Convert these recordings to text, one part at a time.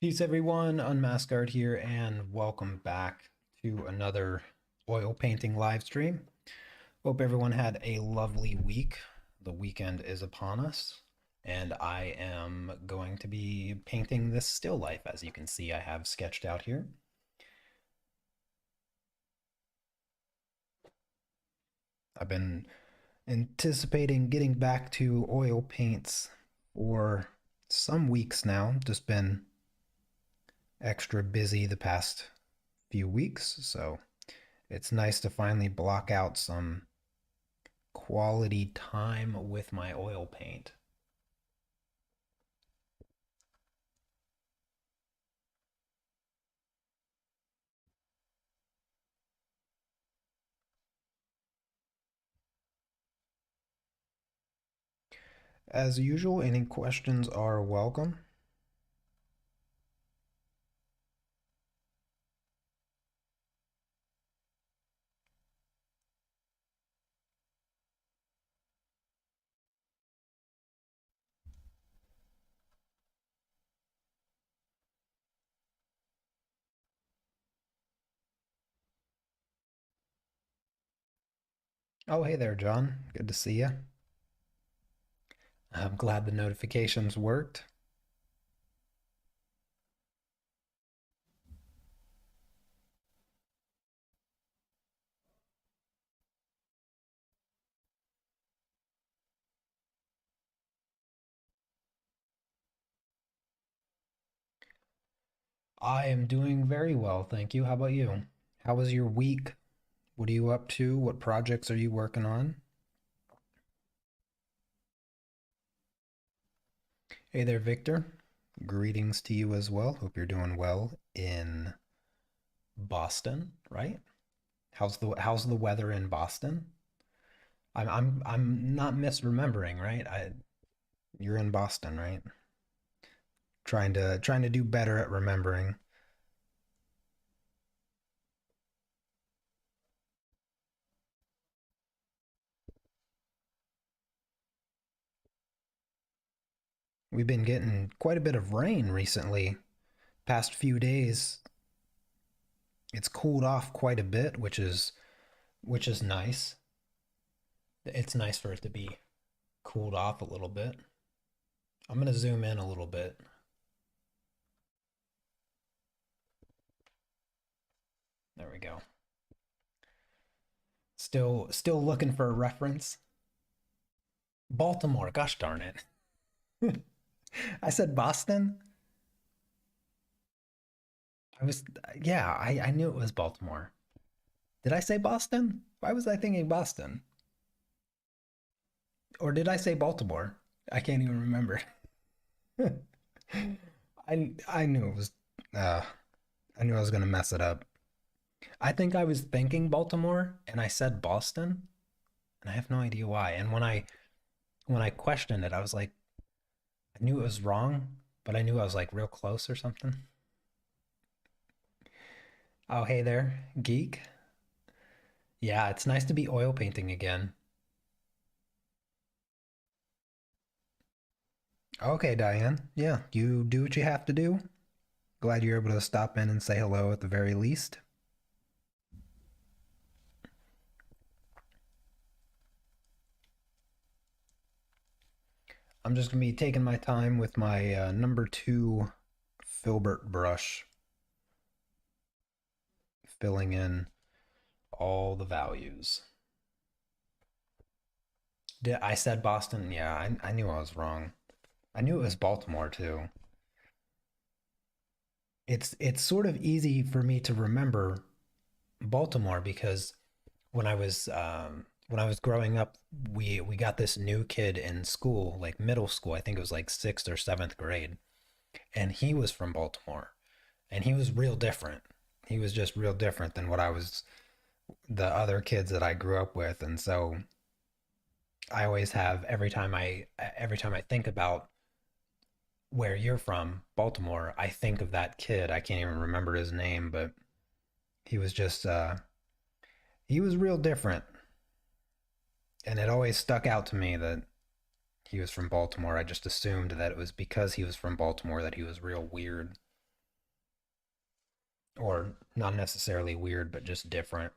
Peace everyone, Unmask Art here, and welcome back to another oil painting live stream. Hope everyone had a lovely week. The weekend is upon us, and I am going to be painting this still life, as you can see I have sketched out here. I've been anticipating getting back to oil paints for some weeks now, just been extra busy the past few weeks, so it's nice to finally block out some quality time with my oil paint. As usual, any questions are welcome. Oh, hey there, John. Good to see you. I'm glad the notifications worked. I am doing very well, thank you. How about you? How was your week? What are you up to? What projects are you working on? Hey there, Victor. Greetings to you as well. Hope you're doing well in Boston, right? How's the weather in Boston? I'm not misremembering, right? You're in Boston, right? Trying to do better at remembering. We've been getting quite a bit of rain recently. Past few days, it's cooled off quite a bit, which is nice. It's nice for it to be cooled off a little bit. I'm gonna zoom in a little bit. There we go. Still looking for a reference. Baltimore, gosh darn it. I said Boston. I was yeah, I knew it was Baltimore. Did I say Boston? Why was I thinking Boston? Or did I say Baltimore? I can't even remember. I knew it was uh I knew I was gonna mess it up. I think I was thinking Baltimore and I said Boston, and I have no idea why. And when I questioned it, I was like, I knew it was wrong, but I knew I was like real close or something. Oh, hey there, geek. Yeah, it's nice to be oil painting again. Okay, Diane. Yeah, you do what you have to do. Glad you're able to stop in and say hello at the very least. I'm just gonna be taking my time with my number 2 filbert brush, filling in all the values. I said Boston? Yeah, I knew I was wrong. I knew it was Baltimore too. It's sort of easy for me to remember Baltimore because when I was growing up, we got this new kid in school, like middle school. I think it was like 6th or 7th grade, and he was from Baltimore, and he was real different. He was just real different than what I was, the other kids that I grew up with, and so I always have every time I think about where you're from, Baltimore, I think of that kid. I can't even remember his name, but he was just he was real different, and it always stuck out to me that he was from Baltimore. I just assumed that it was because he was from Baltimore that he was real weird. or not necessarily weird, but just different.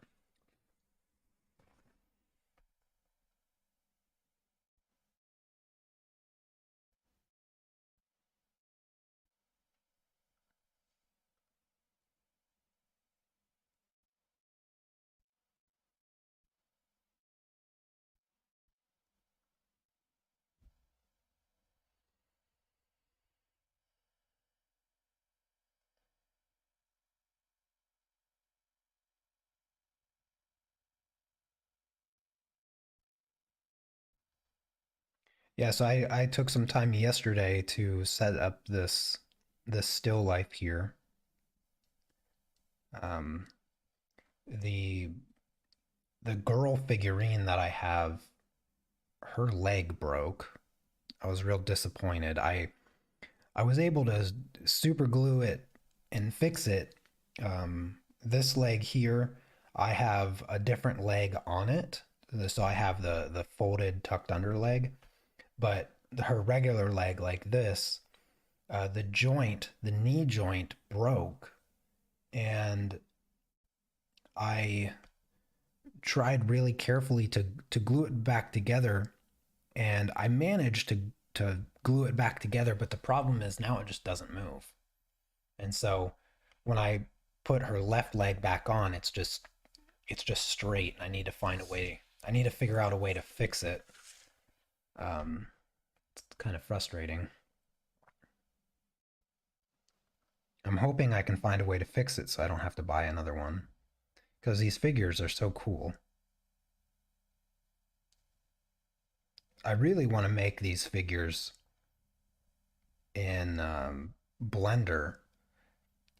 Yeah, so I took some time yesterday to set up this still life here. Um, the the girl figurine that I have, her leg broke. I was real disappointed. I was able to super glue it and fix it. This leg here, I have a different leg on it. So I have the folded tucked under leg, but her regular leg like this, the joint, the knee joint broke, and I tried really carefully to glue it back together, and I managed to glue it back together, but the problem is now it just doesn't move. And so when I put her left leg back on, it's just straight. I need to find a way. I need to figure out a way to fix it. It's kind of frustrating. I'm hoping I can find a way to fix it so I don't have to buy another one because these figures are so cool. I really want to make these figures in Blender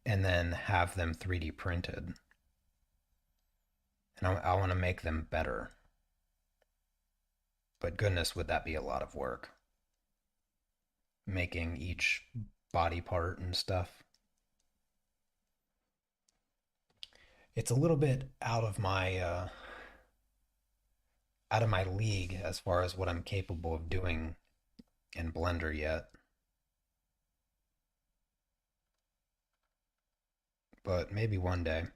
and then have them 3D printed. And I want to make them better. But goodness, would that be a lot of work? Making each body part and stuff. It's a little bit out of my league as far as what I'm capable of doing in Blender yet. But maybe one day.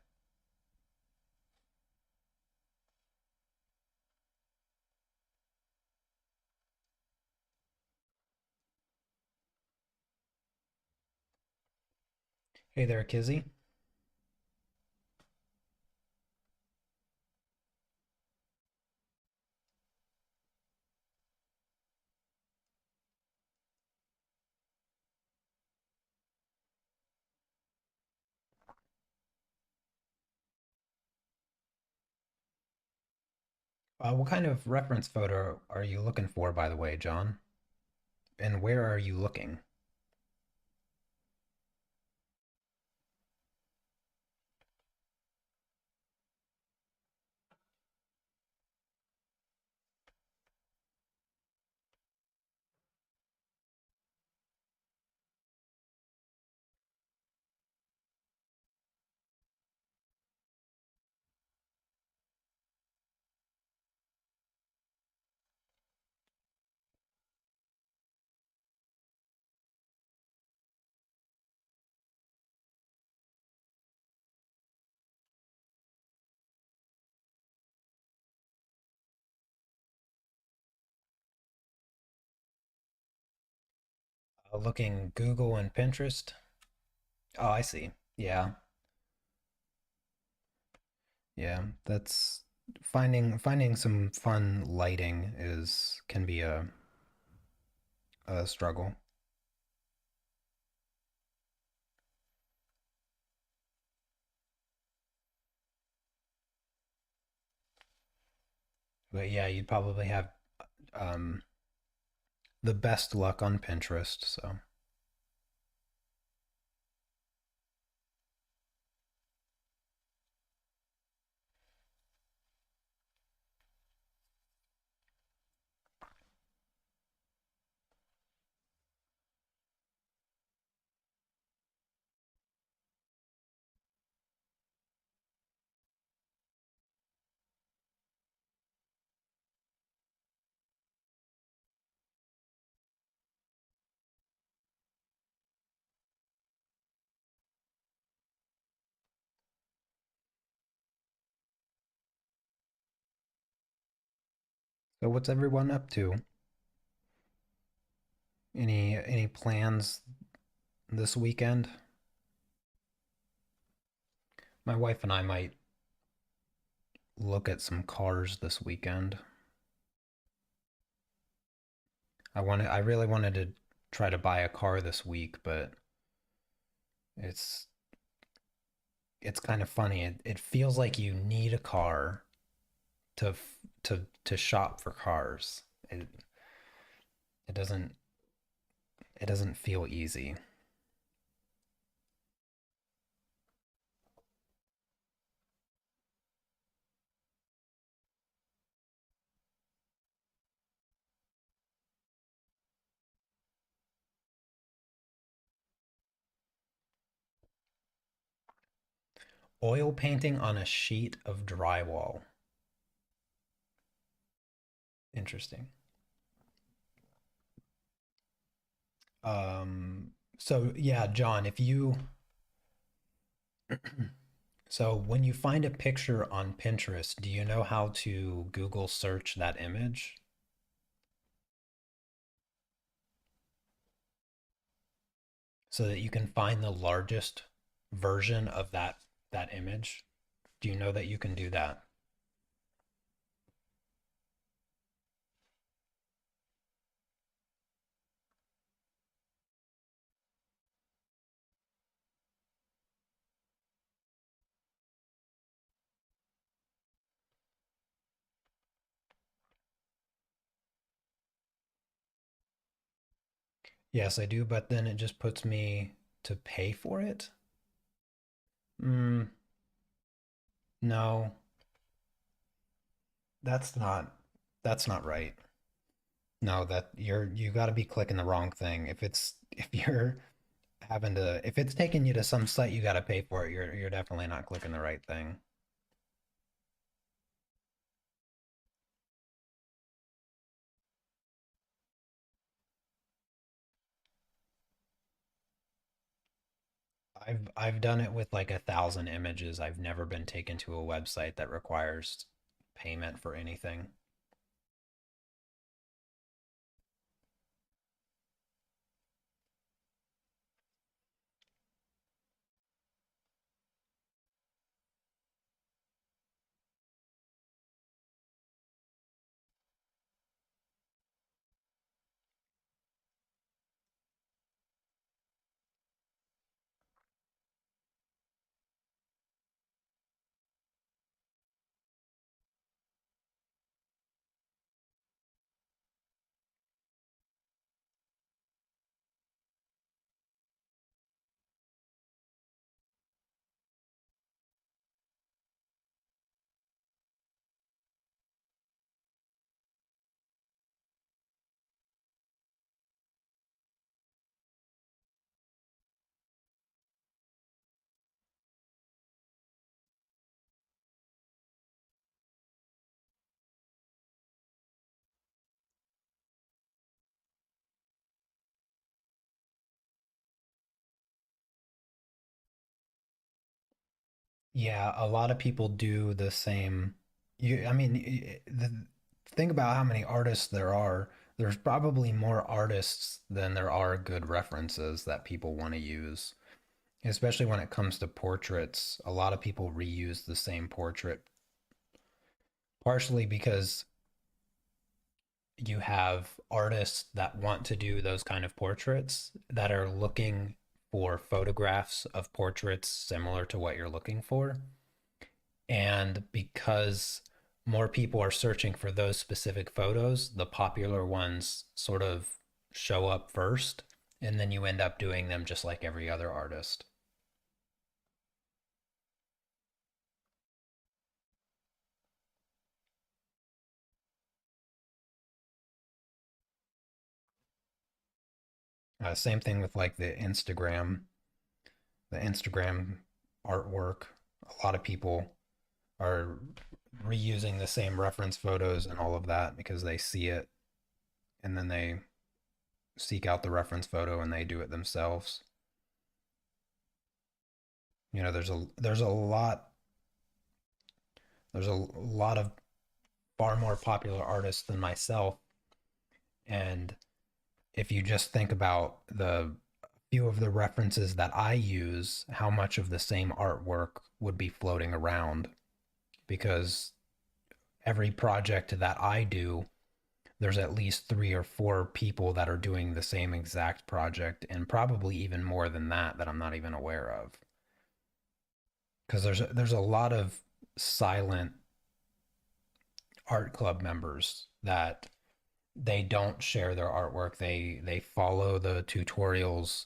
Hey there, Kizzy. What kind of reference photo are you looking for, by the way, John? And where are you looking? Looking Google and Pinterest? Oh, I see. Yeah, yeah. That's finding some fun lighting is can be a struggle. But yeah, you'd probably have um, the best luck on Pinterest. So So what's everyone up to? Any plans this weekend? My wife and I might look at some cars this weekend. I really wanted to try to buy a car this week, but it's it's kind of funny. It feels like you need a car to shop for cars. It doesn't feel easy. Oil painting on a sheet of drywall. Interesting. So yeah, John, if you so when you find a picture on Pinterest, do you know how to Google search that image so that you can find the largest version of that image? Do you know that you can do that? Yes, I do, but then it just puts me to pay for it. Mm, no, that's not that's not right. No, that you got to be clicking the wrong thing. If you're having to if it's taking you to some site you got to pay for it, you're definitely not clicking the right thing. I've done it with like 1,000 images. I've never been taken to a website that requires payment for anything. Yeah, a lot of people do the same. I mean, think about how many artists there are. There's probably more artists than there are good references that people want to use, especially when it comes to portraits. A lot of people reuse the same portrait, partially because you have artists that want to do those kind of portraits that are looking for photographs of portraits similar to what you're looking for. And because more people are searching for those specific photos, the popular ones sort of show up first, and then you end up doing them just like every other artist. Same thing with like the Instagram artwork. A lot of people are reusing the same reference photos and all of that because they see it and then they seek out the reference photo and they do it themselves. You know, there's a lot of far more popular artists than myself. And if you just think about the few of the references that I use, how much of the same artwork would be floating around? Because every project that I do, there's at least three or four people that are doing the same exact project, and probably even more than that that I'm not even aware of. Because there's a lot of silent art club members that they don't share their artwork. They follow the tutorials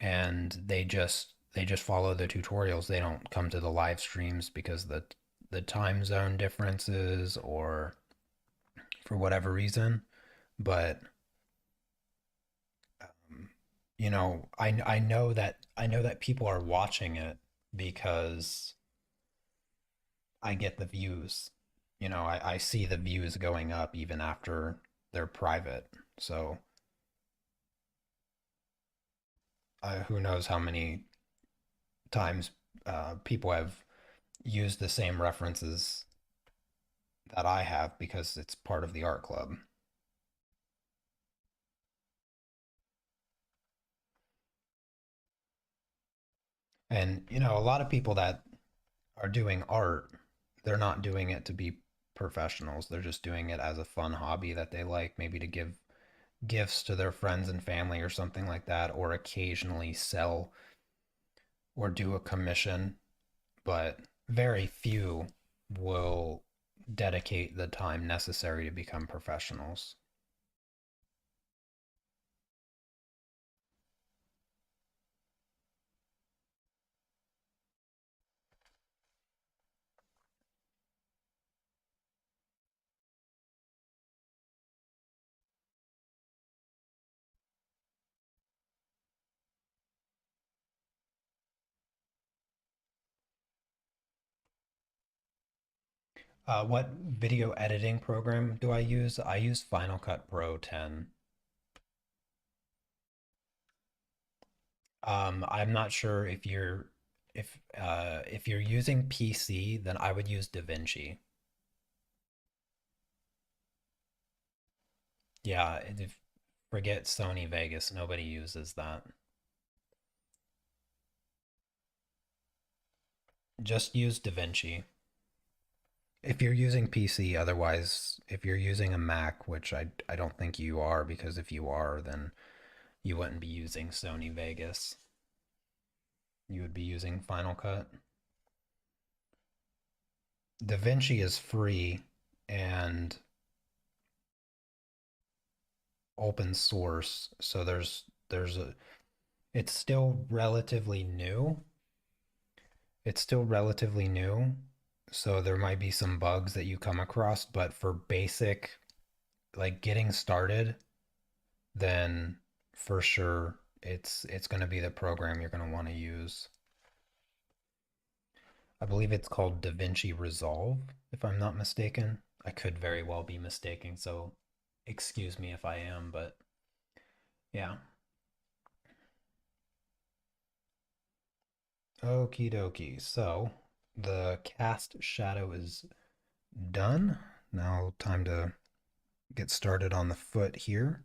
and they just follow the tutorials. They don't come to the live streams because the time zone differences or for whatever reason. But um, I know that people are watching it because I get the views. I see the views going up even after they're private. So who knows how many times people have used the same references that I have because it's part of the art club. And, a lot of people that are doing art, they're not doing it to be professionals. They're just doing it as a fun hobby that they like, maybe to give gifts to their friends and family or something like that, or occasionally sell or do a commission. But very few will dedicate the time necessary to become professionals. What video editing program do I use? I use Final Cut Pro 10. I'm not sure if you're using PC, then I would use DaVinci. Yeah, forget Sony Vegas. Nobody uses that. Just use DaVinci. If you're using PC, otherwise, if you're using a Mac, which I don't think you are, because if you are, then you wouldn't be using Sony Vegas. You would be using Final Cut. DaVinci is free and open source, so it's still relatively new. It's still relatively new, so there might be some bugs that you come across, but for basic like getting started, then for sure it's going to be the program you're going to want to use. I believe it's called DaVinci Resolve, if I'm not mistaken. I could very well be mistaken, so excuse me if I am, but yeah. Okie dokie. So the cast shadow is done. Now, time to get started on the foot here.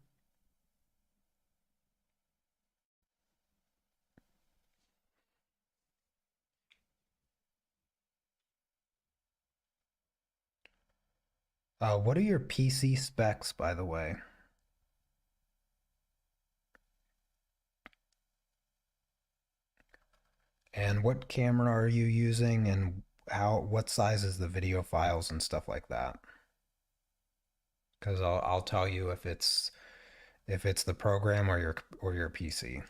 What are your PC specs, by the way? And what camera are you using, and what size is the video files and stuff like that? Because I'll tell you if it's the program or your PC.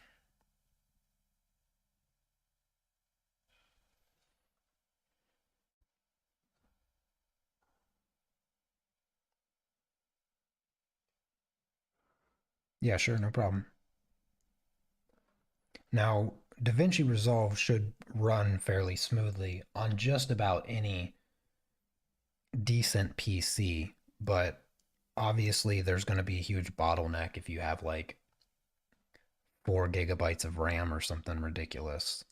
Yeah, sure, no problem. Now, DaVinci Resolve should run fairly smoothly on just about any decent PC, but obviously there's going to be a huge bottleneck if you have like 4 GB of RAM or something ridiculous.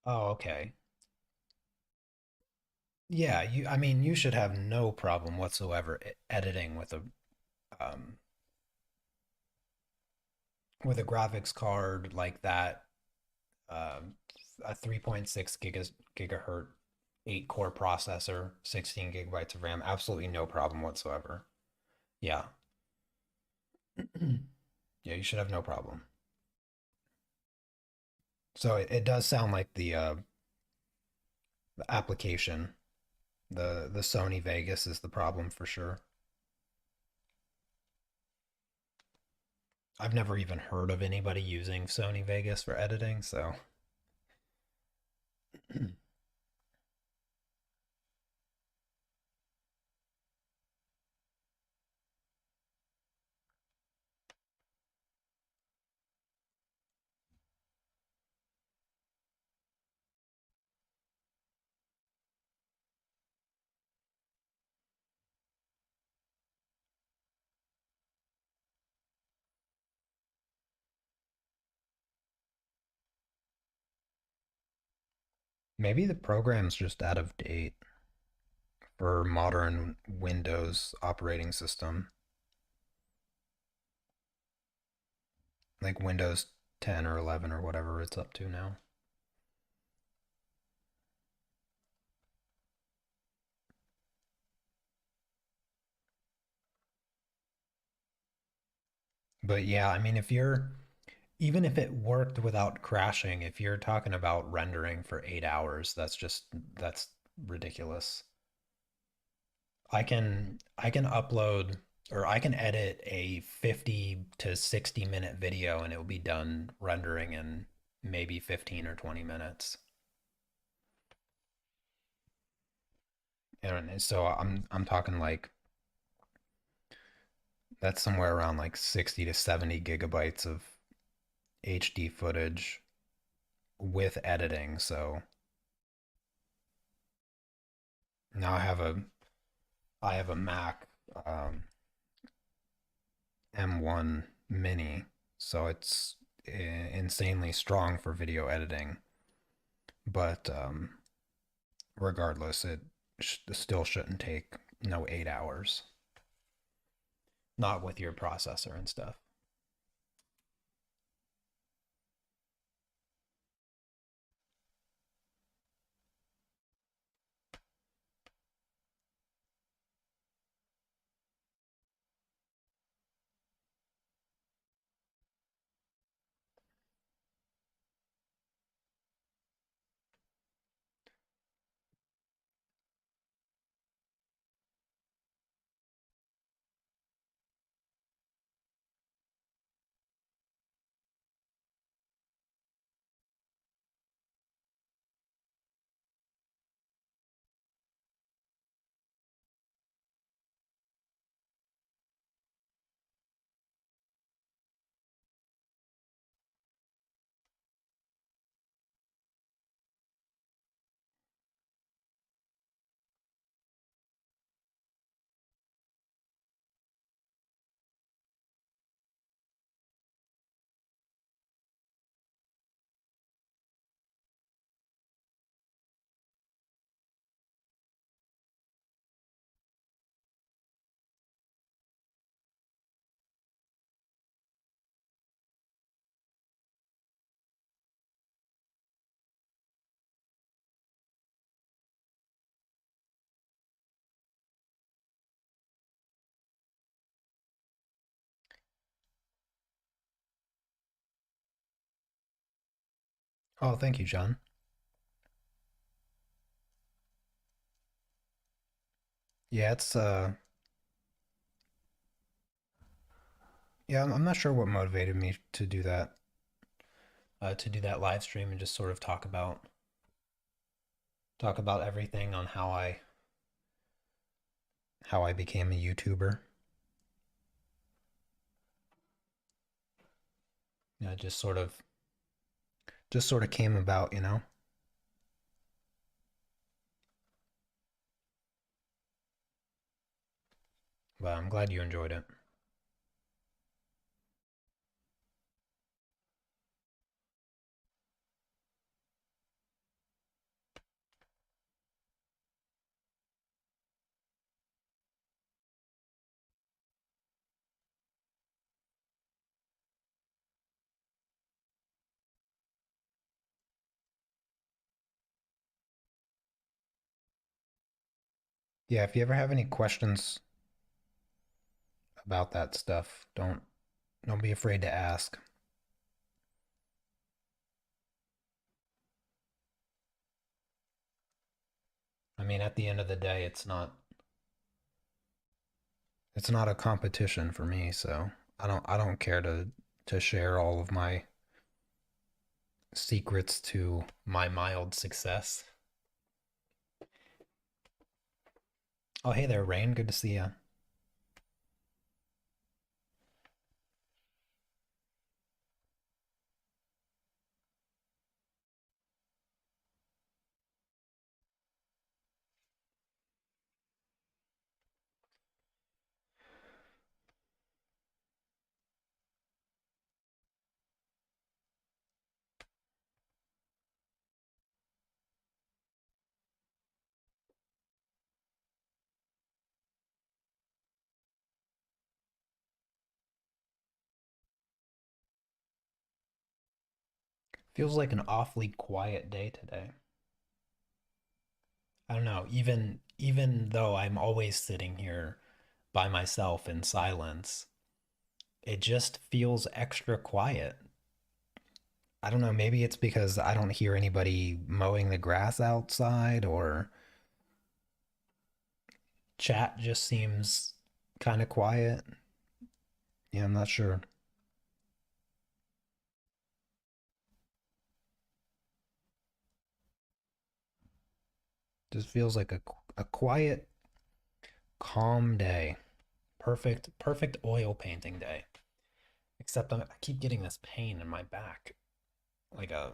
Oh, okay. Yeah, I mean, you should have no problem whatsoever editing um with a graphics card like that, um, a 3.6 gigahertz 8 core processor, 16 gigabytes of RAM, absolutely no problem whatsoever. Yeah. Yeah, you should have no problem. So it does sound like the application, the Sony Vegas is the problem for sure. I've never even heard of anybody using Sony Vegas for editing, so maybe the program's just out of date for modern Windows operating system, like Windows 10 or 11 or whatever it's up to now. But yeah, I mean, if you're even if it worked without crashing, if you're talking about rendering for 8 hours, that's ridiculous. I can upload or I can edit a 50 to 60 minute video and it will be done rendering in maybe 15 or 20 minutes. And so I'm talking like that's somewhere around like 60 to 70 gigabytes of HD footage with editing. So now I have a Mac M1 Mini, so it's insanely strong for video editing. But regardless, it still shouldn't take no 8 hours. Not with your processor and stuff. Oh, thank you, John. Yeah, it's yeah, I'm not sure what motivated me to do that live stream and just sort of talk about everything on how I became a YouTuber. You know, just sort of came about. But I'm glad you enjoyed it. Yeah, if you ever have any questions about that stuff, don't be afraid to ask. I mean, at the end of the day, it's not a competition for me, so I don't care to share all of my secrets to my mild success. Oh, hey there, Rain. Good to see you. Feels like an awfully quiet day today. I don't know, even though I'm always sitting here by myself in silence, it just feels extra quiet. I don't know, maybe it's because I don't hear anybody mowing the grass outside or chat just seems kind of quiet. Yeah, I'm not sure. Just feels like a quiet, calm day. Perfect oil painting day. Except I keep getting this pain in my back, like a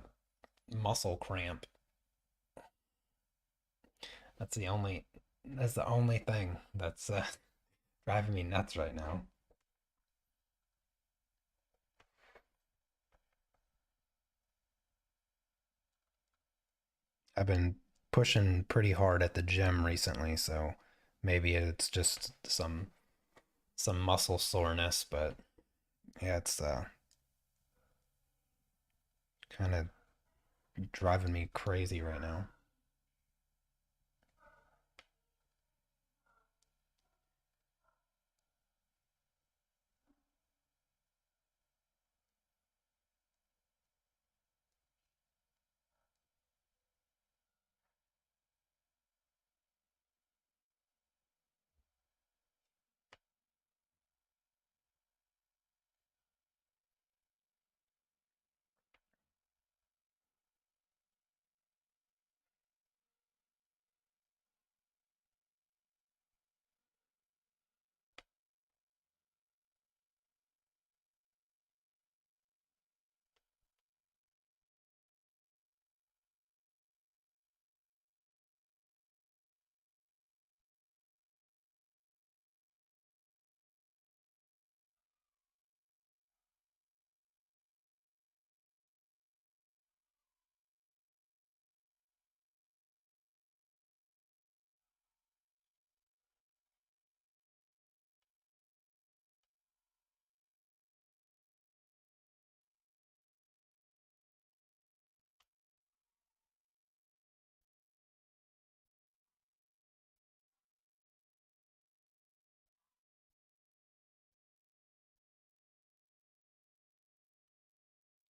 muscle cramp. That's the only that's the only thing that's driving me nuts right now. I've been pushing pretty hard at the gym recently, so maybe it's just some muscle soreness, but yeah, it's kind of driving me crazy right now.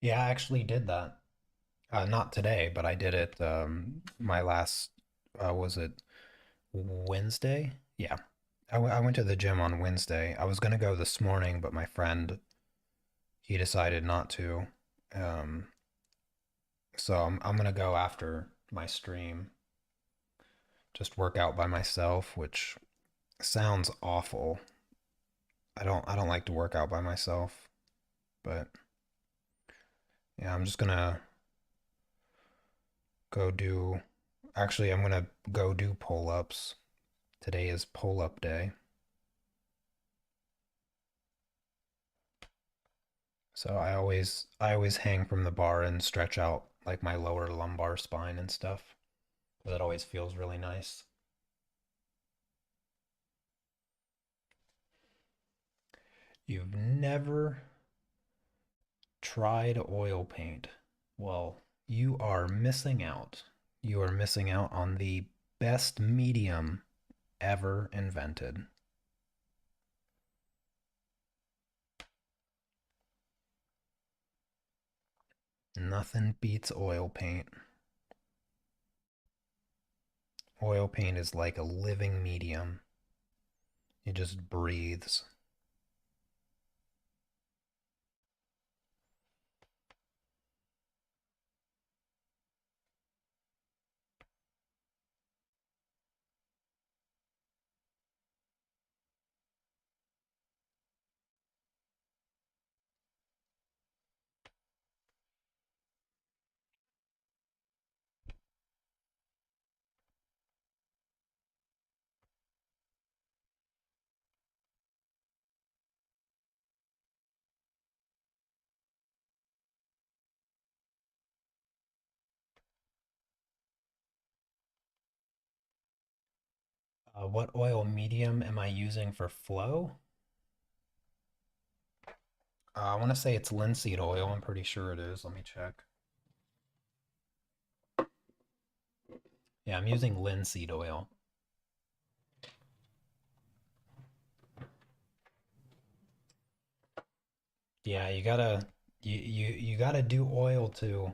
Yeah, I actually did that. Not today, but I did it my last was it Wednesday? Yeah. I went to the gym on Wednesday. I was gonna go this morning, but my friend he decided not to. Um, so I'm gonna go after my stream, just work out by myself, which sounds awful. I don't like to work out by myself, but yeah, I'm just gonna go do. Actually, I'm gonna go do pull-ups. Today is pull-up day. So I always hang from the bar and stretch out like my lower lumbar spine and stuff. That always feels really nice. You've never tried oil paint. Well, you are missing out. You are missing out on the best medium ever invented. Nothing beats oil paint. Oil paint is like a living medium. It just breathes. What oil medium am I using for flow? I want to say it's linseed oil. I'm pretty sure it is. Let me check. Yeah, I'm using linseed oil. Yeah, you gotta do oil to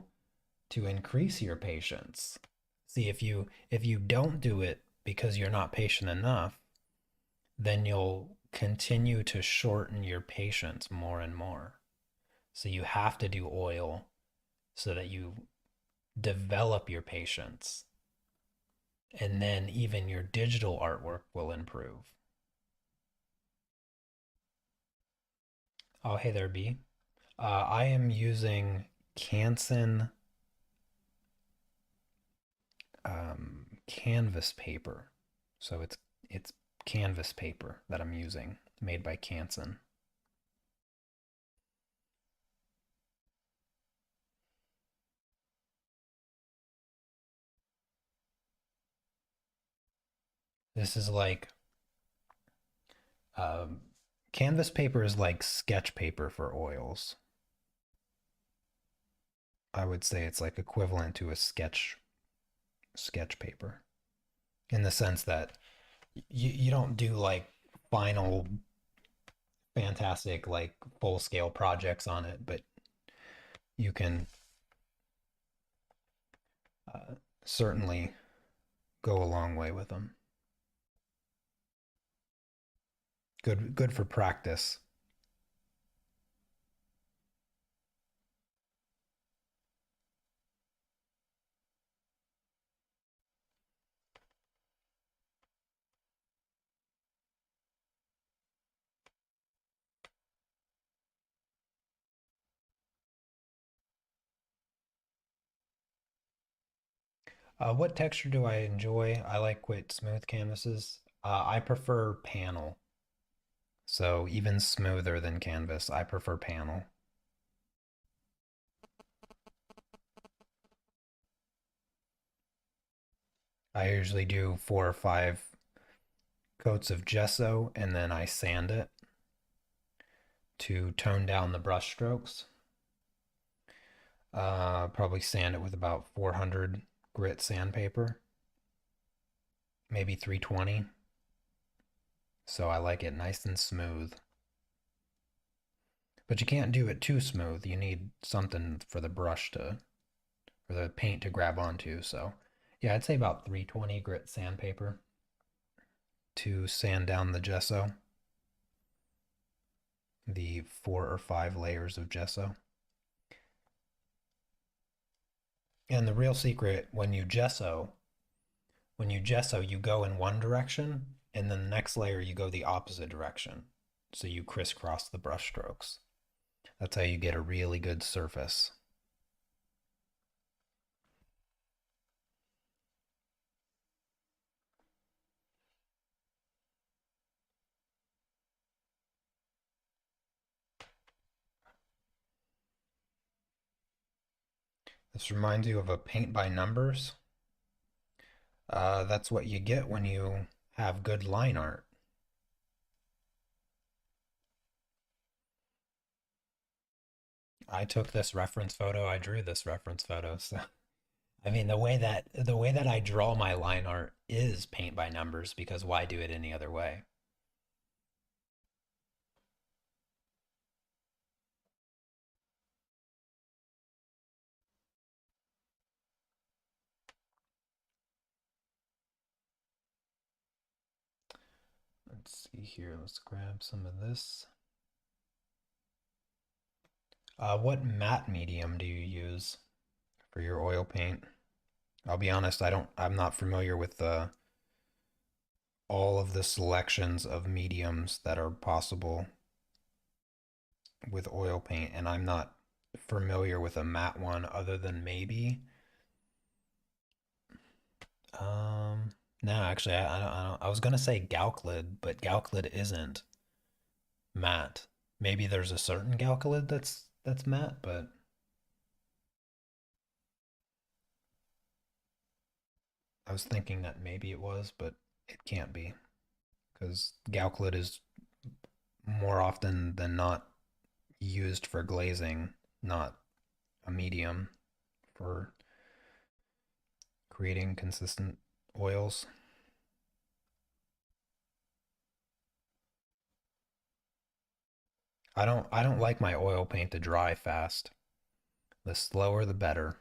increase your patience. See, if you don't do it because you're not patient enough, then you'll continue to shorten your patience more and more. So you have to do oil so that you develop your patience. And then even your digital artwork will improve. Oh, hey there, B. I am using Canson canvas paper. So it's canvas paper that I'm using, made by Canson. This is like um, canvas paper is like sketch paper for oils. I would say it's like equivalent to a sketch paper in the sense that you don't do like final fantastic like full scale projects on it, but you can uh, certainly go a long way with them. Good for practice. What texture do I enjoy? I like quite smooth canvases. I prefer panel, so even smoother than canvas. I prefer panel. I usually do 4 or 5 coats of gesso and then I sand it to tone down the brush strokes. Probably sand it with about 400 grit sandpaper, maybe 320. So I like it nice and smooth. But you can't do it too smooth. You need something for the brush to, for the paint to grab onto. So yeah, I'd say about 320 grit sandpaper to sand down the gesso, the 4 or 5 layers of gesso. And the real secret when you gesso, you go in one direction, and then the next layer you go the opposite direction. So you crisscross the brush strokes. That's how you get a really good surface. This reminds you of a paint by numbers. That's what you get when you have good line art. I took this reference photo, I drew this reference photo, so I mean, the way that I draw my line art is paint by numbers because why do it any other way? Let's see here. Let's grab some of this. What matte medium do you use for your oil paint? I'll be honest, I'm not familiar with all of the selections of mediums that are possible with oil paint, and I'm not familiar with a matte one other than maybe. No, actually, I was gonna say Galclid, but Galclid isn't matte. Maybe there's a certain Galclid that's matte, but I was thinking that maybe it was, but it can't be because Galclid is more often than not used for glazing, not a medium for creating consistent oils. I don't like my oil paint to dry fast. The slower the better.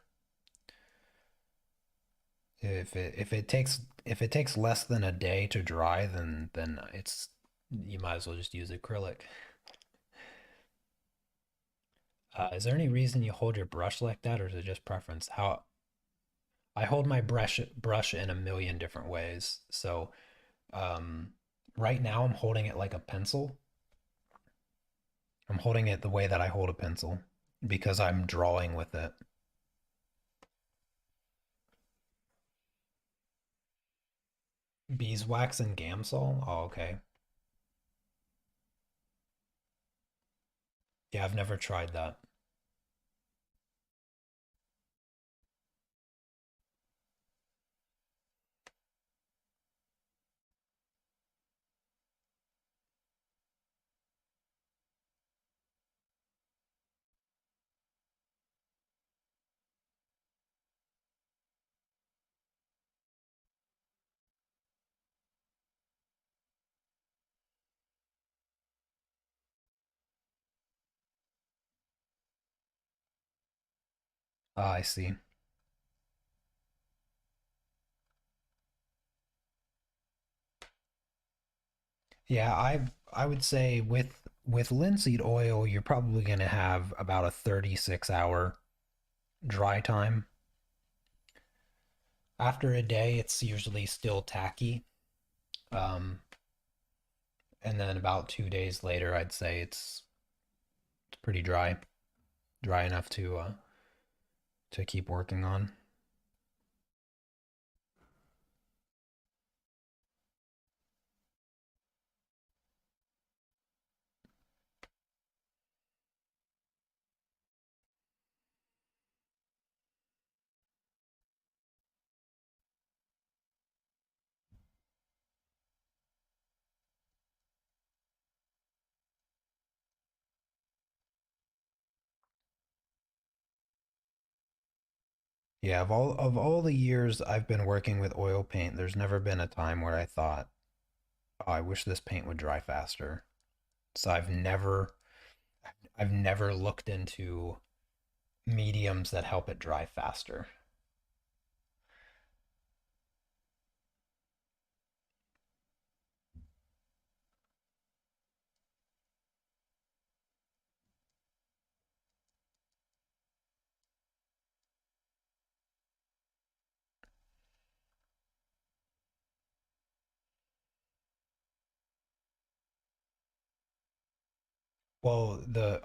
If it takes less than a day to dry, then it's you might as well just use acrylic. Is there any reason you hold your brush like that, or is it just preference? How I hold my brush in a million different ways. So um, right now I'm holding it like a pencil. I'm holding it the way that I hold a pencil because I'm drawing with it. Beeswax and Gamsol? Oh, okay. Yeah, I've never tried that. Ah, I see. Yeah, I would say with linseed oil, you're probably going to have about a 36-hour dry time. After a day, it's usually still tacky. Um, and then about 2 days later, I'd say it's pretty dry, dry enough to keep working on. Yeah, of all the years I've been working with oil paint, there's never been a time where I thought, "Oh, I wish this paint would dry faster." So I've never looked into mediums that help it dry faster. Well,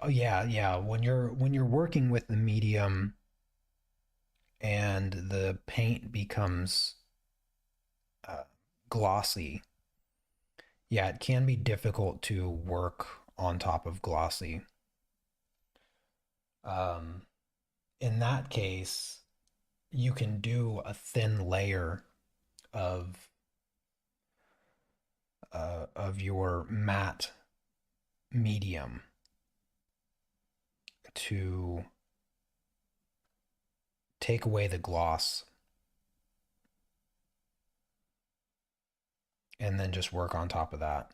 yeah, when you're working with the medium and the paint becomes uh, glossy, yeah, it can be difficult to work on top of glossy. Um, in that case, you can do a thin layer of of your matte medium to take away the gloss. and then just work on top of that.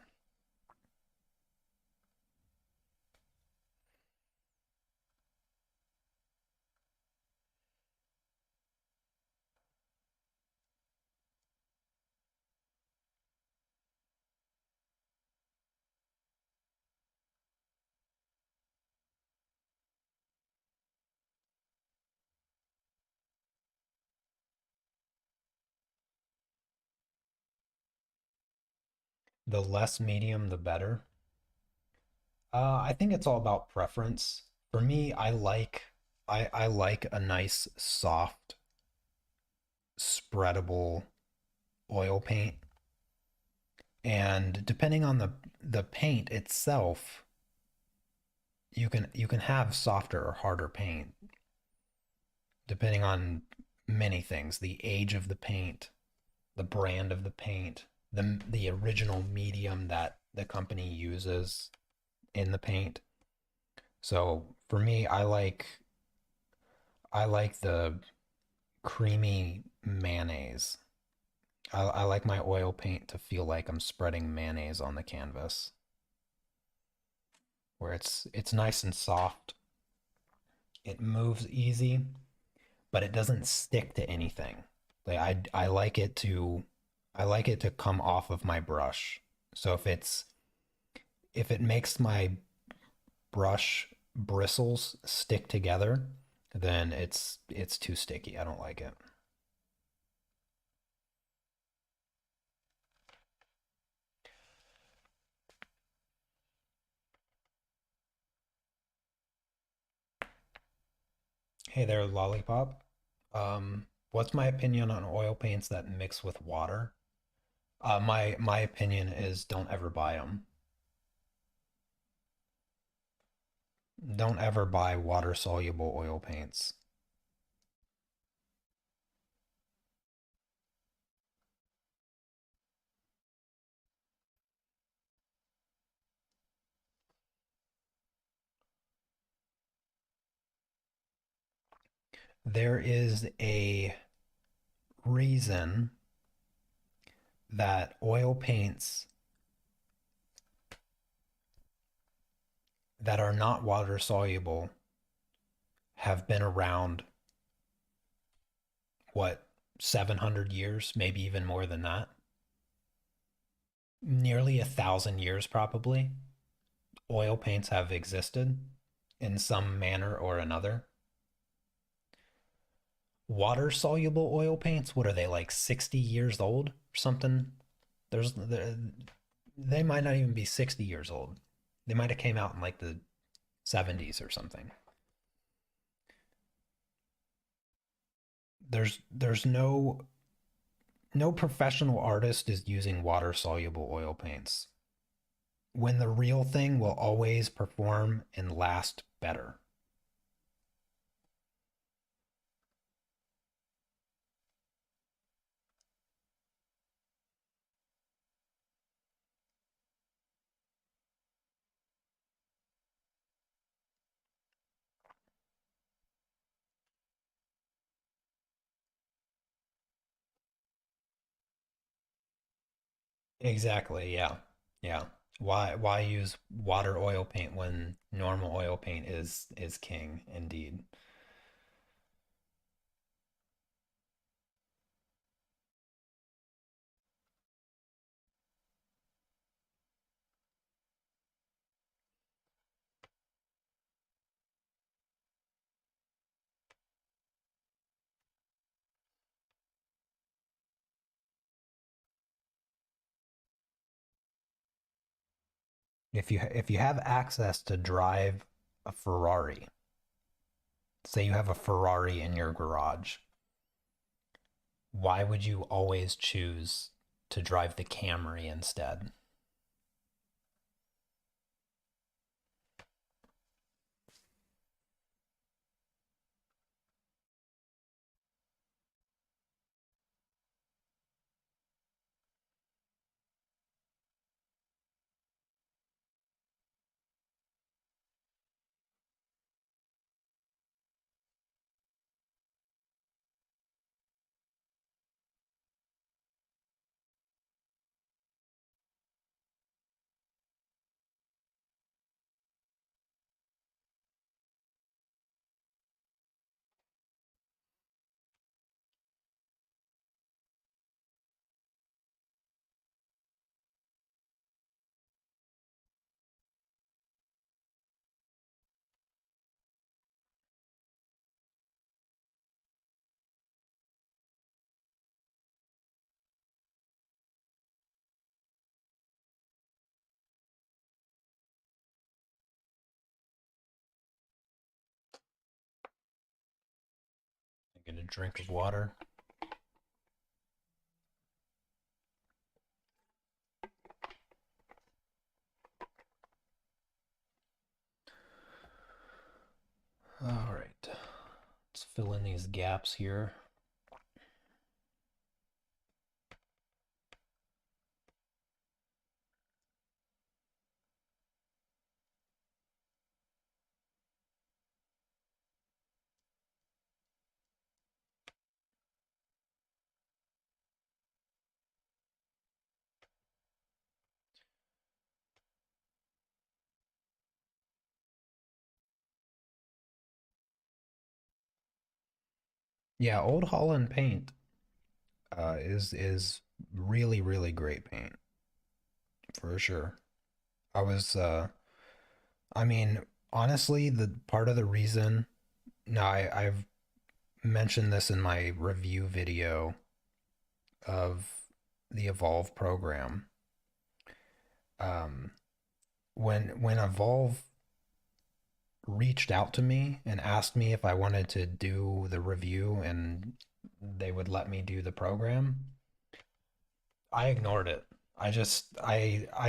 The less medium, the better. I think it's all about preference. For me, I like a nice soft spreadable oil paint. And depending on the paint itself, you can have softer or harder paint depending on many things, the age of the paint, the brand of the paint, the original medium that the company uses in the paint. So for me, I like the creamy mayonnaise. I like my oil paint to feel like I'm spreading mayonnaise on the canvas, where it's nice and soft. It moves easy, but it doesn't stick to anything. Like I like it to come off of my brush. So if it makes my brush bristles stick together, then it's too sticky. I don't like it. Hey there, Lollipop. What's my opinion on oil paints that mix with water? My opinion is don't ever buy them. Don't ever buy water soluble oil paints. There is a reason that oil paints that are not water soluble have been around, what, 700 years, maybe even more than that. Nearly 1,000 years, probably. Oil paints have existed in some manner or another. Water soluble oil paints, what are they, like 60 years old or something? They might not even be 60 years old. They might have came out in like the 70s or something. There's no professional artist is using water soluble oil paints when the real thing will always perform and last better. Exactly, yeah. Yeah. Why use water oil paint when normal oil paint is king indeed. If you have access to drive a Ferrari, say you have a Ferrari in your garage, why would you always choose to drive the Camry instead? drink of water. All right. Let's fill in these gaps here. Yeah, Old Holland Paint is really really great paint for sure. I was I mean honestly the part of the reason no I've mentioned this in my review video of the Evolve program. Um, when Evolve reached out to me and asked me if I wanted to do the review and they would let me do the program, I ignored it. I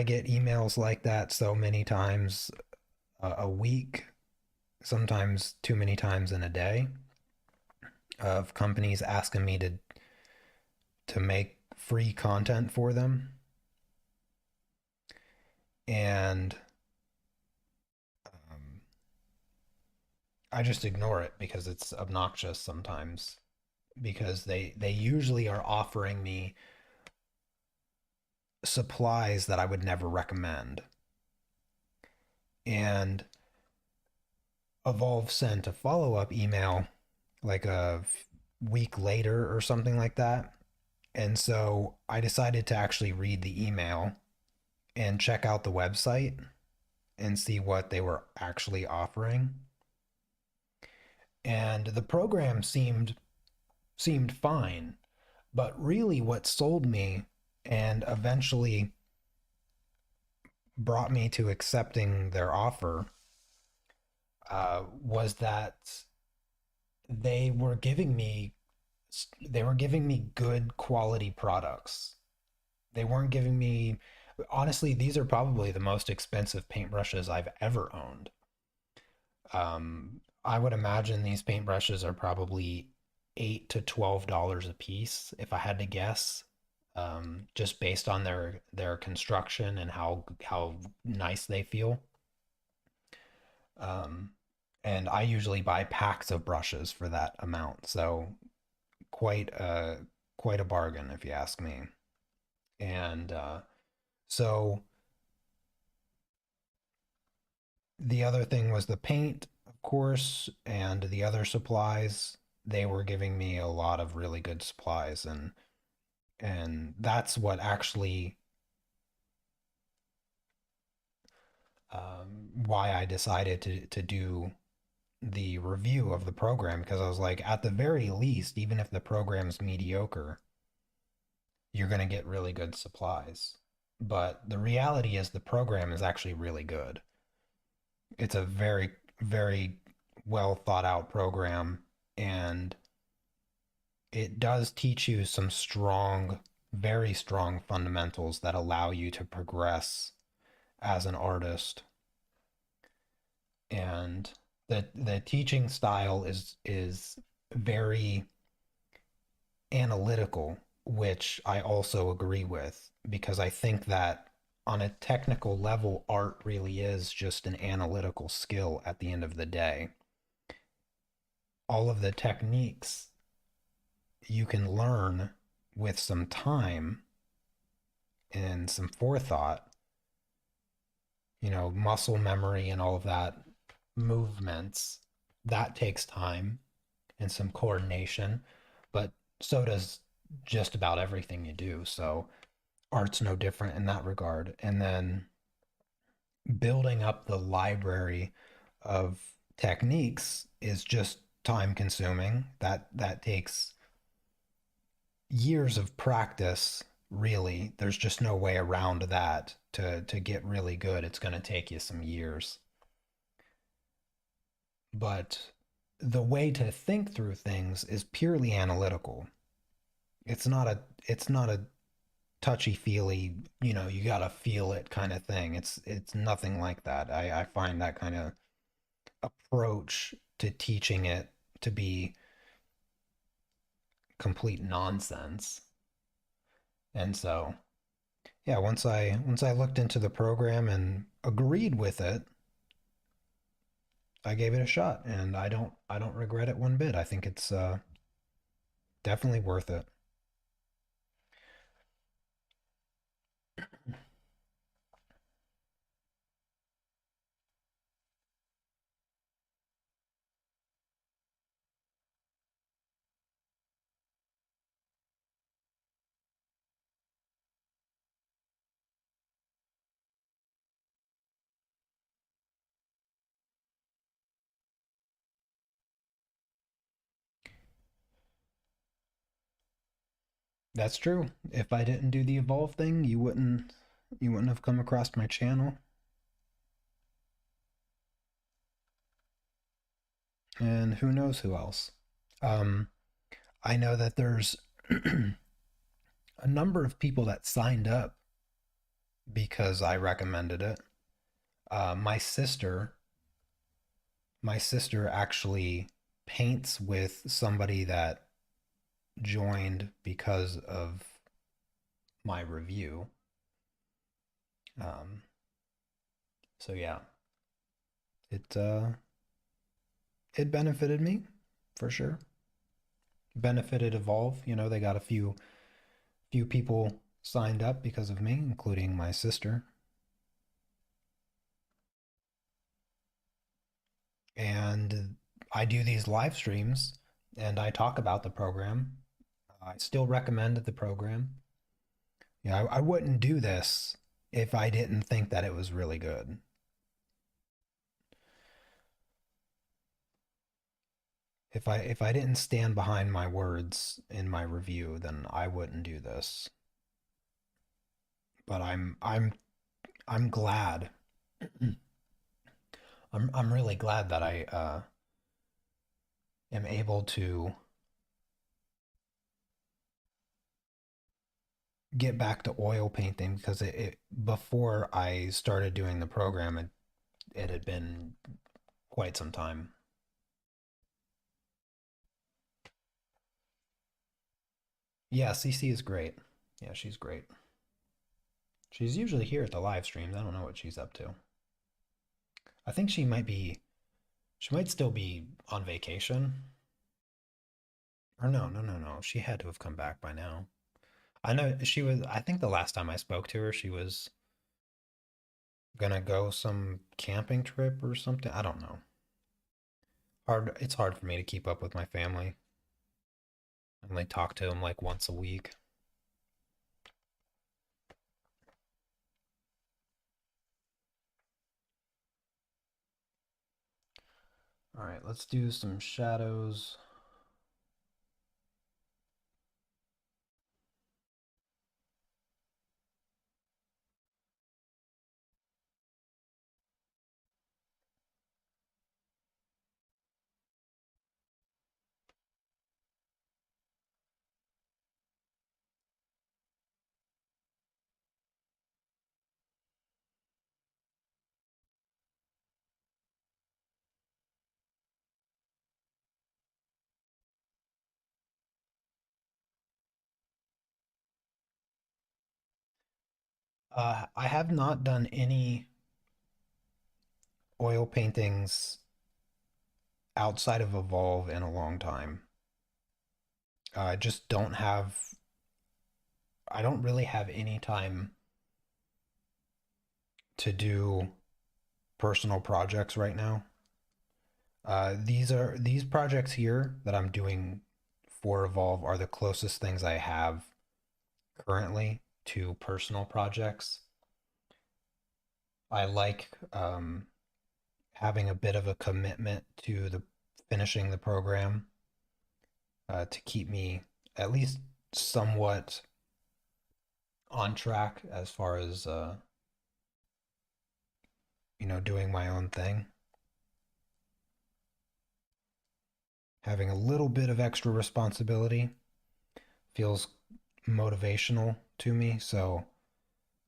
get emails like that so many times a week, sometimes too many times in a day, of companies asking me to make free content for them, and um, I just ignore it because it's obnoxious sometimes. Because they usually are offering me supplies that I would never recommend. And Evolve sent a follow up email like a week later or something like that. And so I decided to actually read the email and check out the website and see what they were actually offering. And the program seemed fine, but really what sold me and eventually brought me to accepting their offer was that they were giving me they were giving me good quality products. They weren't giving me honestly, these are probably the most expensive paintbrushes I've ever owned. I would imagine these paintbrushes are probably $8 to $12 a piece, if I had to guess. Just based on their construction and how nice they feel. Um, and I usually buy packs of brushes for that amount, so quite a quite a bargain if you ask me. And so the other thing was the paint, of course, and the other supplies. They were giving me a lot of really good supplies, and that's what actually why I decided to do the review of the program, because I was like, at the very least, even if the program's mediocre, you're going to get really good supplies. But the reality is the program is actually really good. It's a very, very well thought out program, and it does teach you some strong, very strong fundamentals that allow you to progress as an artist. And the teaching style is very analytical, which I also agree with, because I think that on a technical level, art really is just an analytical skill at the end of the day. All of the techniques you can learn with some time and some forethought, muscle memory and all of that, movements, that takes time and some coordination, but so does just about everything you do. So art's no different in that regard. And then building up the library of techniques is just time consuming. That takes years of practice, really. There's just no way around that. To get really good, it's going to take you some years. But the way to think through things is purely analytical. It's not a touchy feely, you gotta feel it kind of thing. It's nothing like that. I find that kind of approach to teaching it to be complete nonsense. And so, yeah, once I looked into the program and agreed with it, I gave it a shot, and I don't regret it one bit. I think it's definitely worth it. That's true. If I didn't do the evolve thing, you wouldn't have come across my channel, and who knows who else. Um, I know that there's a number of people that signed up because I recommended it. My sister actually paints with somebody that joined because of my review. Um, so yeah, it it benefited me for sure. Benefited Evolve. They got a few people signed up because of me, including my sister. And I do these live streams and I talk about the program. I still recommend the program. I wouldn't do this if I didn't think that it was really good. If I didn't stand behind my words in my review, then I wouldn't do this. But I'm glad. I'm really glad that I am able to get back to oil painting because before I started doing the program, it had been quite some time. Yeah, CC is great. Yeah, she's great. She's usually here at the live streams. I don't know what she's up to. I think she might still be on vacation. Or no, no, no, no. She had to have come back by now. I know I think the last time I spoke to her, she was gonna go some camping trip or something. I don't know. It's hard for me to keep up with my family. I only talk to them like once a week. All right, let's do some shadows. I have not done any oil paintings outside of Evolve in a long time. I just don't have, I don't really have any time to do personal projects right now. These projects here that I'm doing for Evolve are the closest things I have currently to personal projects. I like having a bit of a commitment to the finishing the program to keep me at least somewhat on track as far as doing my own thing. Having a little bit of extra responsibility feels motivational to me. So,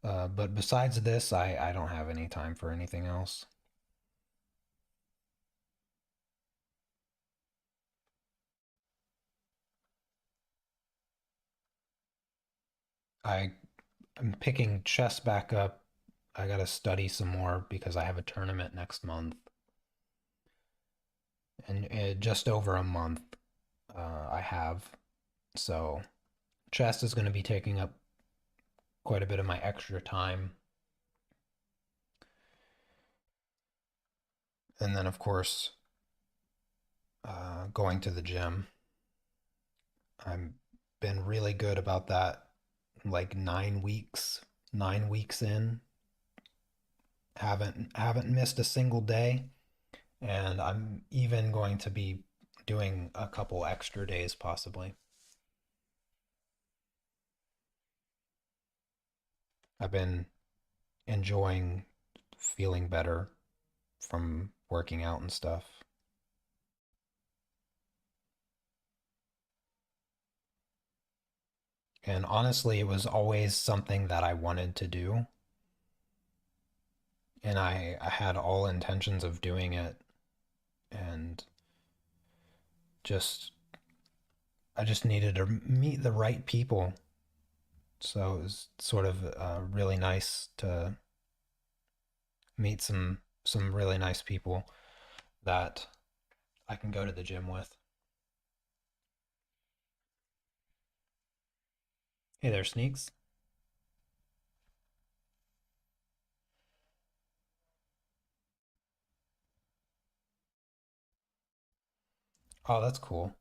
but besides this, I don't have any time for anything else. I I'm picking chess back up. I gotta study some more because I have a tournament next month, and just over a month I have. So chess is going to be taking up quite a bit of my extra time, and then of course going to the gym. I've been really good about that. Like 9 weeks, 9 weeks in, haven't missed a single day, and I'm even going to be doing a couple extra days possibly. I've been enjoying feeling better from working out and stuff. And honestly, it was always something that I wanted to do, and I had all intentions of doing it, and just I just needed to meet the right people. So it was sort of really nice to meet some really nice people that I can go to the gym with. Hey there, Sneaks. Oh, that's cool.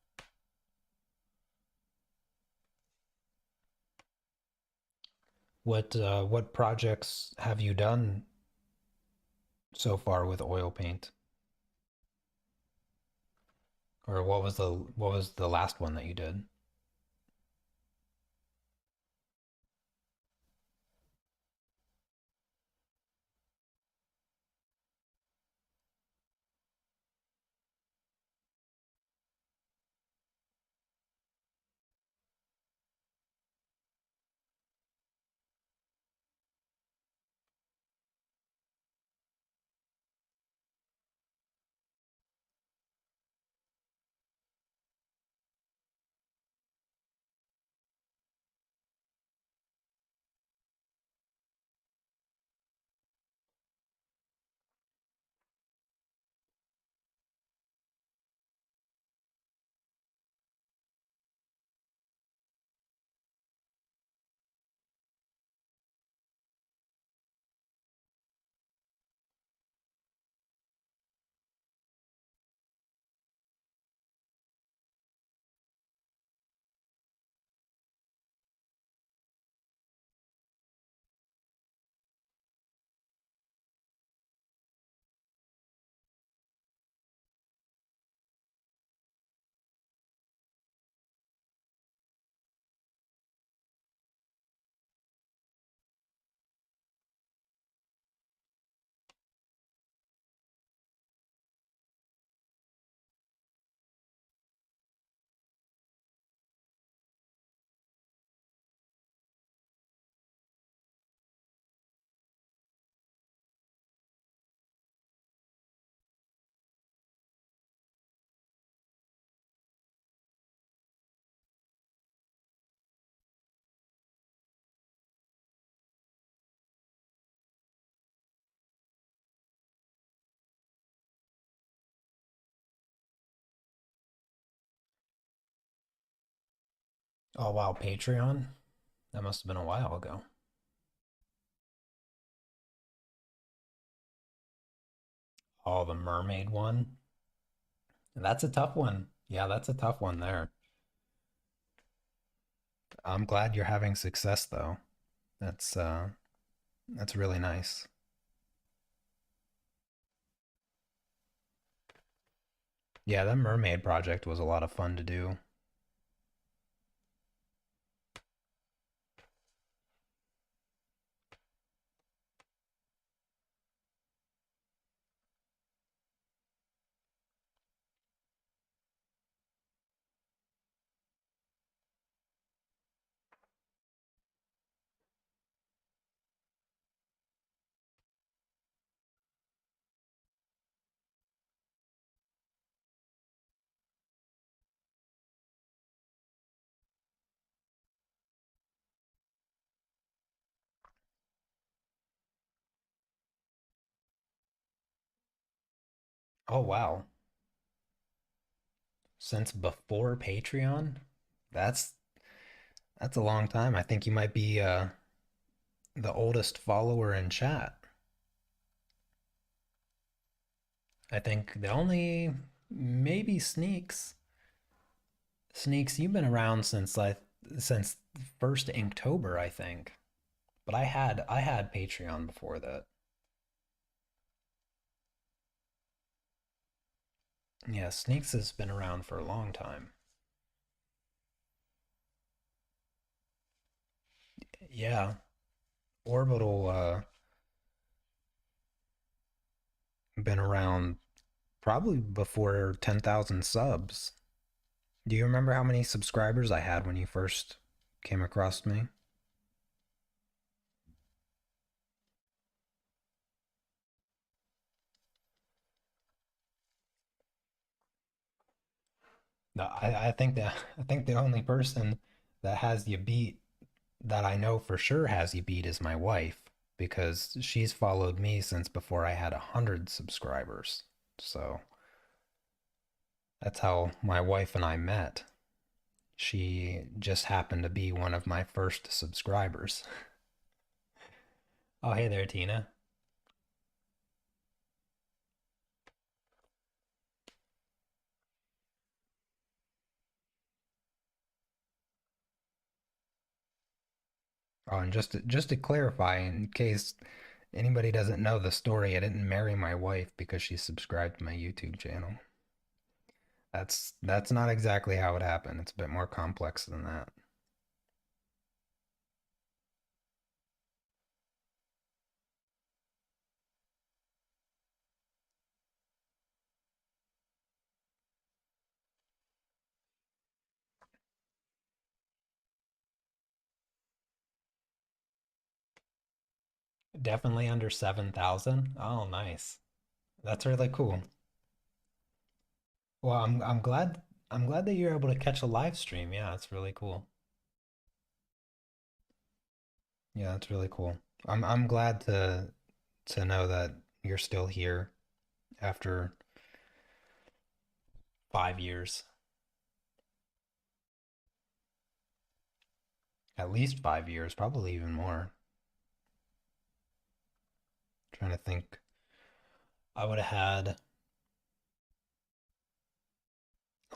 What projects have you done so far with oil paint? Or what was the last one that you did? Oh wow, Patreon? That must have been a while ago. Oh, the mermaid one. That's a tough one. Yeah, that's a tough one there. I'm glad you're having success though. That's uh that's really nice. Yeah, that mermaid project was a lot of fun to do. Oh wow. Since before Patreon? That's that's a long time. I think you might be the oldest follower in chat. I think the only maybe Sneaks. Sneaks, you've been around since first Inktober, I think. But I had Patreon before that. Yeah, Sneaks has been around for a long time. Yeah, Orbital been around probably before 10,000 subs. Do you remember how many subscribers I had when you first came across me? No, I think the only person that has you beat that I know for sure has you beat is my wife because she's followed me since before I had 100 subscribers. So that's how my wife and I met. She just happened to be one of my first subscribers. Oh, hey there, Tina. Oh, and just to clarify, in case anybody doesn't know the story, I didn't marry my wife because she subscribed to my YouTube channel. That's not exactly how it happened. It's a bit more complex than that. Definitely under 7,000. Oh, nice. That's really cool. Well, I'm glad that you're able to catch a live stream. Yeah, it's really cool. Yeah, that's really cool. I'm glad to know that you're still here after 5 years, at least 5 years, probably even more. Trying to think, I would have had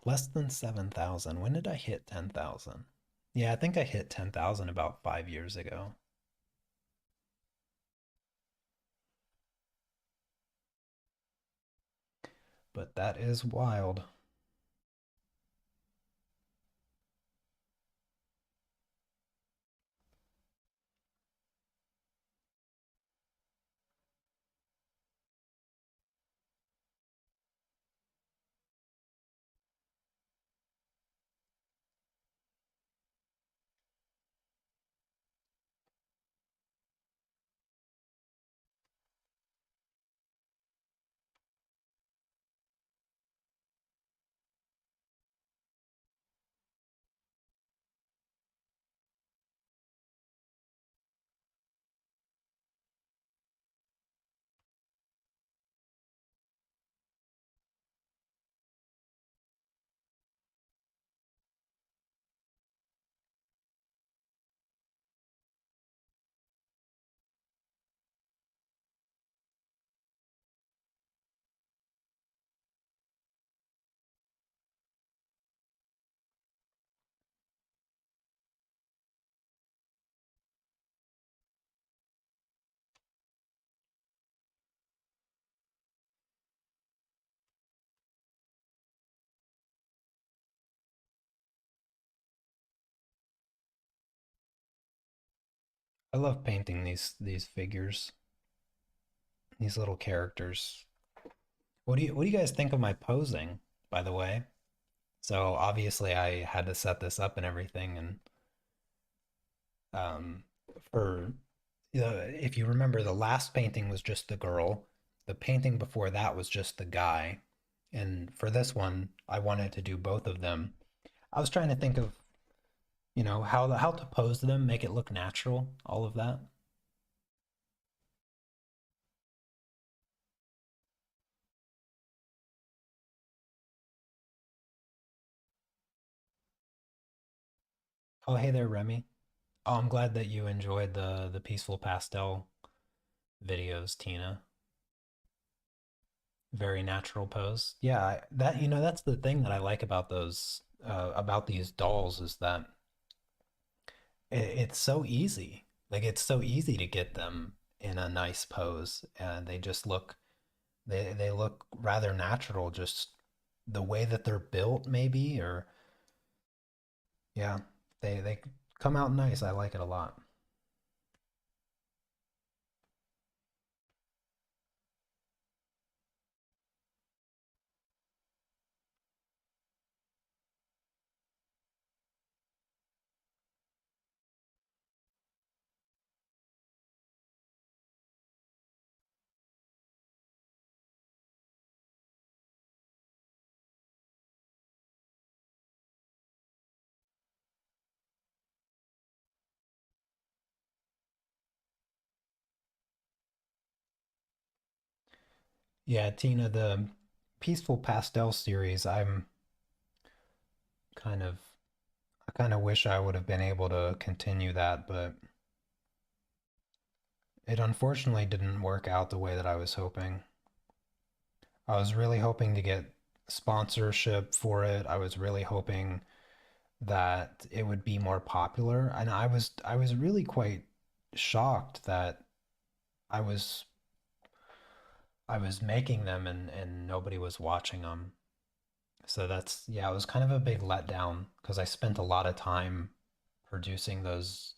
less than 7,000. When did I hit 10,000? Yeah, I think I hit 10,000 about 5 years ago. But that is wild. I love painting these figures, these little characters. What do you guys think of my posing, by the way? So obviously I had to set this up and everything, and um, for if you remember, the last painting was just the girl. The painting before that was just the guy, and for this one, I wanted to do both of them. I was trying to think of how to pose them, make it look natural, all of that. Oh, hey there, Remy. Oh, I'm glad that you enjoyed the peaceful pastel videos, Tina. Very natural pose. Yeah, that that's the thing that I like about those about these dolls is that it's so easy. Like it's so easy to get them in a nice pose, and they just look they look rather natural, just the way that they're built, maybe, or yeah, they come out nice. I like it a lot. Yeah, Tina, the Peaceful Pastel series, kind of I kind of wish I would have been able to continue that, but it unfortunately didn't work out the way that I was hoping. I was really hoping to get sponsorship for it. I was really hoping that it would be more popular, and I was really quite shocked that I was I was making them and nobody was watching them. So that's yeah, it was kind of a big letdown because I spent a lot of time producing those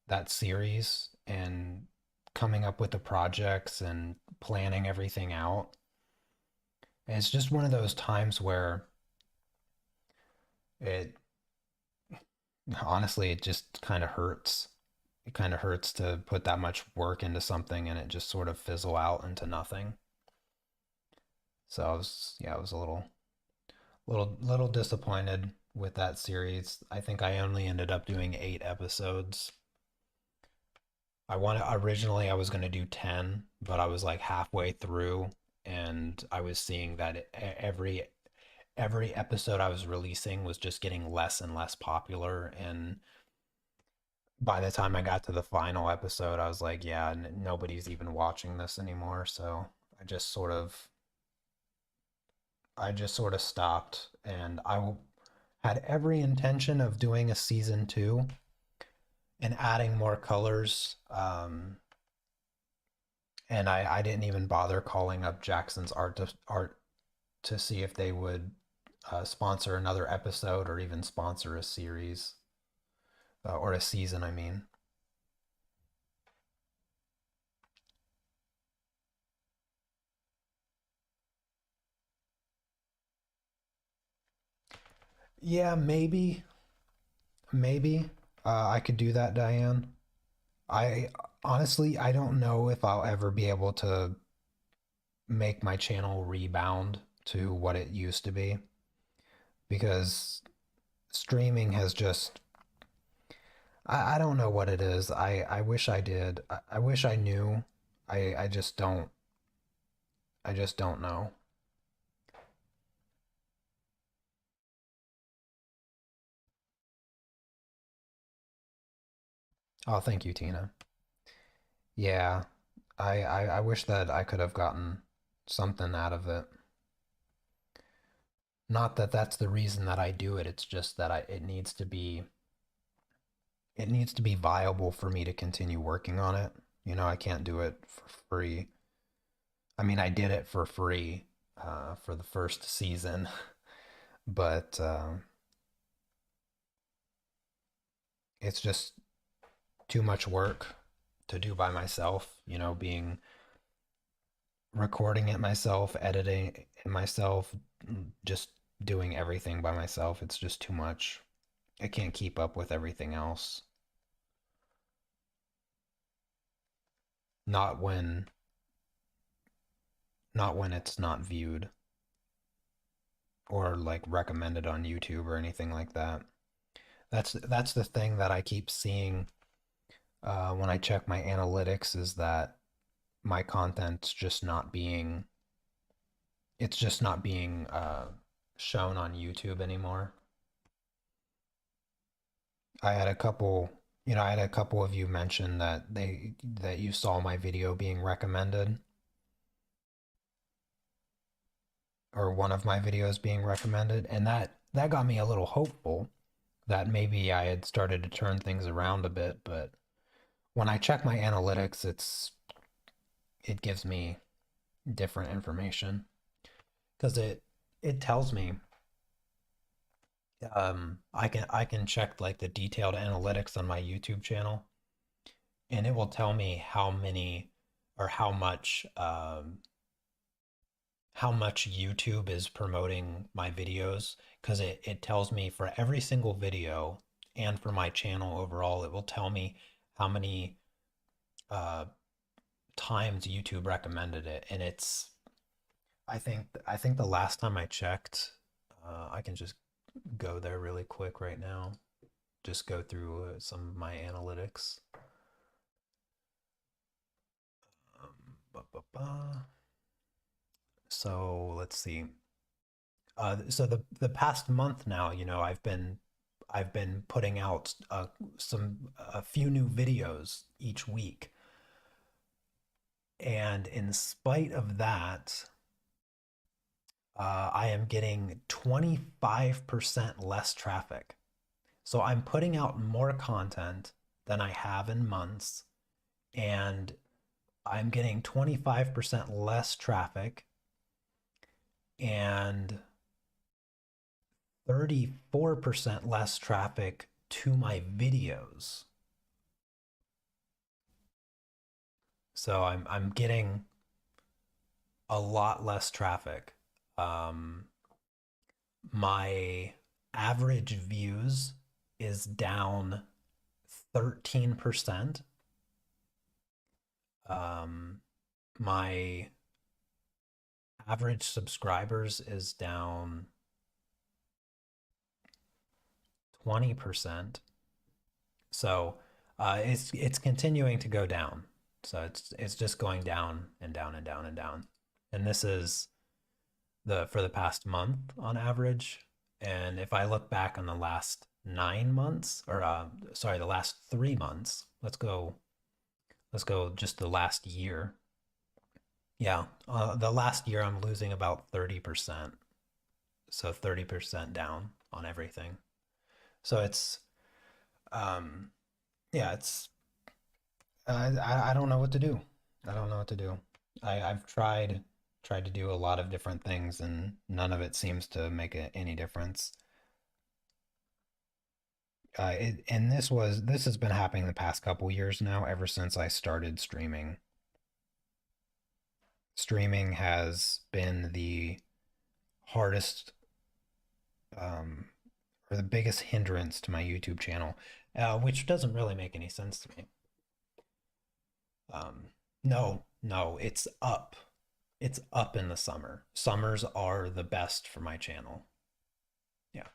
that series and coming up with the projects and planning everything out. And it's just one of those times where it honestly it just kind of hurts. It kind of hurts to put that much work into something and it just sort of fizzle out into nothing. So I was a little disappointed with that series. I think I only ended up doing 8 episodes. Originally I was going to do 10, but I was like halfway through and I was seeing that every episode I was releasing was just getting less and less popular, and by the time I got to the final episode I was like, yeah, nobody's even watching this anymore, so I just sort of I just sort of stopped, and had every intention of doing a season 2 and adding more colors. And I didn't even bother calling up Jackson's art to see if they would sponsor another episode or even sponsor a series or a season. I mean, yeah, maybe I could do that, Diane. I honestly I don't know if I'll ever be able to make my channel rebound to what it used to be because streaming has just I don't know what it is. I wish I did. I wish I knew. I just don't. I just don't know. Oh, thank you, Tina. Yeah, I wish that I could have gotten something out of it. Not that that's the reason that I do it. It's just that it needs to be viable for me to continue working on it. I can't do it for free. I mean, I did it for free for the first season, but it's just too much work to do by myself, being recording it myself, editing it myself, just doing everything by myself. It's just too much. I can't keep up with everything else. Not when not when it's not viewed or like recommended on YouTube or anything like that. That's the thing that I keep seeing when I check my analytics is that my content's just not being it's just not being shown on YouTube anymore. I had a couple, I had a couple of you mention that you saw my video being recommended, or one of my videos being recommended, and that got me a little hopeful that maybe I had started to turn things around a bit. But when I check my analytics, it gives me different information because it tells me, I can check like the detailed analytics on my YouTube channel, and it will tell me how many or how much YouTube is promoting my videos, because it tells me for every single video, and for my channel overall, it will tell me how many uh, times YouTube recommended it. And I think the last time I checked, I can just go there really quick right now. Just go through some of my analytics. So let's see. So the past month now, I've been putting out a few new videos each week, and in spite of that, I am getting 25% less traffic. So I'm putting out more content than I have in months, and I'm getting 25% less traffic and 34% less traffic to my videos. So I'm getting a lot less traffic. Um, my average views is down 13%. My average subscribers is down 20%. So it's continuing to go down. So it's just going down and down and down and down. And this is the for the past month on average. And if I look back on the last 9 months, or sorry, the last 3 months, let's go just the last year. Yeah, the last year I'm losing about 30%. So 30% down on everything. So um, yeah, I don't know what to do. I don't know what to do. I've tried to do a lot of different things, and none of it seems to make any difference. And this has been happening the past couple years now, ever since I started streaming. Streaming has been the hardest, um, or the biggest hindrance to my YouTube channel, which doesn't really make any sense to me. No, no, it's up. It's up in the summer. Summers are the best for my channel. Yeah.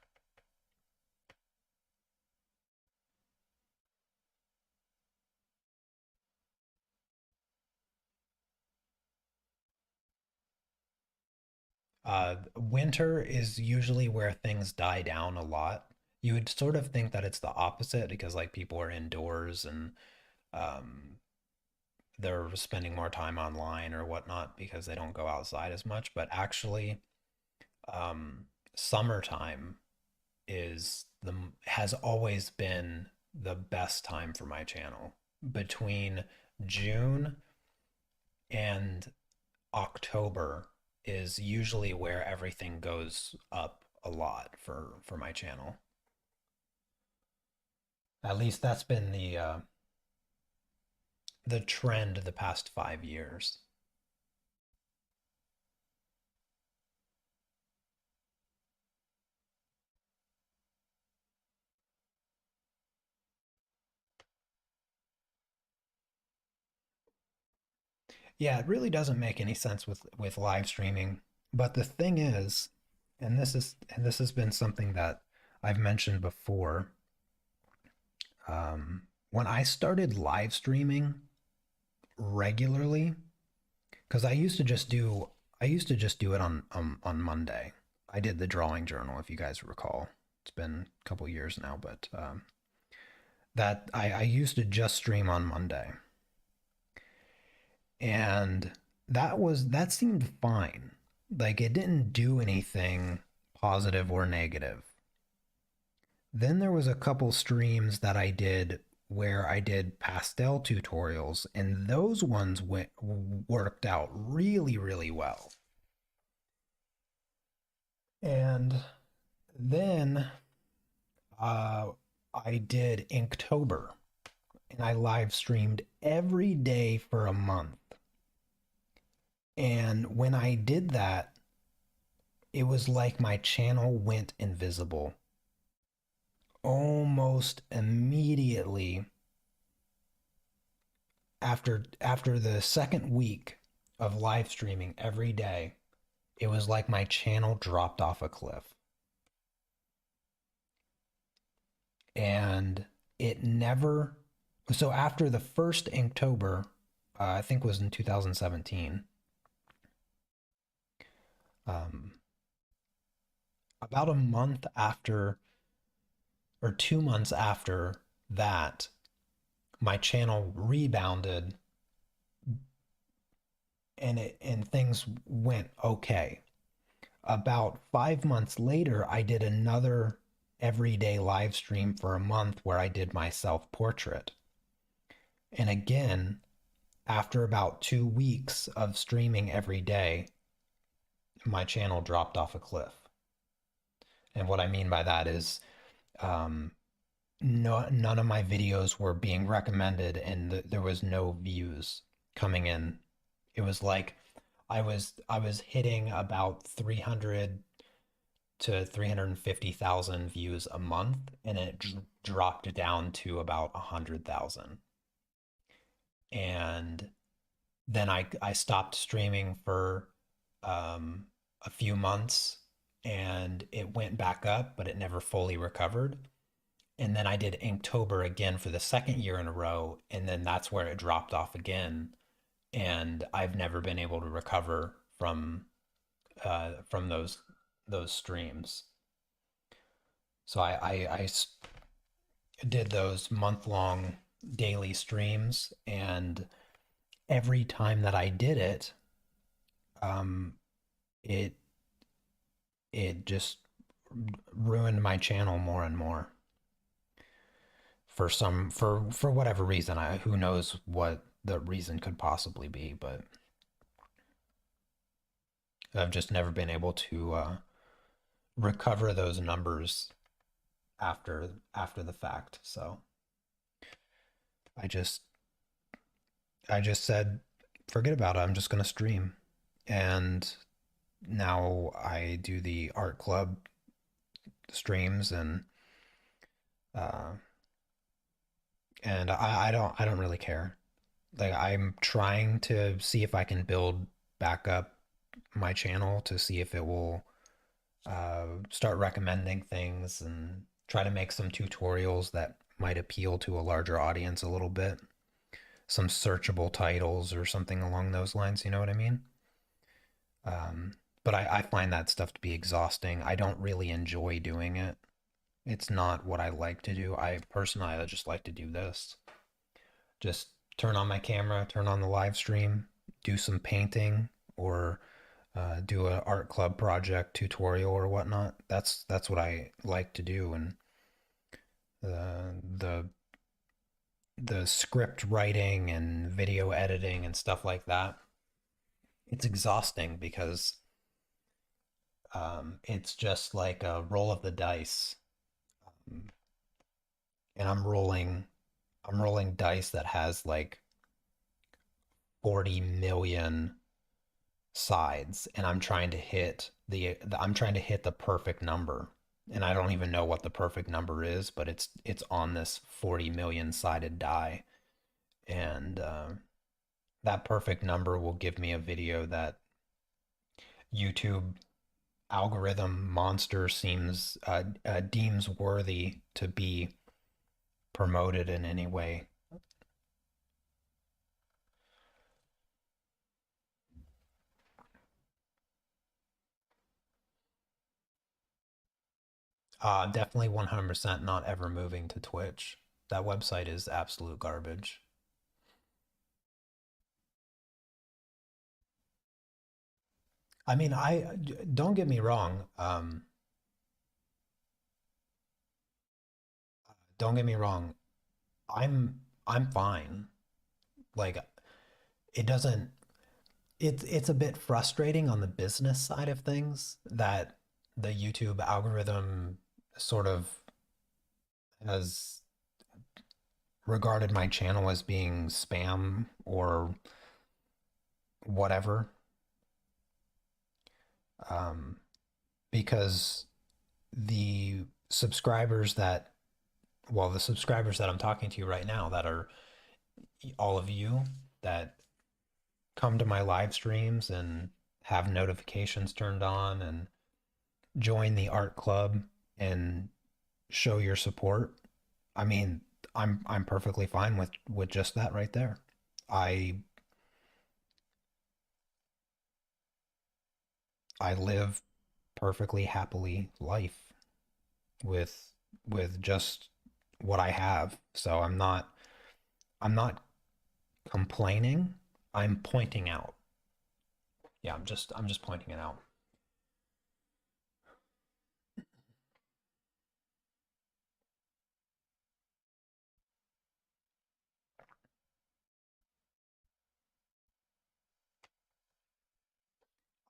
Winter is usually where things die down a lot. You would sort of think that it's the opposite, because like people are indoors and um, they're spending more time online or whatnot because they don't go outside as much. But actually, um, summertime is the has always been the best time for my channel. Between June and October is usually where everything goes up a lot for my channel. At least that's been the trend the past 5 years. Yeah, it really doesn't make any sense with live streaming. But the thing is, and this has been something that I've mentioned before. When I started live streaming regularly, because I used to just do it on Monday. I did the drawing journal, if you guys recall. It's been a couple years now, but that I used to just stream on Monday, and that seemed fine. Like it didn't do anything positive or negative. Then there was a couple streams that I did where I did pastel tutorials, and those ones worked out really, really well. And then uh, I did Inktober, and I live streamed every day for a month. And when I did that, it was like my channel went invisible almost immediately after the second week of live streaming every day. It was like my channel dropped off a cliff. And it never, so after the first Inktober, I think it was in 2017, um, about a month after or 2 months after that, my channel rebounded and things went okay. About 5 months later, I did another everyday live stream for a month where I did my self portrait. And again, after about 2 weeks of streaming every day, my channel dropped off a cliff. And what I mean by that is um, none of my videos were being recommended, and there was no views coming in. It was like I was hitting about 300 to 350,000 views a month, and it dropped down to about 100,000. And then I stopped streaming for um, a few months, and it went back up, but it never fully recovered. And then I did Inktober again for the second year in a row, and then that's where it dropped off again. And I've never been able to recover from those streams. So I did those month long daily streams, and every time that I did it, um, it it just ruined my channel more and more for whatever reason. Who knows what the reason could possibly be, but I've just never been able to recover those numbers after the fact. So I just I just said forget about it. I'm just gonna stream, and now I do the art club streams, uh, and I don't really care. Like I'm trying to see if I can build back up my channel to see if it will start recommending things and try to make some tutorials that might appeal to a larger audience a little bit. Some searchable titles or something along those lines. You know what I mean? Um, but I find that stuff to be exhausting. I don't really enjoy doing it. It's not what I like to do. I just like to do this. Just turn on my camera, turn on the live stream, do some painting, or do an art club project tutorial or whatnot. That's what I like to do, and the the script writing and video editing and stuff like that. It's exhausting because it's just like a roll of the dice, um, and I'm rolling dice that has like 40 million sides, and I'm trying to hit the perfect number, and I don't even know what the perfect number is, but it's on this 40 million sided die, and that perfect number will give me a video that YouTube algorithm monster seems deems worthy to be promoted in any way. Definitely 100% not ever moving to Twitch. That website is absolute garbage. I mean, I don't get me wrong. Don't get me wrong. I'm fine. Like it doesn't. It's a bit frustrating on the business side of things that the YouTube algorithm sort of has regarded my channel as being spam or whatever. Um, because the subscribers that, well, the subscribers that I'm talking to right now that are all of you that come to my live streams and have notifications turned on and join the art club and show your support. I mean, I'm perfectly fine with just that right there. I I live perfectly happily life with just what I have. So I'm not complaining. I'm pointing out. Yeah, I'm just pointing it out.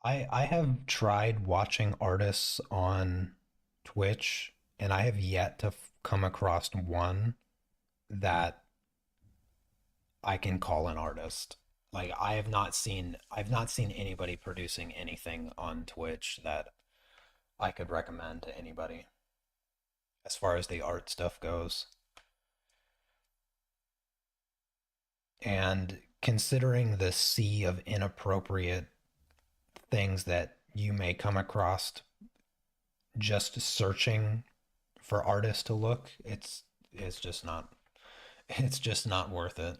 I have tried watching artists on Twitch, and I have yet to come across one that I can call an artist. Like I've not seen anybody producing anything on Twitch that I could recommend to anybody as far as the art stuff goes. And considering the sea of inappropriate things that you may come across just searching for artists to look, it's just not it's just not worth it.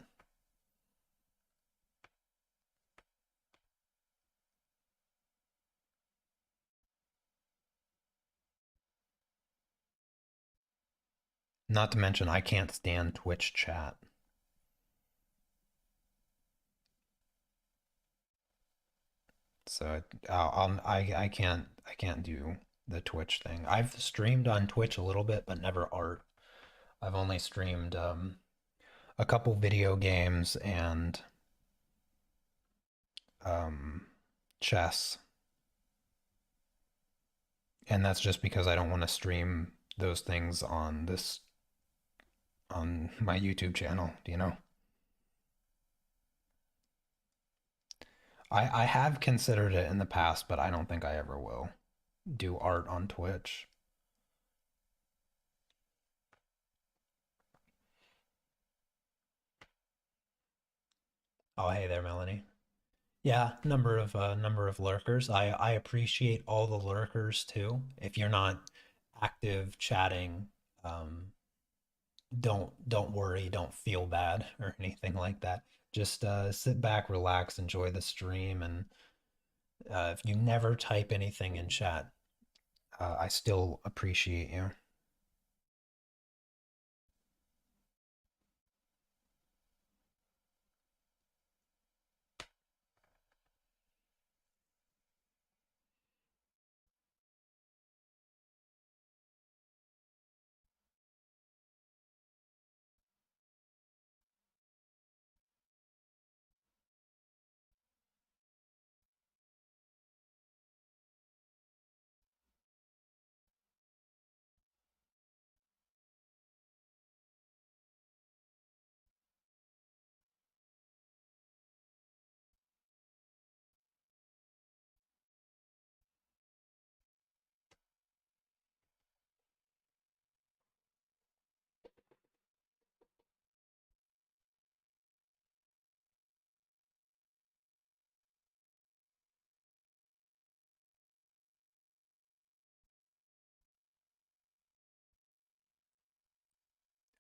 Not to mention I can't stand Twitch chat. So I can't do the Twitch thing. I've streamed on Twitch a little bit, but never art. I've only streamed a couple video games and um, chess, and that's just because I don't want to stream those things on my YouTube channel. Do you know? I have considered it in the past, but I don't think I ever will do art on Twitch. Oh, hey there, Melanie. Yeah, number of lurkers. I appreciate all the lurkers too. If you're not active chatting, um, don't worry, don't feel bad or anything like that. Just sit back, relax, enjoy the stream, and if you never type anything in chat, I still appreciate you.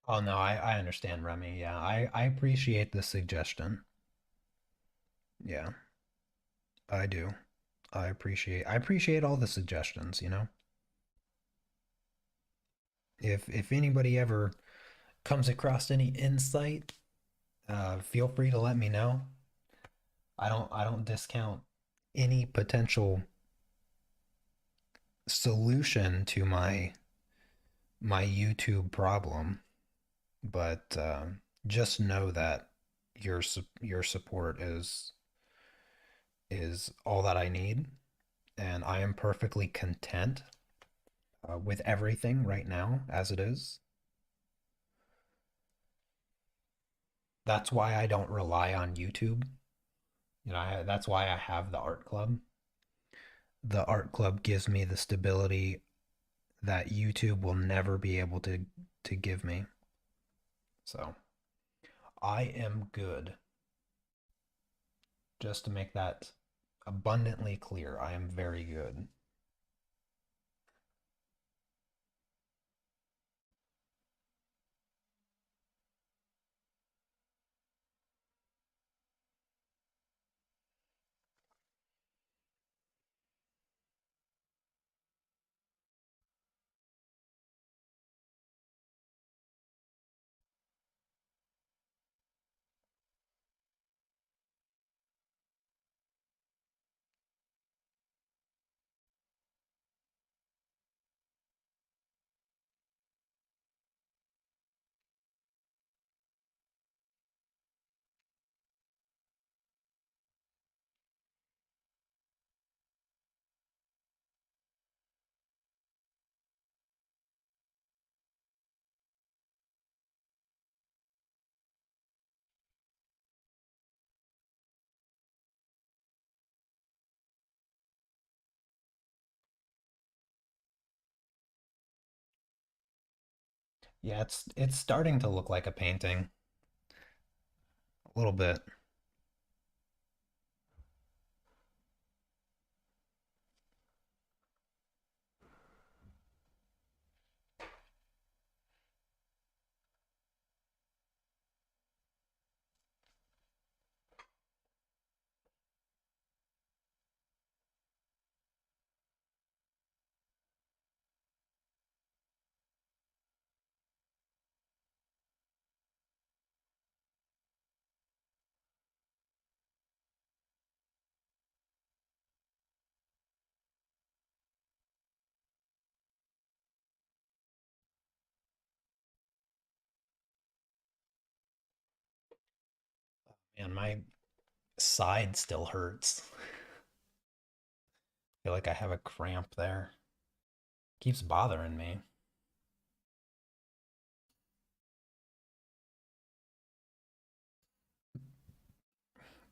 Oh no, I understand, Remy. Yeah, I appreciate the suggestion. Yeah, I do. I appreciate all the suggestions, you know. If anybody ever comes across any insight, feel free to let me know. I don't discount any potential solution to my YouTube problem, but just know that your support is all that I need, and I am perfectly content with everything right now as it is. That's why I don't rely on YouTube. That's why I have the art club. The art club gives me the stability that YouTube will never be able to give me. So I am good. Just to make that abundantly clear, I am very good. Yeah, it's starting to look like a painting a little bit. And my side still hurts. I feel like I have a cramp there. Keeps bothering me.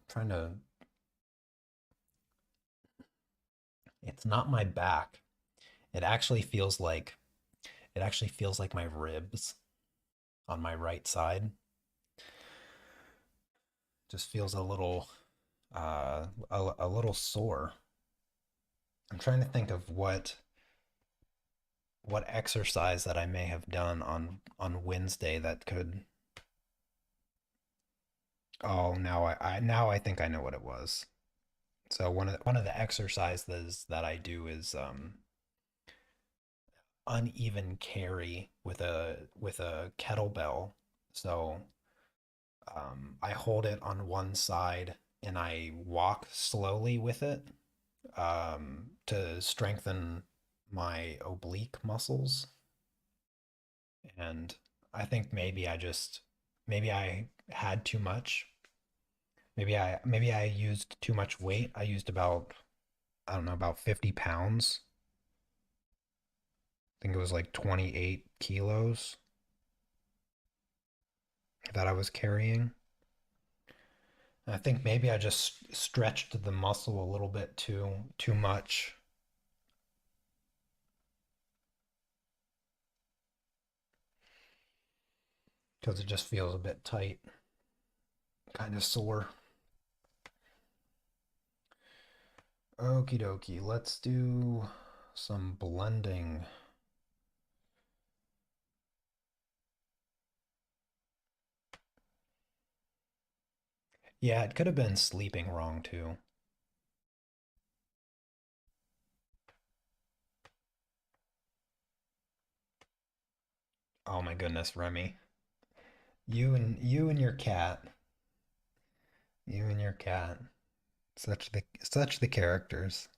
Trying to It's not my back. It actually feels like it actually feels like my ribs on my right side. Just feels a little sore. I'm trying to think of what exercise that I may have done on Wednesday that could. Oh, now I think I know what it was. So one of the exercises that I do is uneven carry with a kettlebell. So I hold it on one side and I walk slowly with it to strengthen my oblique muscles. And I think maybe I had too much. Maybe I used too much weight. I used about, I don't know, about 50 pounds. I think it was like 28 kilos that I was carrying. I think maybe I just stretched the muscle a little bit too much because it just feels a bit tight, kind of sore. Okie dokie, let's do some blending. Yeah, it could have been sleeping wrong too. Oh my goodness, Remy. You and your cat. You and your cat. Such the characters.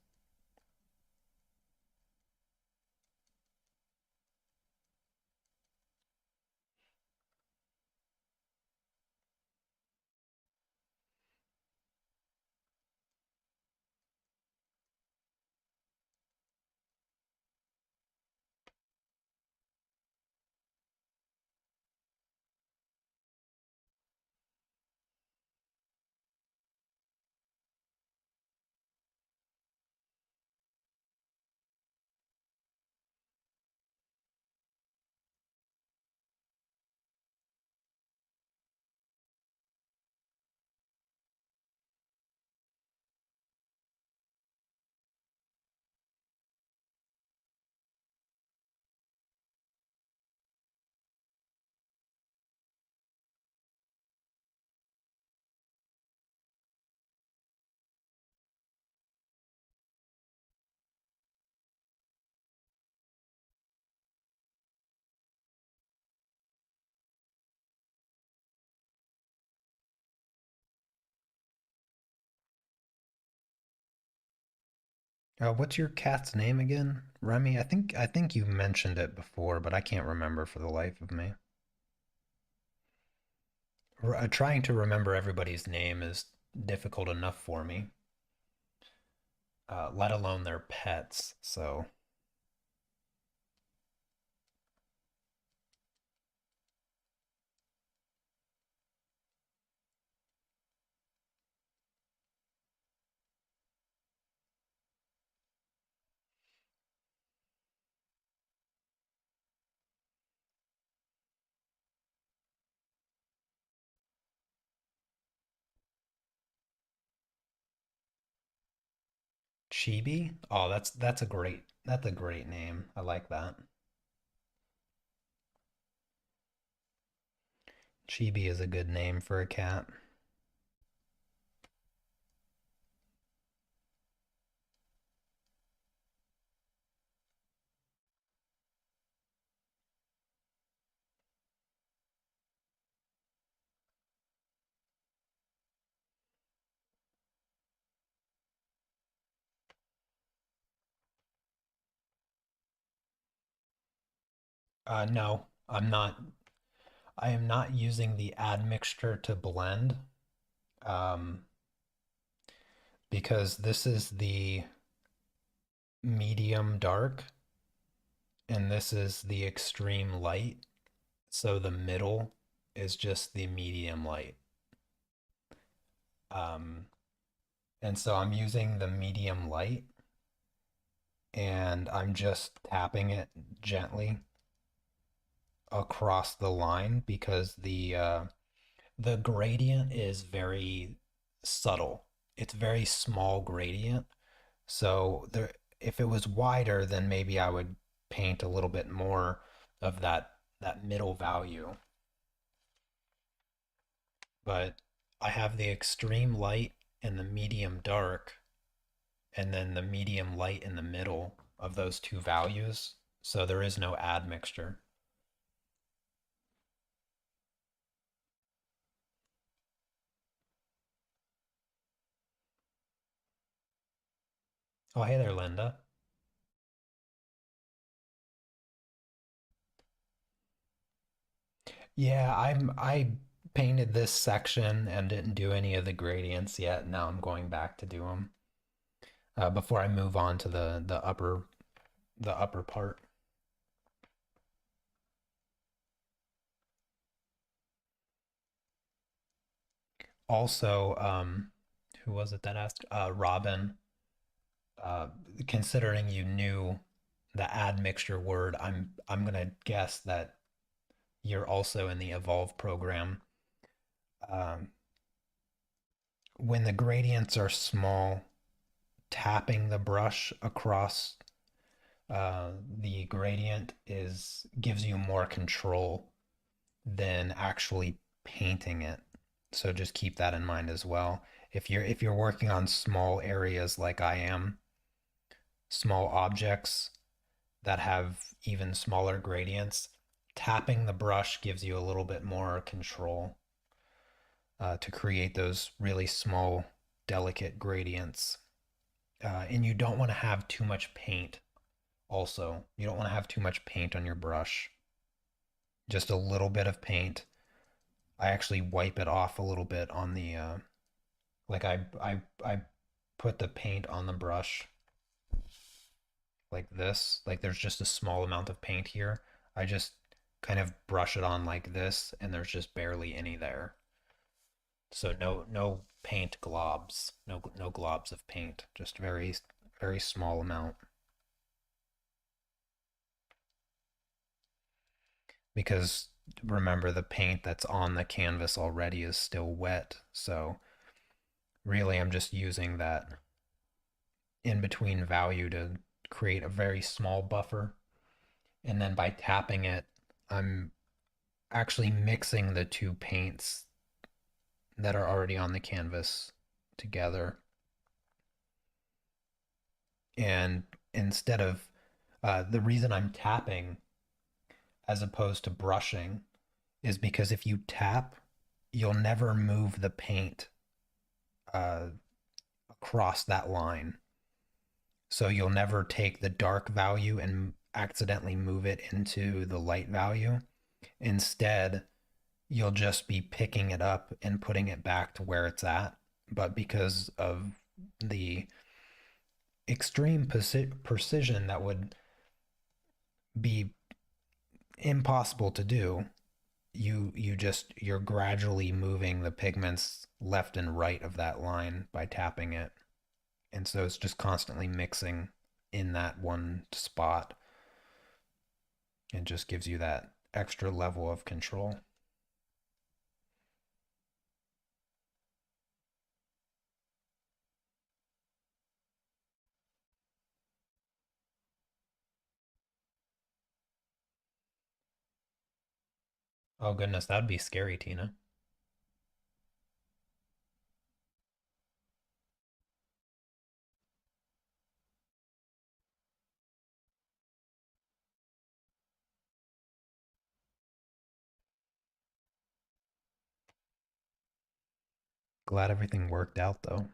What's your cat's name again? Remy? I think you mentioned it before, but I can't remember for the life of me. Trying to remember everybody's name is difficult enough for me, let alone their pets. So, Chibi? Oh, that's a great name. I like that. Chibi is a good name for a cat. No, I'm not. I am not using the admixture to blend, um, because this is the medium dark and this is the extreme light. So the middle is just the medium light. Um, and so I'm using the medium light and I'm just tapping it gently across the line because the gradient is very subtle. It's very small gradient. So there, if it was wider, then maybe I would paint a little bit more of that middle value. But I have the extreme light and the medium dark, and then the medium light in the middle of those two values. So there is no admixture. Oh, hey there, Linda. Yeah, I painted this section and didn't do any of the gradients yet. Now I'm going back to do them before I move on to the upper part. Also, who was it that asked? Robin. Uh, Considering you knew the admixture word, I'm gonna guess that you're also in the Evolve program. Um, when the gradients are small, tapping the brush across the gradient is gives you more control than actually painting it. So just keep that in mind as well. If you're working on small areas like I am, small objects that have even smaller gradients, tapping the brush gives you a little bit more control to create those really small, delicate gradients. And you don't want to have too much paint also. You don't want to have too much paint on your brush. Just a little bit of paint. I actually wipe it off a little bit on the like I put the paint on the brush like this. Like there's just a small amount of paint here. I just kind of brush it on like this and there's just barely any there. So no paint globs. No globs of paint. Just very small amount. Because remember the paint that's on the canvas already is still wet. So really I'm just using that in between value to create a very small buffer. And then by tapping it, I'm actually mixing the two paints that are already on the canvas together. And instead of the reason I'm tapping as opposed to brushing is because if you tap, you'll never move the paint uh, across that line. So you'll never take the dark value and accidentally move it into the light value. Instead, you'll just be picking it up and putting it back to where it's at. But because of the extreme precision that would be impossible to do, you're gradually moving the pigments left and right of that line by tapping it. And so it's just constantly mixing in that one spot. It just gives you that extra level of control. Oh goodness, that'd be scary, Tina. Glad everything worked out though.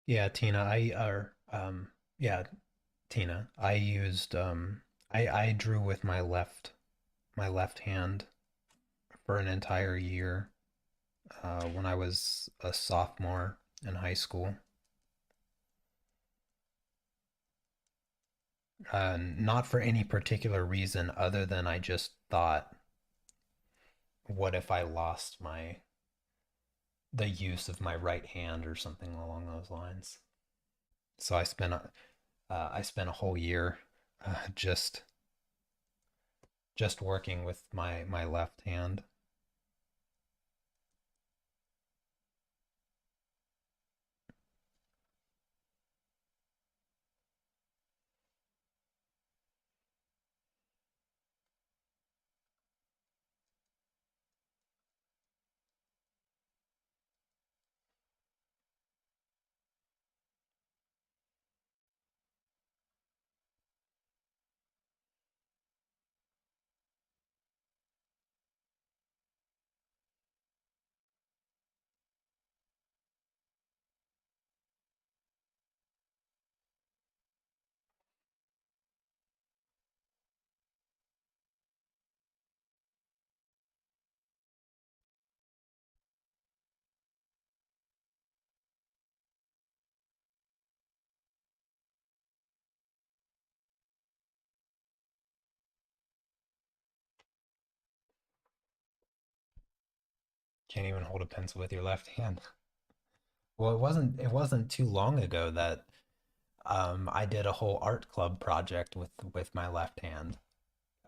Yeah, Tina, yeah, Tina, I used I drew with my left hand for an entire year when I was a sophomore in high school. Not for any particular reason other than I just thought, what if I lost my the use of my right hand or something along those lines. So I spent a whole year just working with my left hand. Can't even hold a pencil with your left hand. Well, it wasn't too long ago that I did a whole art club project with my left hand.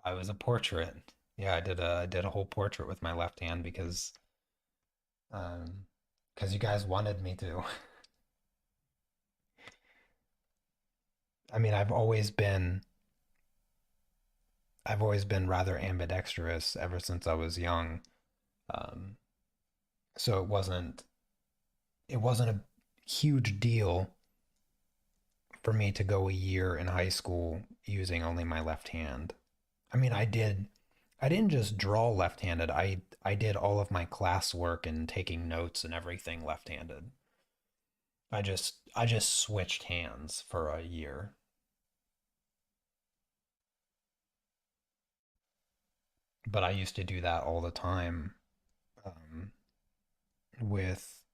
I was a portrait. Yeah, I did a whole portrait with my left hand um because you guys wanted me to. I mean, I've always been rather ambidextrous ever since I was young. Um, so it wasn't a huge deal for me to go a year in high school using only my left hand. I mean, I didn't just draw left-handed. I did all of my classwork and taking notes and everything left-handed. I just switched hands for a year. But I used to do that all the time um, with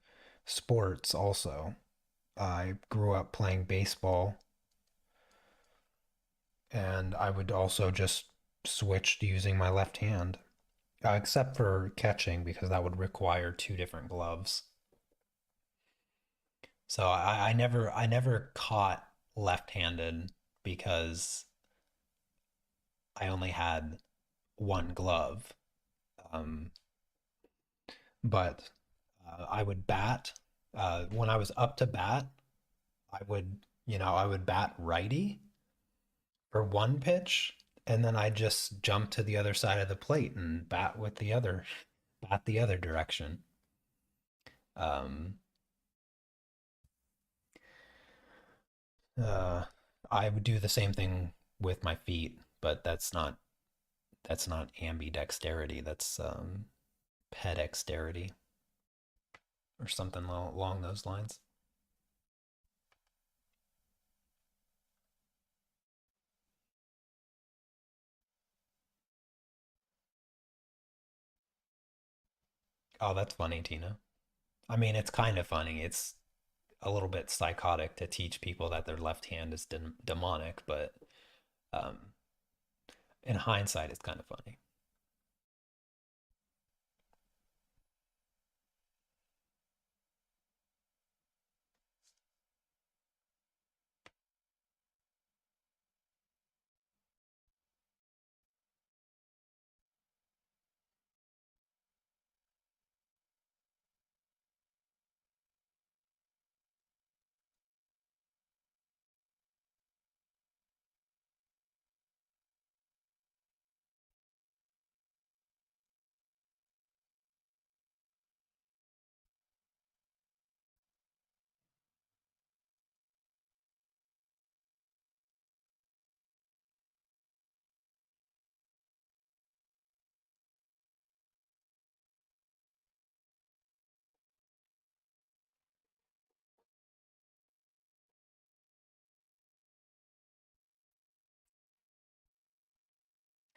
sports also. I grew up playing baseball, and I would also just switch to using my left hand, except for catching because that would require two different gloves. So I never caught left-handed because I only had one glove. Um, but I would bat. When I was up to bat, I would bat righty for one pitch, and then I just jump to the other side of the plate and bat the other direction. Um, uh, I would do the same thing with my feet, but that's not ambidexterity. That's pedexterity or something along those lines. Oh, that's funny, Tina. I mean, it's kind of funny. It's a little bit psychotic to teach people that their left hand is demonic, but um, in hindsight, it's kind of funny.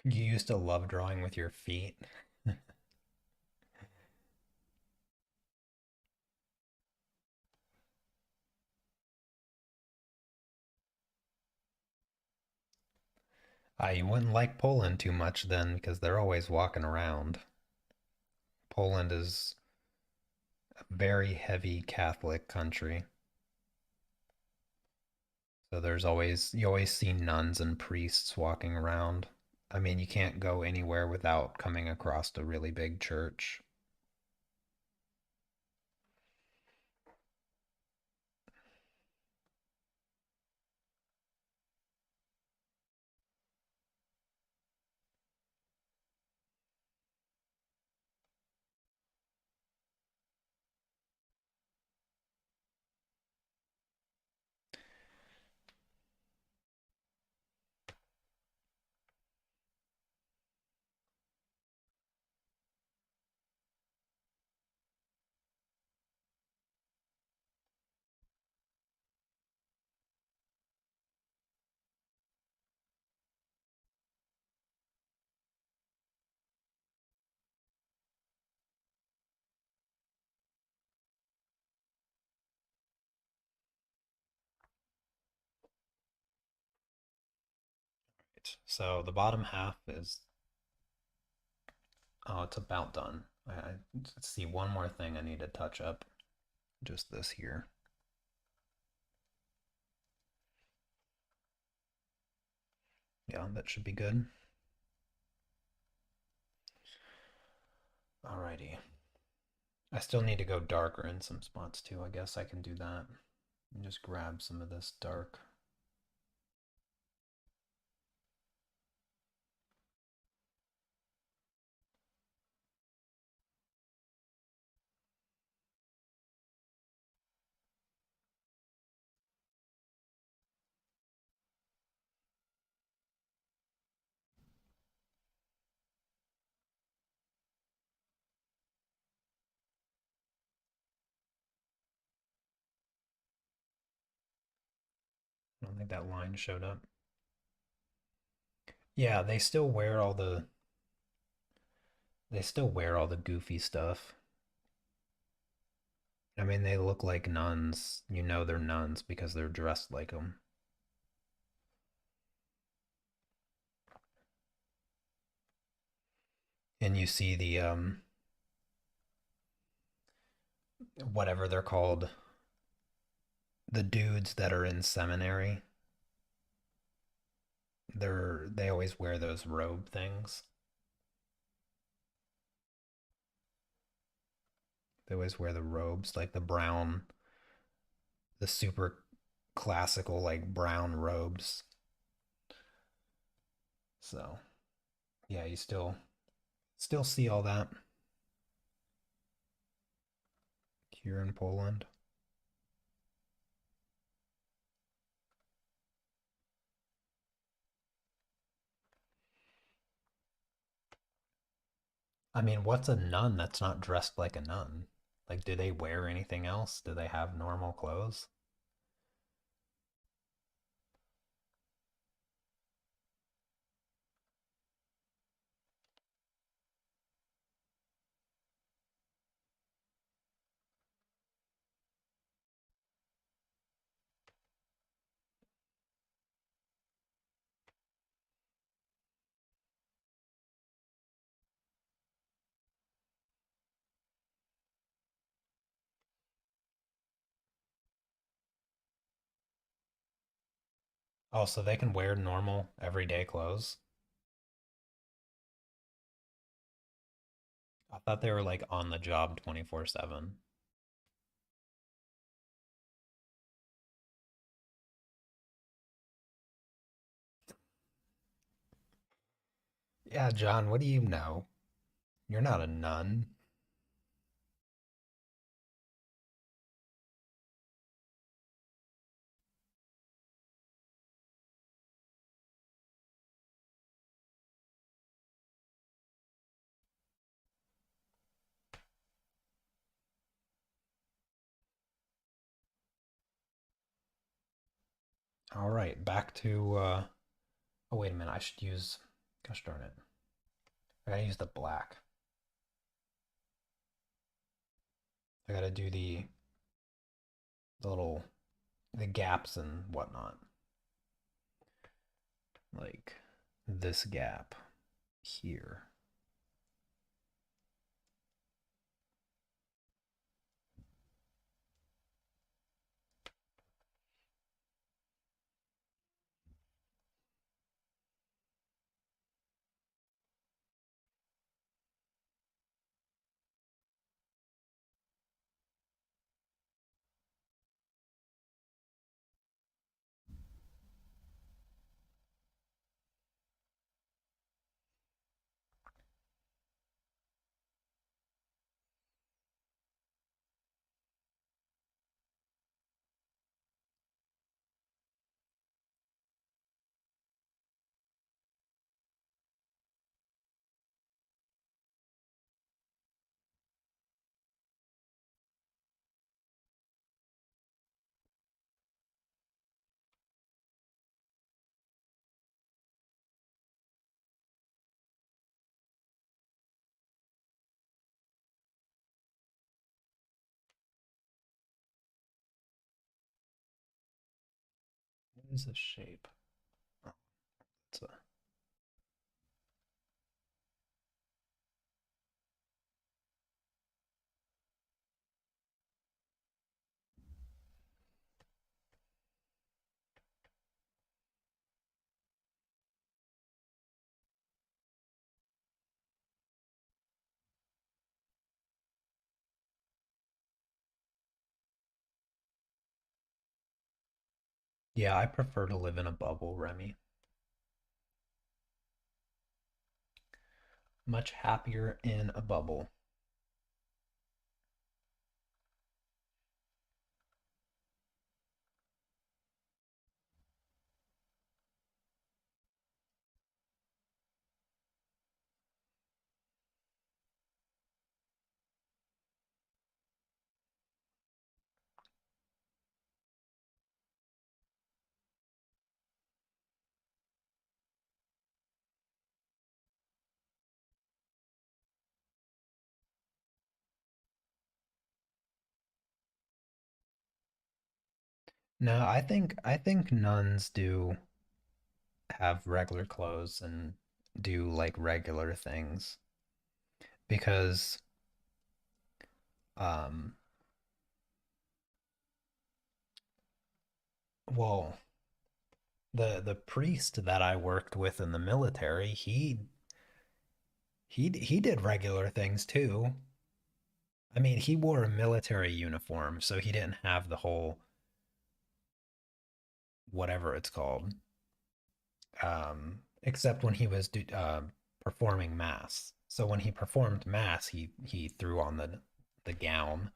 You used to love drawing with your feet. You wouldn't like Poland too much then because they're always walking around. Poland is a very heavy Catholic country. So you always see nuns and priests walking around. I mean, you can't go anywhere without coming across a really big church. So the bottom half is, oh, it's about done. Let's see, one more thing I need to touch up. Just this here. Yeah, that should be good. Alrighty. I still need to go darker in some spots too. I guess I can do that. And just grab some of this dark. I don't think that line showed up. Yeah, they still wear all the goofy stuff. I mean, they look like nuns. You know they're nuns because they're dressed like them. And you see the whatever they're called, the dudes that are in seminary. They always wear those robe things. They always wear the robes, like the super classical like brown robes. So, yeah, you still see all that here in Poland. I mean, what's a nun that's not dressed like a nun? Like, do they wear anything else? Do they have normal clothes? Oh, so they can wear normal everyday clothes? I thought they were like on the job 24/7. Yeah, John, what do you know? You're not a nun. All right, back to oh wait a minute, I should use Gosh darn it. I gotta use the black. I gotta do the little the gaps and whatnot. Like this gap here. What is this shape? Oh, it's a yeah, I prefer to live in a bubble, Remy. Much happier in a bubble. No, I think nuns do have regular clothes and do like regular things because um well, the priest that I worked with in the military, he did regular things too. I mean, he wore a military uniform, so he didn't have the whole whatever it's called. Except when he was performing mass. So when he performed mass, he threw on the gown.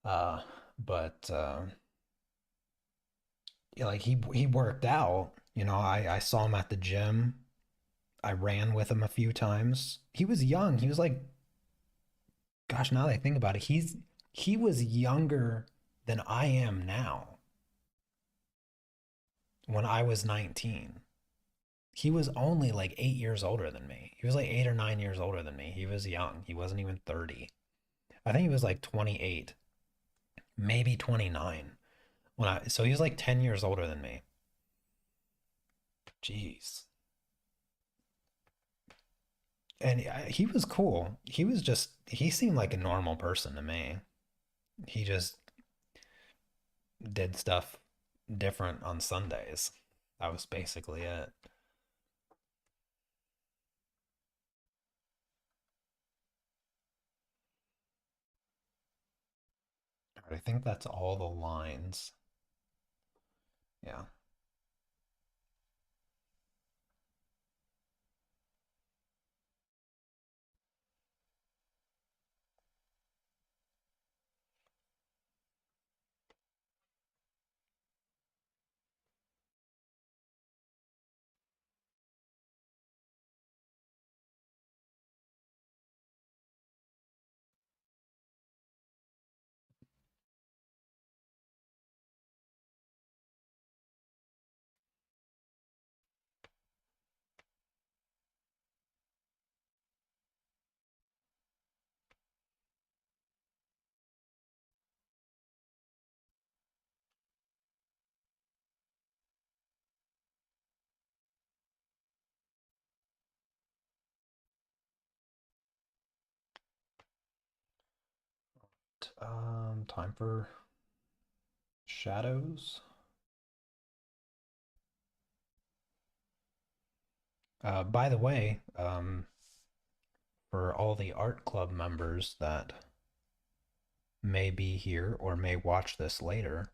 Uh, but yeah, like he worked out. You know, I saw him at the gym. I ran with him a few times. He was young. He was like, gosh, now that I think about it, he was younger than I am now when I was 19. He was only like 8 years older than me. He was like 8 or 9 years older than me. He was young. He wasn't even 30. I think he was like 28, maybe 29 so he was like 10 years older than me. Jeez. And he was cool. He seemed like a normal person to me. He just did stuff different on Sundays. That was basically it. All right, I think that's all the lines. Yeah. Time for shadows. By the way, for all the art club members that may be here or may watch this later,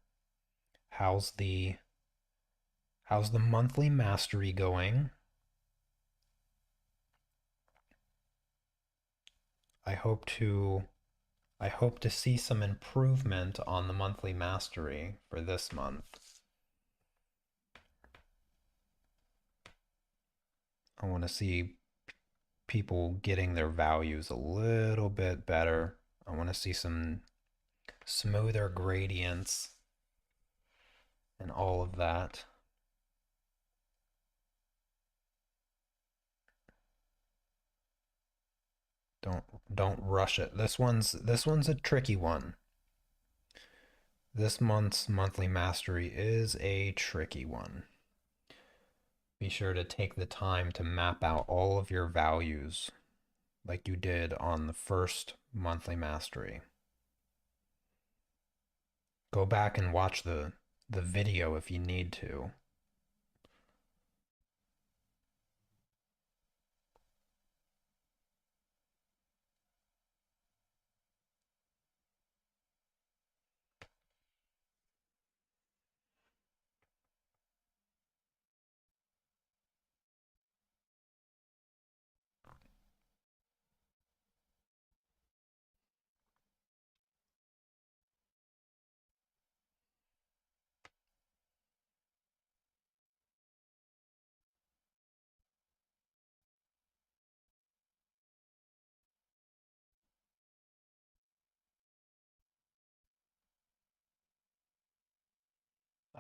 how's the how's the monthly mastery going? I hope to I hope to see some improvement on the monthly mastery for this month. I want to see people getting their values a little bit better. I want to see some smoother gradients and all of that. Don't don't rush it. This one's a tricky one. This month's monthly mastery is a tricky one. Be sure to take the time to map out all of your values like you did on the first monthly mastery. Go back and watch the video if you need to.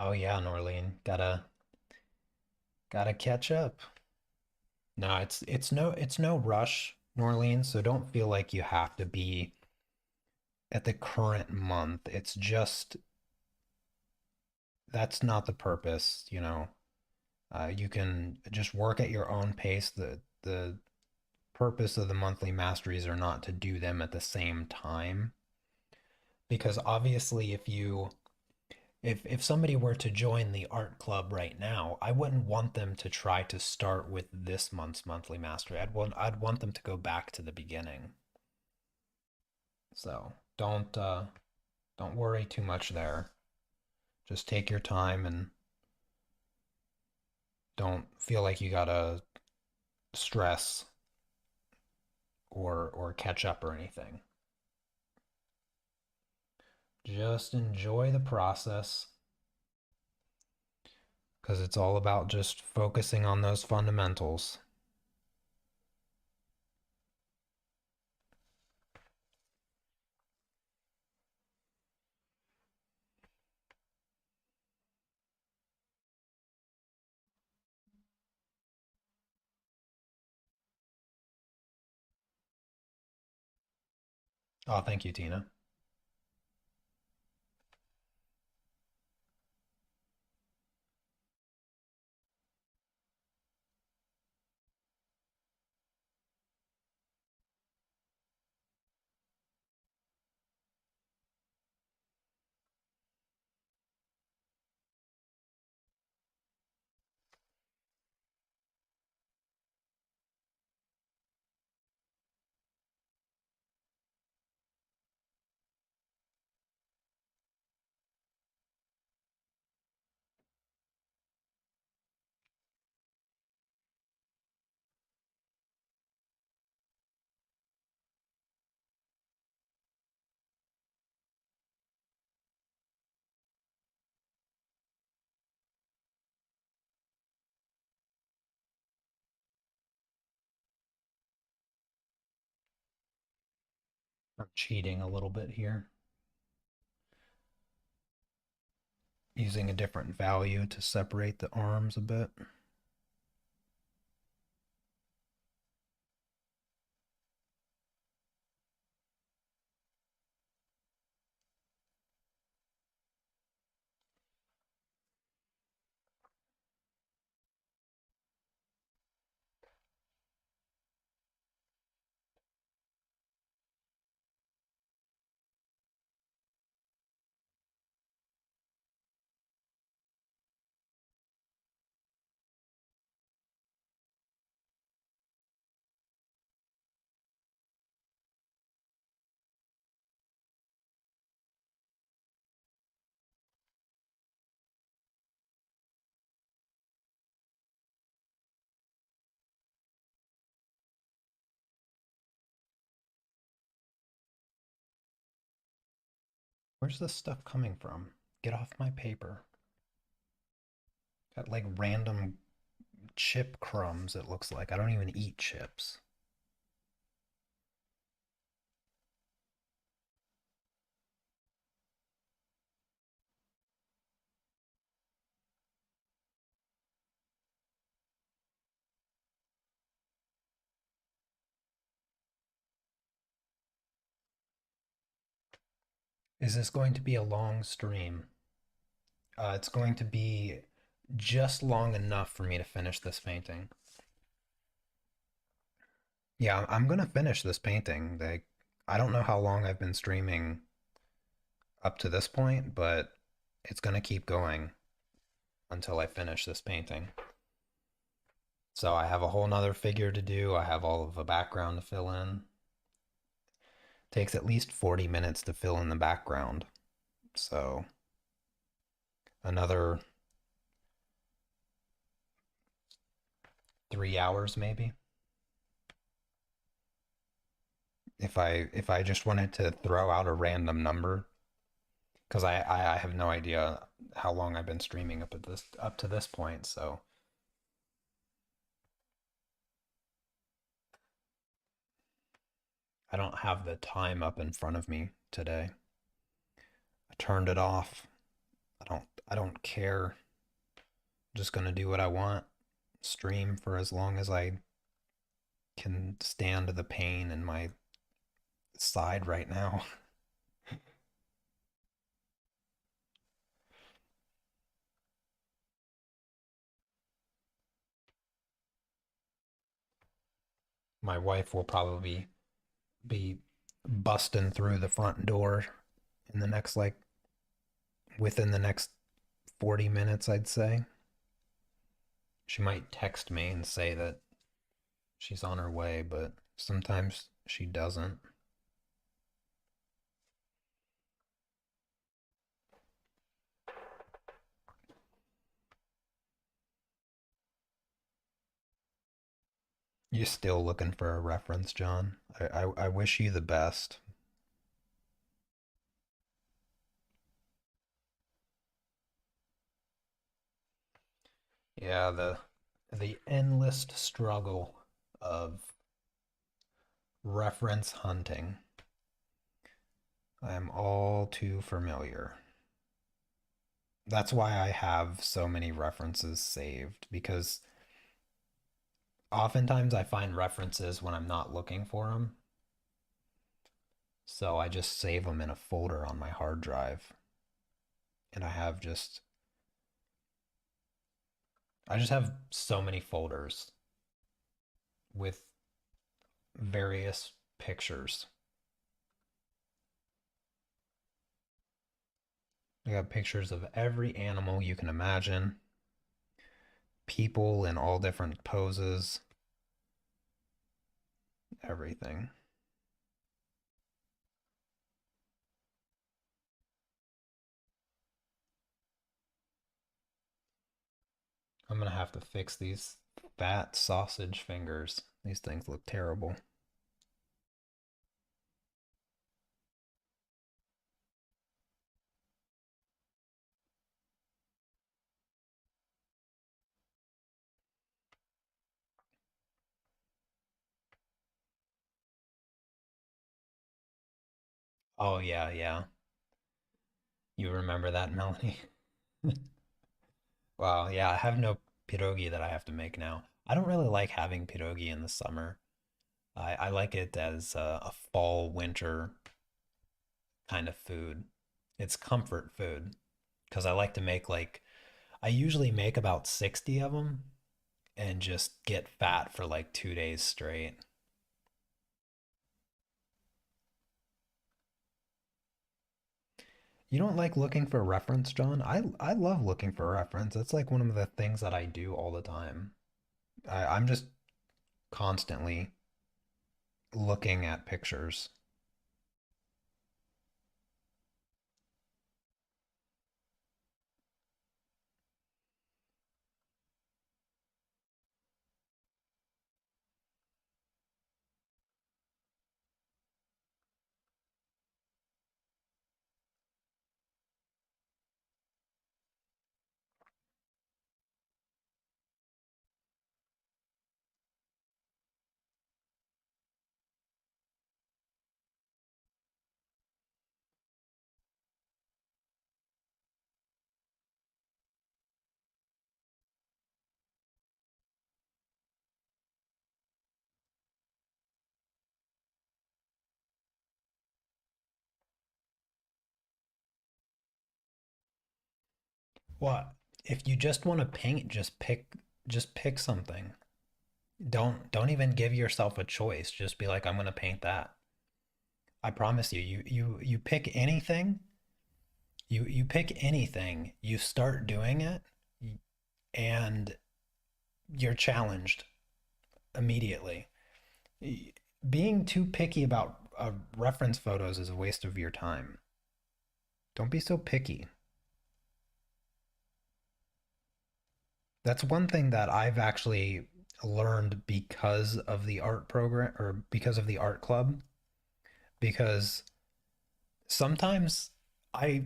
Oh yeah, Norlene, gotta catch up. No, it's no rush, Norlene, so don't feel like you have to be at the current month. It's just that's not the purpose, you know. You can just work at your own pace. The purpose of the monthly masteries are not to do them at the same time. Because obviously if somebody were to join the art club right now, I wouldn't want them to try to start with this month's monthly mastery. I'd want them to go back to the beginning. So don't worry too much there. Just take your time and don't feel like you gotta stress or catch up or anything. Just enjoy the process because it's all about just focusing on those fundamentals. Oh, thank you, Tina. I'm cheating a little bit here, using a different value to separate the arms a bit. Where's this stuff coming from? Get off my paper. Got like random chip crumbs, it looks like. I don't even eat chips. Is this going to be a long stream? It's going to be just long enough for me to finish this painting. Yeah, I'm gonna finish this painting. Like, I don't know how long I've been streaming up to this point, but it's gonna keep going until I finish this painting. So I have a whole nother figure to do. I have all of the background to fill in. Takes at least 40 minutes to fill in the background. So another 3 hours maybe. If I just wanted to throw out a random number, because I have no idea how long I've been streaming up to this point, so I don't have the time up in front of me today. I turned it off. I don't care. I'm just gonna do what I want. Stream for as long as I can stand the pain in my side right now. My wife will probably be busting through the front door in the next like within the next 40 minutes, I'd say. She might text me and say that she's on her way, but sometimes she doesn't. You're still looking for a reference, John. I wish you the best. Yeah, the endless struggle of reference hunting. I am all too familiar. That's why I have so many references saved because oftentimes I find references when I'm not looking for them. So I just save them in a folder on my hard drive. And I just have so many folders with various pictures. I got pictures of every animal you can imagine, people in all different poses, everything. I'm gonna have to fix these fat sausage fingers. These things look terrible. Oh, yeah, yeah. You remember that, Melanie? Wow, yeah, I have no pierogi that I have to make now. I don't really like having pierogi in the summer. I like it as a fall, winter kind of food. It's comfort food because I like to make like, I usually make about 60 of them and just get fat for like 2 days straight. You don't like looking for reference, John? I love looking for reference. It's like one of the things that I do all the time. I'm just constantly looking at pictures. Well, if you just want to paint, just pick something. Don't even give yourself a choice. Just be like, I'm gonna paint that. I promise you, you pick anything, you pick anything, you start doing it, and you're challenged immediately. Being too picky about reference photos is a waste of your time. Don't be so picky. That's one thing that I've actually learned because of the art program or because of the art club. Because sometimes I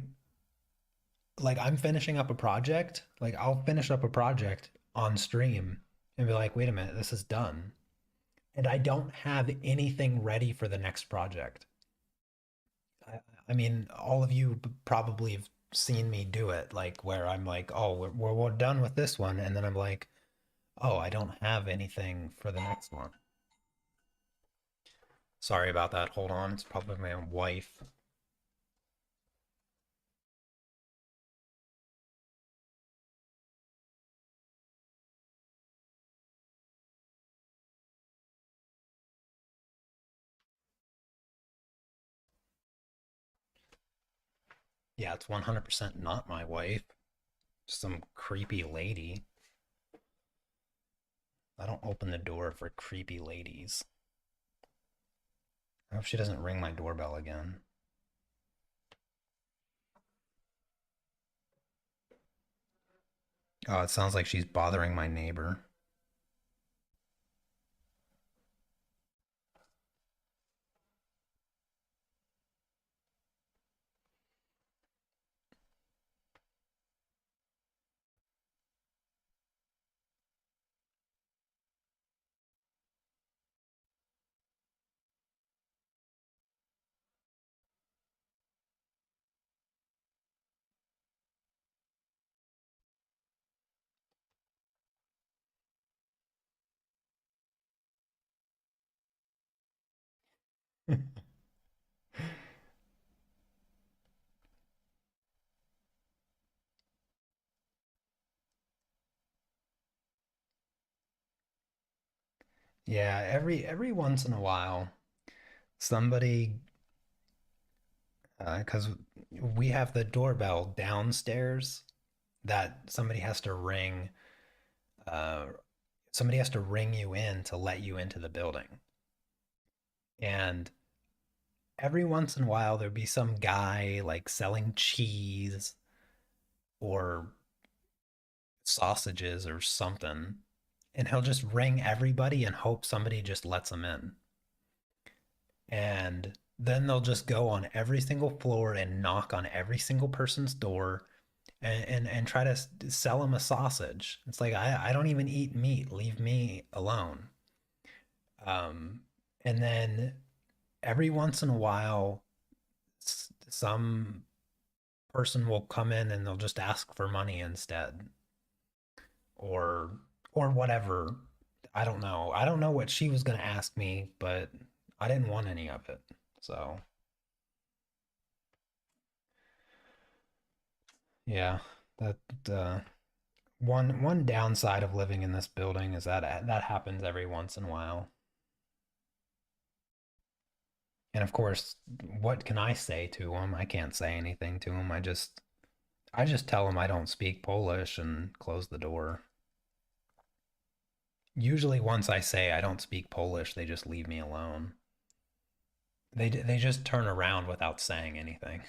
I'm finishing up a project, like I'll finish up a project on stream and be like, wait a minute, this is done. And I don't have anything ready for the next project. I, I mean, all of you probably have seen me do it, like where I'm like, oh, we're done with this one. And then I'm like, oh, I don't have anything for the next one. Sorry about that. Hold on. It's probably my wife. Yeah, it's 100% not my wife. Some creepy lady. I don't open the door for creepy ladies. I hope she doesn't ring my doorbell again. Oh, it sounds like she's bothering my neighbor. Yeah, every once in a while, somebody, because we have the doorbell downstairs that uh, somebody has to ring you in to let you into the building. And every once in a while, there'd be some guy like selling cheese or sausages or something, and he'll just ring everybody and hope somebody just lets him in. And then they'll just go on every single floor and knock on every single person's door and try to sell them a sausage. It's like I don't even eat meat. Leave me alone. Um, and then every once in a while, some person will come in and they'll just ask for money instead, or or whatever. I don't know. I don't know what she was gonna ask me, but I didn't want any of it. So yeah, that uh, one downside of living in this building is that that happens every once in a while. And of course, what can I say to him? I can't say anything to him. I just tell him I don't speak Polish and close the door. Usually once I say I don't speak Polish, they just leave me alone. They just turn around without saying anything.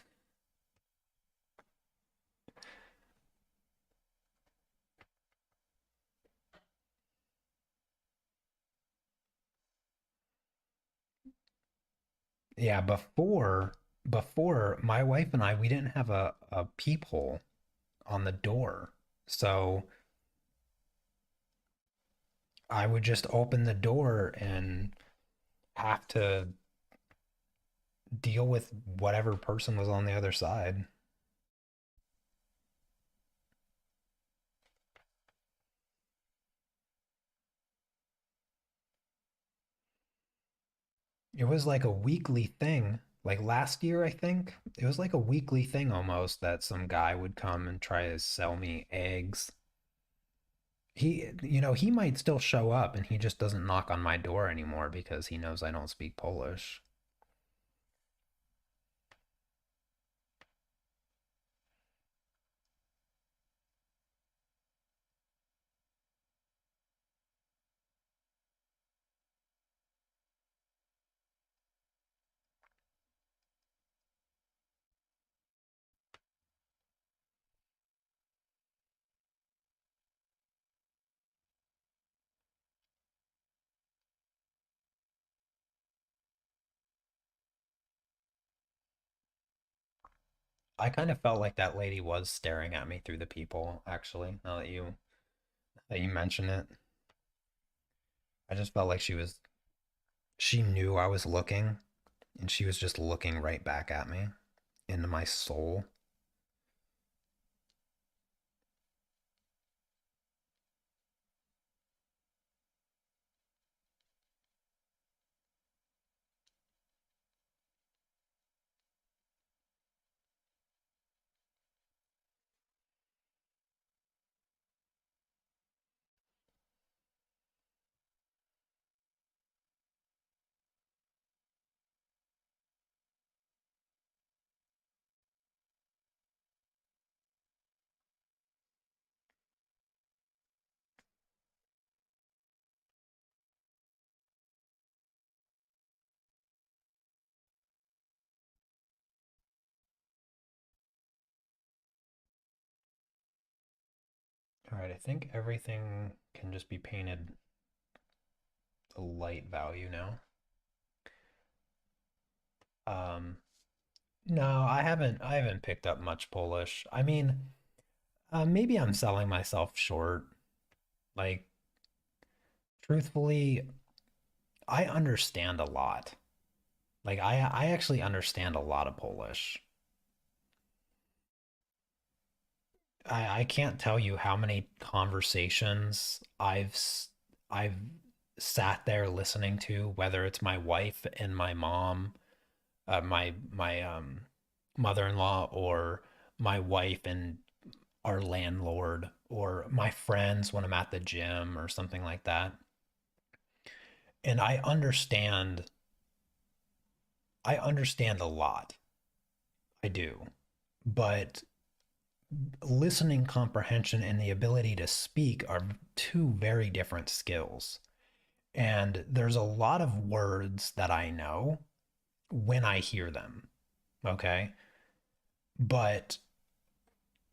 Yeah, before my wife and I, we didn't have a peephole on the door. So I would just open the door and have to deal with whatever person was on the other side. It was like a weekly thing. Like last year, I think it was like a weekly thing almost that some guy would come and try to sell me eggs. He might still show up and he just doesn't knock on my door anymore because he knows I don't speak Polish. I kind of felt like that lady was staring at me through the people, actually, now that you mention it. I just felt like she knew I was looking and she was just looking right back at me into my soul. All right, I think everything can just be painted a light value now. Um, no, I haven't picked up much Polish. I mean, maybe I'm selling myself short. Like, truthfully, I understand a lot. Like, I actually understand a lot of Polish. I can't tell you how many conversations I've sat there listening to, whether it's my wife and my mom, my mother-in-law, or my wife and our landlord, or my friends when I'm at the gym or something like that. And I understand a lot. I do. But listening comprehension and the ability to speak are two very different skills. And there's a lot of words that I know when I hear them. Okay. But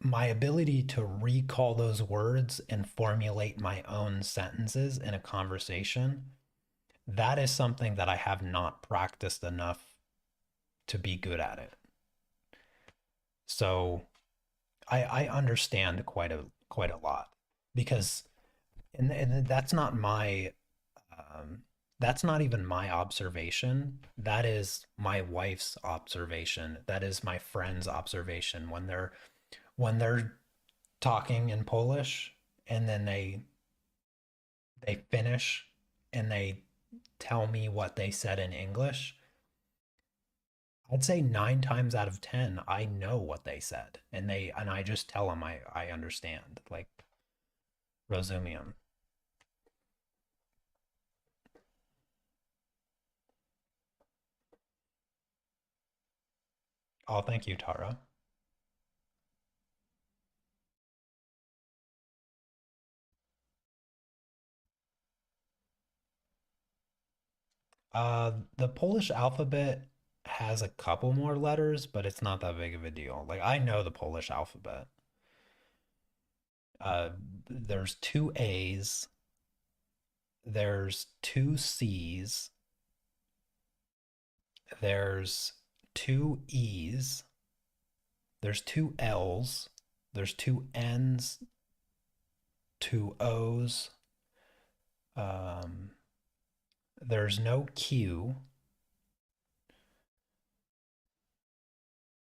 my ability to recall those words and formulate my own sentences in a conversation, that is something that I have not practiced enough to be good at it. So I understand quite a lot because and um, that's not even my observation. That is my wife's observation. That is my friend's observation when they're talking in Polish and then they finish and they tell me what they said in English. I'd say 9 times out of 10, I know what they said, and I just tell them I understand, like Rosumium. Oh, thank you, Tara. The Polish alphabet has a couple more letters, but it's not that big of a deal. Like I know the Polish alphabet. Uh, there's two A's, there's two C's, there's two E's, there's two L's, there's two N's, two O's, um, there's no Q,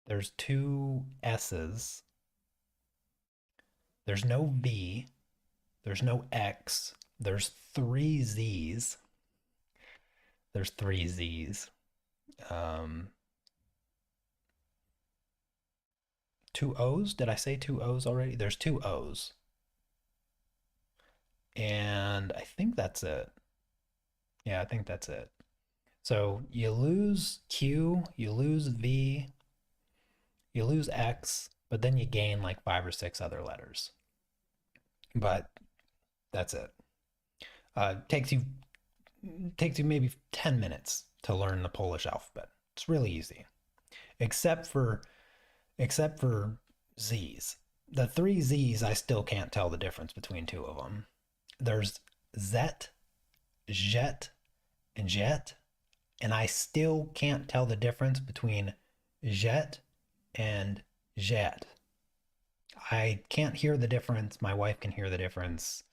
there's two S's, there's no V, there's no X, there's three Z's, there's three Z's. Um, Two O's? Did I say two O's already? There's two O's. And I think that's it. Yeah, I think that's it. So you lose Q, you lose V, you lose X, but then you gain like five or six other letters. But that's it. Uh, takes you takes you maybe 10 minutes to learn the Polish alphabet. It's really easy, except for except for Z's. The three Z's, I still can't tell the difference between two of them. There's Zet, Jet, and Jet, and I still can't tell the difference between Jet and Jet. I can't hear the difference. My wife can hear the difference.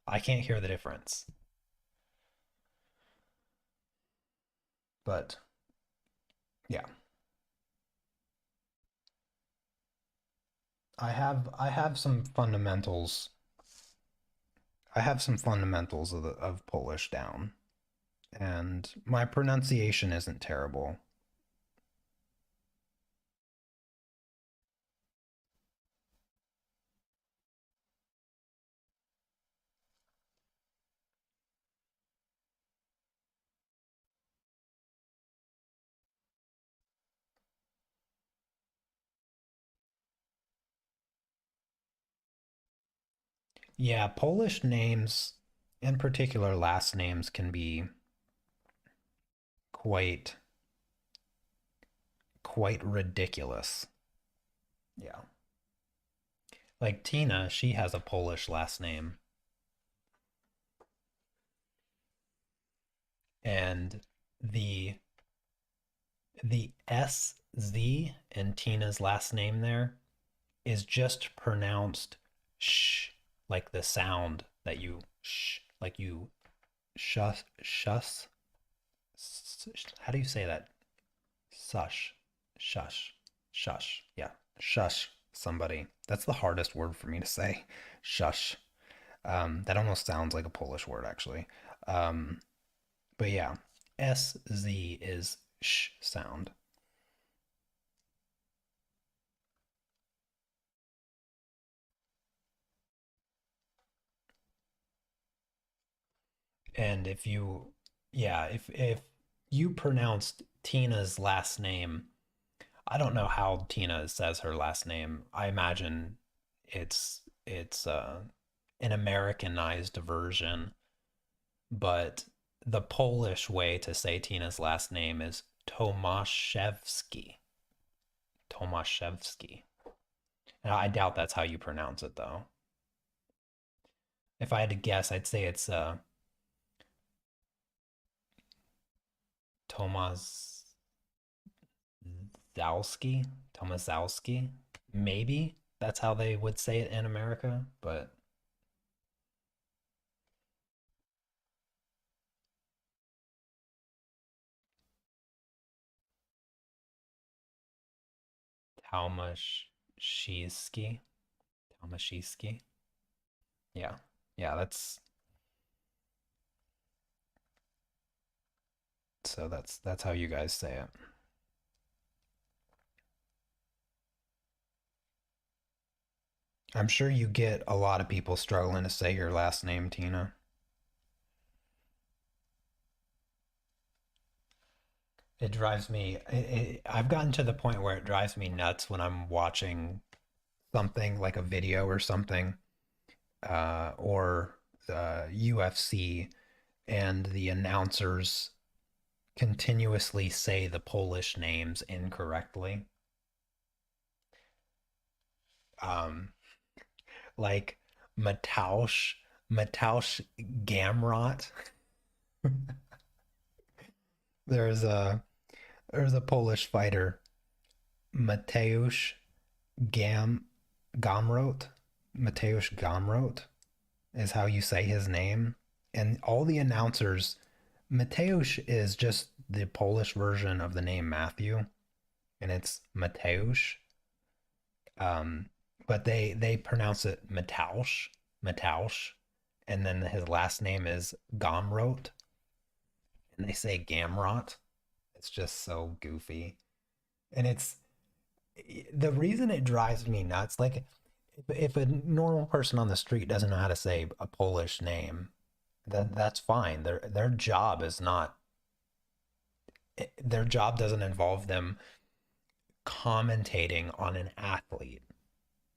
I can't hear the difference. But yeah, I have some fundamentals. I have some fundamentals of Polish down, and my pronunciation isn't terrible. Yeah, Polish names, in particular last names, can be quite quite ridiculous. Yeah. Like Tina, she has a Polish last name, and the the SZ in Tina's last name there is just pronounced sh, like the sound that you sh, like you shush. How do you say that? Sush, shush, shush. Yeah, shush somebody. That's the hardest word for me to say. Shush. That almost sounds like a Polish word, actually. Um, but yeah, SZ is sh sound. And if you, yeah, if you pronounced Tina's last name, I don't know how Tina says her last name. I imagine it's an Americanized version, but the Polish way to say Tina's last name is Tomaszewski. Tomaszewski. And I doubt that's how you pronounce it though. If I had to guess, I'd say it's Tomaszewski. Tomaszewski. Maybe that's how they would say it in America, but Tomaszewski. Tomaszewski. Yeah. Yeah, that's how you guys say it. I'm sure you get a lot of people struggling to say your last name, Tina. It drives me. I've gotten to the point where it drives me nuts when I'm watching something like a video or something, or UFC, and the announcers continuously say the Polish names incorrectly. Um, like Matausz Gamrot. There's a there's a Polish fighter, Mateusz Gam Gamrot. Mateusz Gamrot is how you say his name. And all the announcers, Mateusz is just the Polish version of the name Matthew, and it's Mateusz. Um, but they pronounce it Matausz, Matausz, and then his last name is Gamrot, and they say Gamrot. It's just so goofy, and The reason it drives me nuts, like if a normal person on the street doesn't know how to say a Polish name, that's fine. Their job is not their job doesn't involve them commentating on an athlete.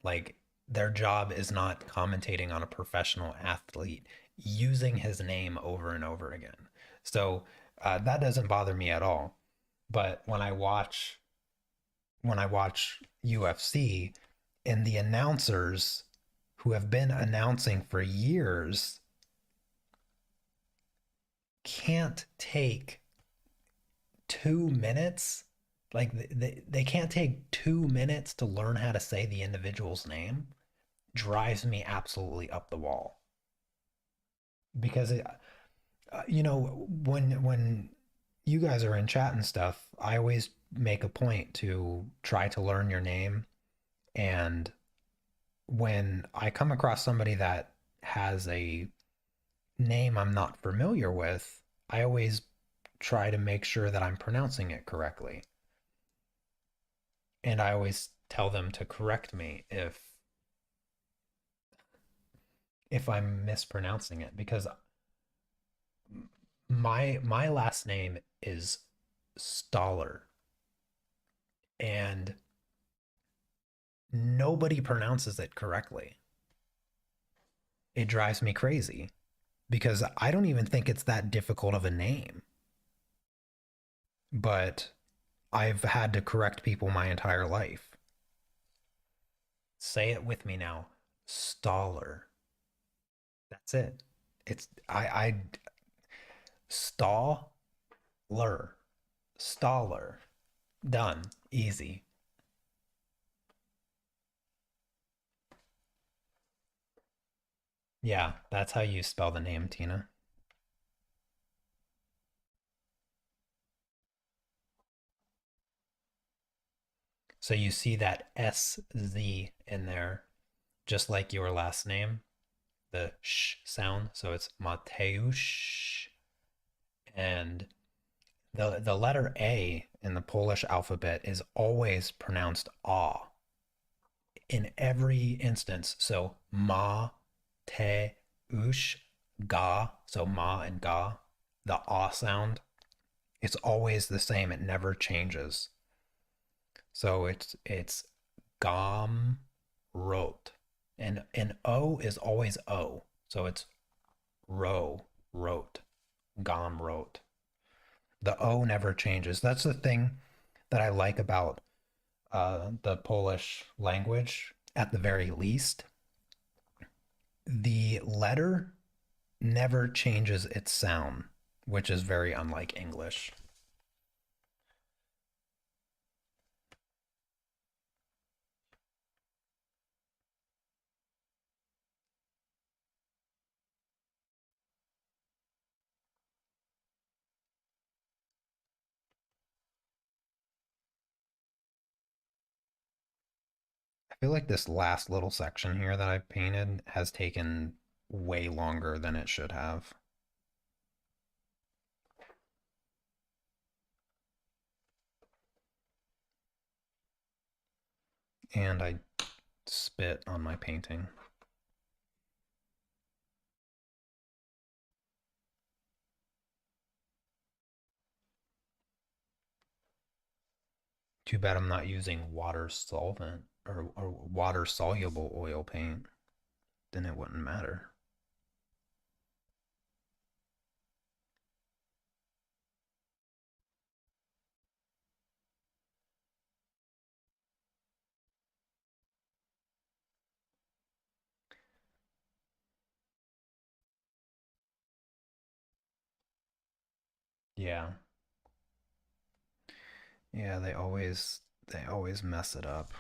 Like their job is not commentating on a professional athlete using his name over and over again. So that doesn't bother me at all. But when I watch UFC and the announcers who have been announcing for years can't take 2 minutes, like they can't take 2 minutes to learn how to say the individual's name, drives me absolutely up the wall. Because when you guys are in chat and stuff, I always make a point to try to learn your name. And when I come across somebody that has a name I'm not familiar with, I always try to make sure that I'm pronouncing it correctly. And I always tell them to correct me if I'm mispronouncing it because my last name is Stoller and nobody pronounces it correctly. It drives me crazy because I don't even think it's that difficult of a name. But I've had to correct people my entire life. Say it with me now. Staller. That's it. It's I staller. Staller. Done. Easy. Yeah, that's how you spell the name, Tina. So you see that SZ in there, just like your last name, the sh sound. So it's Mateusz. And the letter A in the Polish alphabet is always pronounced ah in every instance. So ma, te, ush, ga. So ma and ga, the ah sound, it's always the same. It never changes. So it's gam wrote. And O is always O. So it's ro, wrote, gam wrote. The O never changes. That's the thing that I like about the Polish language, at the very least. The letter never changes its sound, which is very unlike English. I feel like this last little section here that I've painted has taken way longer than it should have. And I spit on my painting. Too bad I'm not using water solvent or water soluble oil paint. Then it wouldn't matter. Yeah. Yeah, they always mess it up.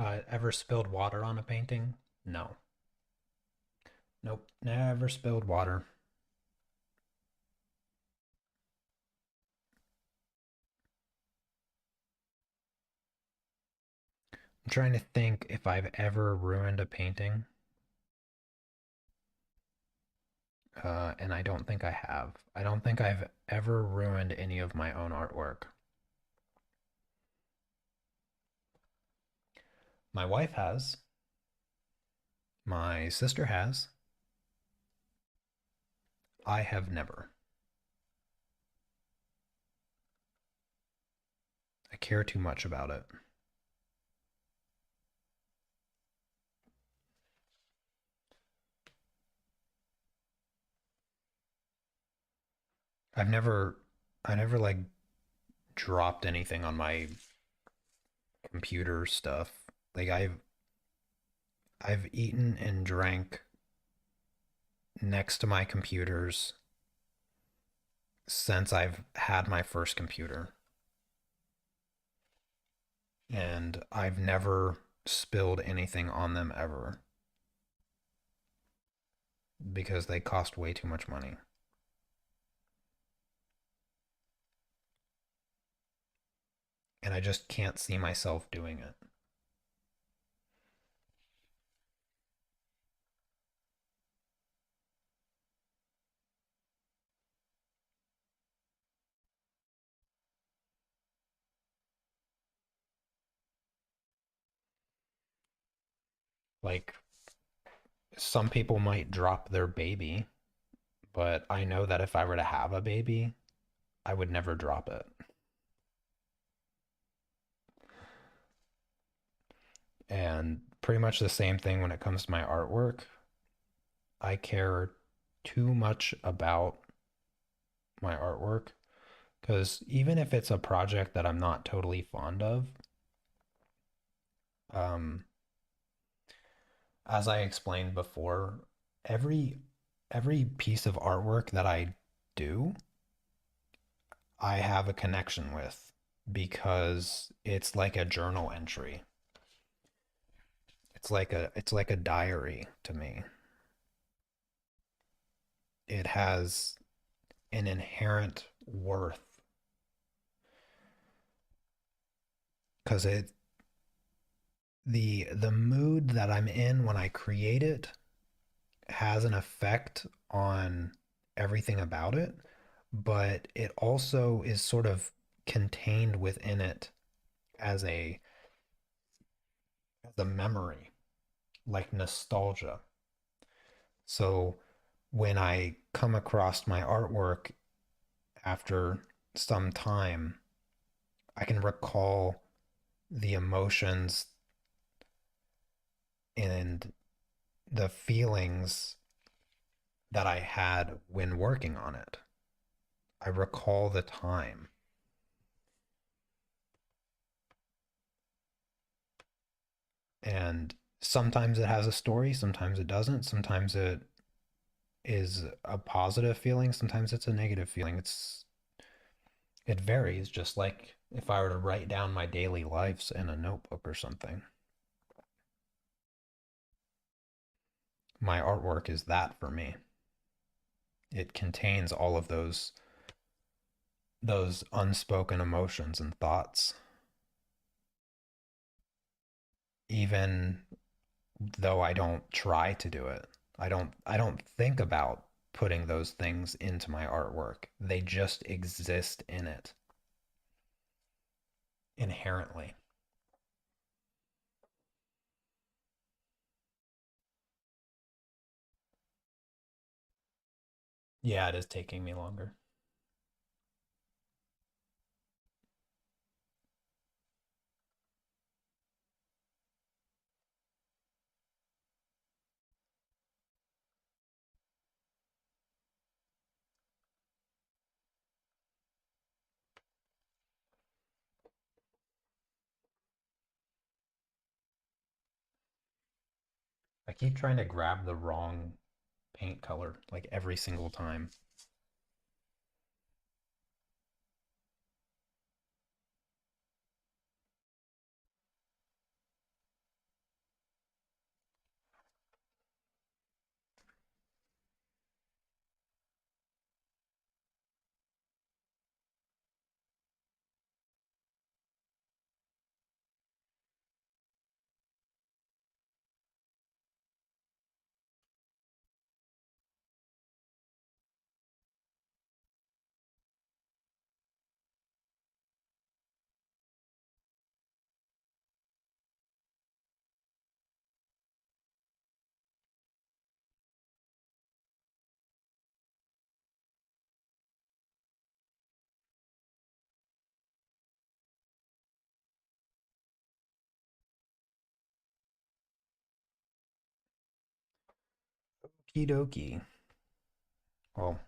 Ever spilled water on a painting? No. Nope. Never spilled water. I'm trying to think if I've ever ruined a painting, and I don't think I have. I don't think I've ever ruined any of my own artwork. My wife has. My sister has. I have never. I care too much about it. I've never, I never like dropped anything on my computer stuff. Like I've eaten and drank next to my computers since I've had my first computer. And I've never spilled anything on them ever because they cost way too much money. And I just can't see myself doing it. Like some people might drop their baby, but I know that if I were to have a baby, I would never drop it. And pretty much the same thing when it comes to my artwork. I care too much about my artwork because even if it's a project that I'm not totally fond of, um, as I explained before, every every piece of artwork that I do, I have a connection with because it's like a journal entry. It's like a diary to me. It has an inherent worth because it the mood that I'm in when I create it has an effect on everything about it, but it also is sort of contained within it as a memory, like nostalgia. So when I come across my artwork after some time, I can recall the emotions and the feelings that I had when working on it. I recall the time. And sometimes it has a story, sometimes it doesn't. Sometimes it is a positive feeling, sometimes it's a negative feeling. It varies just like if I were to write down my daily lives in a notebook or something. My artwork is that for me. It contains all of those unspoken emotions and thoughts, even though I don't try to do it. I don't think about putting those things into my artwork. They just exist in it inherently. Yeah, it is taking me longer. I keep trying to grab the wrong paint color like every single time. Okie dokie. Well,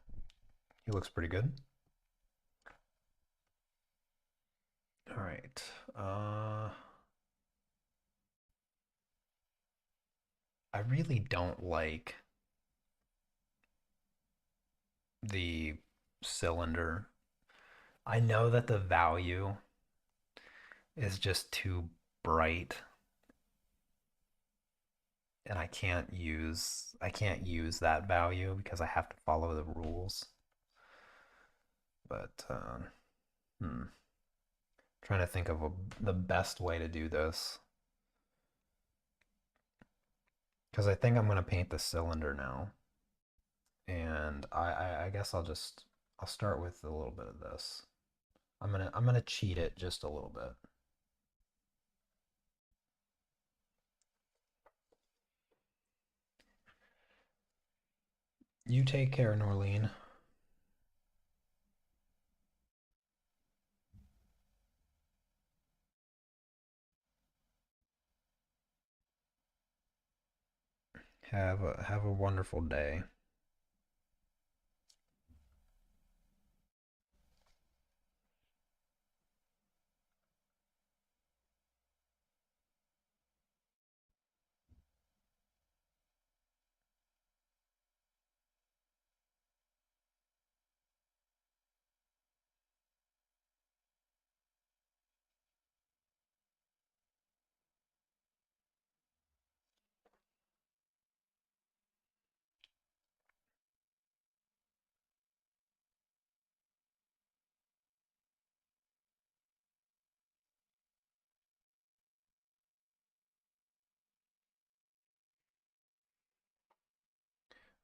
he looks pretty good. All right. I really don't like the cylinder. I know that the value is just too bright and I can't use that value because I have to follow the rules. But hmm, trying to think of the best way to do this because I think I'm gonna paint the cylinder now, and I guess I'll start with a little bit of this. I'm gonna cheat it just a little bit. You take care, Norleen. Have a wonderful day.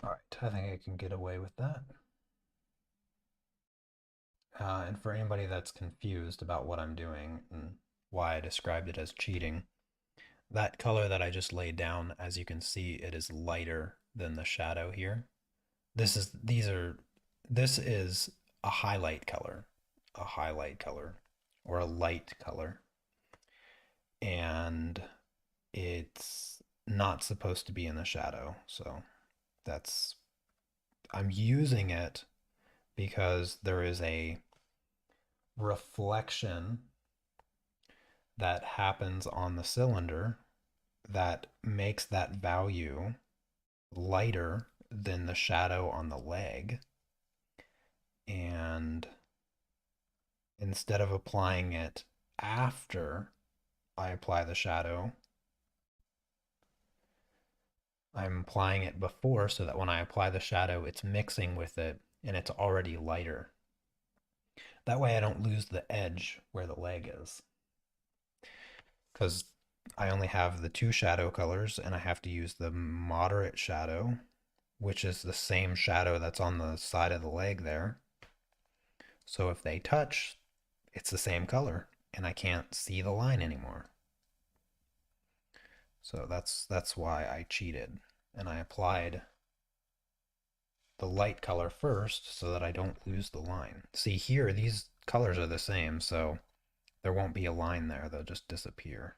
All right, I think I can get away with that. And for anybody that's confused about what I'm doing and why I described it as cheating, that color that I just laid down, as you can see, it is lighter than the shadow here. This is a highlight color, or a light color, and it's not supposed to be in the shadow. So that's I'm using it because there is a reflection that happens on the cylinder that makes that value lighter than the shadow on the leg. And instead of applying it after I apply the shadow, I'm applying it before so that when I apply the shadow, it's mixing with it and it's already lighter. That way I don't lose the edge where the leg is. Because I only have the two shadow colors and I have to use the moderate shadow, which is the same shadow that's on the side of the leg there. So if they touch, it's the same color and I can't see the line anymore. So that's why I cheated and I applied the light color first so that I don't lose the line. See here, these colors are the same, so there won't be a line there, they'll just disappear.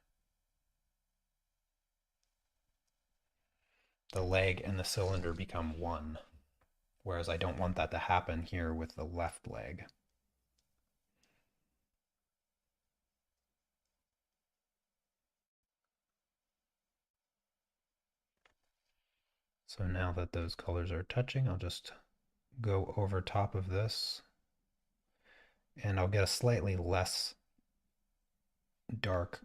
The leg and the cylinder become one, whereas I don't want that to happen here with the left leg. So now that those colors are touching, I'll just go over top of this and I'll get a slightly less dark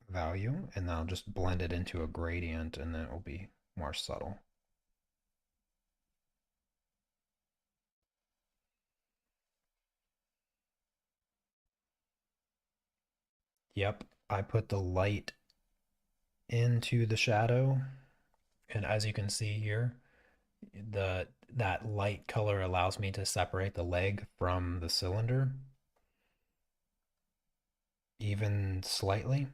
value and then I'll just blend it into a gradient and then it will be more subtle. Yep, I put the light into the shadow and as you can see here, that light color allows me to separate the leg from the cylinder even slightly,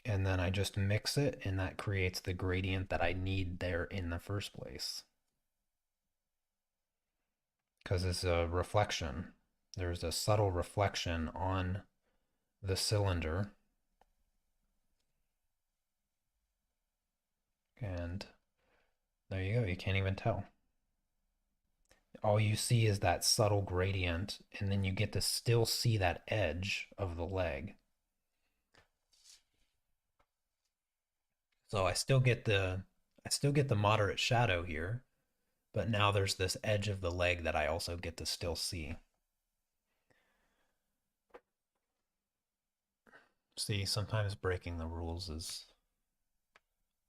and then I just mix it and that creates the gradient that I need there in the first place. Because it's a reflection. There's a subtle reflection on the cylinder. And there you go, you can't even tell. all you see is that subtle gradient, and then you get to still see that edge of the leg. So I still get the moderate shadow here, but now there's this edge of the leg that I also get to still see. See, sometimes breaking the rules is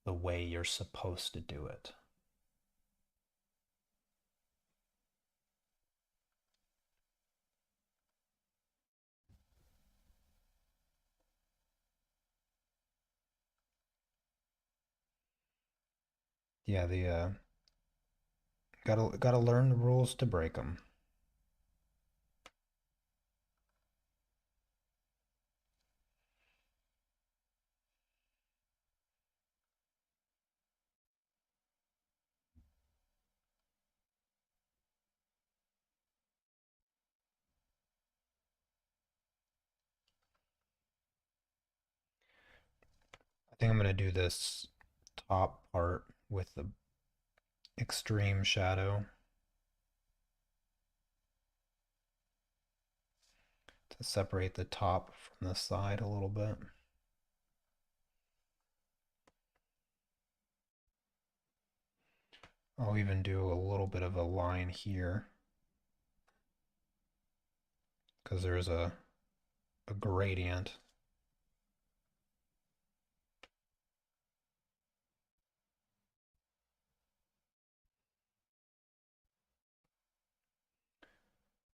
the way you're supposed to do it. Yeah, the gotta learn the rules to break them. I think I'm gonna do this top part with the extreme shadow to separate the top from the side a little bit. I'll even do a little bit of a line here because there's a gradient.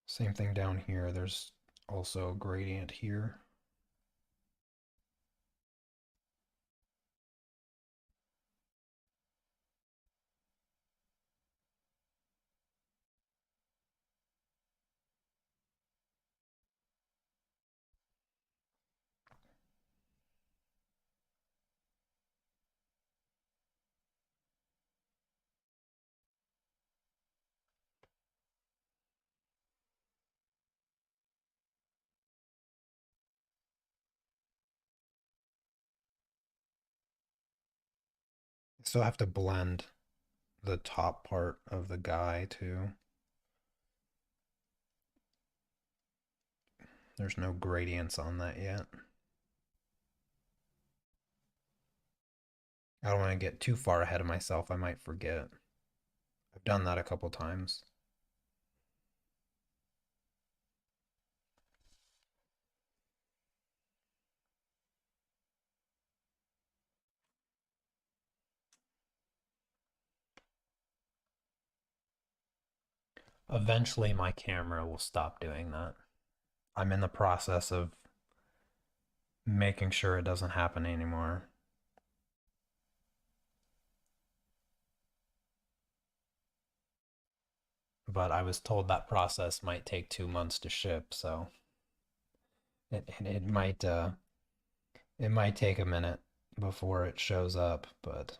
Same thing down here. There's also a gradient here. I still have to blend the top part of the guy too. There's no gradients on that yet. I don't want to get too far ahead of myself. I might forget. I've done that a couple times. Eventually, my camera will stop doing that. I'm in the process of making sure it doesn't happen anymore. But I was told that process might take 2 months to ship, so it might take a minute before it shows up, but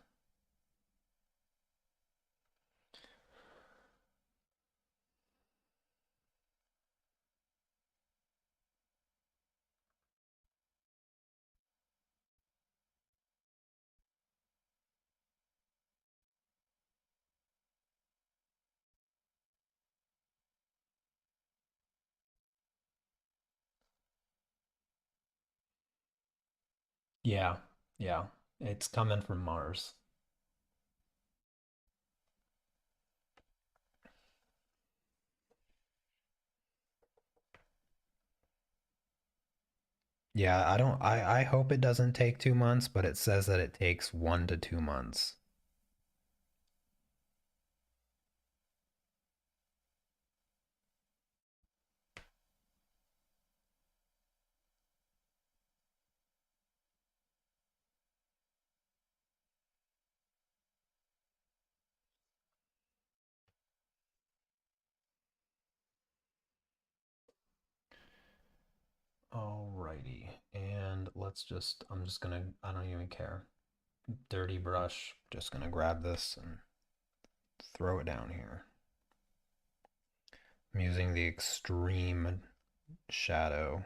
yeah, yeah, it's coming from Mars. Yeah, I hope it doesn't take 2 months, but it says that it takes 1 to 2 months. Alrighty, and I'm just gonna, I don't even care. Dirty brush, just gonna grab this and throw it down here. I'm using the extreme shadow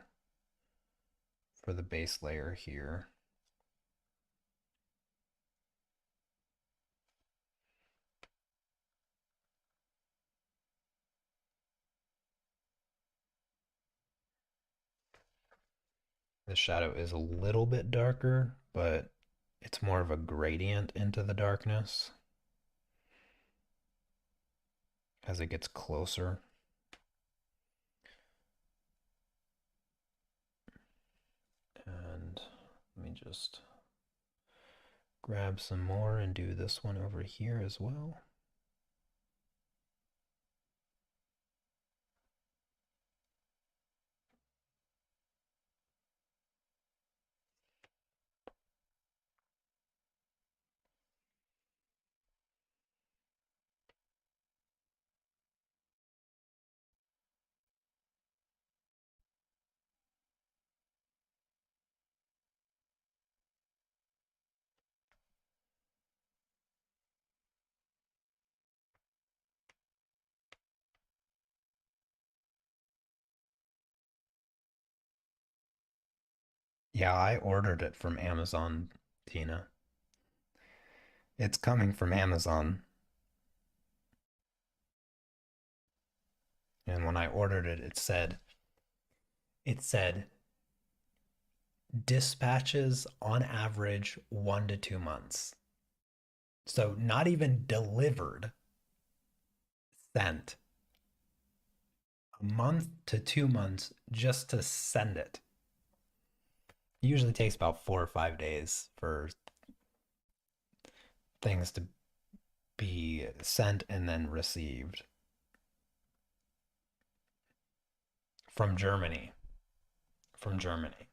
for the base layer here. The shadow is a little bit darker, but it's more of a gradient into the darkness as it gets closer. And let me just grab some more and do this one over here as well. Yeah, I ordered it from Amazon, Tina. It's coming from Amazon. And when I ordered it, it said dispatches on average 1 to 2 months. So not even delivered, sent. A month to 2 months just to send it. It usually takes about 4 or 5 days for things to be sent and then received from Germany. From Germany.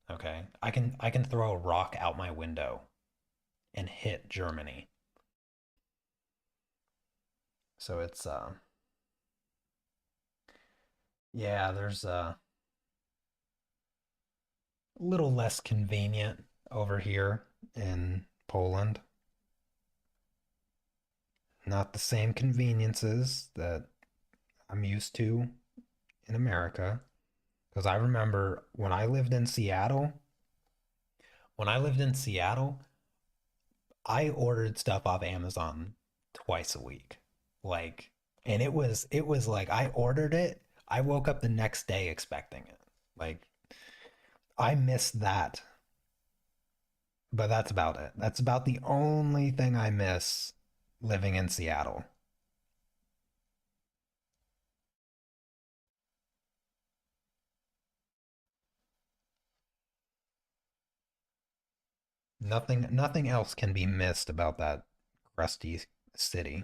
Okay. I can throw a rock out my window and hit Germany. So it's yeah, there's a little less convenient over here in Poland. Not the same conveniences that I'm used to in America. Because I remember when I lived in Seattle, I ordered stuff off Amazon twice a week. Like, and it was like I ordered it, I woke up the next day expecting it. Like, I miss that, but that's about it. That's about the only thing I miss living in Seattle. Nothing else can be missed about that crusty city.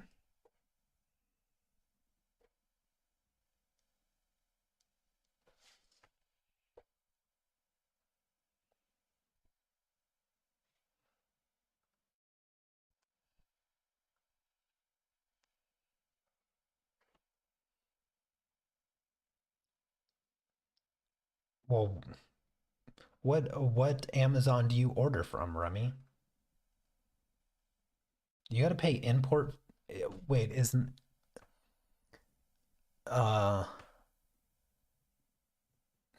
Well, what Amazon do you order from, Remy? You got to pay import. Wait, isn't uh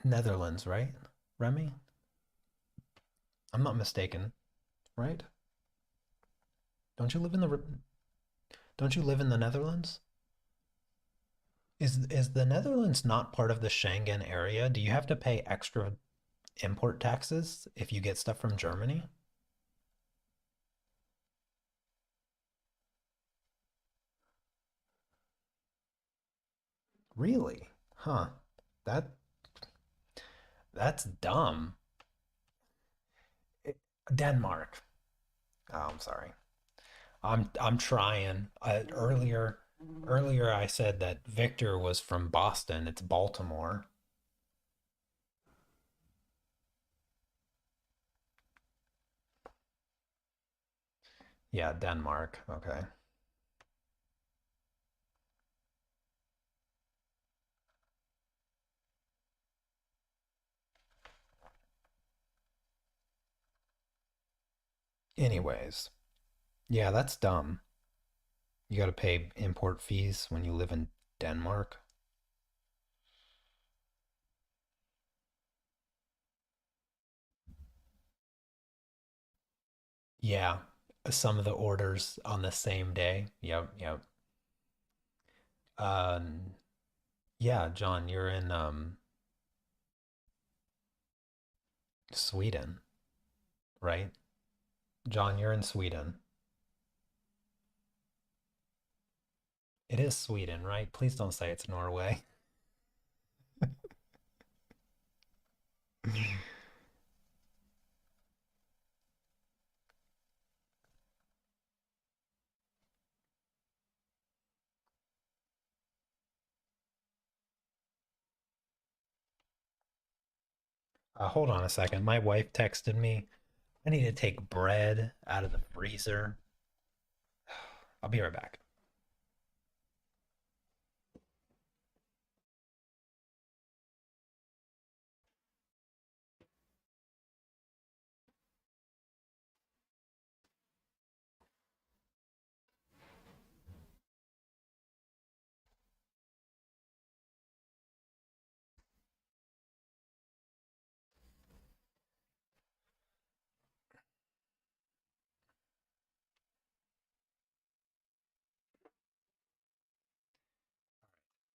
Netherlands, right? Remy? I'm not mistaken, right? Don't you live in the Don't you live in the Netherlands? Is the Netherlands not part of the Schengen area? Do you have to pay extra import taxes if you get stuff from Germany? Really? Huh. That that's dumb. It- Denmark. Oh, I'm sorry. I'm trying. Earlier I said that Victor was from Boston. It's Baltimore. Yeah, Denmark. Okay. Anyways, yeah, that's dumb. You got to pay import fees when you live in Denmark. Yeah, some of the orders on the same day. Yep, yep. Um, yeah, John, you're in Sweden, right? John, you're in Sweden. It is Sweden, right? Please don't say it's Norway. Hold on a second. My wife texted me. I need to take bread out of the freezer. I'll be right back.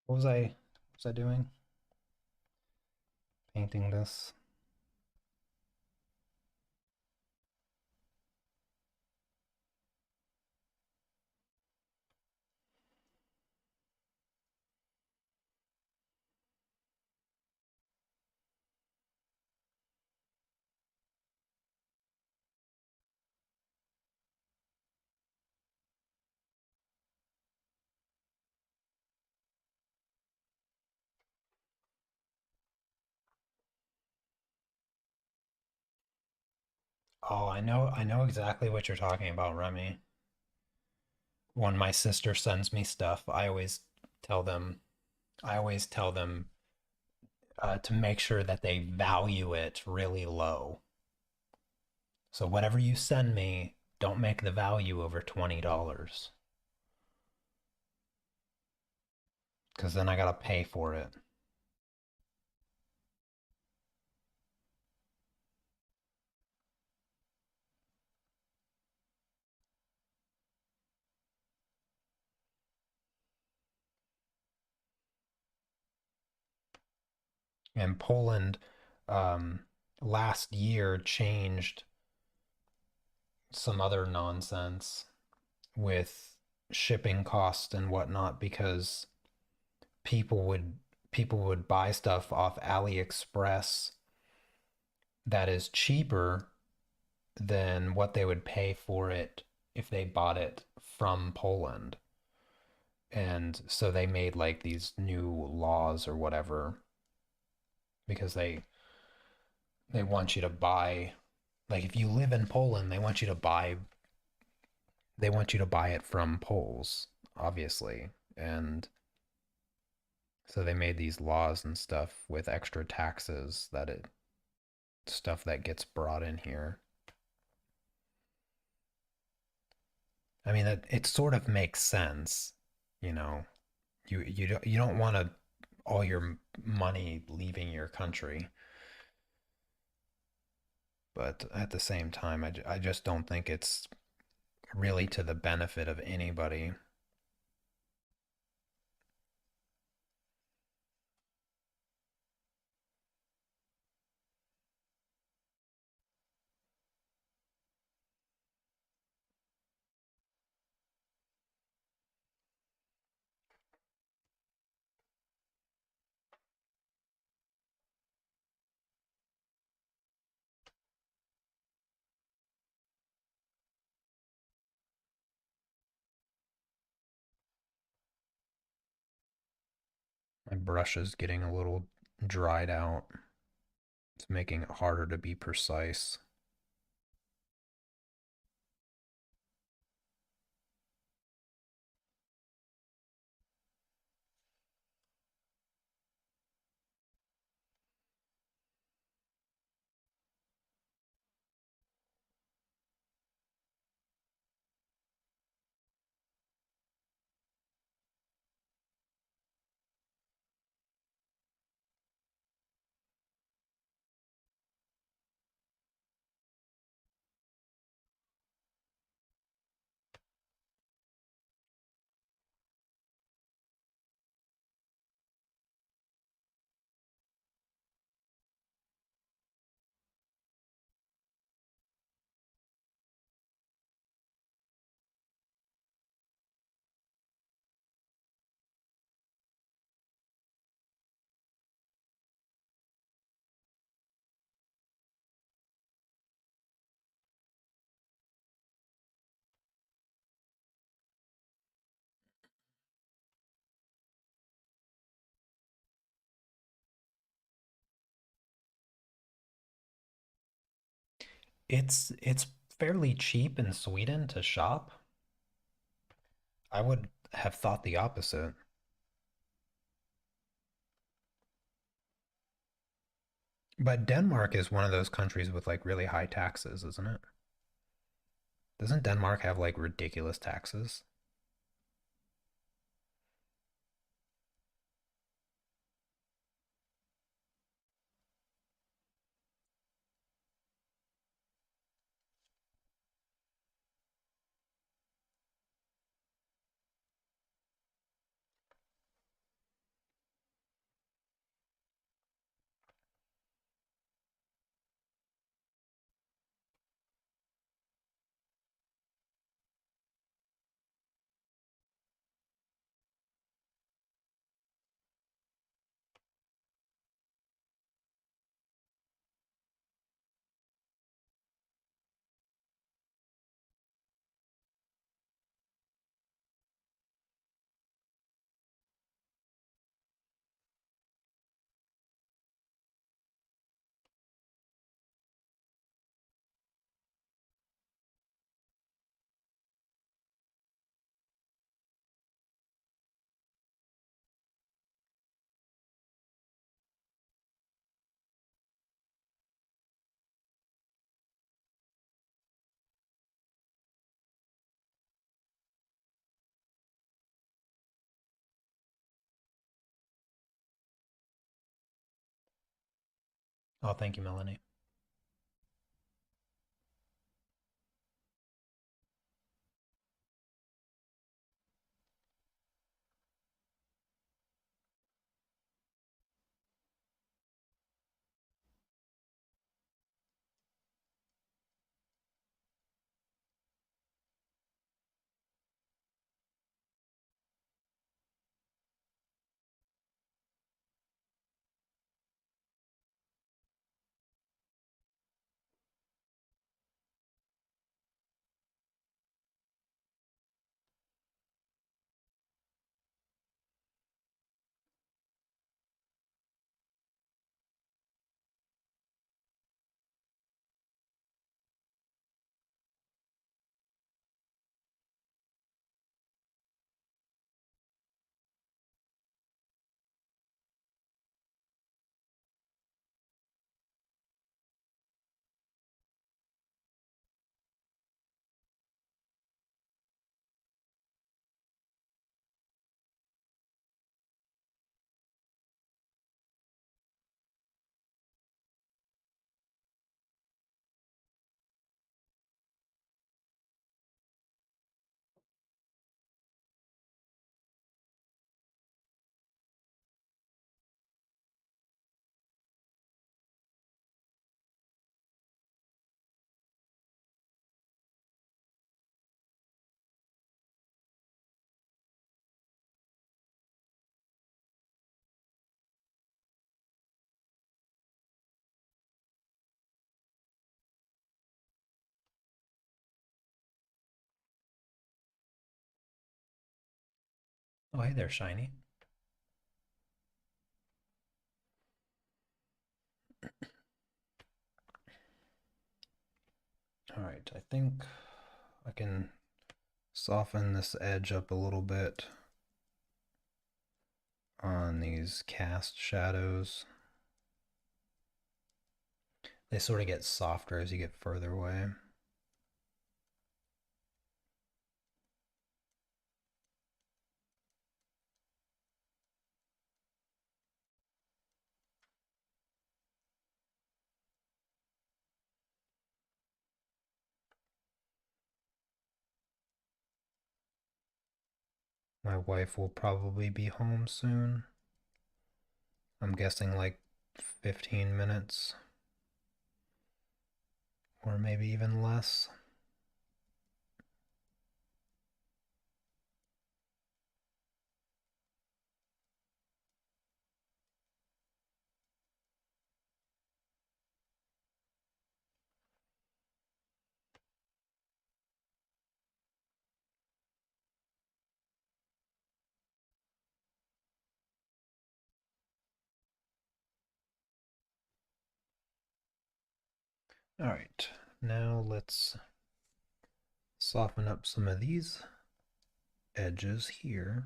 What was I doing? Painting this. Oh, I know exactly what you're talking about, Remy. When my sister sends me stuff, tell them, I always tell them to make sure that they value it really low. So whatever you send me, don't make the value over $20, because then I gotta pay for it. And Poland, um, last year changed some other nonsense with shipping costs and whatnot because people would people would buy stuff off AliExpress that is cheaper than what they would pay for it if they bought it from Poland. And so they made like these new laws or whatever because they want you to buy, like if you live in Poland, they want you to buy it from Poles, obviously. And so they made these laws and stuff with extra taxes that it stuff that gets brought in here. I mean, it sort of makes sense, you know. You don't want to all your money leaving your country, but at the same time, I just don't think it's really to the benefit of anybody. My brush is getting a little dried out. It's making it harder to be precise. It's fairly cheap in Sweden to shop. I would have thought the opposite. But Denmark is one of those countries with like really high taxes, isn't it? Doesn't Denmark have like ridiculous taxes? Oh, thank you, Melanie. Oh, hey there, Shiny. All right, I think I can soften this edge up a little bit on these cast shadows. They sort of get softer as you get further away. My wife will probably be home soon. I'm guessing like 15 minutes or maybe even less. All right, Now let's soften up some of these edges here.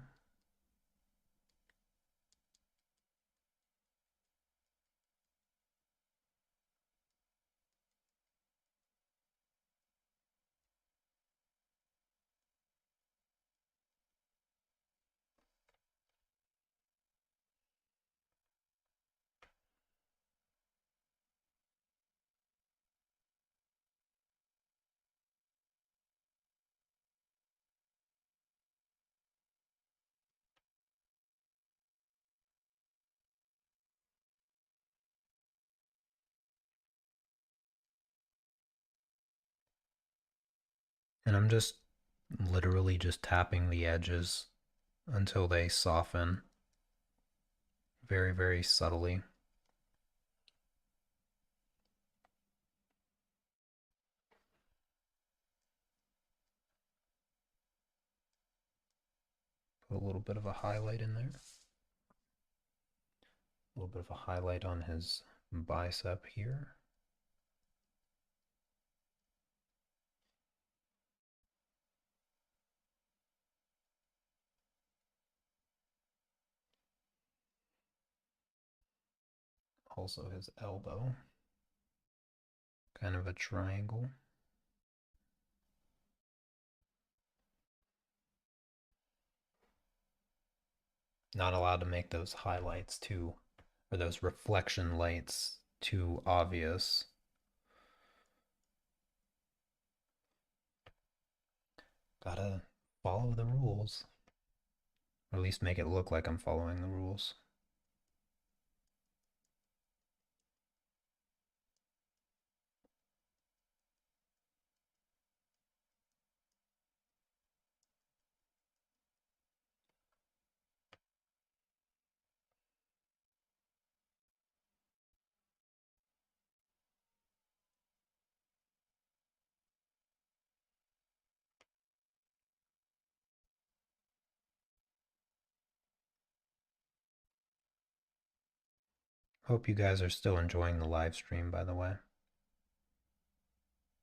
And I'm just literally just tapping the edges until they soften very, very subtly. Put a little bit of a highlight in there. A little bit of a highlight on his bicep here. Also his elbow. Kind of a triangle. Not allowed to make those highlights too, or those reflection lights too obvious. Gotta follow the rules. Or at least make it look like I'm following the rules. Hope you guys are still enjoying the live stream, by the way.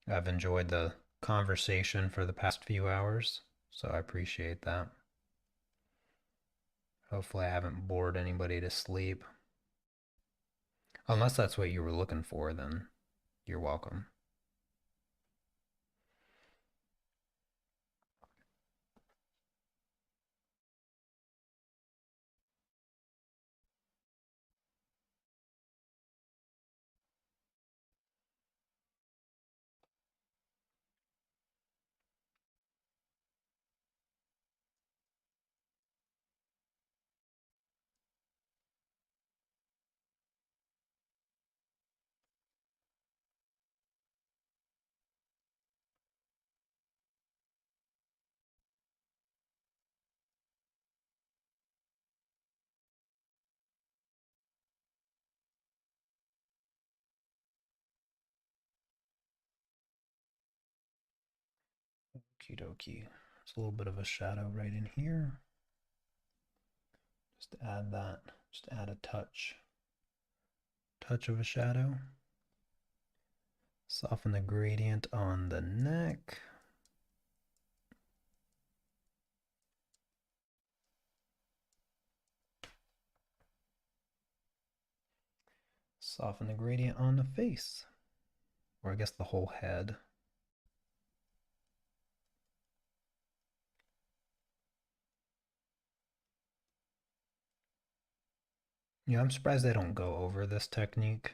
I've enjoyed the conversation for the past few hours, so I appreciate that. Hopefully, I haven't bored anybody to sleep. Unless that's what you were looking for, then you're welcome. Okie dokie. There's a little bit of a shadow right in here. Just add that. Just add a touch of a shadow. Soften the gradient on the neck. Soften the gradient on the face. Or I guess the whole head. Yeah, I'm surprised they don't go over this technique.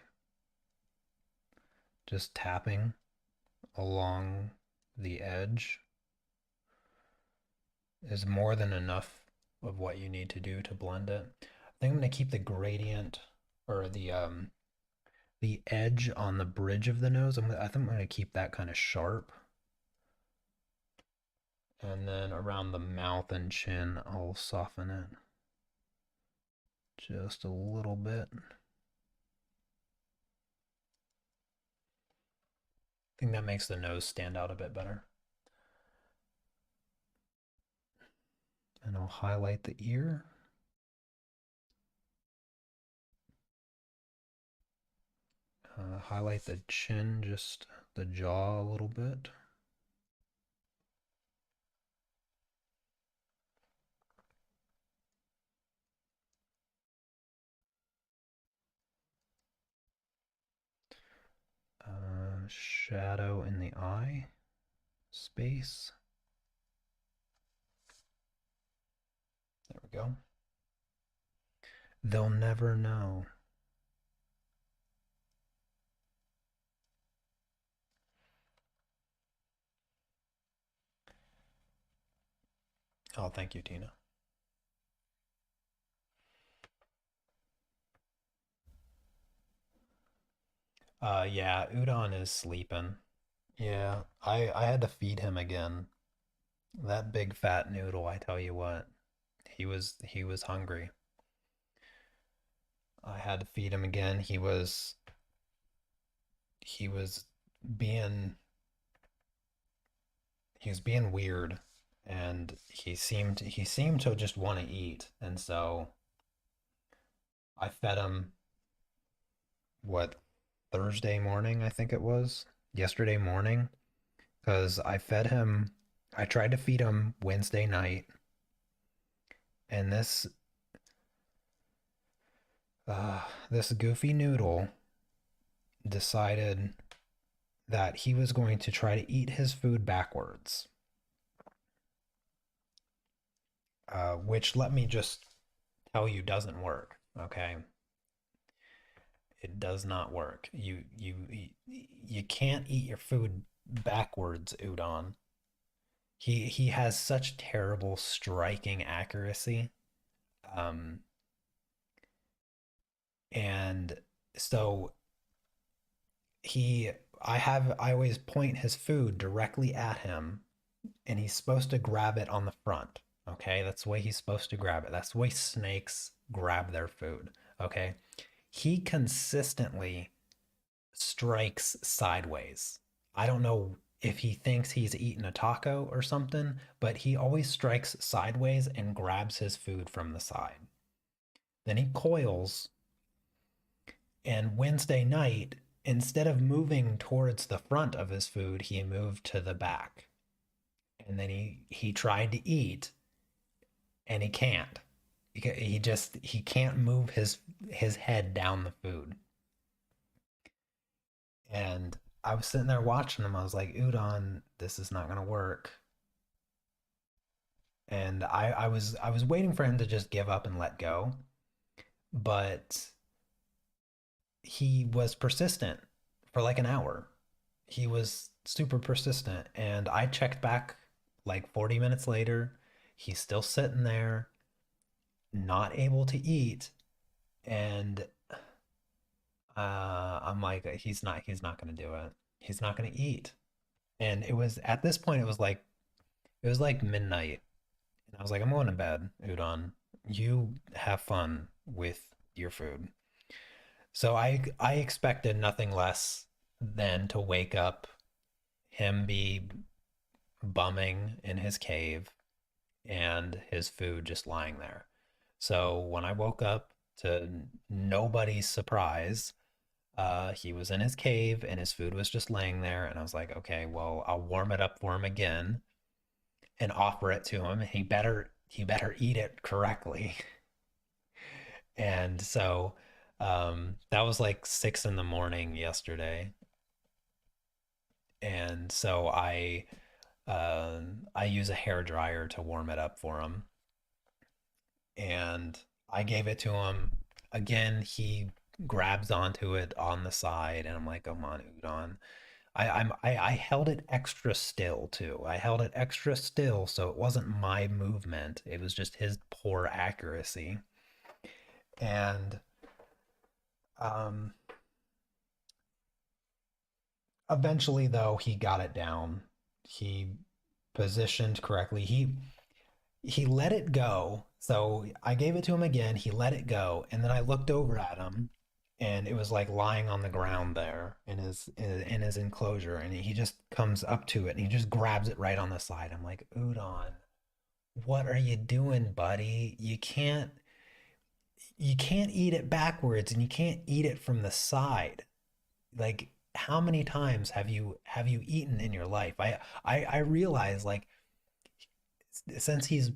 Just tapping along the edge is more than enough of what you need to do to blend it. I think I'm going to keep the gradient or the edge on the bridge of the nose. I think I'm going to keep that kind of sharp. And then around the mouth and chin, I'll soften it just a little bit. I think that makes the nose stand out a bit better. And I'll highlight the ear. Highlight the chin just the jaw a little bit. Shadow in the eye space. There we go. They'll never know. Oh, thank you, Tina. Yeah, Udon is sleeping. Yeah, I had to feed him again. That big fat noodle, I tell you what. He was hungry. I had to feed him again. He was being he was being weird, and he seemed to just want to eat. And so I fed him, what, Thursday morning, I think it was. Yesterday morning, because I tried to feed him Wednesday night, and this goofy noodle decided that he was going to try to eat his food backwards, which, let me just tell you, doesn't work. Okay, it does not work. You can't eat your food backwards, Udon. He has such terrible striking accuracy. Um, and so he I always point his food directly at him, and he's supposed to grab it on the front. Okay, that's the way he's supposed to grab it. That's the way snakes grab their food. Okay, he consistently strikes sideways. I don't know if he thinks he's eating a taco or something, but he always strikes sideways and grabs his food from the side. Then he coils, and Wednesday night, instead of moving towards the front of his food, he moved to the back. And then he tried to eat, and he can't. He can't move his head down the food. And I was sitting there watching him. I was like, Udon, this is not gonna work. And I was waiting for him to just give up and let go, but he was persistent for like an hour. He was super persistent, and I checked back like 40 minutes later. He's still sitting there, not able to eat, and I'm like, he's not gonna do it. He's not gonna eat. And it was at this point, it was like midnight, and I was like, I'm going to bed, Udon. You have fun with your food. So I expected nothing less than to wake up, him be bumming in his cave, and his food just lying there. So when I woke up, to nobody's surprise, he was in his cave and his food was just laying there. And I was like, okay, well, I'll warm it up for him again and offer it to him. He better eat it correctly. And so that was like 6 in the morning yesterday. And so I use a hair dryer to warm it up for him, and I gave it to him. Again, he grabs onto it on the side, and I'm like, "Come on, Udon." I held it extra still too. I held it extra still, so it wasn't my movement. It was just his poor accuracy. And um, eventually, though, he got it down. He positioned correctly. He let it go. So I gave it to him again. He let it go, and then I looked over at him, and it was like lying on the ground there in his enclosure, and he just comes up to it and he just grabs it right on the side. I'm like, Udon, what are you doing, buddy? You can't eat it backwards, and you can't eat it from the side. Like, how many times have you eaten in your life? I realize like since he's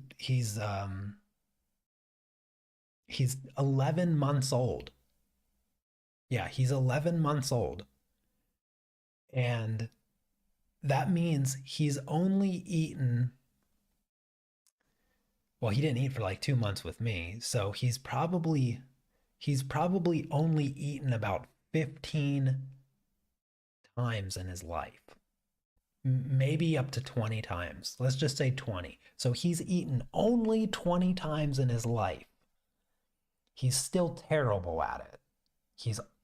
11 months old. Yeah, he's 11 months old. And that means he's only eaten, well, he didn't eat for like 2 months with me. So he's probably only eaten about 15 times in his life. Maybe up to 20 times. Let's just say 20. So he's eaten only 20 times in his life. He's still terrible at it.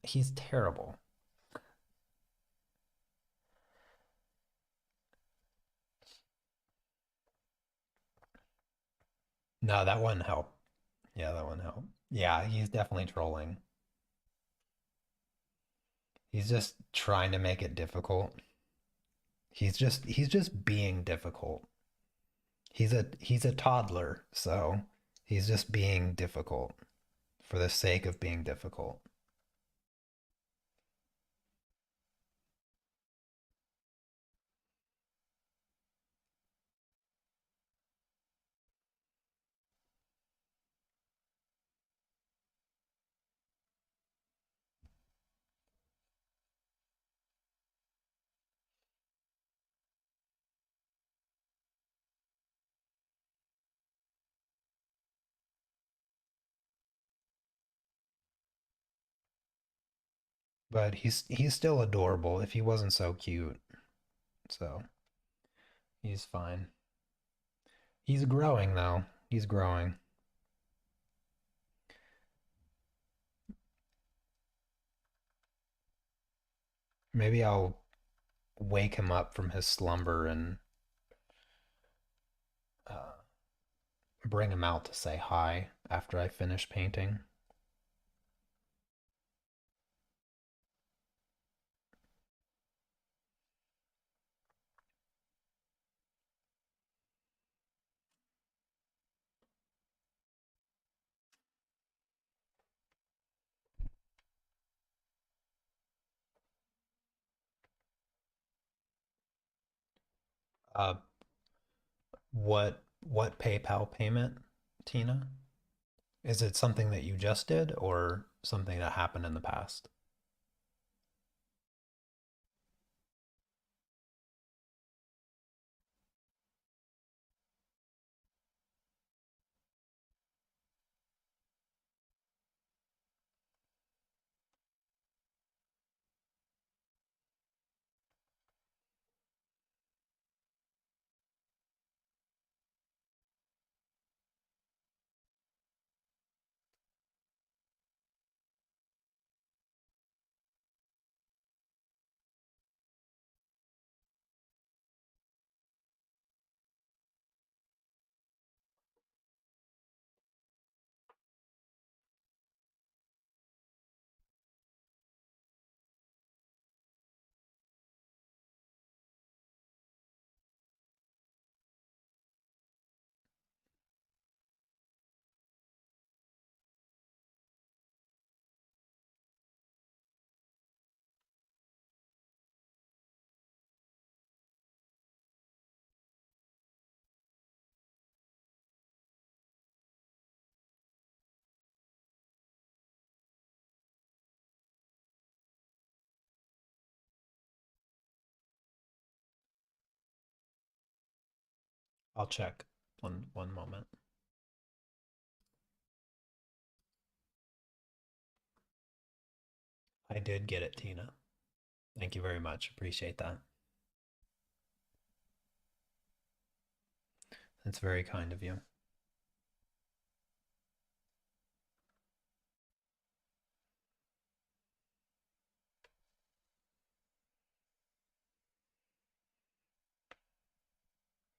He's terrible. No, that wouldn't help. Yeah, that wouldn't help. Yeah, he's definitely trolling. He's just trying to make it difficult. He's just being difficult. He's a toddler, so he's just being difficult for the sake of being difficult. But he's still adorable if he wasn't so cute. So, he's fine. He's growing though. He's growing. Maybe I'll wake him up from his slumber and uh, bring him out to say hi after I finish painting. Uh, what PayPal payment, Tina? Is it something that you just did or something that happened in the past? I'll check. One moment. I did get it, Tina. Thank you very much. Appreciate that. That's very kind of you.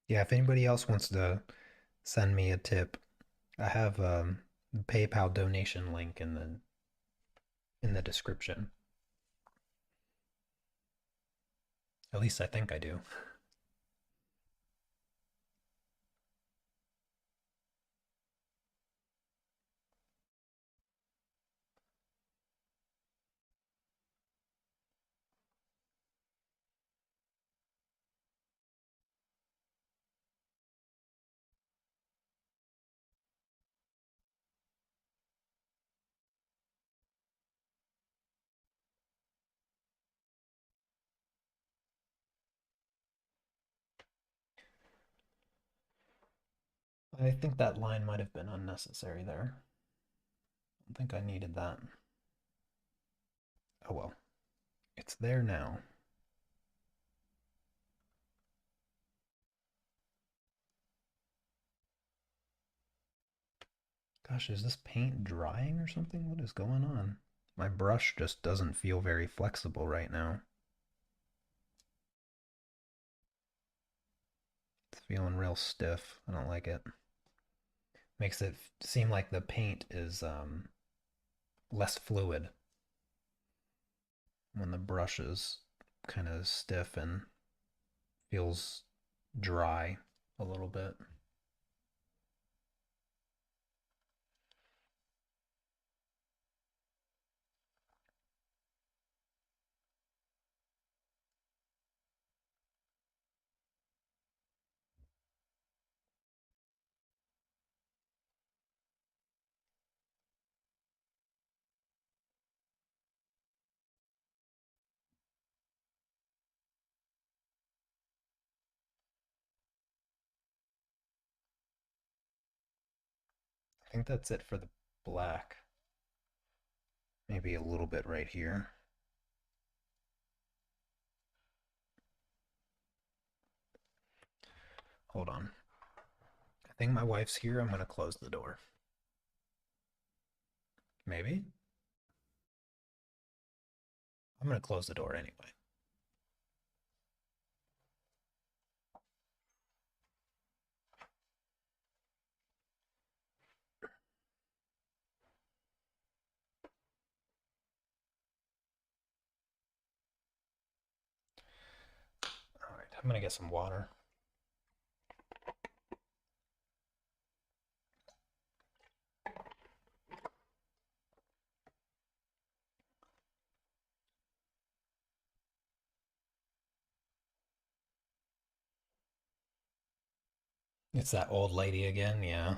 Yeah, if anybody else wants to send me a tip, I have the PayPal donation link in the description. At least I think I do. I think that line might have been unnecessary there. I don't think I needed that. Oh well, it's there now. Gosh, is this paint drying or something? What is going on? My brush just doesn't feel very flexible right now. It's feeling real stiff. I don't like it. Makes it seem like the paint is less fluid when the brush is kind of stiff and feels dry a little bit. I think that's it for the black. Maybe a little bit right here. Hold on. I think my wife's here. I'm going to close the door. Maybe? I'm going to close the door anyway. All right, I'm going to get some water. It's that old lady again, yeah.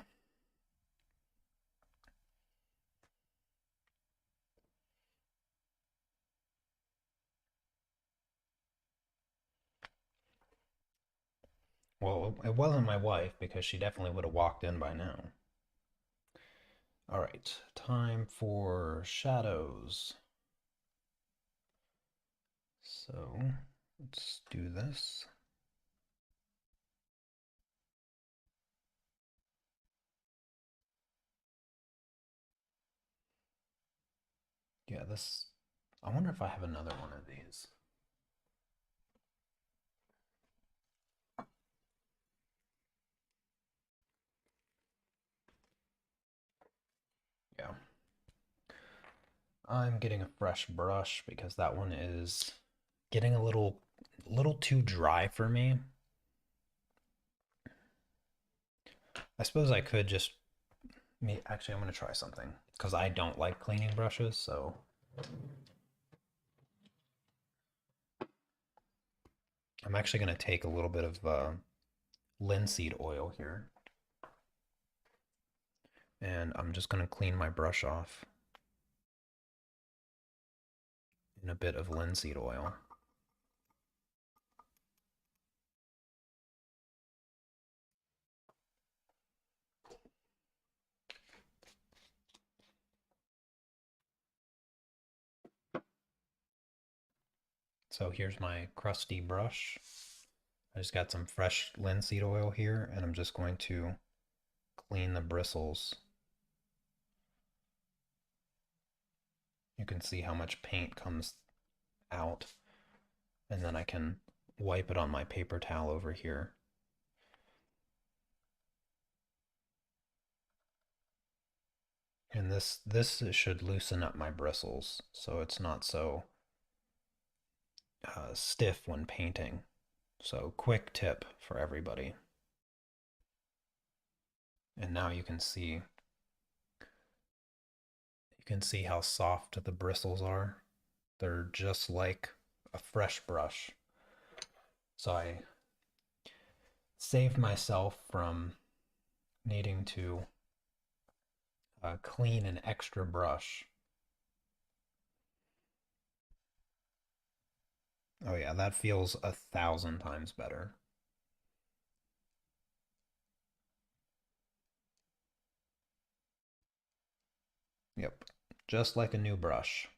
Well, it wasn't my wife because she definitely would have walked in by now. All right, time for shadows. So let's do this. Yeah, this. I wonder if I have another one of these. Yeah. I'm getting a fresh brush because that one is getting a little too dry for me. I suppose I could just actually I'm going to try something because I don't like cleaning brushes, so I'm actually going to take a little bit of linseed oil here and I'm just going to clean my brush off in a bit of linseed oil. So here's my crusty brush. I just got some fresh linseed oil here and I'm just going to clean the bristles. You can see how much paint comes out and then I can wipe it on my paper towel over here. And this should loosen up my bristles so it's not so stiff when painting. So quick tip for everybody. And now you can see how soft the bristles are. They're just like a fresh brush. So I saved myself from needing to clean an extra brush. Oh yeah, that feels 1,000 times better. Yep. Just like a new brush.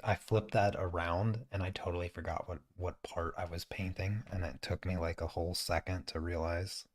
I flipped that around and I totally forgot what part I was painting, and it took me like a whole second to realize.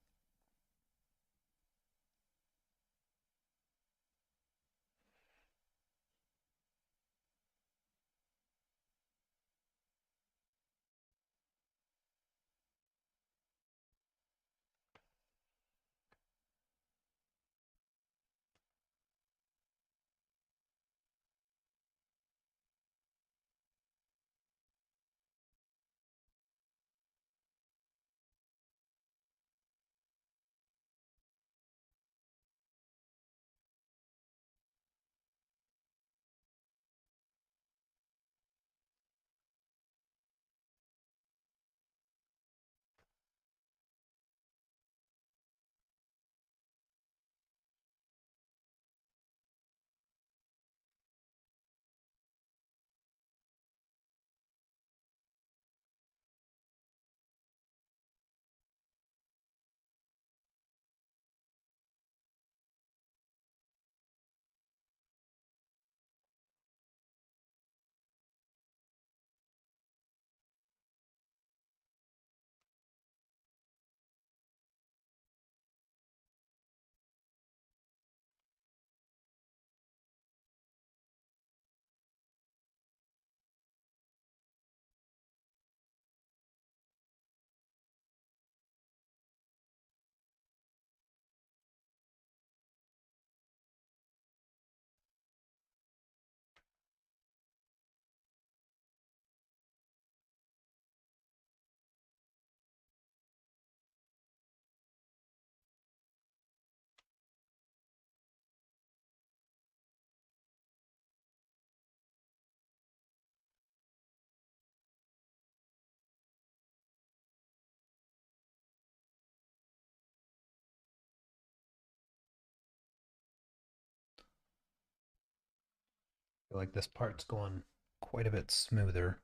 I feel like this part's going quite a bit smoother.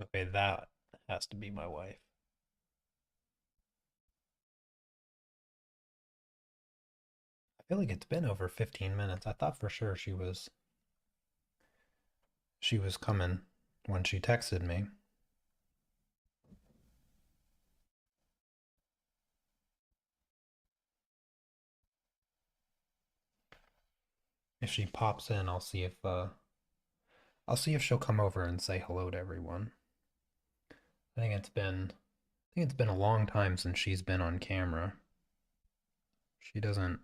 Okay, that has to be my wife. I feel like it's been over 15 minutes. I thought for sure she was coming when she texted me. If she pops in, I'll see if she'll come over and say hello to everyone. I think it's been a long time since she's been on camera. She doesn't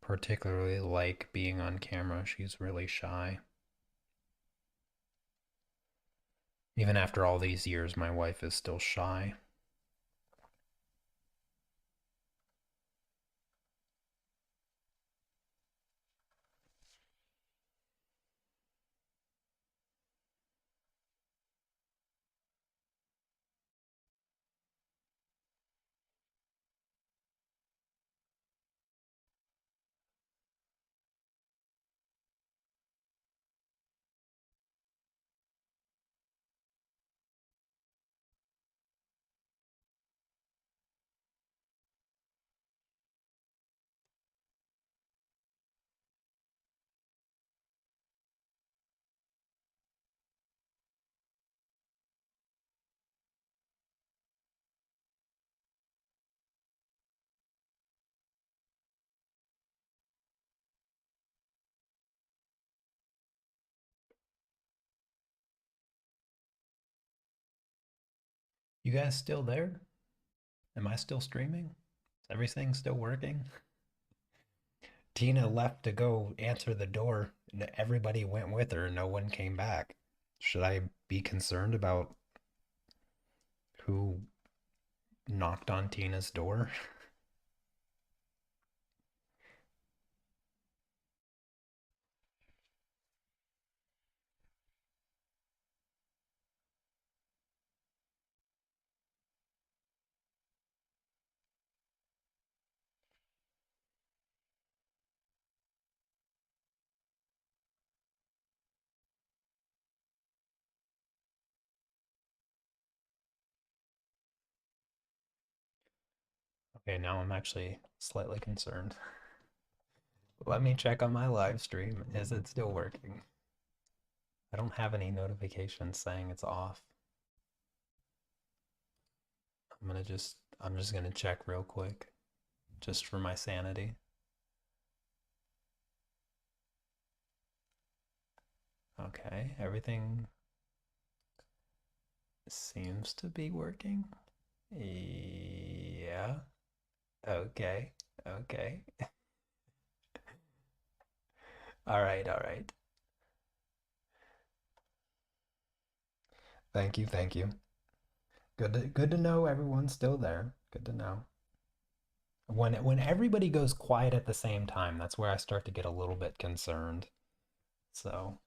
particularly like being on camera. She's really shy. Even after all these years, my wife is still shy. You guys still there? Am I still streaming? Is everything still working? Tina left to go answer the door, and everybody went with her, and no one came back. Should I be concerned about who knocked on Tina's door? Okay, now I'm actually slightly concerned. Let me check on my live stream. Is it still working? I don't have any notifications saying it's off. I'm just gonna check real quick, just for my sanity. Okay, everything seems to be working. Yeah. Okay. Okay. All right, all right. Thank you, thank you. Good to know everyone's still there. Good to know. When everybody goes quiet at the same time, that's where I start to get a little bit concerned. So,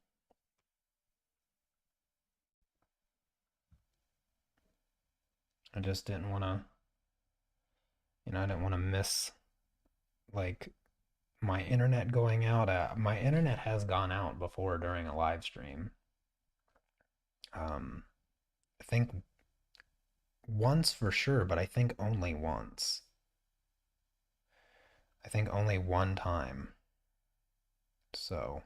I just didn't want to, I didn't want to miss like my internet going out. My internet has gone out before during a live stream. I think once for sure, but I think only once. I think only one time. So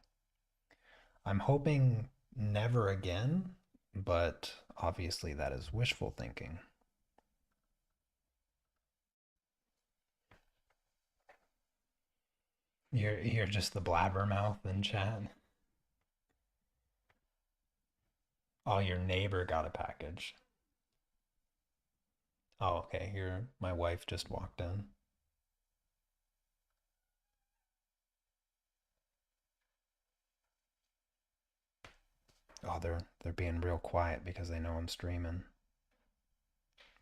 I'm hoping never again, but obviously that is wishful thinking. You're just the blabbermouth in chat. Oh, your neighbor got a package. Oh, okay. Here, my wife just walked in. Oh, they're being real quiet because they know I'm streaming.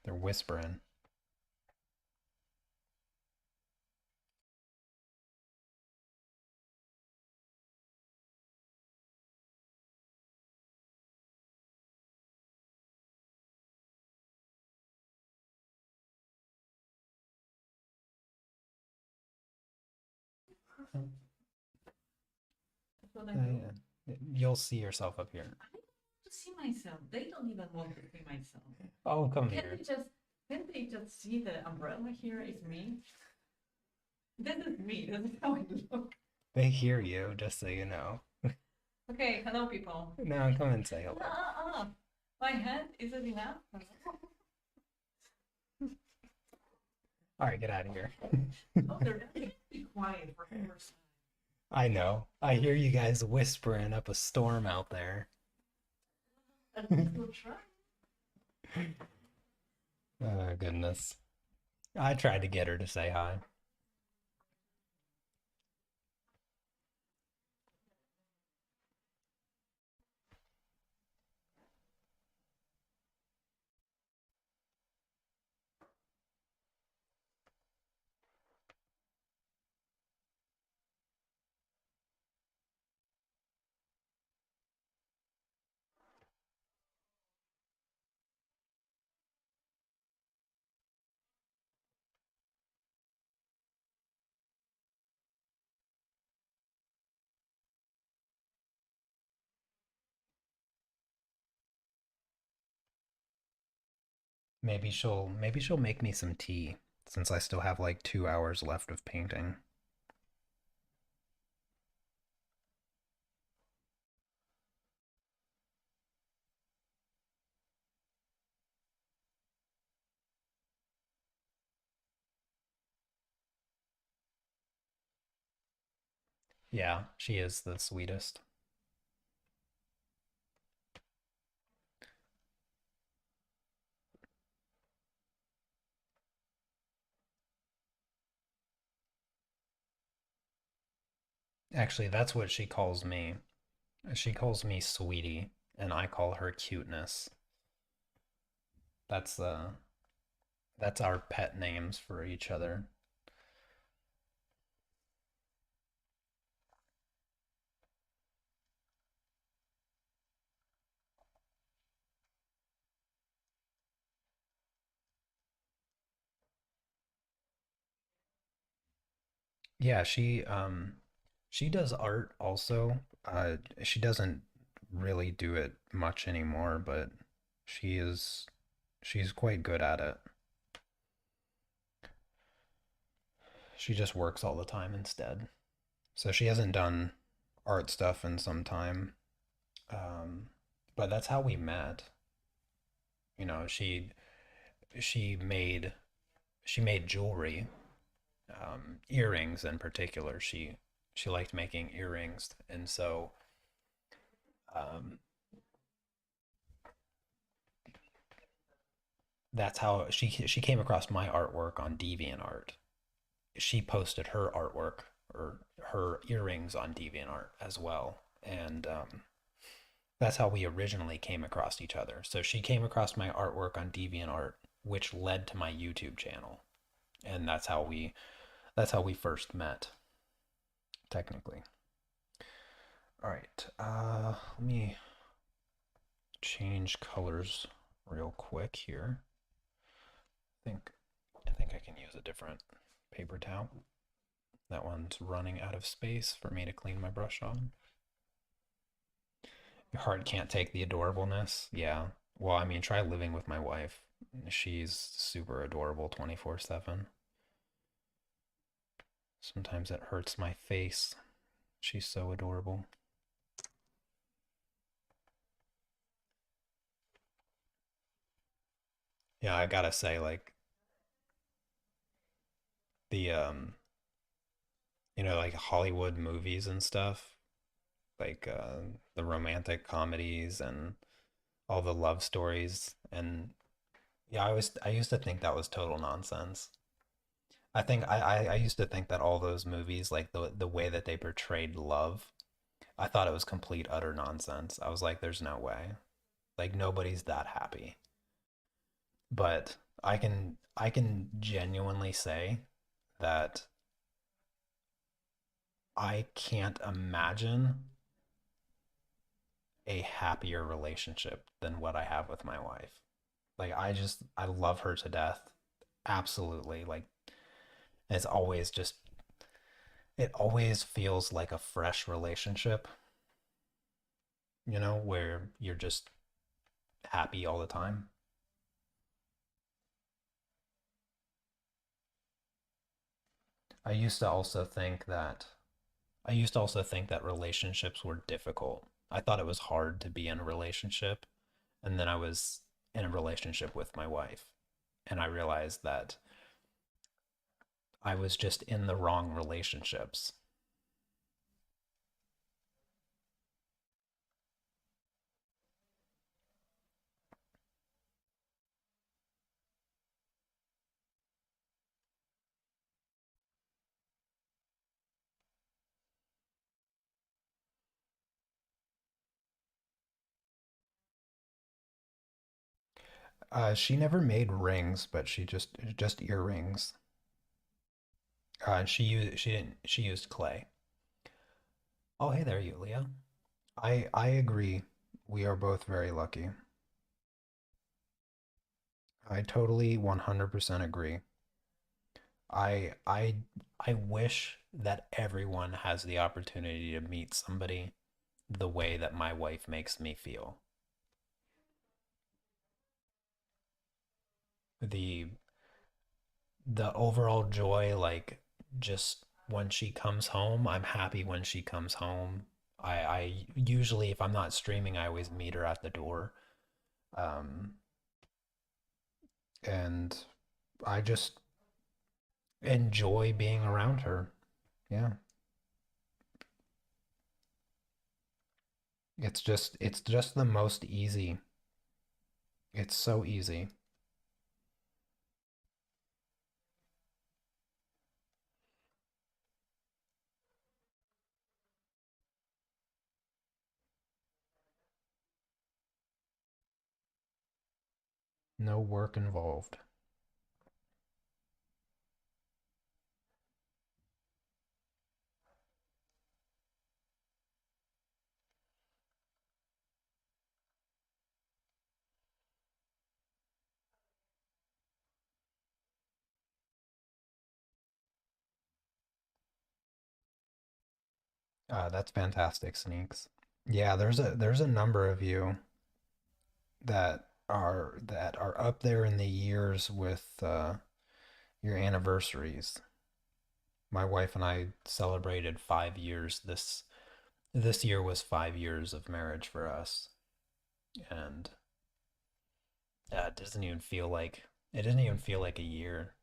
They're whispering. That's what I do. Yeah. You'll see yourself up here. I want to see myself. They don't even want to see myself. Oh, come Can here. they just see the umbrella here is me? This is me. This is how I look. They hear you, just so you know. Okay, hello people. No, come and say hello. My hand isn't enough. All right, get out of here. Oh, they're definitely be quiet for first time. I know. I hear you guys whispering up a storm out there. At least we'll try. Oh, goodness. I tried to get her to say hi. Maybe she'll make me some tea since I still have like 2 hours left of painting. Yeah, she is the sweetest. Actually, that's what she calls me. She calls me sweetie, and I call her cuteness. That's that's our pet names for each other. Yeah, she does art also. She doesn't really do it much anymore, but she is she's quite good at it. She just works all the time instead. So she hasn't done art stuff in some time. Um, but that's how we met. You know, she made she made jewelry, earrings in particular. She liked making earrings, and so um, that's how she came across my artwork on DeviantArt. She posted her artwork or her earrings on DeviantArt as well, and that's how we originally came across each other. So she came across my artwork on DeviantArt, which led to my YouTube channel, and that's how we first met, technically. All right, let me change colors real quick here. think I think I can use a different paper towel. That one's running out of space for me to clean my brush on. Your heart can't take the adorableness. Yeah. Well, I mean, try living with my wife. She's super adorable 24/7. Sometimes it hurts my face. She's so adorable. Yeah, I gotta say, like, the like Hollywood movies and stuff, like the romantic comedies and all the love stories. And yeah, I used to think that was total nonsense. I used to think that all those movies, like the way that they portrayed love, I thought it was complete utter nonsense. I was like, there's no way. Like nobody's that happy. But I can genuinely say that I can't imagine a happier relationship than what I have with my wife. Like I love her to death. Absolutely. Like it's always just it always feels like a fresh relationship, where you're just happy all the time. I used to also think that I used to also think that relationships were difficult. I thought it was hard to be in a relationship, and then I was in a relationship with my wife, and I realized that I was just in the wrong relationships. She never made rings, but she just earrings. She used clay. Oh, hey there, Yulia. I agree. We are both very lucky. I totally 100% agree. I I I wish that everyone has the opportunity to meet somebody the way that my wife makes me feel. The the overall joy, like just when she comes home, I'm happy when she comes home. I usually, if I'm not streaming, I always meet her at the door. Um, and I just enjoy being around her. Yeah. It's just the most easy. It's so easy. No work involved. That's fantastic, Sneaks. Yeah, there's a number of you that are up there in the years with your anniversaries. My wife and I celebrated 5 years. This year was 5 years of marriage for us, and it doesn't even feel like a year.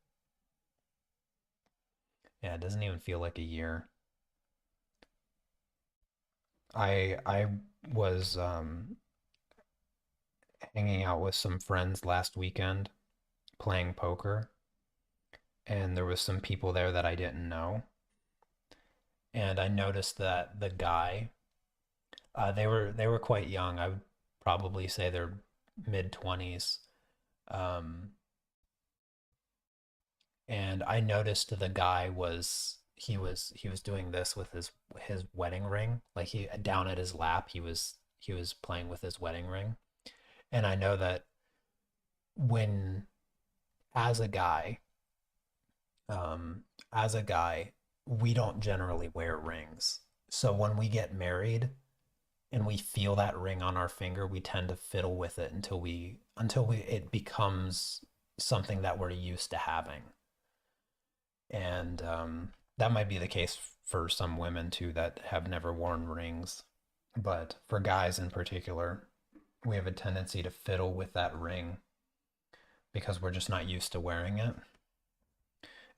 Yeah, it doesn't even feel like a year. I was hanging out with some friends last weekend playing poker, and there was some people there that I didn't know, and I noticed that the guy, they were quite young. I would probably say they're mid 20s. Um, and I noticed the guy was doing this with his wedding ring. Like he down at his lap, he was playing with his wedding ring. And I know that when as a guy, um, as a guy, we don't generally wear rings. So when we get married and we feel that ring on our finger, we tend to fiddle with it until we it becomes something that we're used to having. And that might be the case for some women too that have never worn rings. But for guys in particular, we have a tendency to fiddle with that ring because we're just not used to wearing it.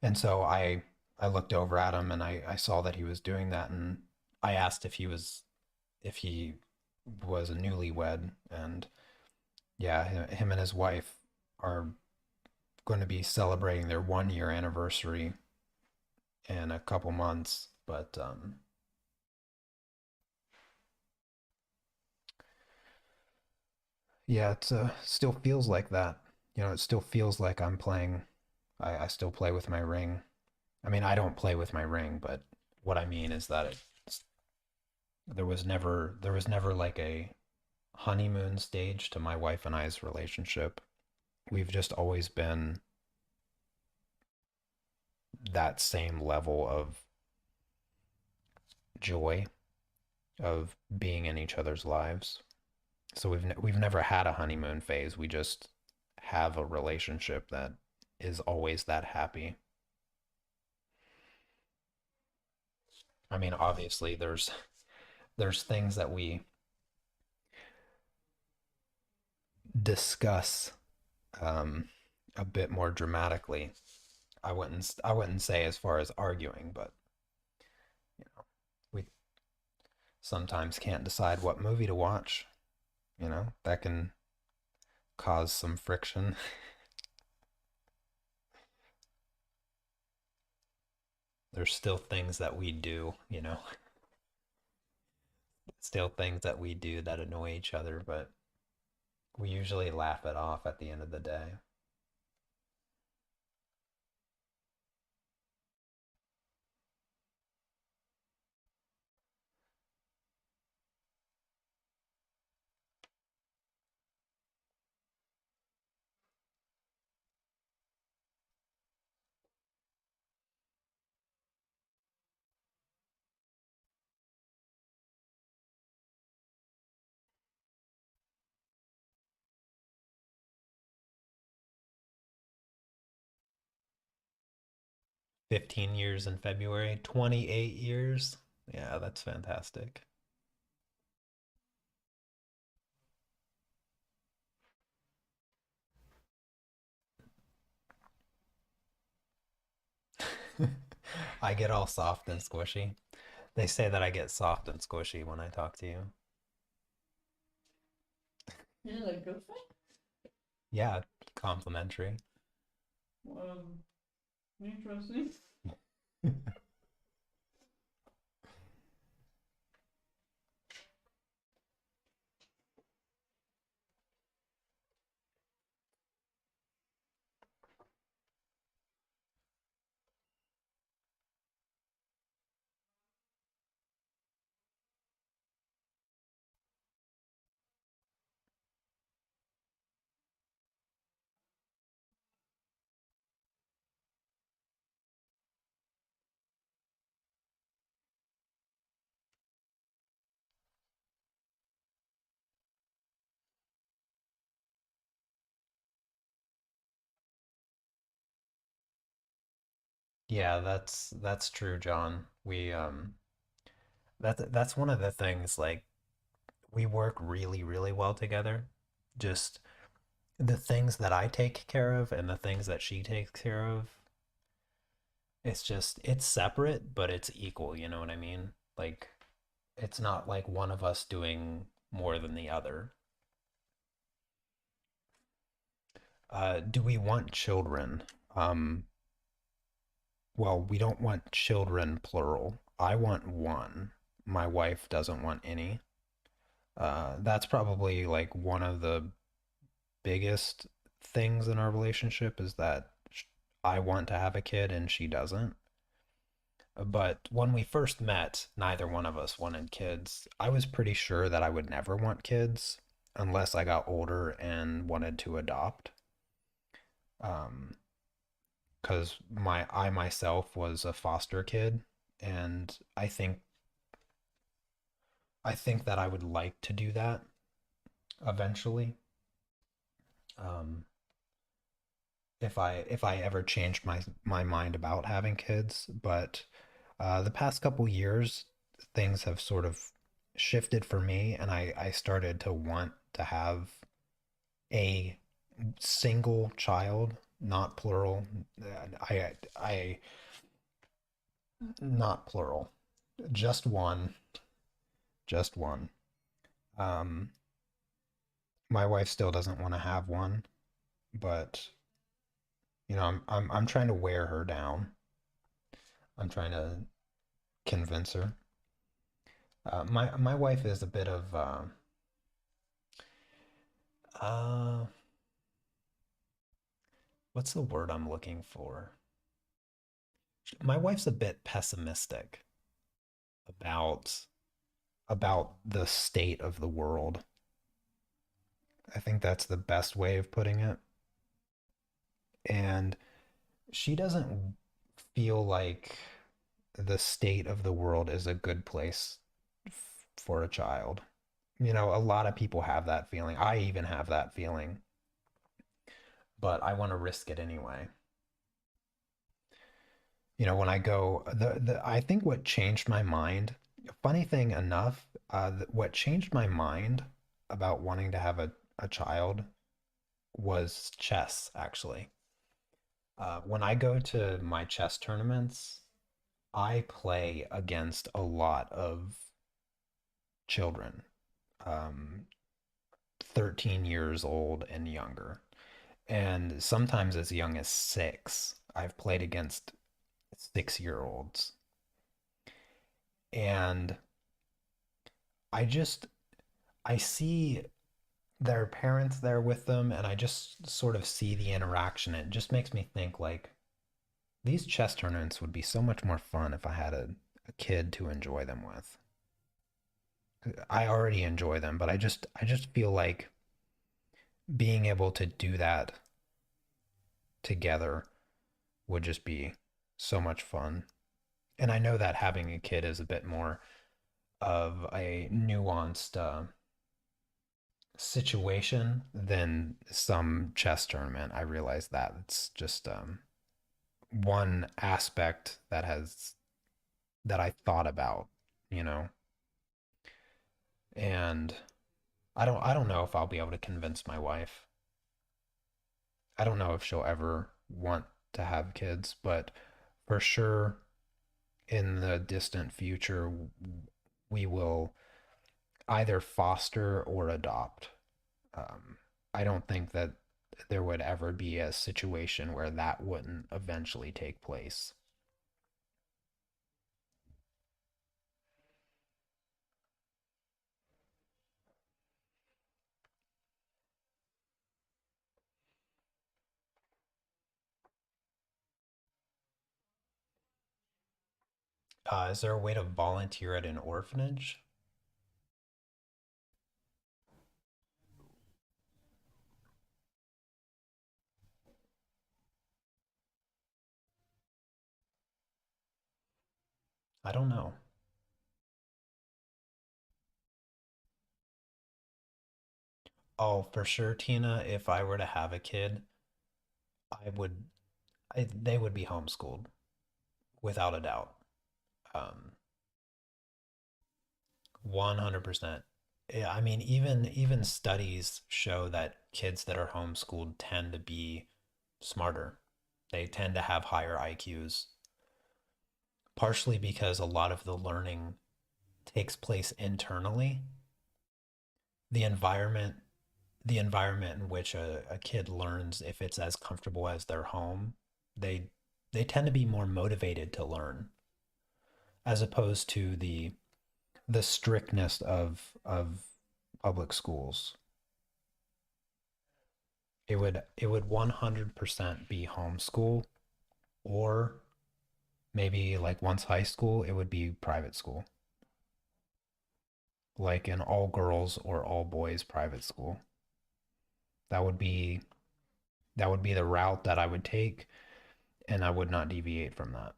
And so I looked over at him and I saw that he was doing that, and I asked if he was a newlywed, and yeah, him and his wife are going to be celebrating their 1 year anniversary in a couple months. But yeah, it still feels like that. It still feels like I'm playing. I still play with my ring. I mean, I don't play with my ring, but what I mean is that there was never like a honeymoon stage to my wife and I's relationship. We've just always been that same level of joy of being in each other's lives. So we've never had a honeymoon phase. We just have a relationship that is always that happy. I mean, obviously there's things that we discuss um, a bit more dramatically. I wouldn't say as far as arguing, but you know, we sometimes can't decide what movie to watch. That can cause some friction. There's still things that we do, still things that we do that annoy each other, but we usually laugh it off at the end of the day. 15 years in February, 28 years. Yeah, that's fantastic. I get all soft and squishy. They say that I get soft and squishy when I talk to you. Yeah, like good thing. Yeah, complimentary. Um, Interesting. Yeah, that's true, John. That's one of the things, like, we work really, really well together. Just the things that I take care of and the things that she takes care of, it's separate, but it's equal, you know what I mean? Like, it's not like one of us doing more than the other. Do we want children? Um, well, we don't want children plural. I want one. My wife doesn't want any. That's probably like one of the biggest things in our relationship is that I want to have a kid and she doesn't. But when we first met, neither one of us wanted kids. I was pretty sure that I would never want kids unless I got older and wanted to adopt. Um, because I myself was a foster kid, and I think that I would like to do that eventually. Um, if I ever changed my mind about having kids, but the past couple years things have sort of shifted for me, and I started to want to have a single child, not plural. I not plural, just one, just one. Um, my wife still doesn't want to have one, but I'm trying to wear her down. I'm trying to convince her. My wife is a bit of uh what's the word I'm looking for? My wife's a bit pessimistic about the state of the world. I think that's the best way of putting it. And she doesn't feel like the state of the world is a good place for a child. A lot of people have that feeling. I even have that feeling, but I want to risk it anyway. When I go, I think what changed my mind, funny thing enough, what changed my mind about wanting to have a child was chess, actually. When I go to my chess tournaments, I play against a lot of children, um, 13 years old and younger, and sometimes as young as six. I've played against 6-year-olds, and I just I see their parents there with them, and I just sort of see the interaction. It just makes me think like these chess tournaments would be so much more fun if I had a kid to enjoy them with. I already enjoy them, but I just feel like being able to do that together would just be so much fun. And I know that having a kid is a bit more of a nuanced situation than some chess tournament. I realize that it's just one aspect that I thought about, you know, and I don't know if I'll be able to convince my wife. I don't know if she'll ever want to have kids, but for sure in the distant future we will either foster or adopt. I don't think that there would ever be a situation where that wouldn't eventually take place. Is there a way to volunteer at an orphanage? I don't know. Oh, for sure, Tina, if I were to have a kid, I would, they would be homeschooled. without a doubt. 100%. Yeah, I mean, even studies show that kids that are homeschooled tend to be smarter. They tend to have higher IQs, partially because a lot of the learning takes place internally. The environment, the environment in which a kid learns, if it's as comfortable as their home, they they tend to be more motivated to learn as opposed to the strictness of public schools. It would 100% be homeschool, or maybe like once high school it would be private school, like an all girls or all boys private school. That would be that would be the route that I would take, and I would not deviate from that.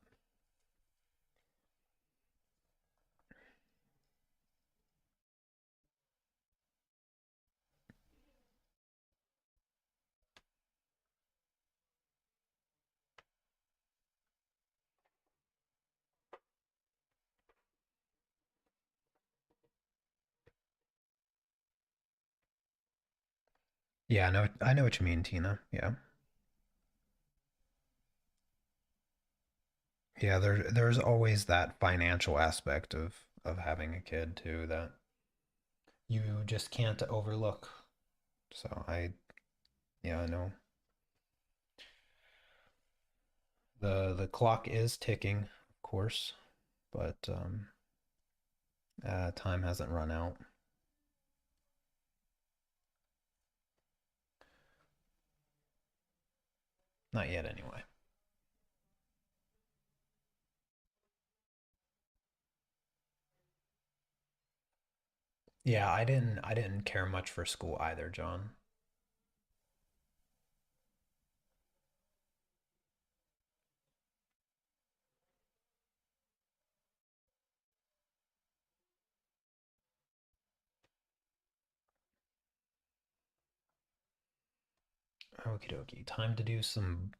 Yeah, I know what you mean, Tina. Yeah. Yeah, there's always that financial aspect of having a kid too that you just can't overlook. So yeah, I know the clock is ticking, of course, but time hasn't run out. Not yet, anyway. Yeah, I didn't care much for school either, John. Okie dokie. Time to do some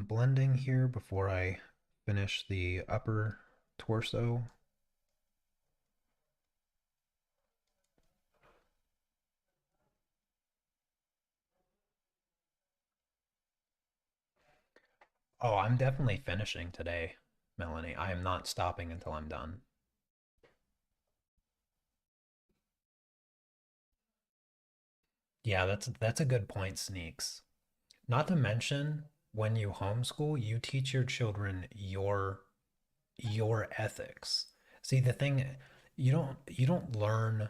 blending here before I finish the upper torso. Oh, I'm definitely finishing today, Melanie. I am not stopping until I'm done. Yeah, that's a good point, Sneaks. Not to mention, when you homeschool, you teach your children your ethics. See, the thing, you don't learn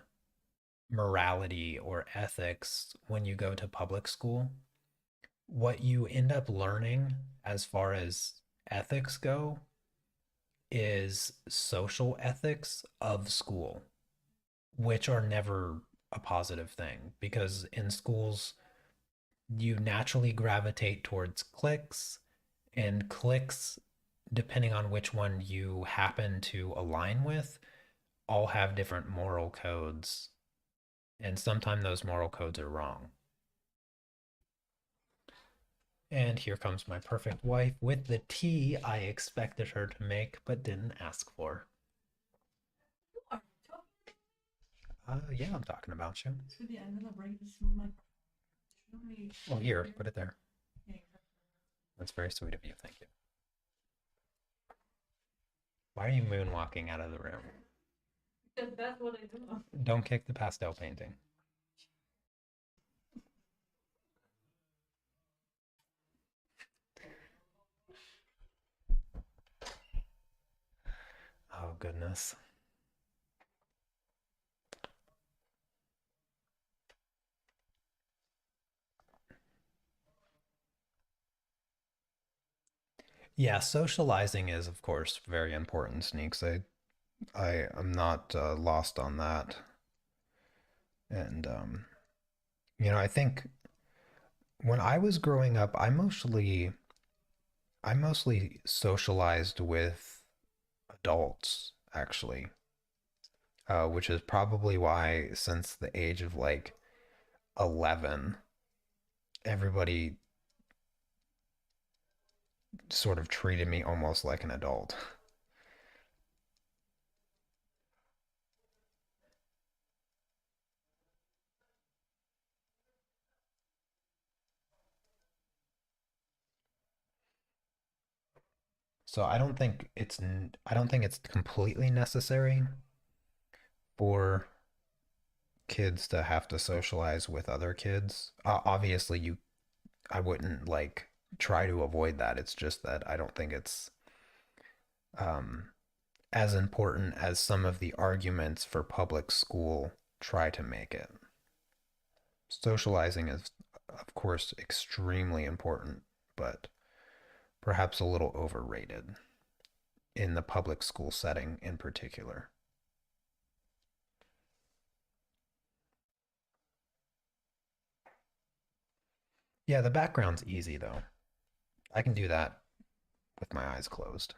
morality or ethics when you go to public school. What you end up learning as far as ethics go is social ethics of school, which are never a positive thing because in schools you naturally gravitate towards cliques, and cliques, depending on which one you happen to align with, all have different moral codes, and sometimes those moral codes are wrong. And here comes my perfect wife with the tea I expected her to make but didn't ask for. Are you talking Yeah, I'm talking about you. to the end of the break? This is my. Well, here, put it there. Yeah, That's very sweet of you. Thank you. Why are you moonwalking out of the room? because that's what I do. Don't kick the pastel painting. Oh, goodness. Yeah, socializing is, of course, very important, Sneaks. I am not lost on that. And I think when I was growing up, I mostly socialized with adults, actually, which is probably why since the age of like 11, everybody sort of treated me almost like an adult. So I don't think it's completely necessary for kids to have to socialize with other kids. Obviously, I wouldn't like try to avoid that. It's just that I don't think it's um, as important as some of the arguments for public school try to make it. Socializing is, of course, extremely important, but perhaps a little overrated in the public school setting in particular. Yeah, the background's easy though. I can do that with my eyes closed.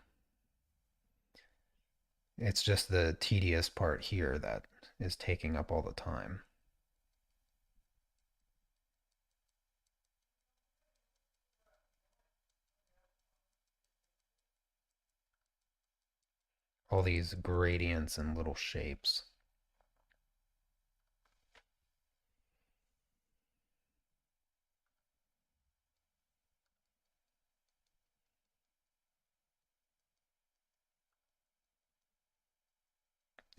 It's just the tedious part here that is taking up all the time. All these gradients and little shapes.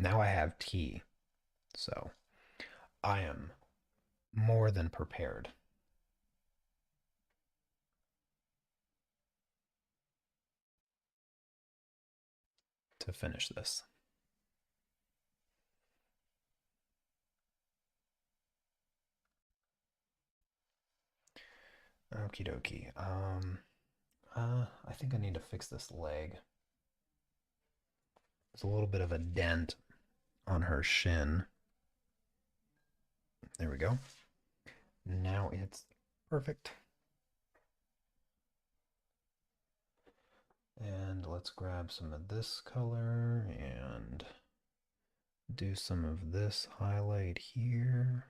Now I have tea, so I am more than prepared to finish this. Okie dokie. I think I need to fix this leg. There's a little bit of a dent on her shin. There we go. Now it's perfect. And let's grab some of this color and do some of this highlight here.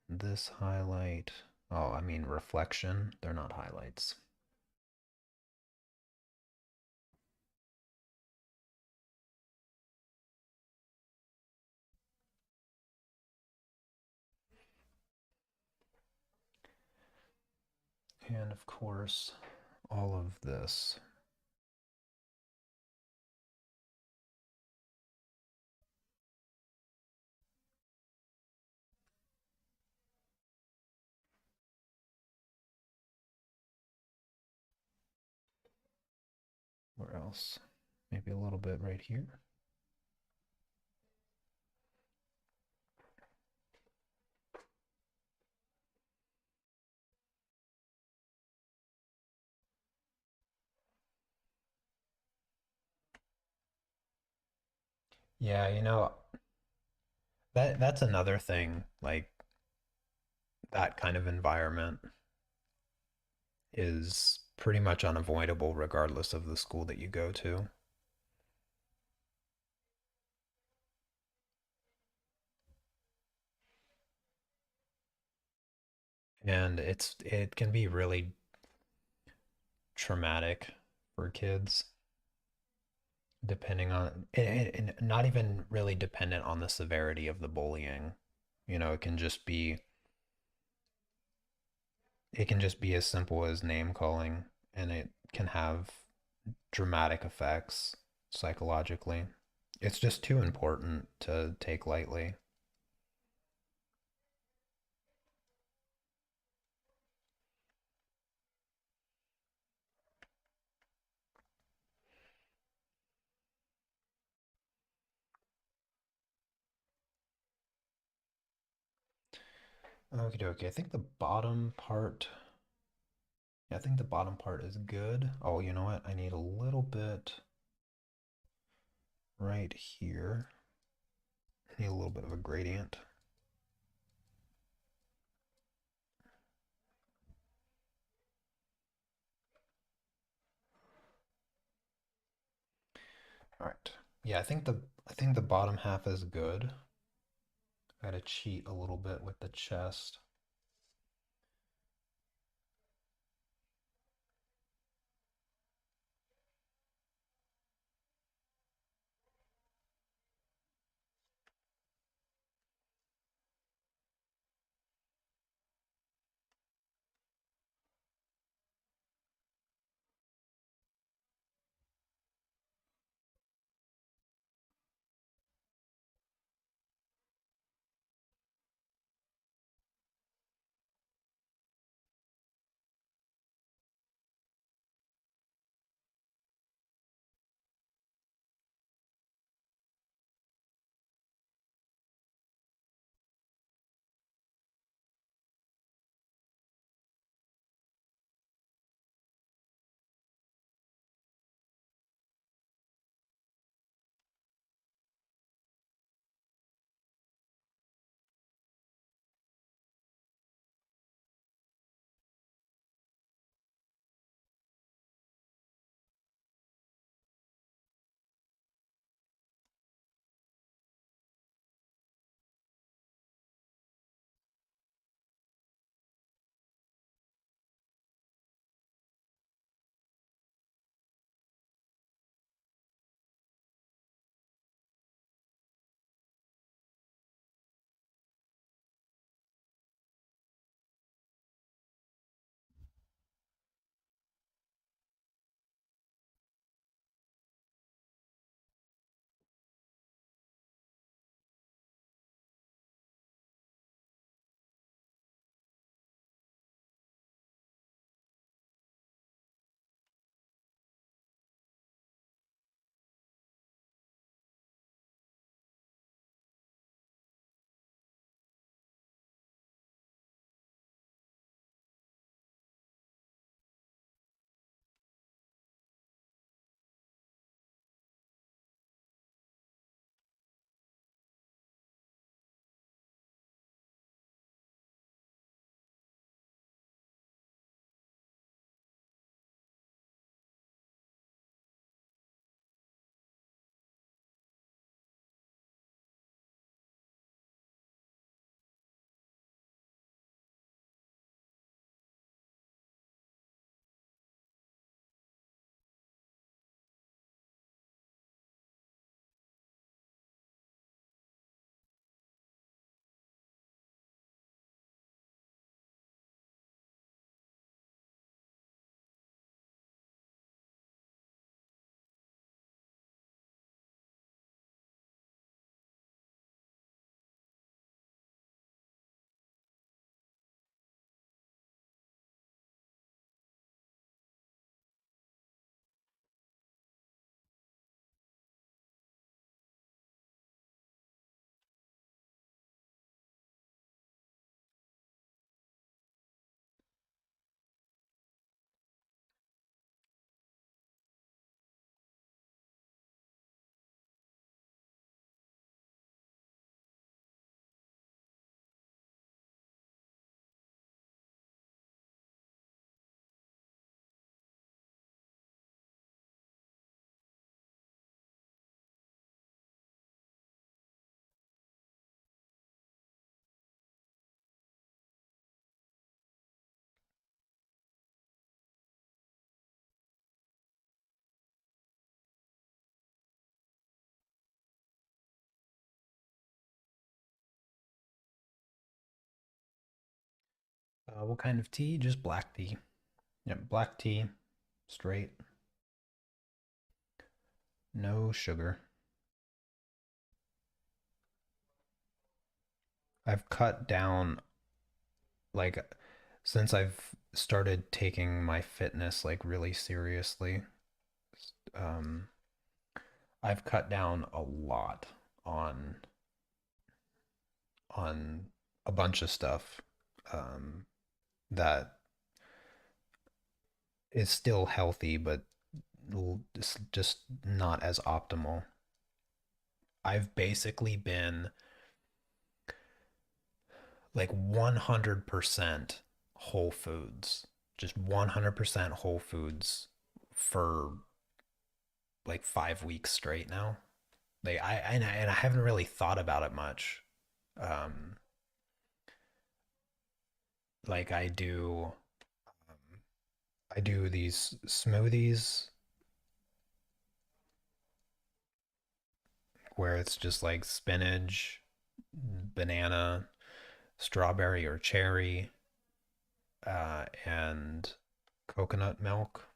This highlight. Oh, I mean reflection. They're not highlights. And of course, all of this. Where else? Maybe a little bit right here. Yeah, that's another thing. Like that kind of environment is pretty much unavoidable regardless of the school that you go to. And it can be really traumatic for kids depending on and not even really dependent on the severity of the bullying. It can just be as simple as name calling and it can have dramatic effects psychologically. It's just too important to take lightly. Okie dokie. I think the bottom part is good. Oh, you know what? I need a little bit right here. I need a little bit of a gradient. All right. Yeah, I think the bottom half is good. I gotta cheat a little bit with the chest. What kind of tea? Just black tea. Yeah, black tea, straight, no sugar. I've cut down like since I've started taking my fitness like really seriously. Um, I've cut down a lot on on a bunch of stuff um, that is still healthy, but just not as optimal. I've basically been like 100% whole foods, just 100% whole foods for like 5 weeks straight now. Like I haven't really thought about it much. Um, like I do these smoothies where it's just like spinach, banana, strawberry or cherry, and coconut milk.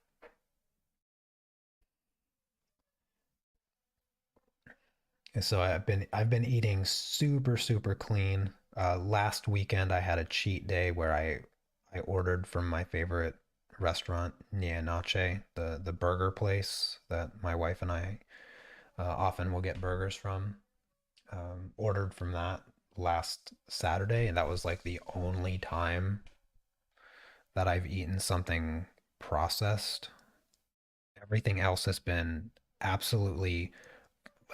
And so I've been eating super clean. Last weekend I had a cheat day where I ordered from my favorite restaurant, Nia Noche, the burger place that my wife and I often will get burgers from. Ordered from that last Saturday, and that was like the only time that I've eaten something processed. Everything else has been absolutely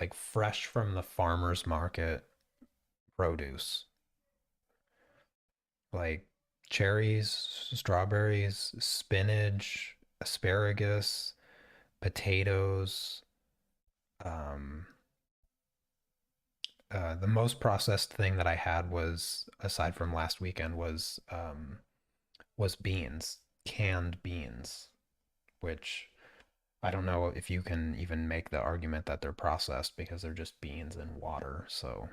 like fresh from the farmer's market produce, like cherries, strawberries, spinach, asparagus, potatoes. Um, the most processed thing that I had was, aside from last weekend, was beans, canned beans, which I don't know if you can even make the argument that they're processed because they're just beans and water. So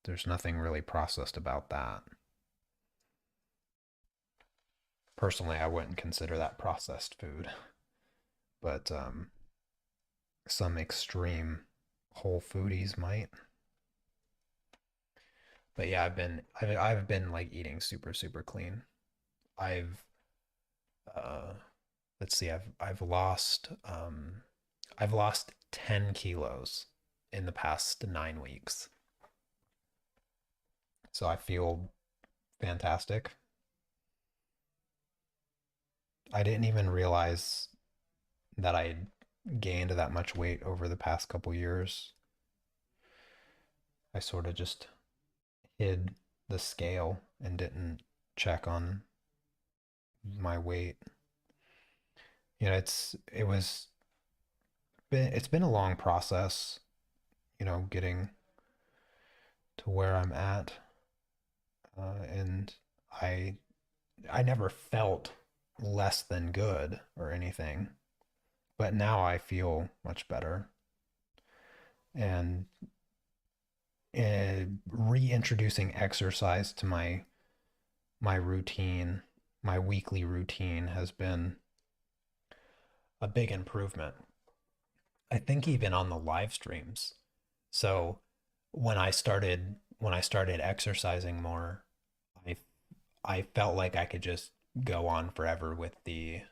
there's nothing really processed about that. Personally, I wouldn't consider that processed food, but some extreme whole foodies might. But yeah, I've been like eating super clean. I've uh let's see, I've lost 10 kilos in the past 9 weeks. So I feel fantastic. I didn't even realize that I gained that much weight over the past couple years. I sort of just hid the scale and didn't check on my weight. It's been a long process, getting to where I'm at, and I I never felt less than good or anything, but now I feel much better. And reintroducing exercise to my routine, my weekly routine has been a big improvement. I think even on the live streams. So when I started exercising more, I I felt like I could just go on forever with the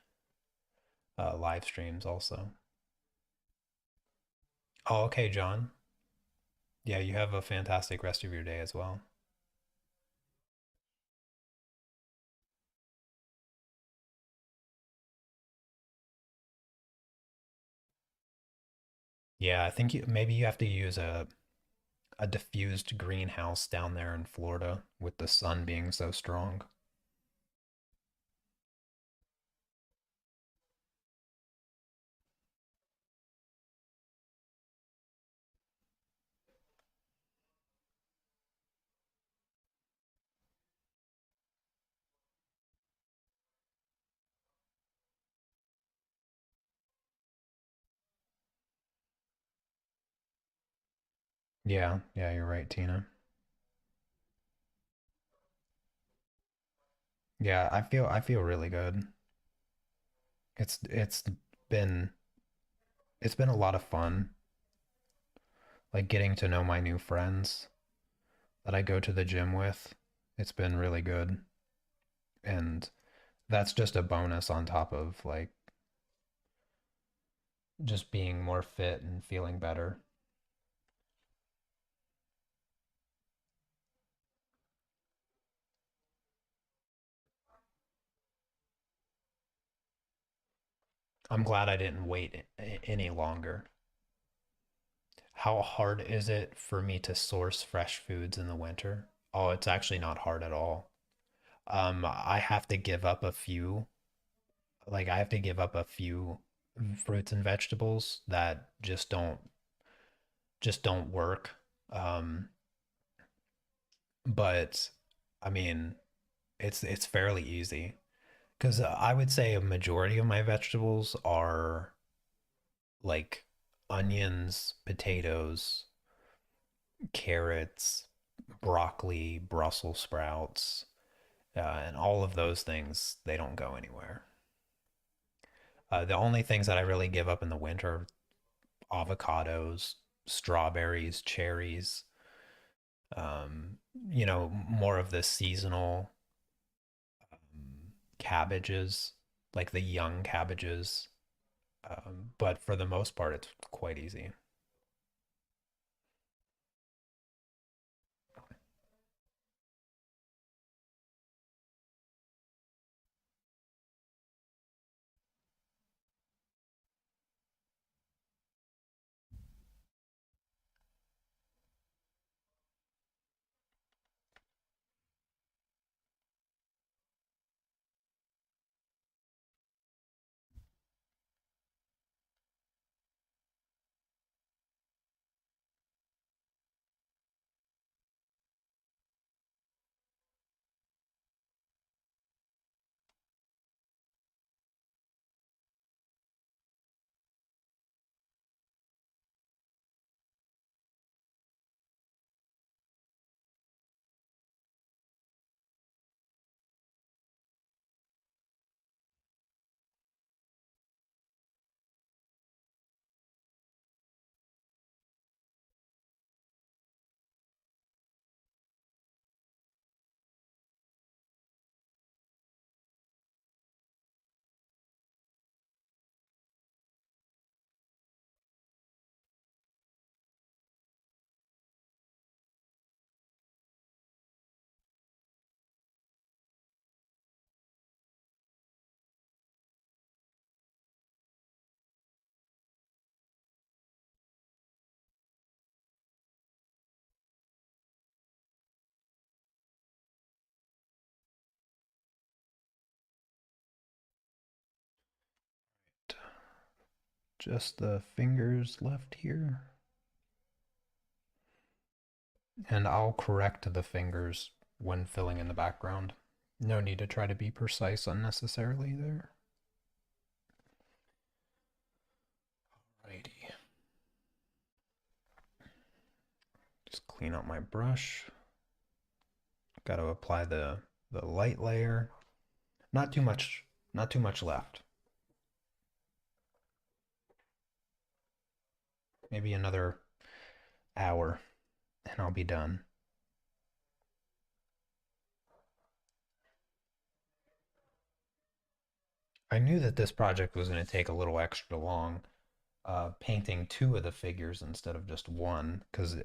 live streams also. Oh, okay, John. Yeah, you have a fantastic rest of your day as well. Yeah, I think maybe you have to use a diffused greenhouse down there in Florida with the sun being so strong. Yeah, yeah, you're right, Tina. Yeah, I feel really good. It's been it's been a lot of fun, like getting to know my new friends that I go to the gym with. It's been really good. And that's just a bonus on top of like just being more fit and feeling better. I'm glad I didn't wait any longer. How hard is it for me to source fresh foods in the winter? Oh, it's actually not hard at all. I have to give up a few, like I have to give up a few fruits and vegetables that just don't work. Um, but I mean, it's fairly easy because I would say a majority of my vegetables are like onions, potatoes, carrots, broccoli, Brussels sprouts, and all of those things, they don't go anywhere. The only things that I really give up in the winter are avocados, strawberries, cherries, you know, more of the seasonal cabbages, like the young cabbages. But for the most part, it's quite easy. Just the fingers left here. And I'll correct the fingers when filling in the background. No need to try to be precise unnecessarily there. Righty. Just clean up my brush. Got to apply the light layer. Not too much, not too much left. Maybe another hour and I'll be done. I knew that this project was going to take a little extra long, painting two of the figures instead of just one, because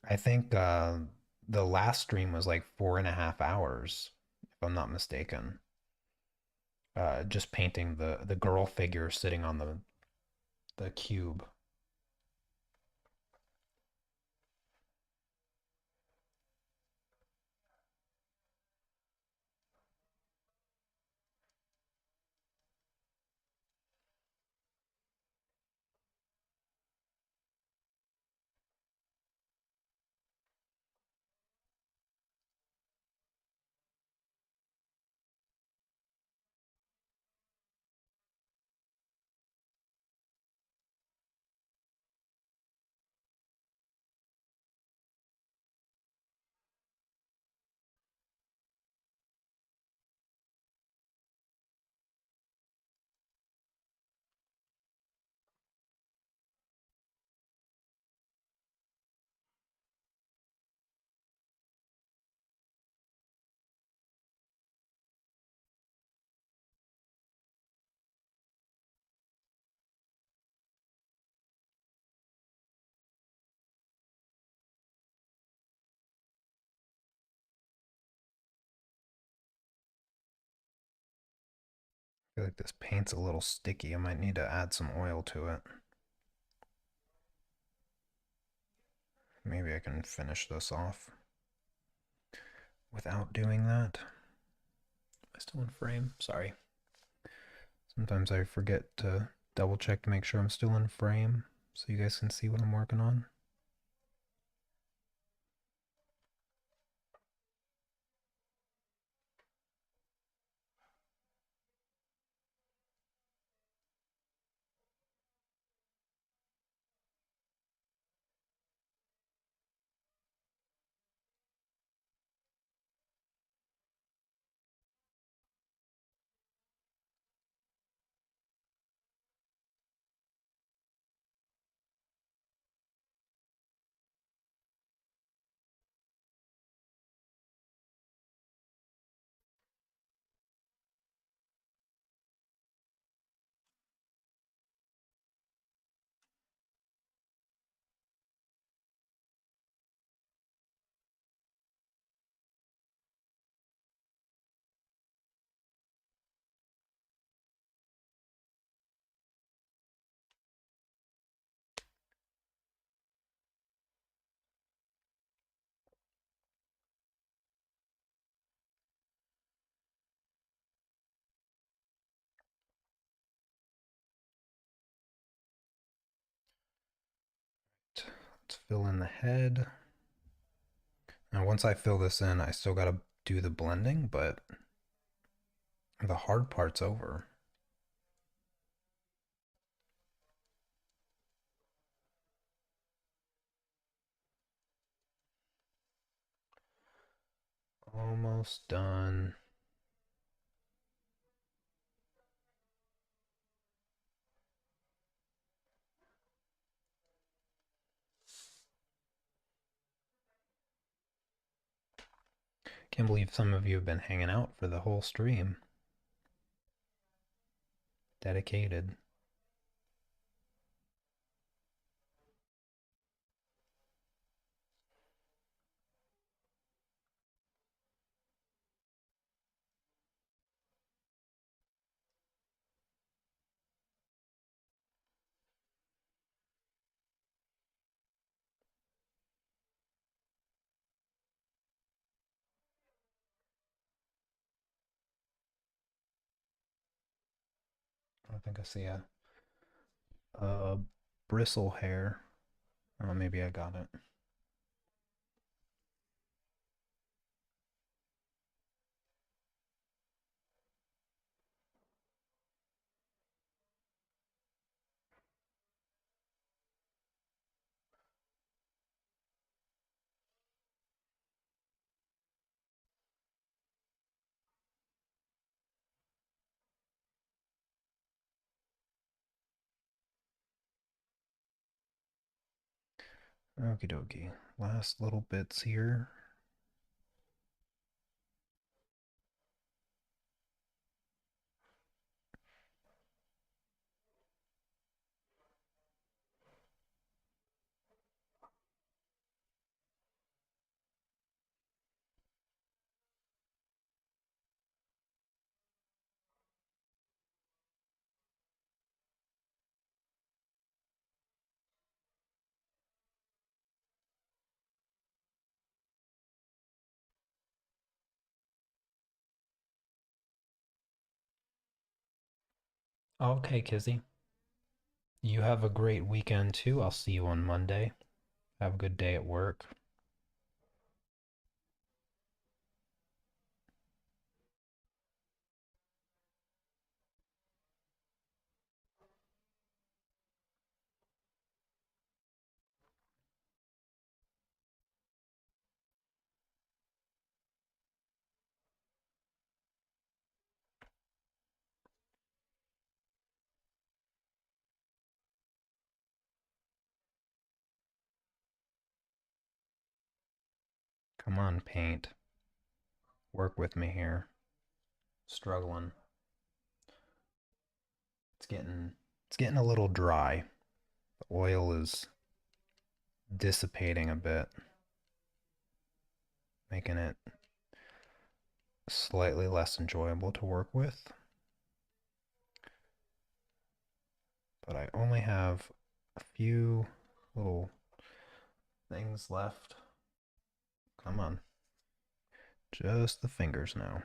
I think the last stream was like 4.5 hours, if I'm not mistaken. Just painting the girl figure sitting on the cube. I feel like this paint's a little sticky. I might need to add some oil to it. Maybe I can finish this off without doing that. Am I still in frame? Sorry. Sometimes I forget to double check to make sure I'm still in frame so you guys can see what I'm working on. Let's fill in the head. Now, once I fill this in, I still gotta do the blending, but the hard part's over. Almost done. Can't believe some of you have been hanging out for the whole stream. Dedicated. I think I see a bristle hair. Oh, maybe I got it. Okie dokie. Last little bits here. Okay, Kizzy. You have a great weekend too. I'll see you on Monday. Have a good day at work. Come on, paint. Work with me here. Struggling. It's getting a little dry. The oil is dissipating a bit, making it slightly less enjoyable to work with. but I only have a few little things left. Come on. Just the fingers now.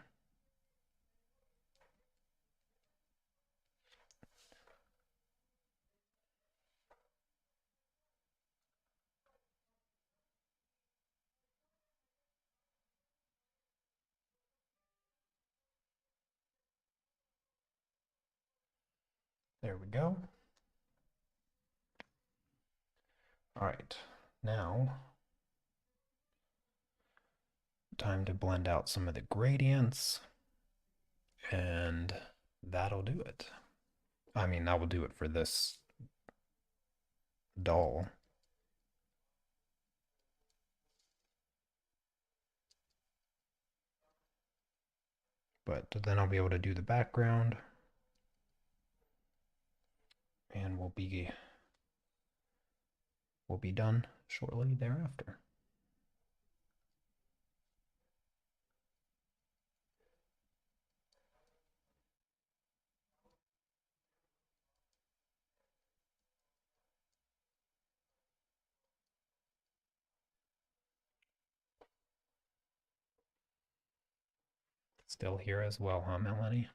There we go. All right, now time to blend out some of the gradients, and that'll do it. I mean, that will do it for this doll. But then I'll be able to do the background, and we'll be done shortly thereafter. Still here as well, huh, Melanie?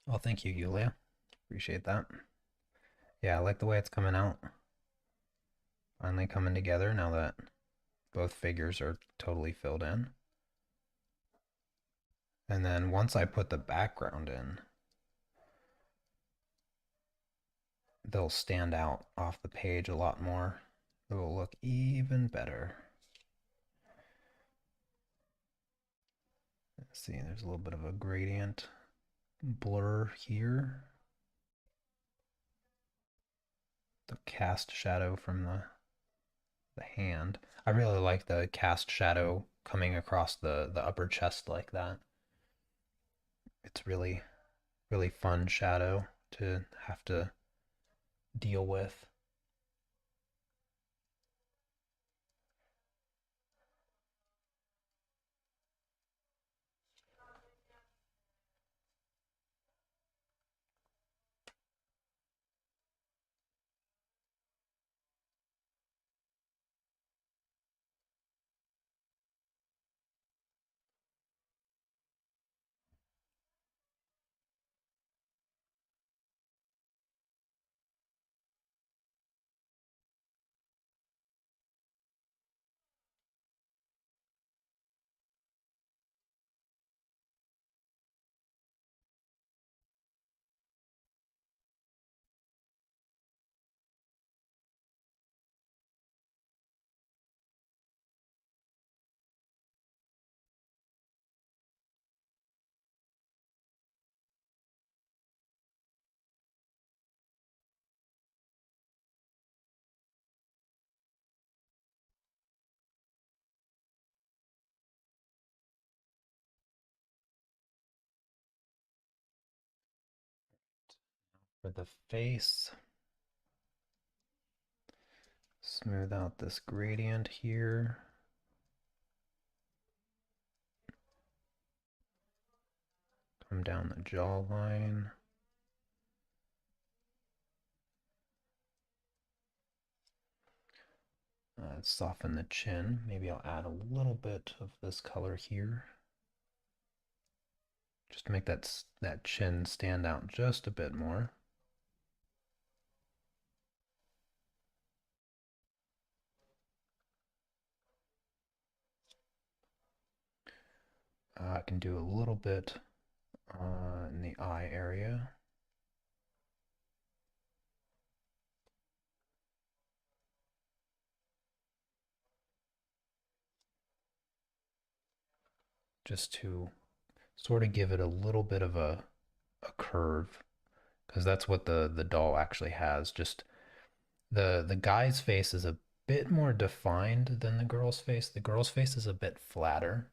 Well, thank you, Yulia. Appreciate that. Yeah, I like the way it's coming out. Finally coming together now that both figures are totally filled in. And then once I put the background in, they'll stand out off the page a lot more. It will look even better. Let's see, there's a little bit of a gradient blur here. The cast shadow from the hand. I really like the cast shadow coming across the upper chest like that. It's really, really fun shadow to have to deal with. For the face, smooth out this gradient here. Come down the jawline. Soften the chin. Maybe I'll add a little bit of this color here. just to make that chin stand out just a bit more. I can do a little bit in the eye area. Just to sort of give it a little bit of a curve, because that's what the doll actually has. Just the guy's face is a bit more defined than the girl's face. The girl's face is a bit flatter.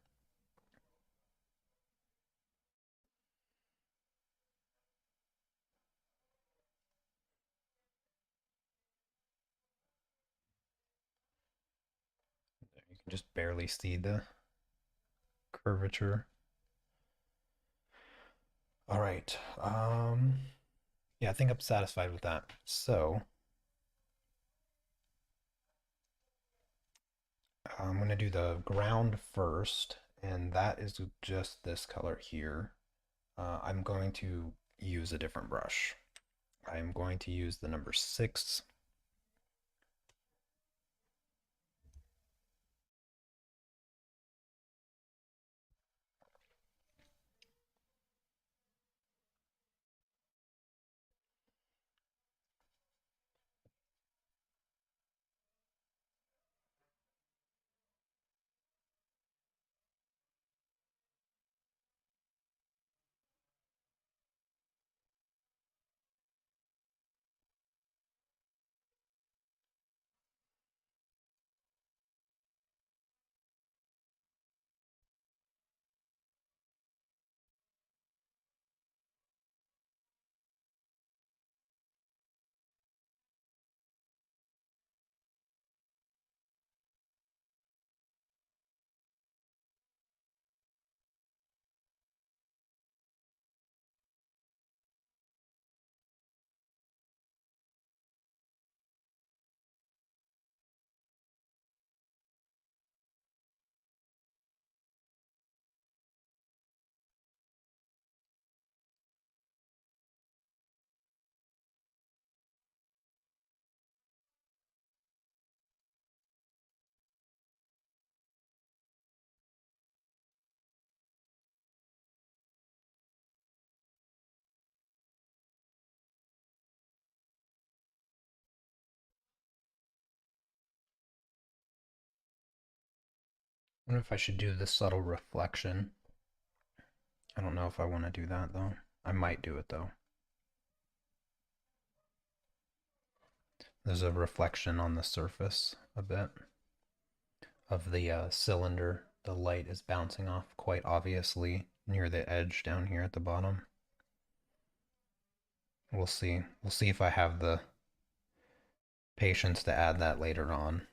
You can just barely see the curvature. All right. Yeah, I think I'm satisfied with that. So I'm going to do the ground first, and that is just this color here. I'm going to use a different brush. I'm going to use the number 6. I wonder if I should do the subtle reflection. I don't know if I want to do that though. I might do it though. There's a reflection on the surface a bit of the cylinder. The light is bouncing off quite obviously near the edge down here at the bottom. We'll see. We'll see if I have the patience to add that later on.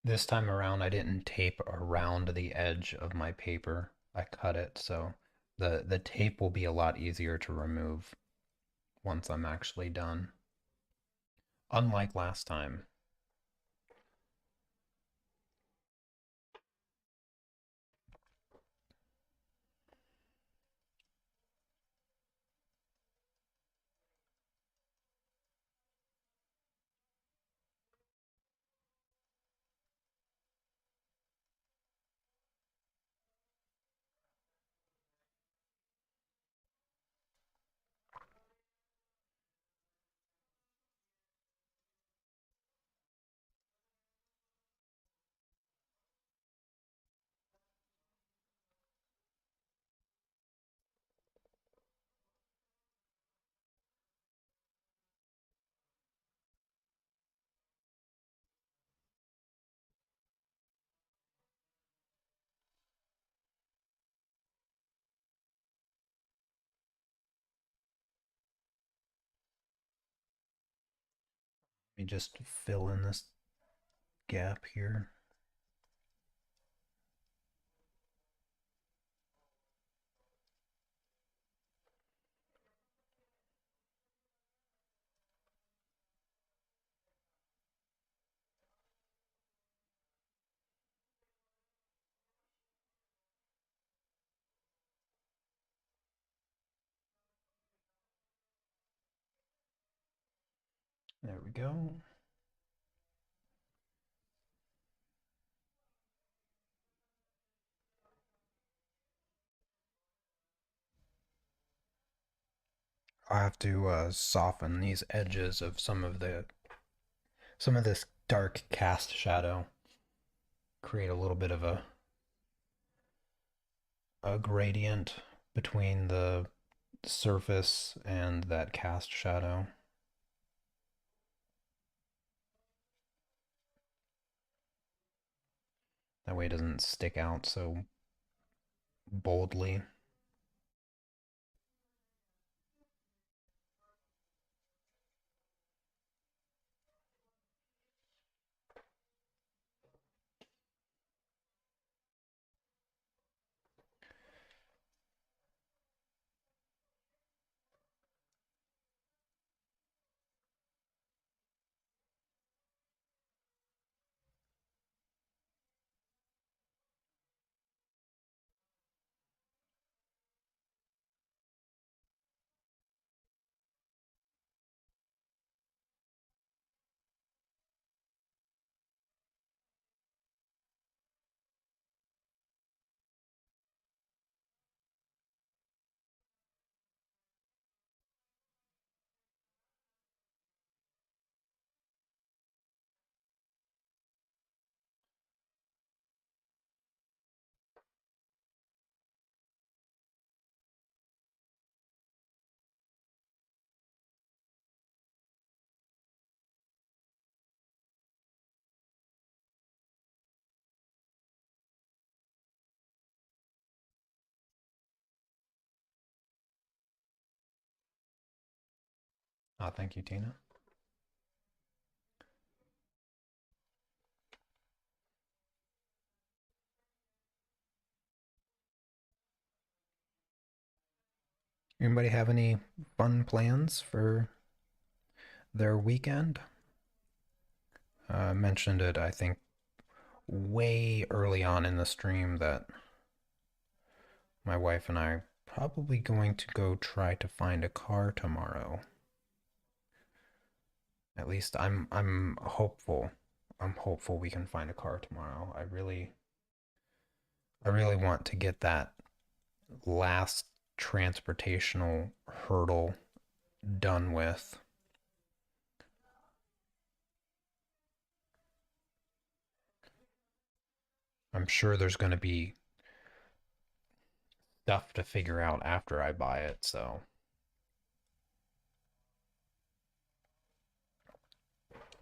This time around, I didn't tape around the edge of my paper. I cut it, so the tape will be a lot easier to remove once I'm actually done. Unlike last time. Let me just fill in this gap here. There we go. I have to soften these edges of some of this dark cast shadow. Create a little bit of a gradient between the surface and that cast shadow. That way it doesn't stick out so boldly. Oh, thank you, Tina. Anybody have any fun plans for their weekend? I mentioned it, I think, way early on in the stream that my wife and I are probably going to go try to find a car tomorrow. At least I'm hopeful. I'm hopeful we can find a car tomorrow. I really want to get that last transportational hurdle done with. I'm sure there's going to be stuff to figure out after I buy it, so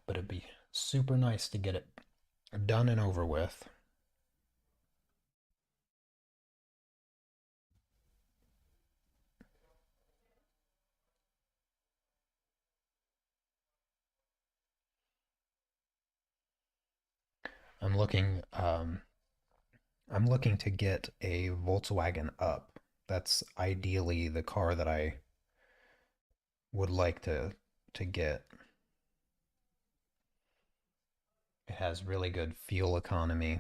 but it'd be super nice to get it done and over with. I'm looking I'm looking to get a Volkswagen Up. That's ideally the car that I would like to get. It has really good fuel economy.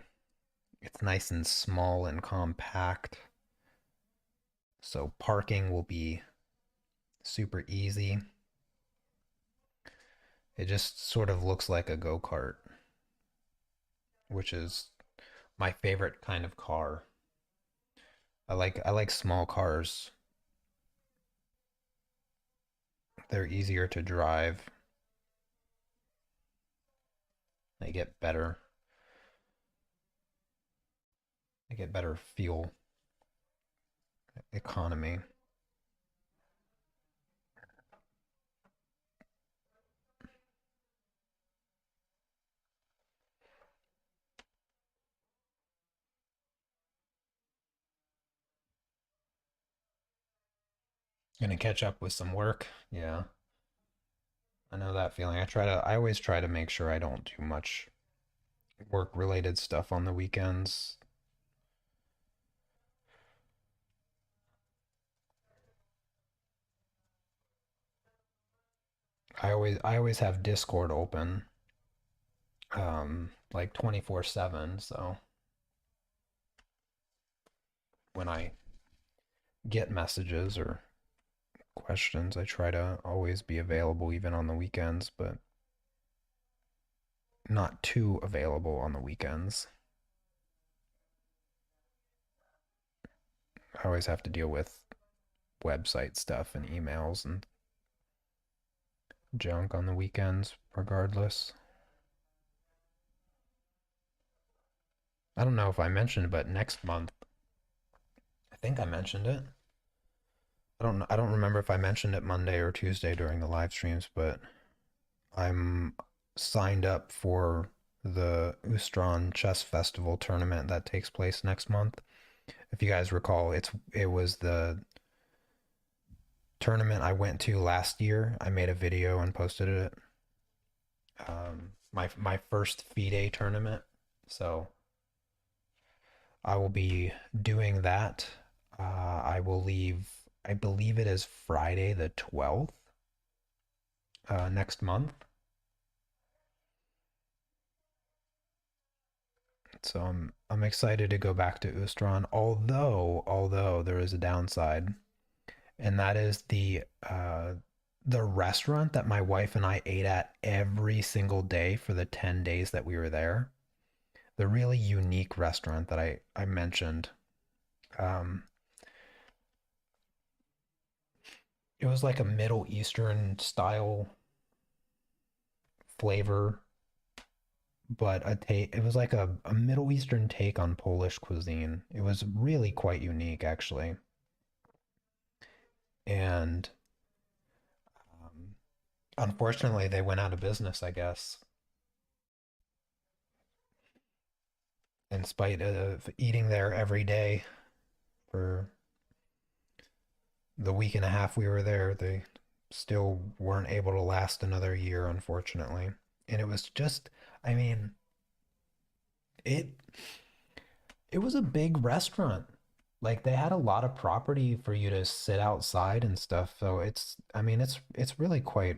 It's nice and small and compact. So parking will be super easy. It just sort of looks like a go-kart, which is my favorite kind of car. I like small cars. They're easier to drive. They get better. They get better fuel economy. Gonna catch up with some work. Yeah. I know that feeling. I always try to make sure I don't do much work related stuff on the weekends. I always have Discord open, like 24/7. So when I get messages or questions, I try to always be available even on the weekends, but not too available on the weekends. I always have to deal with website stuff and emails and junk on the weekends, regardless. I don't know if I mentioned, but next month, I think I mentioned it. I don't remember if I mentioned it Monday or Tuesday during the live streams, but I'm signed up for the Ustron Chess Festival tournament that takes place next month. If you guys recall, it was the tournament I went to last year. I made a video and posted it. My first FIDE tournament. So I will be doing that. I will leave. I believe it is Friday the 12th next month. So I'm excited to go back to Ustron. Although there is a downside, and that is the restaurant that my wife and I ate at every single day for the 10 days that we were there. The really unique restaurant that I mentioned. Um, it was like a Middle Eastern style flavor, but it was like a Middle Eastern take on Polish cuisine. It was really quite unique, actually. And um, unfortunately, they went out of business, I guess, in spite of eating there every day for the week and a half we were there. They still weren't able to last another year, unfortunately. And it was just, I mean, it it was a big restaurant. Like they had a lot of property for you to sit outside and stuff. So I mean, it's really quite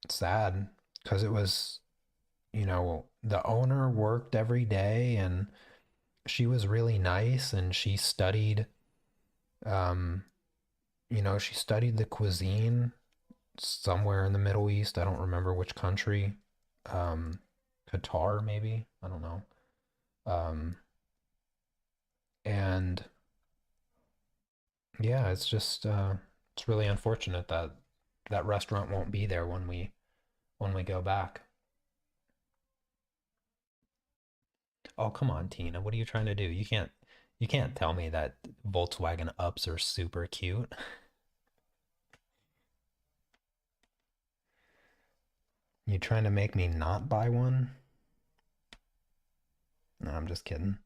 sad because it was, the owner worked every day and she was really nice and um, she studied the cuisine somewhere in the Middle East. I don't remember which country. Um, Qatar, maybe. I don't know. Um, and yeah, it's really unfortunate that that restaurant won't be there when we go back. Oh, come on, Tina. What are you trying to do? You can't tell me that Volkswagen Ups are super cute. You trying to make me not buy one? No, I'm just kidding.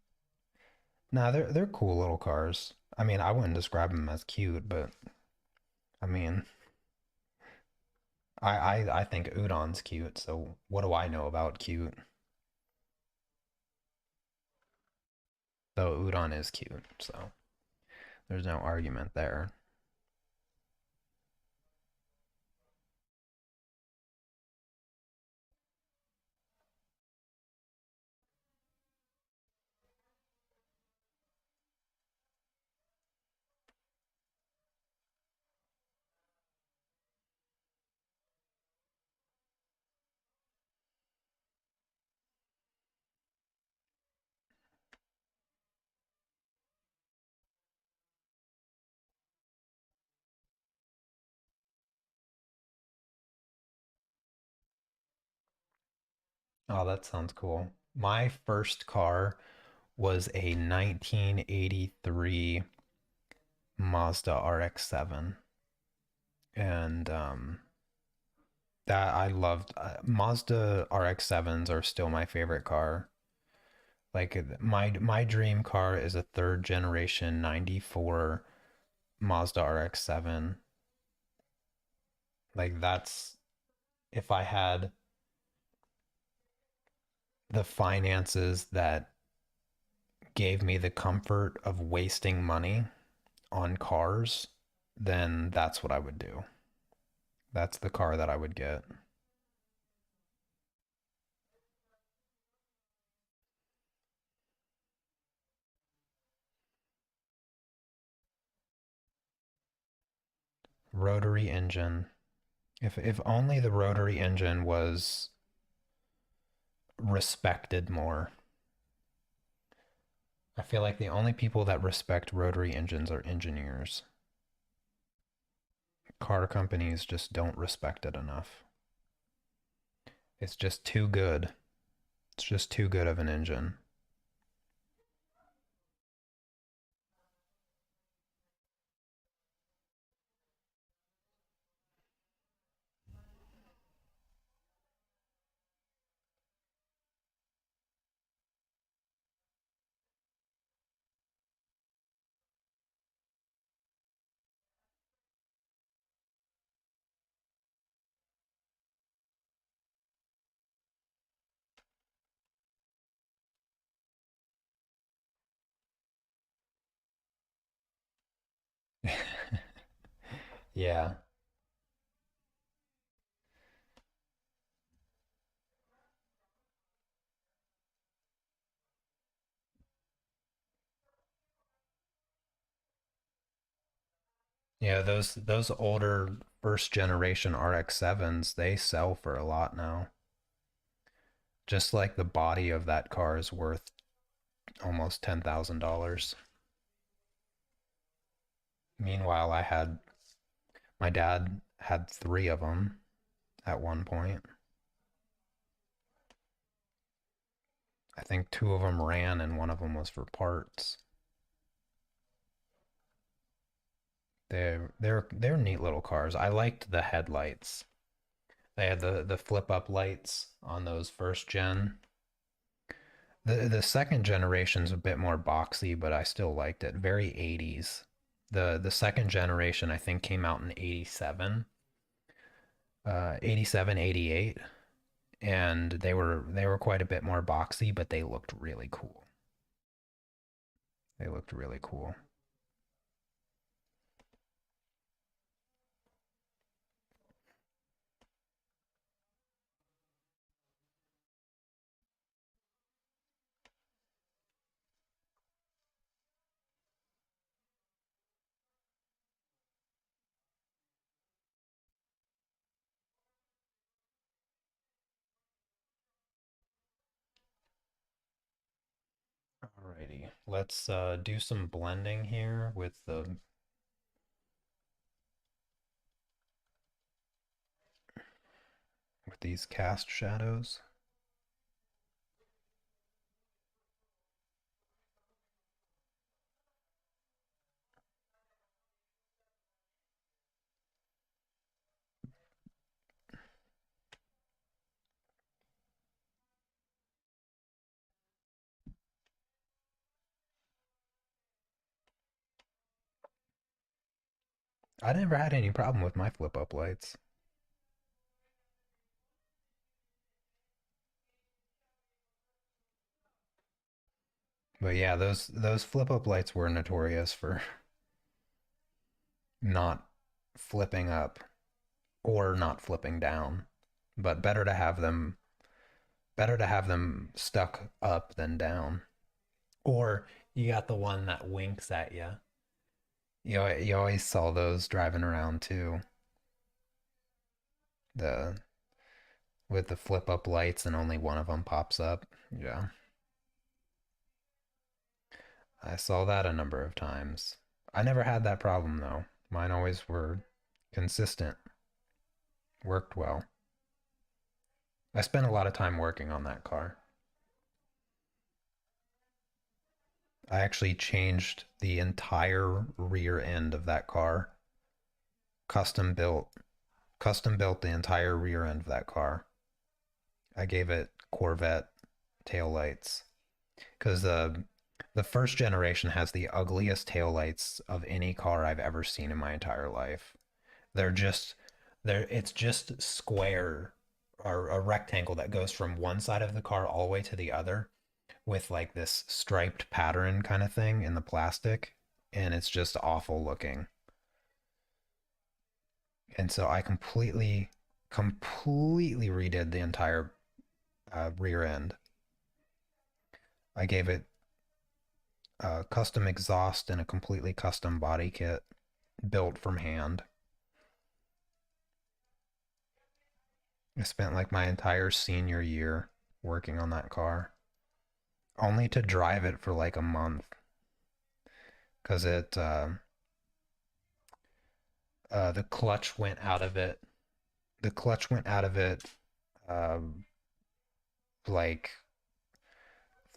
Nah, they're cool little cars. I mean, I wouldn't describe them as cute, but I mean, I think Udon's cute, so what do I know about cute? Though Udon is cute, so there's no argument there. Oh, that sounds cool. My first car was a 1983 Mazda RX-7, and that I loved. Mazda RX-7s are still my favorite car. Like my dream car is a third generation 94 Mazda RX-7. Like if I had the finances that gave me the comfort of wasting money on cars, then that's what I would do. That's the car that I would get. Rotary engine. If only the rotary engine was respected more. I feel like the only people that respect rotary engines are engineers. Car companies just don't respect it enough. It's just too good. It's just too good of an engine. Yeah. Yeah, those older first generation RX-7s, they sell for a lot now. Just like the body of that car is worth almost $10,000. Meanwhile, my dad had three of them at one point. I think two of them ran and one of them was for parts. They're neat little cars. I liked the headlights. They had the flip up lights on those first gen. The second generation's a bit more boxy, but I still liked it. Very 80s. The second generation I think came out in 87, 87, 88, and they were quite a bit more boxy, but they looked really cool. They looked really cool. Alrighty, let's do some blending here with these cast shadows. I never had any problem with my flip up lights. But yeah, those flip up lights were notorious for not flipping up or not flipping down. But better to have them stuck up than down. Or you got the one that winks at you. You always saw those driving around too. The with the flip up lights and only one of them pops up. Yeah. I saw that a number of times. I never had that problem though. Mine always were consistent, worked well. I spent a lot of time working on that car. I actually changed the entire rear end of that car. Custom built, custom built the entire rear end of that car. I gave it Corvette taillights because the first generation has the ugliest taillights of any car I've ever seen in my entire life. They're just they're it's just square a rectangle that goes from one side of the car all the way to the other with like this striped pattern kind of thing in the plastic, and it's just awful looking. And so I completely redid the entire rear end. I gave it a custom exhaust and a completely custom body kit built from hand. I spent like my entire senior year working on that car, only to drive it for like a month because the clutch went out of it. The clutch went out of it uh, like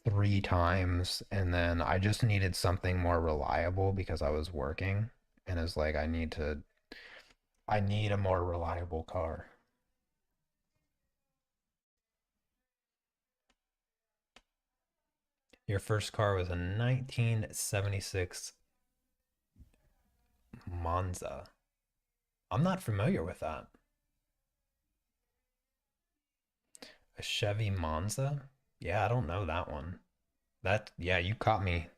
3 times, and then I just needed something more reliable because I was working, and it's like I need a more reliable car. Your first car was a 1976 Monza. I'm not familiar with that. A Chevy Monza? Yeah, I don't know that one. That yeah, you caught me.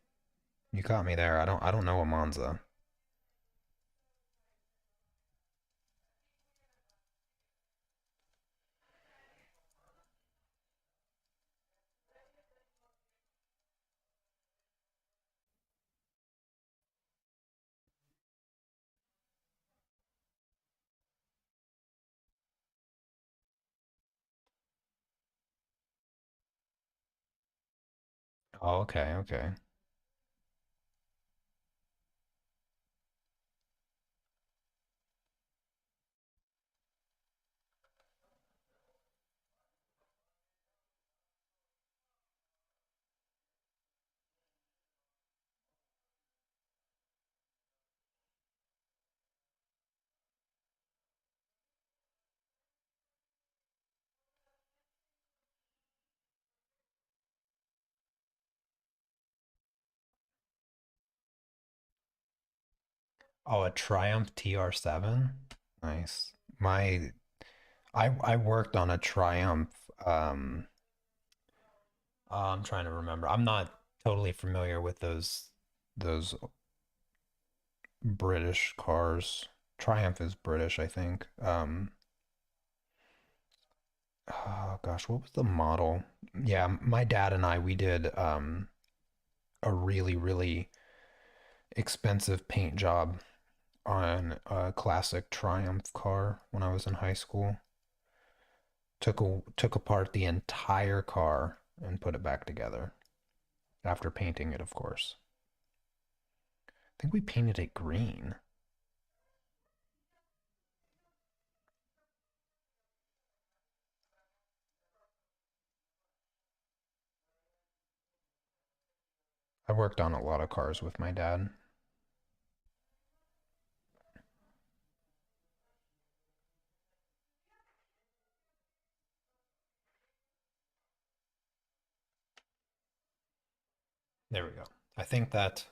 You caught me there. I don't know a Monza. Oh, okay, okay. Oh, a Triumph TR7? Nice. My I worked on a Triumph I'm trying to remember. I'm not totally familiar with those British cars. Triumph is British, I think. Oh gosh, what was the model? Yeah, my dad and I we did a really expensive paint job on a classic Triumph car when I was in high school. Took apart the entire car and put it back together after painting it, of course. I think we painted it green. I worked on a lot of cars with my dad. There we go. I think that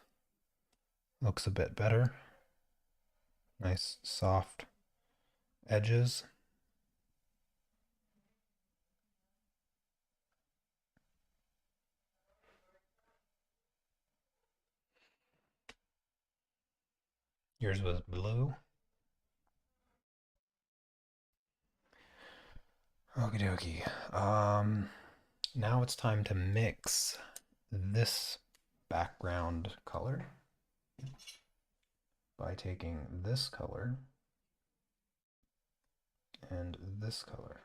looks a bit better. Nice soft edges. Yours was blue. Okie dokie. Now it's time to mix this background color by taking this color and this color.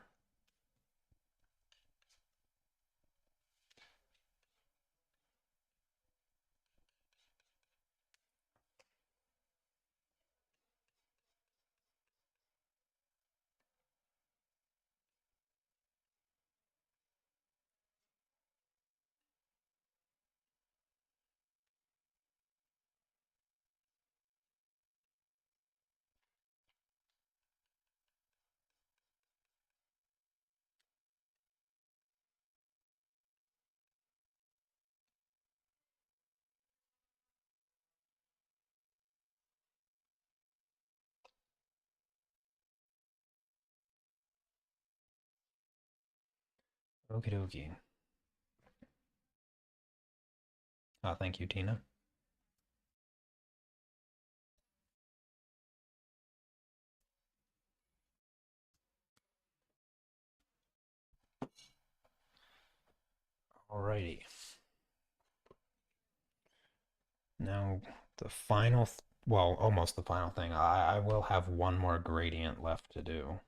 Okie dokie. Thank you, Tina. Alrighty. Now, the final, well, almost the final thing. I will have one more gradient left to do.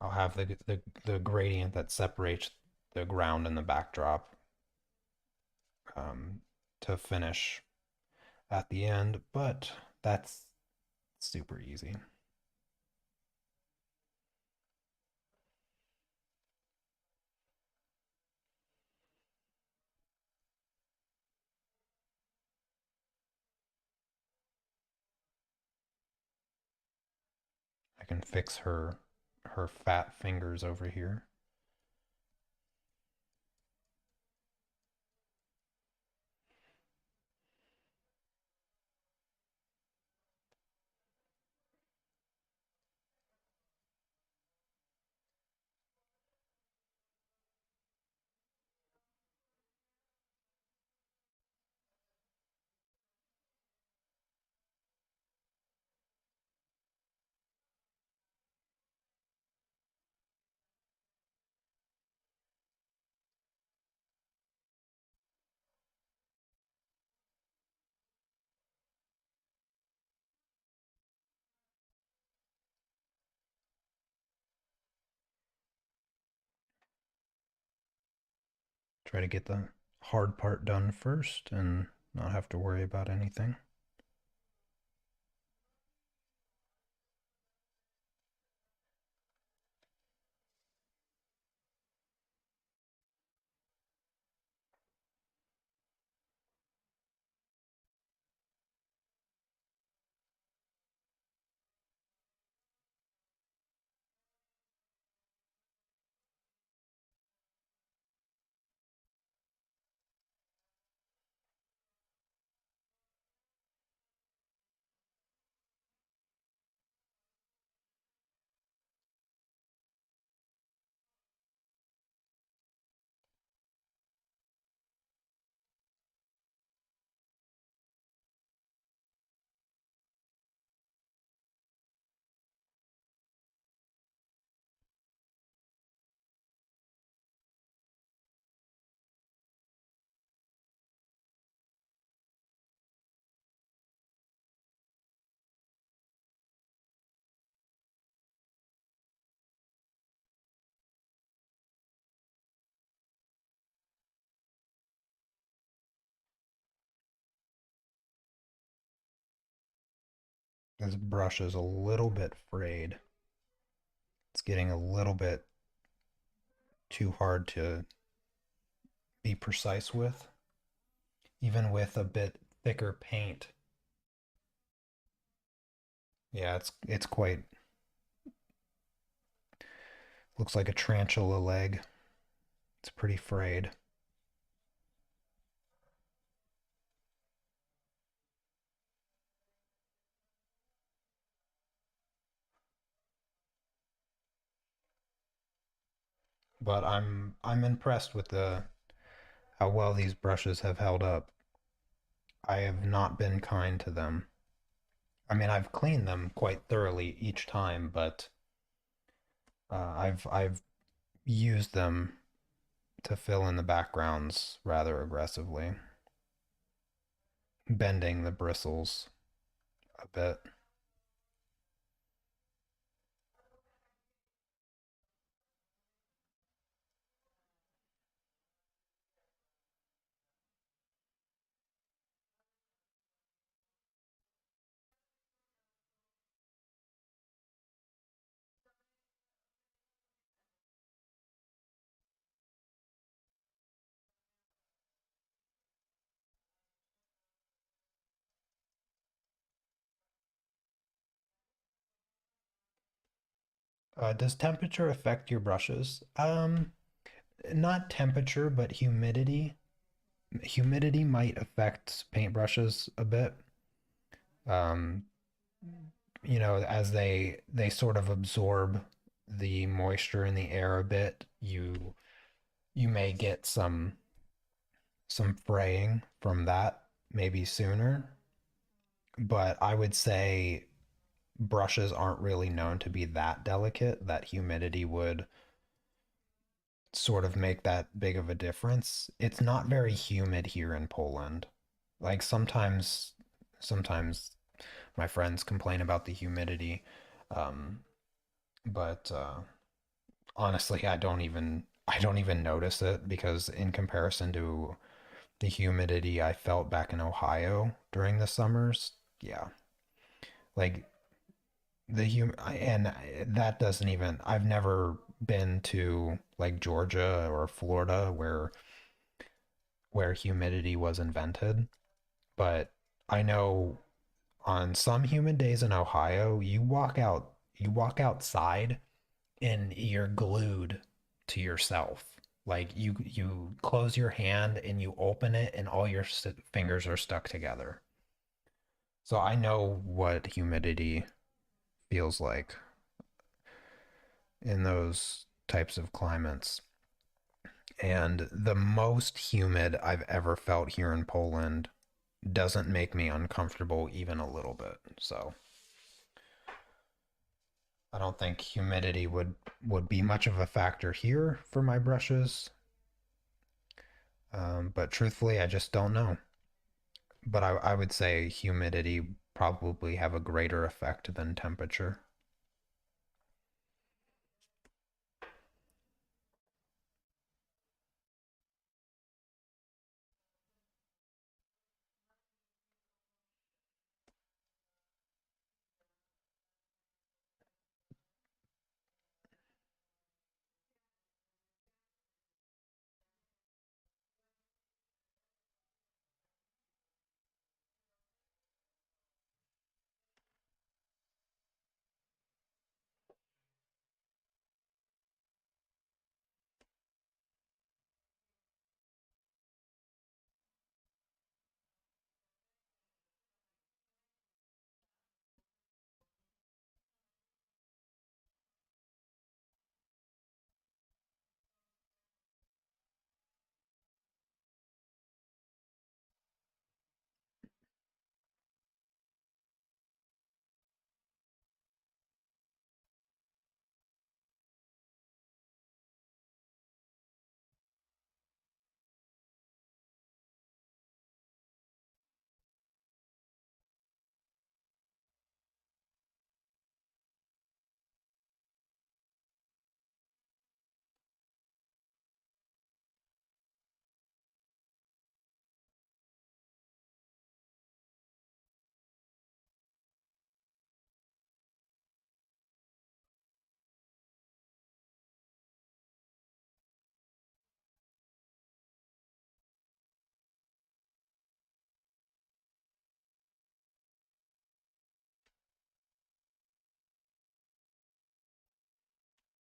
I'll have the gradient that separates the ground and the backdrop um, to finish at the end, but that's super easy. I can fix her fat fingers over here. Try to get the hard part done first and not have to worry about anything. This brush is a little bit frayed. It's getting a little bit too hard to be precise with, even with a bit thicker paint. Yeah, it's quite looks like a tarantula leg. It's pretty frayed. But I'm impressed with the how well these brushes have held up. I have not been kind to them. I mean, I've cleaned them quite thoroughly each time, but I've used them to fill in the backgrounds rather aggressively, bending the bristles a bit. Does temperature affect your brushes? Not temperature, but humidity. Humidity might affect paintbrushes a bit. Um, as they sort of absorb the moisture in the air a bit, you may get some fraying from that maybe sooner. But I would say brushes aren't really known to be that delicate that humidity would sort of make that big of a difference. It's not very humid here in Poland. Like sometimes my friends complain about the humidity. Um, but honestly, I don't even notice it because in comparison to the humidity I felt back in Ohio during the summers, yeah, like and that doesn't even I've never been to like Georgia or Florida where humidity was invented, but I know on some humid days in Ohio, you walk outside and you're glued to yourself. Like you close your hand and you open it and all your fingers are stuck together. So I know what humidity feels like in those types of climates. And the most humid I've ever felt here in Poland doesn't make me uncomfortable even a little bit. So I don't think humidity would be much of a factor here for my brushes. But truthfully, I just don't know. But I would say humidity probably have a greater effect than temperature.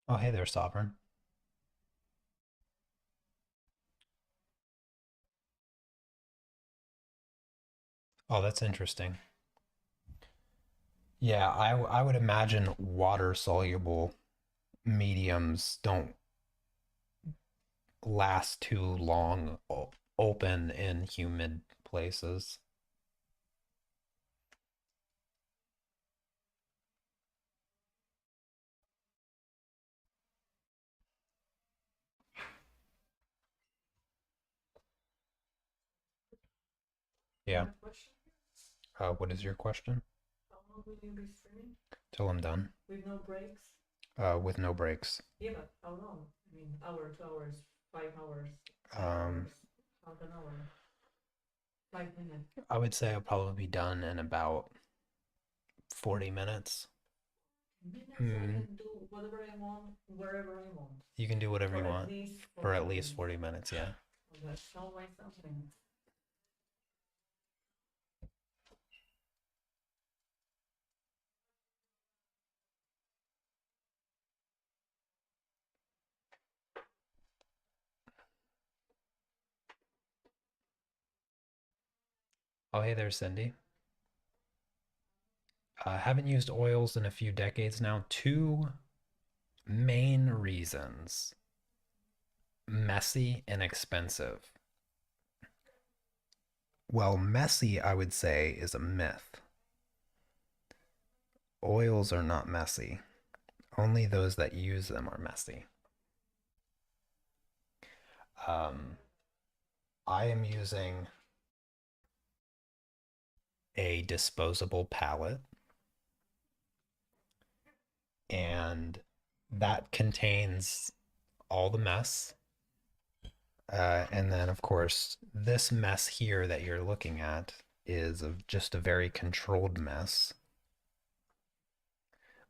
Oh, hey there, Sovereign. Oh, that's interesting. Yeah, I would imagine water soluble mediums don't last too long open in humid places. Yeah. Another question? What is your question? How long will you be streaming? Till I'm done. With no breaks? With no breaks. Yeah, but how long? I mean, hour, 2 hours, 5 hours, 10 hours, Um, half an hour, 5 minutes. I would say I'll probably be done in about 40 minutes. Minutes I Mm, can do whatever I want, wherever I want. you can do whatever For you at want least for 40 at least minutes. 40 minutes, yeah. That's always something. Oh, hey there, Cindy. I haven't used oils in a few decades now. Main reasons: messy and expensive. Well, messy, I would say, is a myth. Oils are not messy. Only those that use them are messy. Um, I am using a disposable palette, and that contains all the mess. And then, of course, this mess here that you're looking at is just a very controlled mess.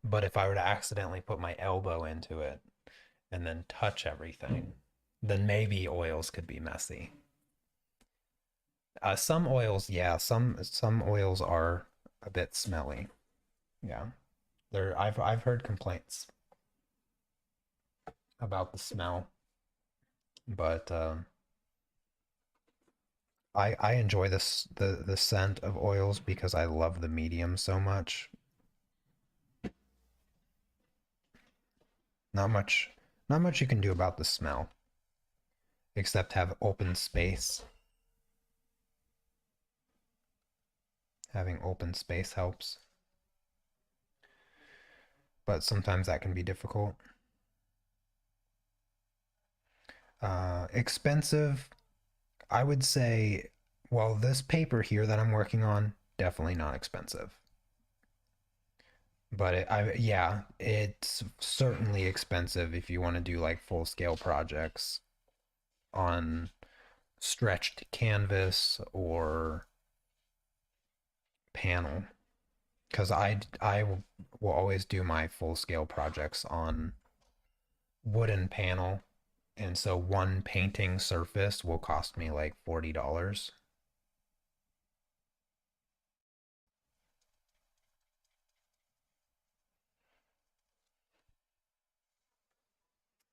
But if I were to accidentally put my elbow into it and then touch everything, then maybe oils could be messy. Some oils, yeah, some oils are a bit smelly. Yeah, I've heard complaints about the smell, but I enjoy the scent of oils because I love the medium so much. Not much, not much you can do about the smell except have open space. Having open space helps, but sometimes that can be difficult. Expensive, I would say, well, this paper here that I'm working on, definitely not expensive. But yeah, it's certainly expensive if you want to do like full scale projects on stretched canvas or panel. Because I will always do my full scale projects on wooden panel, and so one painting surface will cost me like $40.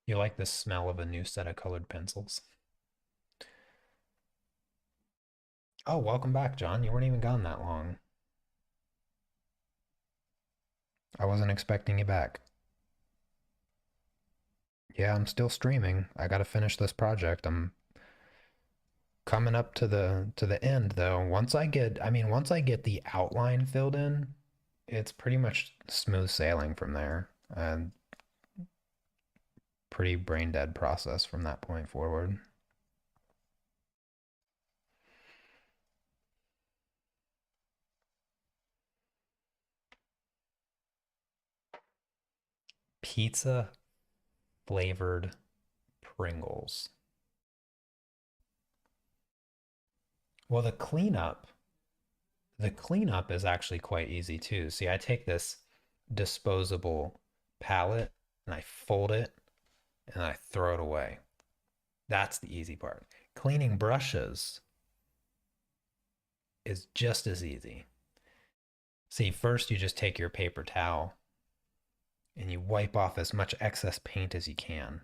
You like the smell of a new set of colored pencils? Oh, welcome back, John. You weren't even gone that long. I wasn't expecting you back. Yeah, I'm still streaming. I gotta finish this project. I'm coming up to the end though. Once I get the outline filled in, it's pretty much smooth sailing from there. And pretty brain dead process from that point forward. Pizza flavored Pringles. Well, the cleanup is actually quite easy too. See, I take this disposable palette and I fold it and I throw it away. That's the easy part. Cleaning brushes is just as easy. See, first you just take your paper towel and you wipe off as much excess paint as you can.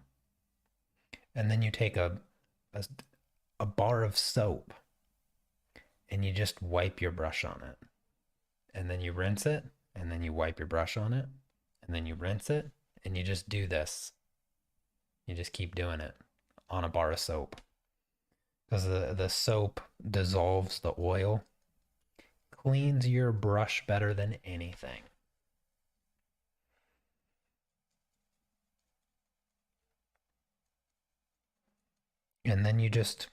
And then you take a, a bar of soap and you just wipe your brush on it. And then you rinse it, and then you wipe your brush on it, and then you rinse it, and you just do this. You just keep doing it on a bar of soap. Because the soap dissolves the oil, cleans your brush better than anything. And then you just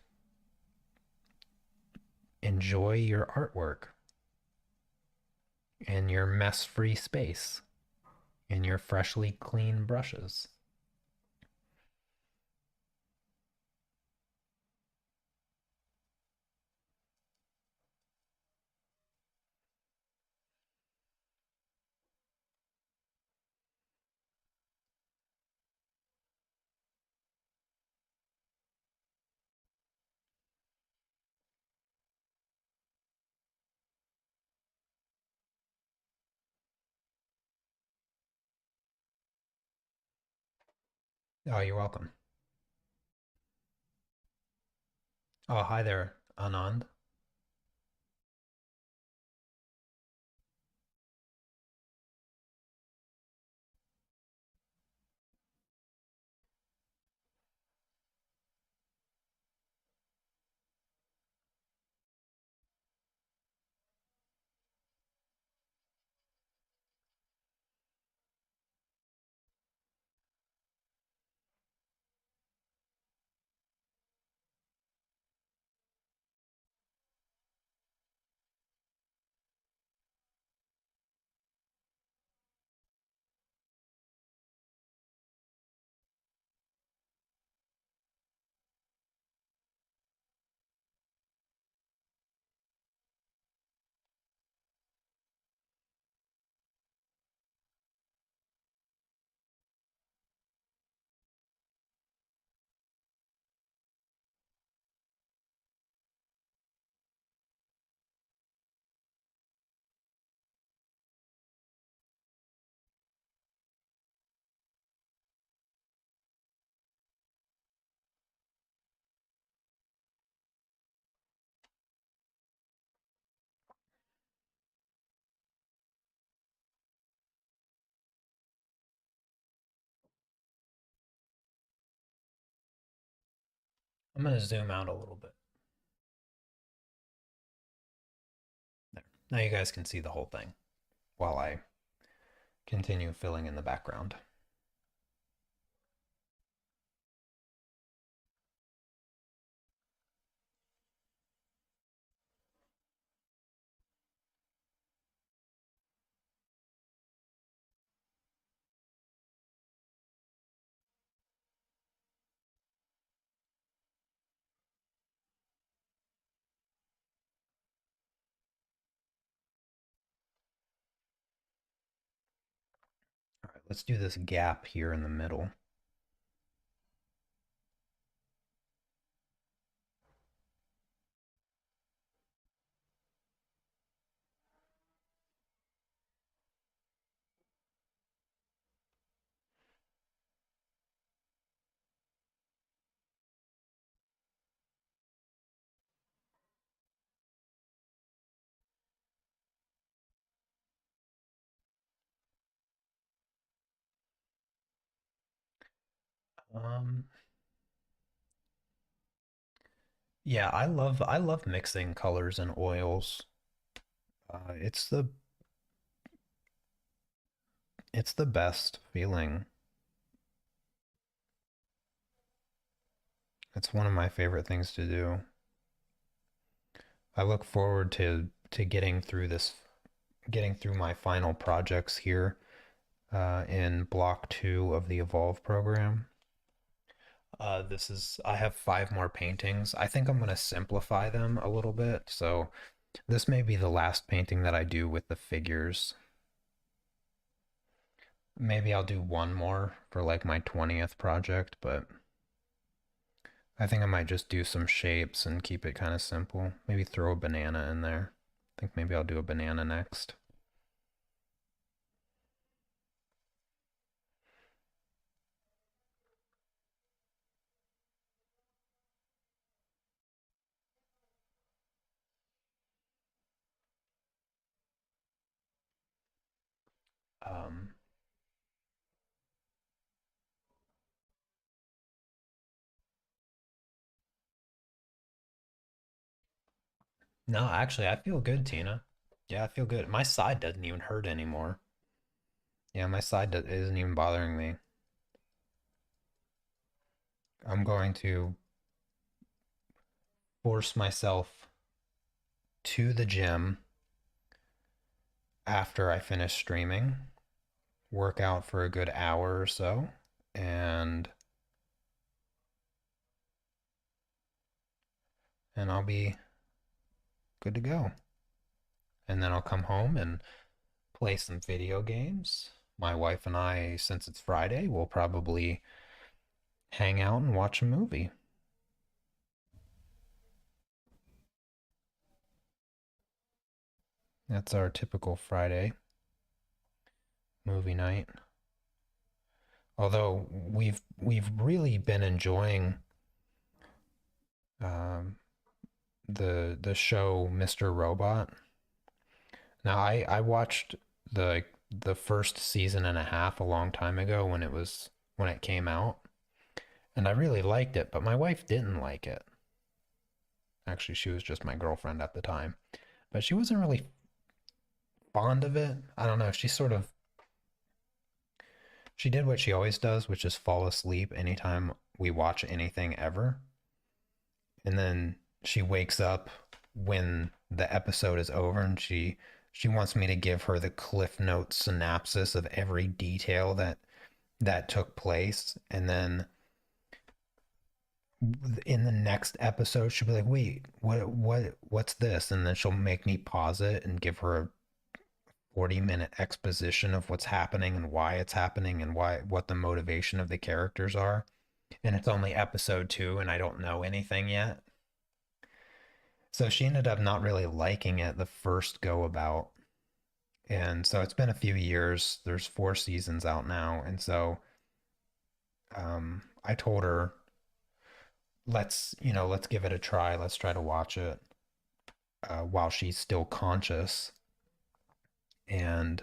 enjoy your artwork and your mess free space and your freshly clean brushes. Oh, you're welcome. Oh, hi there, Anand. I'm going to zoom out a little bit. There. Now you guys can see the whole thing while I continue filling in the background. All right, let's do this gap here in the middle. Um, yeah, I love mixing colors and oils. It's the best feeling. It's one of my favorite things to do. I look forward to getting through my final projects here in block 2 of the Evolve program. I have 5 more paintings. I think I'm going to simplify them a little bit. So this may be the last painting that I do with the figures. Maybe I'll do one more for like my 20th project, but I think I might just do some shapes and keep it kind of simple. Maybe throw a banana in there. I think maybe I'll do a banana next. Um, no, actually, I feel good, Tina. Yeah, I feel good. My side doesn't even hurt anymore. Yeah, my side isn't even bothering me. I'm going to force myself to the gym after I finish streaming, work out for a good hour or so, and I'll be good to go. And then I'll come home and play some video games. My wife and I, since it's Friday, will probably hang out and watch a movie. That's our typical Friday movie night. Although we've really been enjoying um, the show Mr. Robot. Now I watched the first season and a half a long time ago when it came out, and I really liked it, but my wife didn't like it. Actually, she was just my girlfriend at the time, but she wasn't really fond of it. I don't know. She did what she always does, which is fall asleep anytime we watch anything ever. And then she wakes up when the episode is over and she wants me to give her the cliff notes synopsis of every detail that took place, and then in the next episode she'll be like, wait, what's this? And then she'll make me pause it and give her a 40-minute exposition of what's happening and why it's happening and what the motivation of the characters are. And it's only episode 2 and I don't know anything yet. So she ended up not really liking it the first go about. And so it's been a few years. There's 4 seasons out now. And so I told her, let's give it a try. Let's try to watch it while she's still conscious. And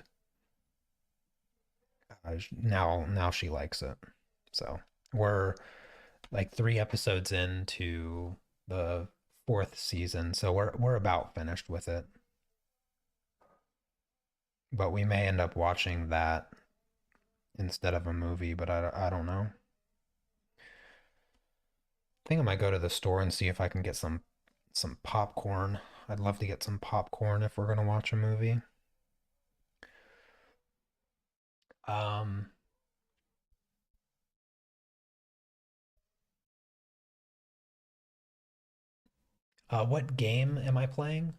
now she likes it. So we're like 3 episodes into the fourth season, so we're about finished with it. But we may end up watching that instead of a movie, but I don't know. I think I might go to the store and see if I can get some popcorn. I'd love to get some popcorn if we're gonna watch a movie. Um, what game am I playing?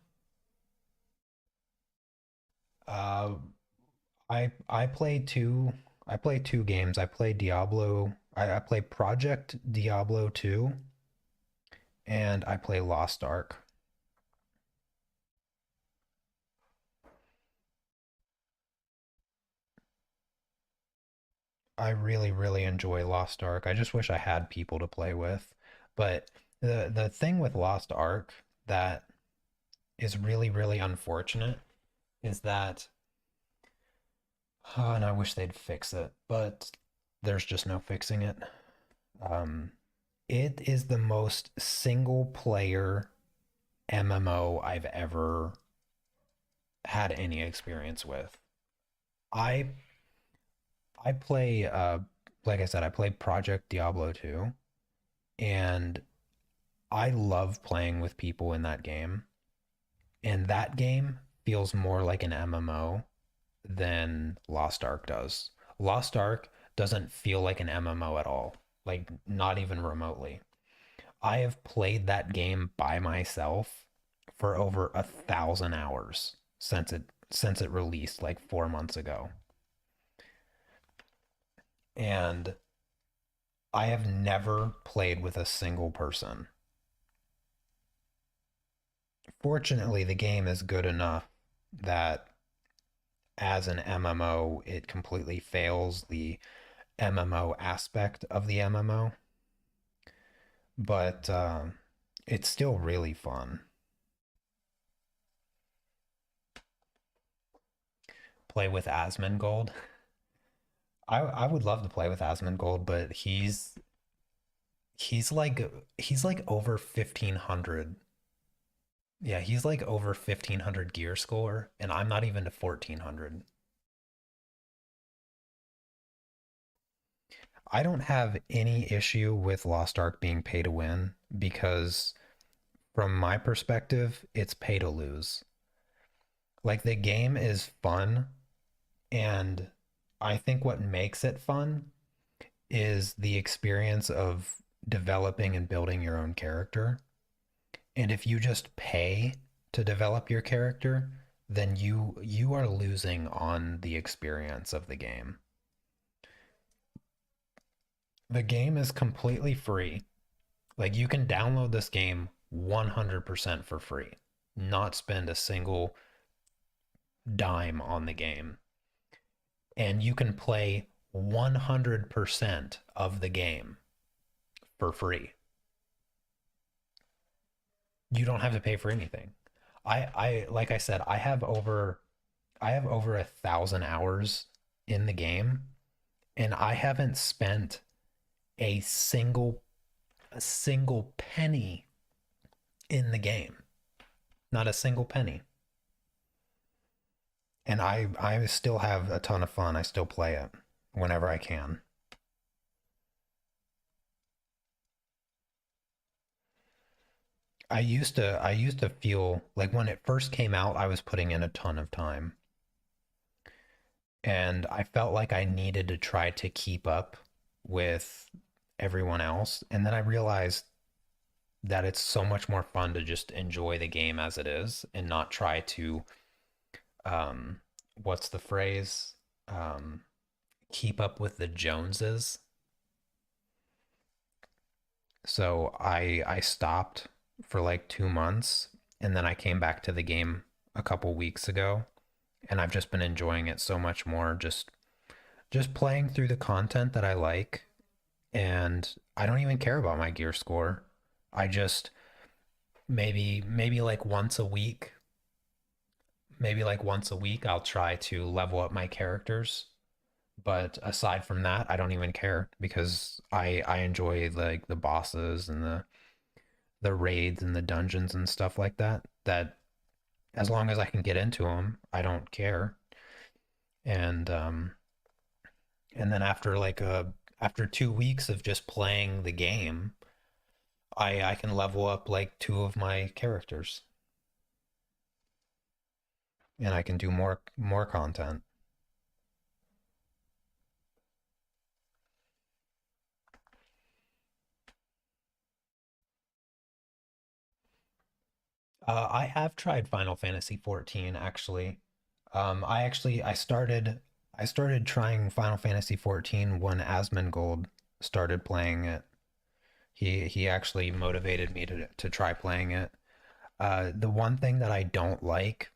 Uh, I play two. I play two games. I play Diablo. I play Project Diablo 2, and I play Lost Ark. I really, really enjoy Lost Ark. I just wish I had people to play with. But the thing with Lost Ark that is really, really unfortunate is that, and I wish they'd fix it, but there's just no fixing it. Um, it is the most single player MMO I've ever had any experience with. I I play like I said, I play Project Diablo 2, and I love playing with people in that game. And that game feels more like an MMO than Lost Ark does. Lost Ark doesn't feel like an MMO at all, like not even remotely. I have played that game by myself for over 1,000 hours since it released like 4 months ago. And I have never played with a single person. Fortunately, the game is good enough that as an MMO, it completely fails the MMO aspect of the MMO, but it's still really fun. Play with Asmongold. I would love to play with Asmongold, but he's like he's like over 1,500. Yeah, he's like over 1,500 gear score, and I'm not even to 1,400. I don't have any issue with Lost Ark being pay to win because, from my perspective, it's pay to lose. Like, the game is fun, and I think what makes it fun is the experience of developing and building your own character. And if you just pay to develop your character, then you are losing on the experience of the game. The game is completely free. Like, you can download this game 100% for free, not spend a single dime on the game. And you can play 100% of the game for free. You don't have to pay for anything. I like I said, I have over 1,000 hours in the game, and I haven't spent a single penny in the game. Not a single penny. And I still have a ton of fun. I still play it whenever I can. I used to feel like when it first came out, I was putting in a ton of time. And I felt like I needed to try to keep up with everyone else. And then I realized that it's so much more fun to just enjoy the game as it is and not try to um what's the phrase? Um keep up with the Joneses. So I stopped for like 2 months, and then I came back to the game a couple weeks ago, and I've just been enjoying it so much more, just playing through the content that I like, and I don't even care about my gear score. I just maybe like once a week I'll try to level up my characters, But aside from that, I don't even care because I enjoy like the bosses and the raids and the dungeons and stuff like that. That as long as I can get into them, I don't care. And and then after 2 weeks of just playing the game, I can level up like two of my characters and I can do more content. I have tried Final Fantasy 14 actually. I started trying Final Fantasy 14 when Asmongold started playing it. He actually motivated me to try playing it. The one thing that I don't like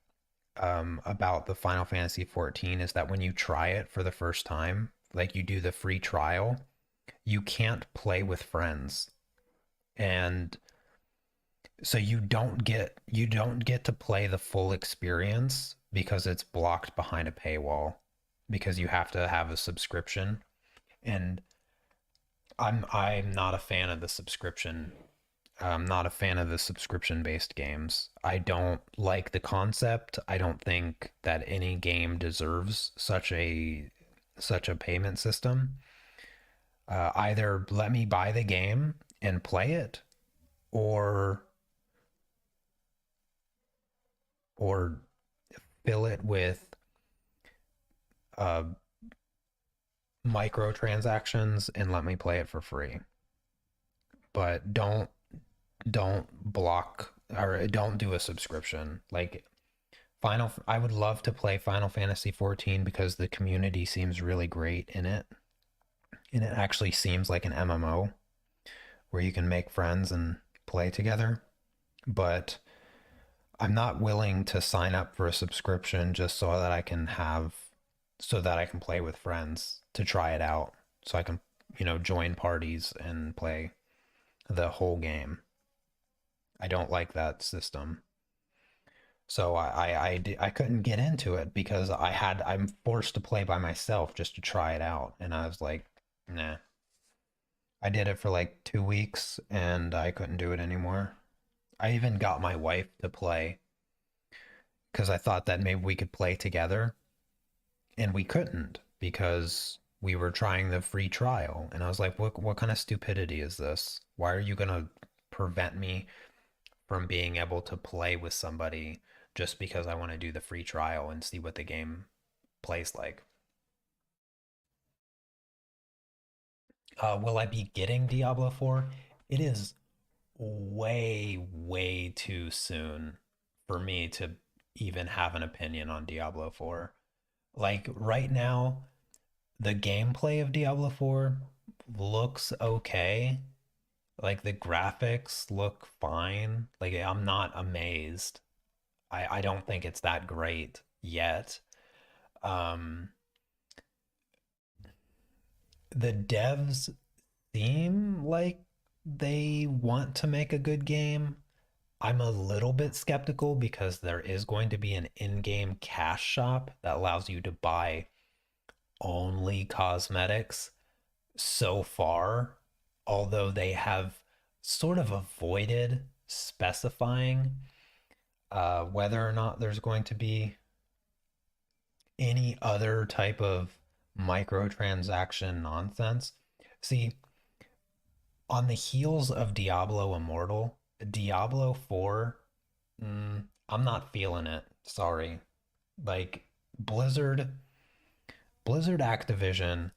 about the Final Fantasy 14 is that when you try it for the first time, like you do the free trial, you can't play with friends. And so you don't get to play the full experience because it's blocked behind a paywall because you have to have a subscription. And I'm not a fan of the subscription. I'm not a fan of the subscription based games. I don't like the concept. I don't think that any game deserves such a payment system. Either let me buy the game and play it, or or fill it with uh, microtransactions and let me play it for free. But don't block or don't do a subscription. Like I would love to play Final Fantasy 14 because the community seems really great in it. And it actually seems like an MMO where you can make friends and play together. But I'm not willing to sign up for a subscription just so that I can play with friends to try it out. So I can, join parties and play the whole game. I don't like that system. So I couldn't get into it because I'm forced to play by myself just to try it out. And I was like, nah. I did it for like 2 weeks and I couldn't do it anymore. I even got my wife to play because I thought that maybe we could play together, and we couldn't because we were trying the free trial. And I was like, what kind of stupidity is this? Why are you gonna prevent me from being able to play with somebody just because I want to do the free trial and see what the game plays like? Will I be getting Diablo 4? It is way too soon for me to even have an opinion on Diablo 4. Like right now, the gameplay of Diablo 4 looks okay. Like the graphics look fine. Like I'm not amazed. I don't think it's that great yet. Um, the devs seem like they want to make a good game. I'm a little bit skeptical because there is going to be an in-game cash shop that allows you to buy only cosmetics so far, although they have sort of avoided specifying whether or not there's going to be any other type of microtransaction nonsense. See, on the heels of Diablo Immortal, Diablo 4, I'm not feeling it. Sorry. Like Blizzard, Blizzard Activision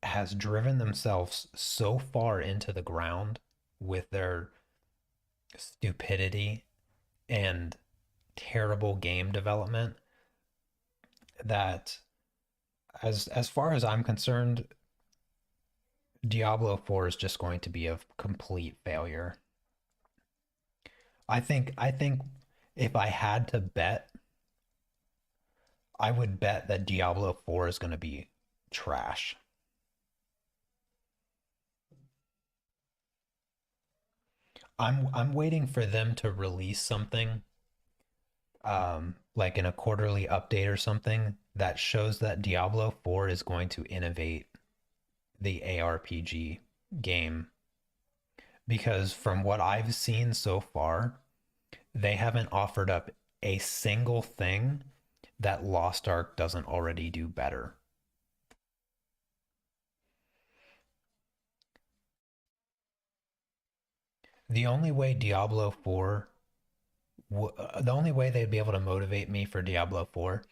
has driven themselves so far into the ground with their stupidity and terrible game development that as far as I'm concerned, Diablo 4 is just going to be a complete failure. I think if I had to bet, I would bet that Diablo 4 is going to be trash. I'm waiting for them to release something like in a quarterly update or something that shows that Diablo 4 is going to innovate the ARPG game, because from what I've seen so far, they haven't offered up a single thing that Lost Ark doesn't already do better. The only way Diablo 4 the only way they'd be able to motivate me for Diablo 4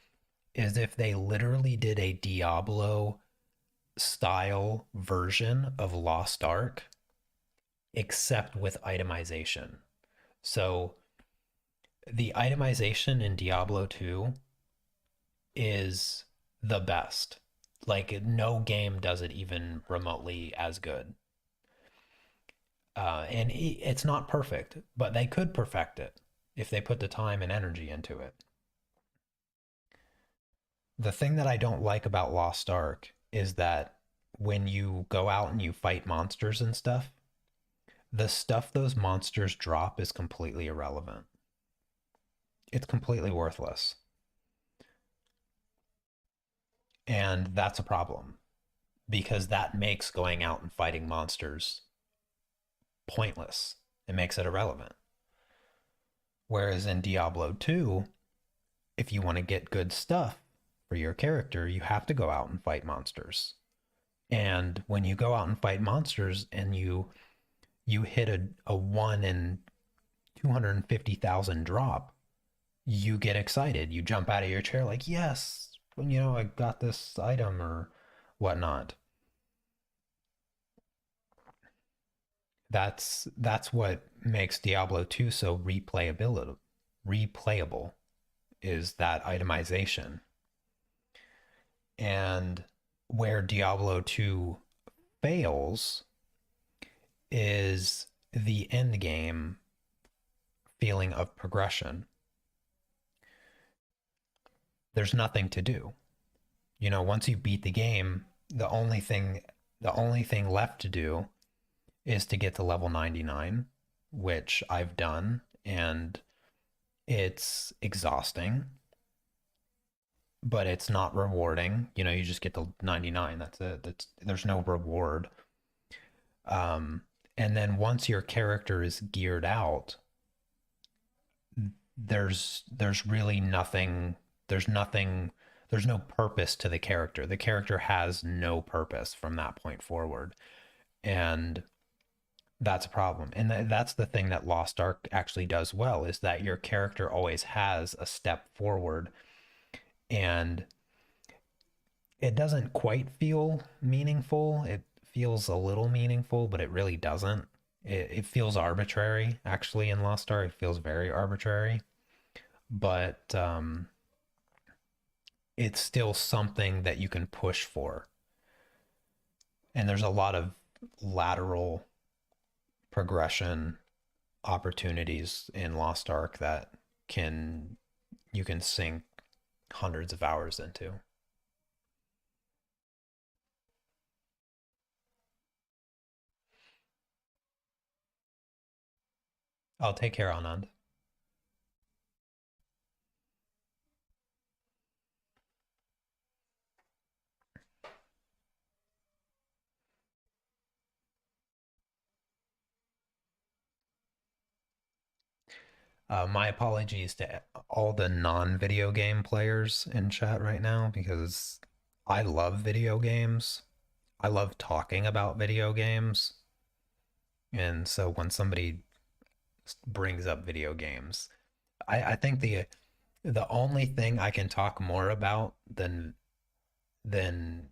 is if they literally did a Diablo style version of Lost Ark, except with itemization. So the itemization in Diablo 2 is the best. Like, no game does it even remotely as good. And it's not perfect, but they could perfect it if they put the time and energy into it. The thing that I don't like about Lost Ark is that when you go out and you fight monsters and stuff, the stuff those monsters drop is completely irrelevant. It's completely worthless. And that's a problem because that makes going out and fighting monsters pointless. It makes it irrelevant. Whereas in Diablo 2, if you want to get good stuff for your character, you have to go out and fight monsters. And when you go out and fight monsters and you hit a 1 in 250,000 drop, you get excited. You jump out of your chair like, yes, I got this item or whatnot. That's what makes Diablo 2 so replayable is that itemization. And where Diablo 2 fails is the end game feeling of progression. There's nothing to do. Once you beat the game, the only thing left to do is to get to level 99, which I've done, and it's exhausting, but it's not rewarding. You just get to 99. That's it. There's no reward. And then once your character is geared out, there's really nothing. There's no purpose to the character. The character has no purpose from that point forward, and that's a problem. And that's the thing that Lost Ark actually does well, is that your character always has a step forward, and it doesn't quite feel meaningful. It feels a little meaningful, but it really doesn't. It feels arbitrary, actually. In Lost Ark, it feels very arbitrary, but it's still something that you can push for. And there's a lot of lateral progression opportunities in Lost Ark that can you can sink hundreds of hours into. I'll take care, Anand. My apologies to all the non-video game players in chat right now because I love video games. I love talking about video games. And so when somebody brings up video games, I think the only thing I can talk more about than being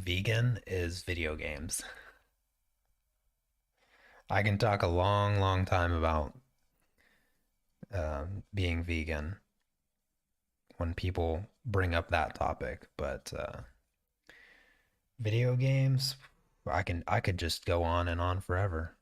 vegan is video games. I can talk a long, long time about being vegan when people bring up that topic, but video games, I could just go on and on forever.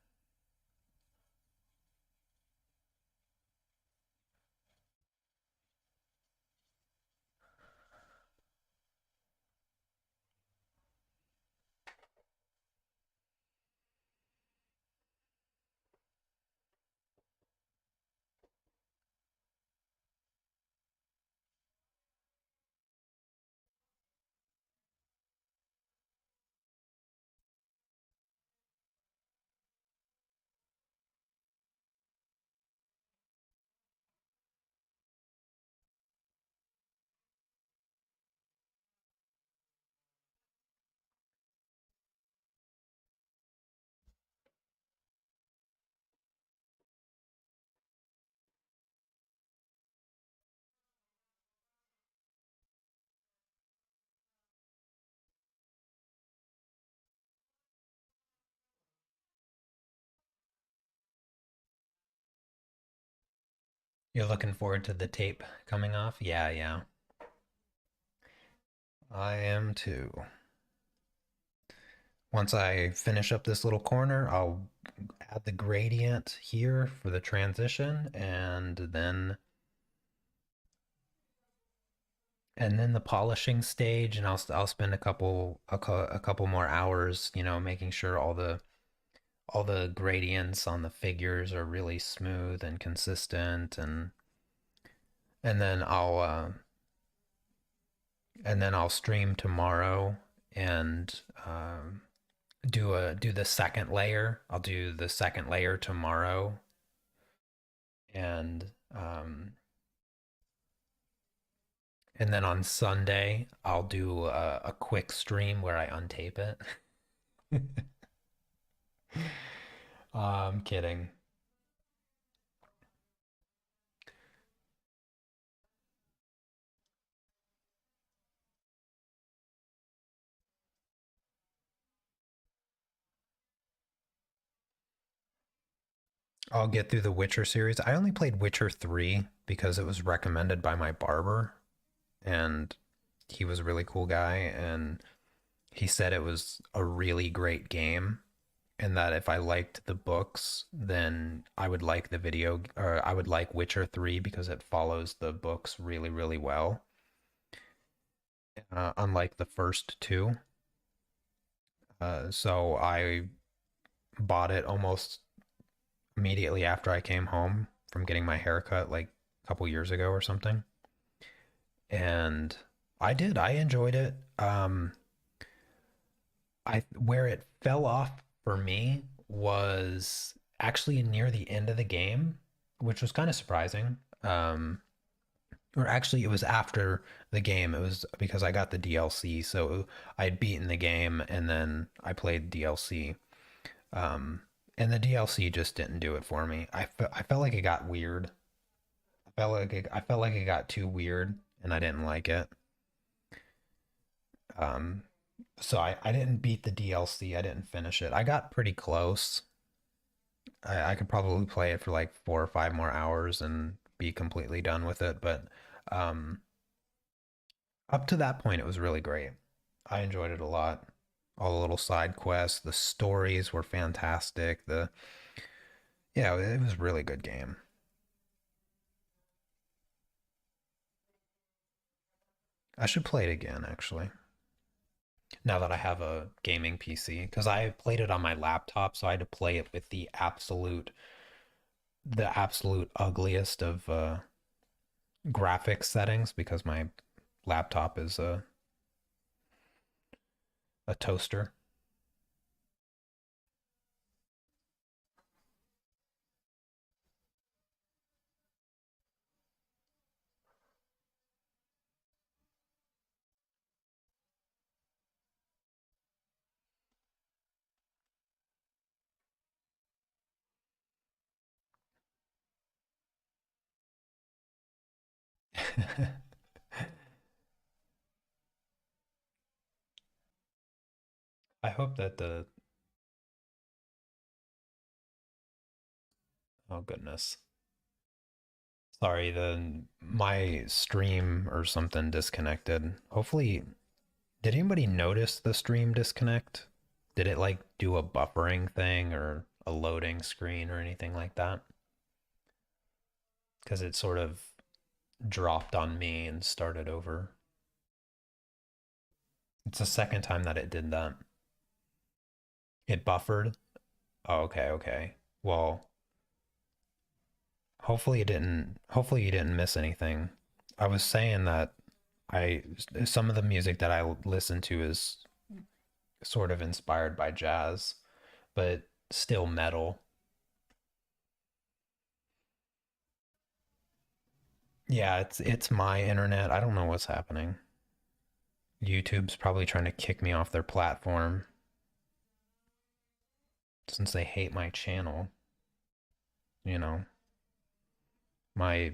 You're looking forward to the tape coming off? Yeah, yeah. I am too. Once I finish up this little corner, I'll add the gradient here for the transition and then the polishing stage, and I'll spend a couple more hours, making sure all the gradients on the figures are really smooth and consistent, and then I'll stream tomorrow and do the second layer. I'll do the second layer tomorrow, and and then on Sunday I'll do a quick stream where I untape it. I'm kidding. I'll get through the Witcher series. I only played Witcher 3 because it was recommended by my barber, and he was a really cool guy, and he said it was a really great game, and that if I liked the books, then I would like the video, or I would like Witcher 3 because it follows the books really, really well, unlike the first two. So I bought it almost immediately after I came home from getting my haircut like a couple years ago or something. And I enjoyed it. I where it fell off for me was actually near the end of the game, which was kind of surprising. Or actually, it was after the game. It was because I got the DLC, so I'd beaten the game and then I played DLC. Um, and the DLC just didn't do it for me. I felt like it got weird. I felt like it got too weird, and I didn't like it. Um, so I didn't beat the DLC. I didn't finish it. I got pretty close. I could probably play it for like 4 or 5 more hours and be completely done with it. But um, up to that point, it was really great. I enjoyed it a lot. All the little side quests, the stories were fantastic. Yeah, it was a really good game. I should play it again, actually. Now that I have a gaming PC, because I played it on my laptop, so I had to play it with the absolute ugliest of graphics settings because my laptop is a toaster. I hope that the oh goodness. Sorry, the my stream or something disconnected. Hopefully, did anybody notice the stream disconnect? Did it like do a buffering thing or a loading screen or anything like that? Because it sort of dropped on me and started over. It's the second time that it did that. It buffered. Oh, okay, okay. Well, hopefully you didn't miss anything. I was saying that I some of the music that I listen to is sort of inspired by jazz, but still metal. Yeah, it's my internet. I don't know what's happening. YouTube's probably trying to kick me off their platform since they hate my channel. You know, my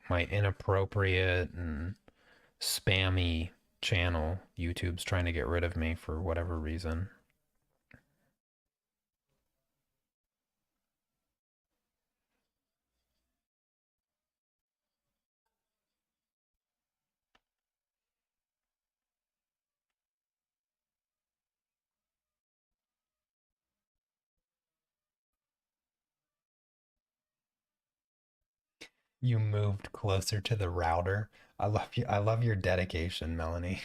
my inappropriate and spammy channel. YouTube's trying to get rid of me for whatever reason. You moved closer to the router. I love you. I love your dedication, Melanie.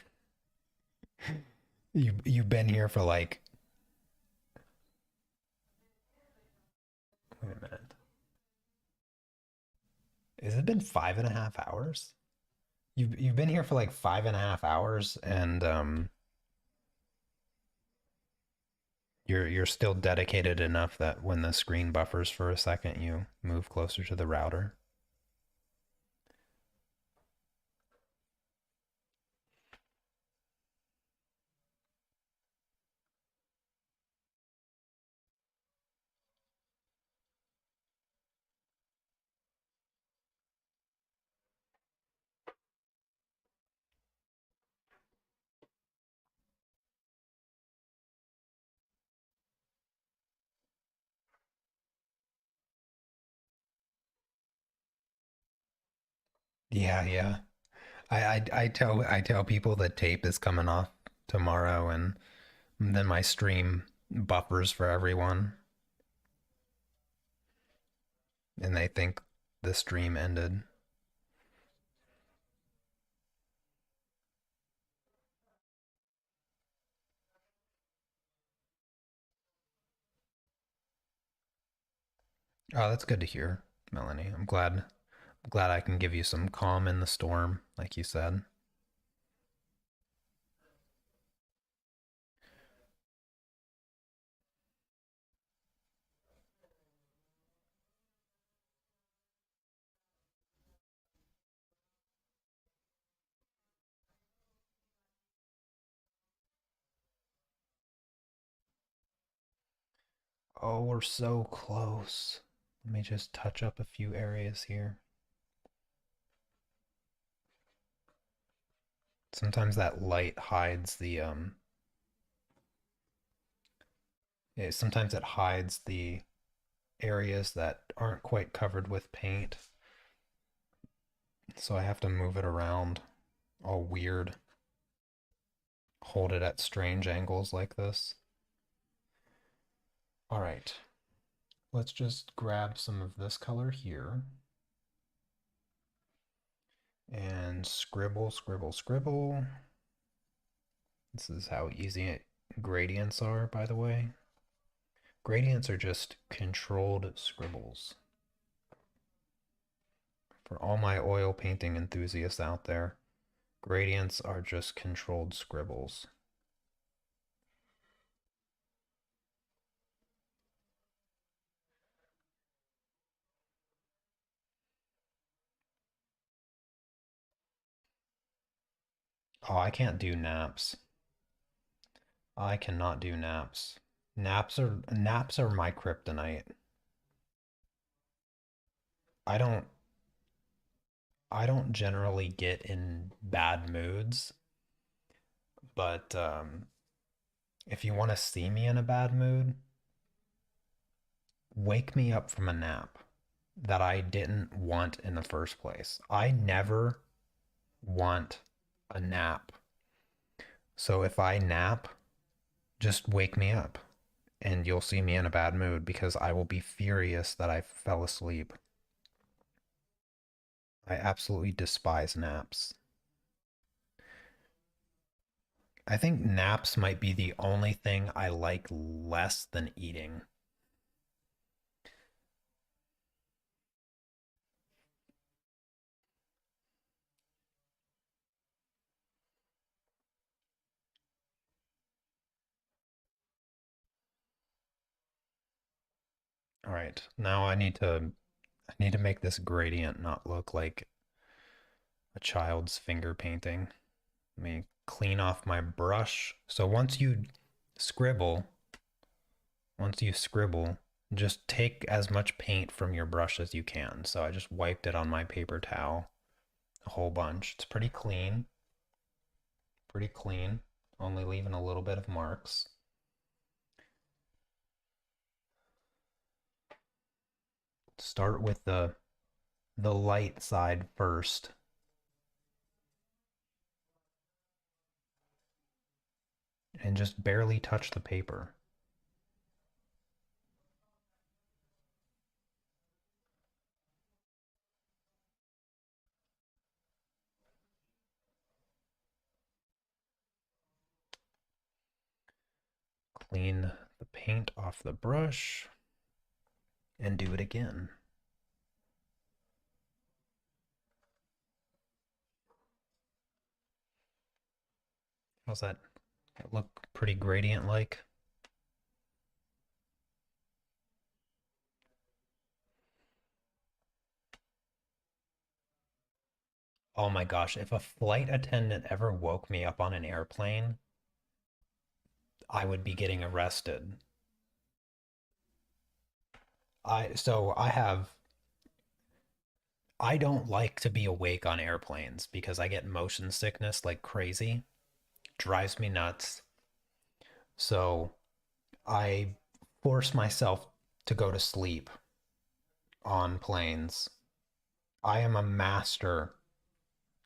You've been here for like, wait a minute. Has it been 5.5 hours? You've been here for like 5.5 hours, and you're still dedicated enough that when the screen buffers for a second, you move closer to the router. Yeah, yeah. I tell people that tape is coming off tomorrow, and then my stream buffers for everyone, and they think the stream ended. Oh, that's good to hear, Melanie. I'm glad I can give you some calm in the storm, like you said. Oh, we're so close. Let me just touch up a few areas here. Sometimes that light hides the sometimes it hides the areas that aren't quite covered with paint. So I have to move it around all weird, hold it at strange angles like this. All right, let's just grab some of this color here and scribble, scribble, scribble. This is how easy gradients are, by the way. Gradients are just controlled scribbles. For all my oil painting enthusiasts out there, gradients are just controlled scribbles. Oh, I can't do naps. I cannot do naps. Naps are my kryptonite. I don't I don't generally get in bad moods, but if you want to see me in a bad mood, wake me up from a nap that I didn't want in the first place. I never want a nap. So if I nap, just wake me up and you'll see me in a bad mood because I will be furious that I fell asleep. I absolutely despise naps. I think naps might be the only thing I like less than eating. All right, now I need to make this gradient not look like a child's finger painting. Let me clean off my brush. So scribble, once you scribble, just take as much paint from your brush as you can. So I just wiped it on my paper towel a whole bunch. It's pretty clean, only leaving a little bit of marks. Start with the light side first and just barely touch the paper. clean the paint off the brush and do it again. How's that? That look pretty gradient like? Oh my gosh, if a flight attendant ever woke me up on an airplane, I would be getting arrested. I don't like to be awake on airplanes because I get motion sickness like crazy. Drives me nuts. So I force myself to go to sleep on planes. I am a master.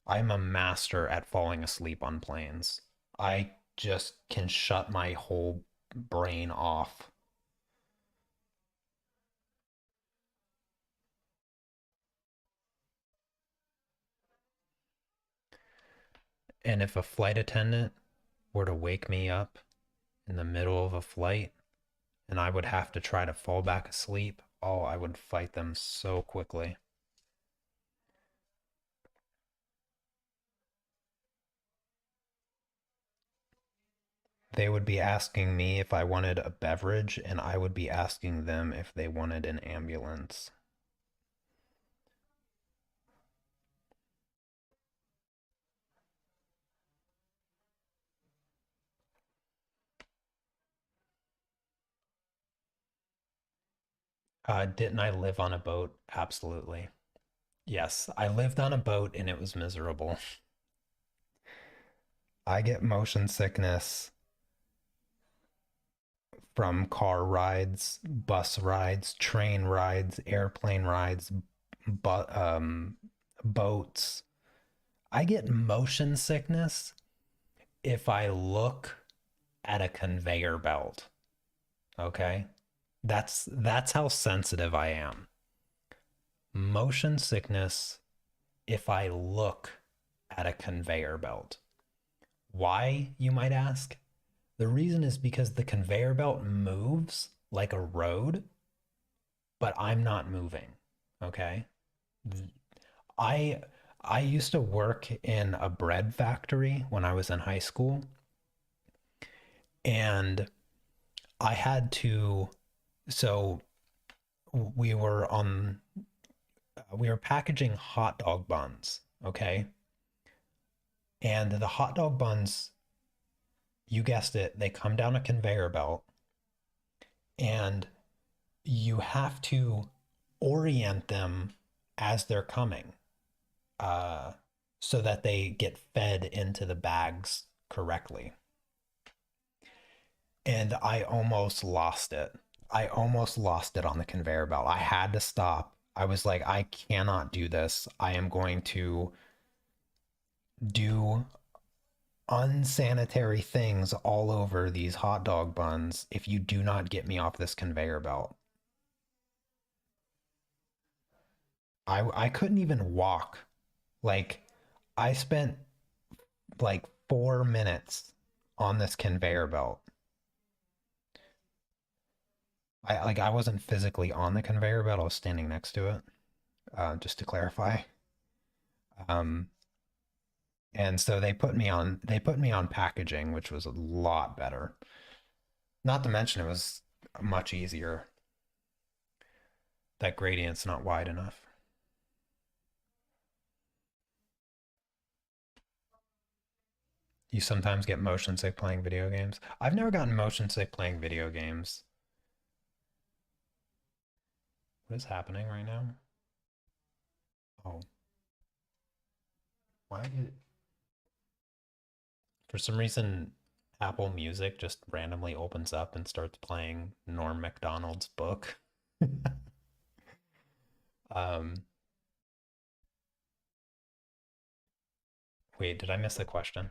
I am a master at falling asleep on planes. I just can shut my whole brain off. And if a flight attendant were to wake me up in the middle of a flight and I would have to try to fall back asleep, oh, I would fight them so quickly. They would be asking me if I wanted a beverage, and I would be asking them if they wanted an ambulance. Didn't I live on a boat? Absolutely. Yes, I lived on a boat and it was miserable. I get motion sickness from car rides, bus rides, train rides, airplane rides, but boats. I get motion sickness if I look at a conveyor belt. Okay? That's how sensitive I am. Motion sickness if I look at a conveyor belt. Why, you might ask? The reason is because the conveyor belt moves like a road, but I'm not moving. Okay? I I used to work in a bread factory when I was in high school, and I had to so we were on we were packaging hot dog buns, okay? And the hot dog buns, you guessed it, they come down a conveyor belt and you have to orient them as they're coming uh, so that they get fed into the bags correctly. And I almost lost it. I almost lost it on the conveyor belt. I had to stop. I was like, I cannot do this. I am going to do unsanitary things all over these hot dog buns if you do not get me off this conveyor belt. I couldn't even walk. Like I spent like 4 minutes on this conveyor belt. I wasn't physically on the conveyor belt. I was standing next to it. Just to clarify. Um, and so they put me on packaging, which was a lot better. Not to mention it was much easier. That gradient's not wide enough. You sometimes get motion sick playing video games. I've never gotten motion sick playing video games. What is happening right now? Oh, why did for some reason Apple Music just randomly opens up and starts playing Norm Macdonald's book. um, Wait, did I miss a question?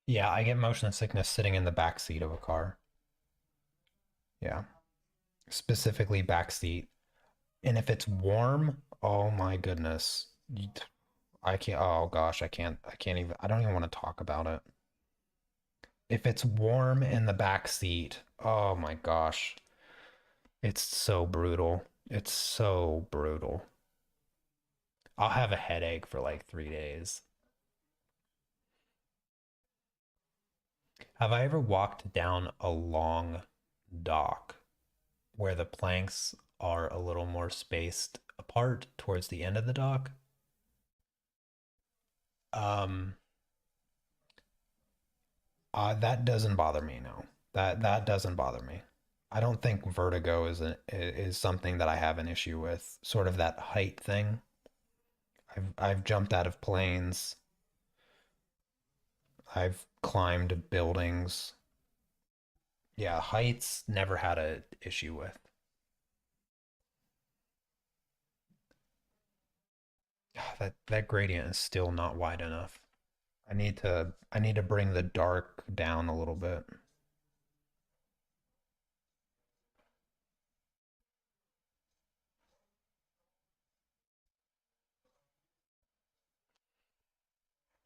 Yeah, I get motion sickness sitting in the back seat of a car. Yeah, specifically back seat. And if it's warm, oh my goodness. I can't, oh gosh, I can't even, I don't even want to talk about it. If it's warm in the back seat, oh my gosh, it's so brutal. It's so brutal. I'll have a headache for like 3 days. Have I ever walked down a long dock where the planks are a little more spaced apart towards the end of the dock? Um, that doesn't bother me now. That doesn't bother me. I don't think vertigo is something that I have an issue with. Sort of that height thing. I've jumped out of planes. I've climbed buildings. Yeah, heights never had a issue with. That gradient is still not wide enough. I need to bring the dark down a little bit.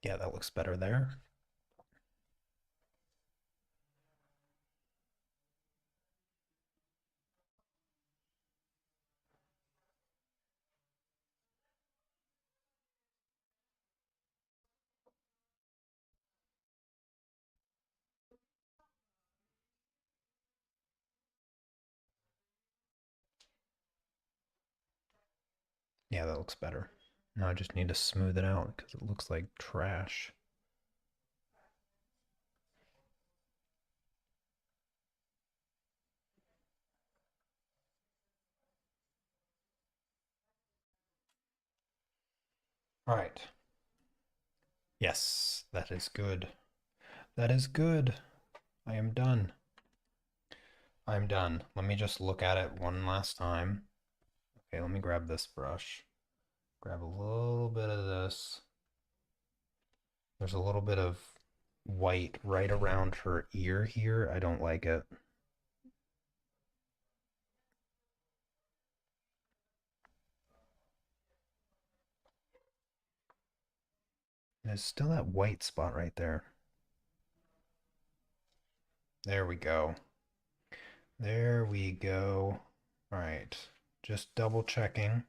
Yeah, that looks better there. Yeah, that looks better. Now I just need to smooth it out because it looks like trash. All right. Yes, that is good. That is good. I am done. I'm done. Let me just look at it one last time. Okay, let me grab this brush. Grab a little bit of this. There's a little bit of white right around her ear here. I don't like it. There's still that white spot right there. There we go. There we go. All right. Just double checking.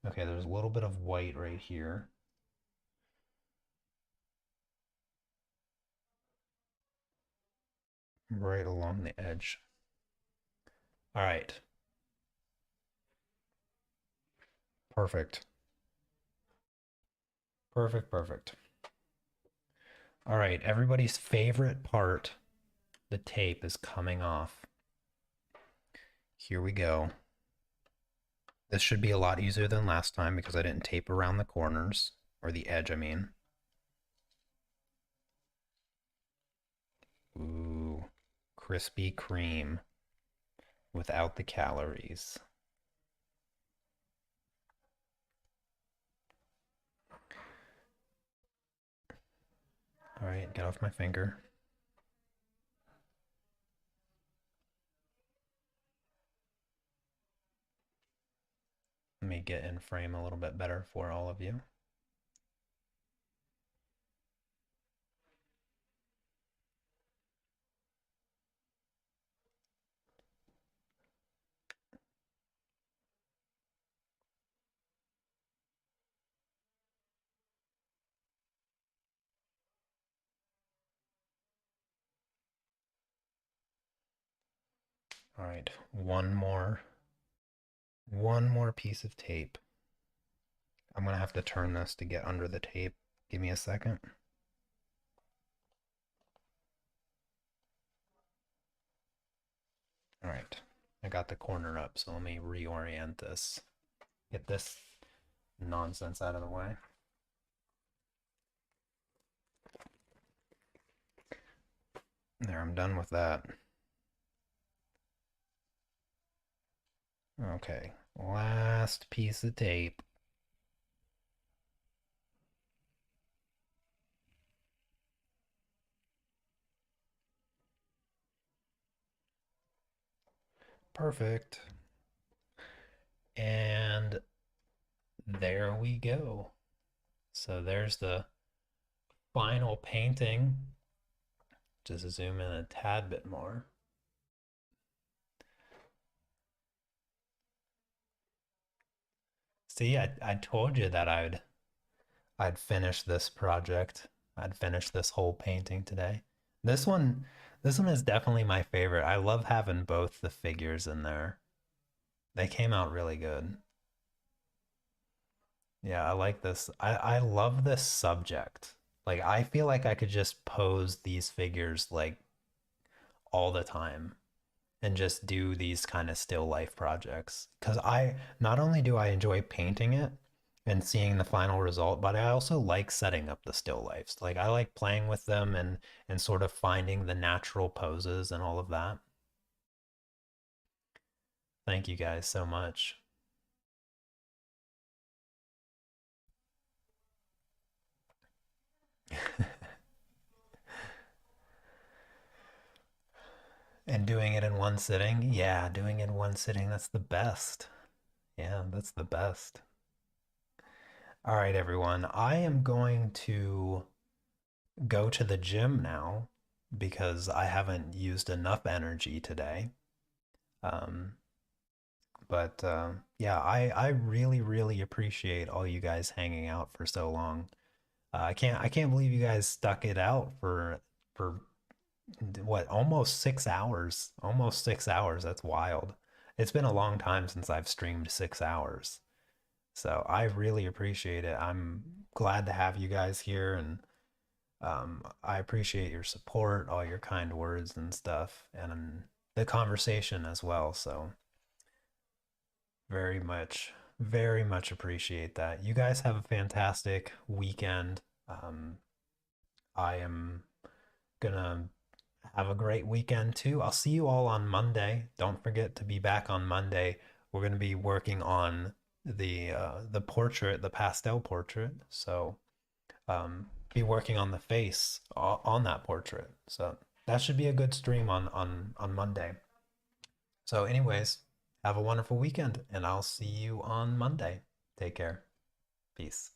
Okay, there's a little bit of white right here. Right along the edge. All right. Perfect. Perfect, perfect. All right, everybody's favorite part, the tape is coming off. Here we go. This should be a lot easier than last time because I didn't tape around the corners, or the edge, I mean. Ooh, Krispy Kreme without the calories. All right, get off my finger. Let me get in frame a little bit better for all of you. All right, one more piece of tape. I'm gonna have to turn this to get under the tape. Give me a second. All right, I got the corner up, so let me reorient this. Get this nonsense out of the way. There, I'm done with that. Okay, last piece of tape. Perfect. And there we go. So there's the final painting. Just zoom in a tad bit more. See, I told you that I'd finish this project. I'd finish this whole painting today. This one this one is definitely my favorite. I love having both the figures in there. They came out really good. Yeah, I like this. I love this subject. Like I feel like I could just pose these figures like all the time and just do these kind of still life projects. Because I not only do I enjoy painting it and seeing the final result, but I also like setting up the still lifes. Like I like playing with them and sort of finding the natural poses and all of that. Thank you guys so much. And doing it in one sitting, yeah, doing it in one sitting, that's the best. Yeah, that's the best. All right, everyone. I am going to go to the gym now because I haven't used enough energy today. Um, but yeah, I really really appreciate all you guys hanging out for so long. I can't believe you guys stuck it out for what almost 6 hours. Almost 6 hours. That's wild. It's been a long time since I've streamed 6 hours. So I really appreciate it. I'm glad to have you guys here and I appreciate your support, all your kind words and stuff, and the conversation as well. So, very much appreciate that. You guys have a fantastic weekend. Um, I am gonna have a great weekend too. I'll see you all on Monday. Don't forget to be back on Monday. We're gonna be working on the portrait, the pastel portrait. So be working on the face on that portrait. So that should be a good stream on Monday. So, anyways, have a wonderful weekend, and I'll see you on Monday. Take care. Peace.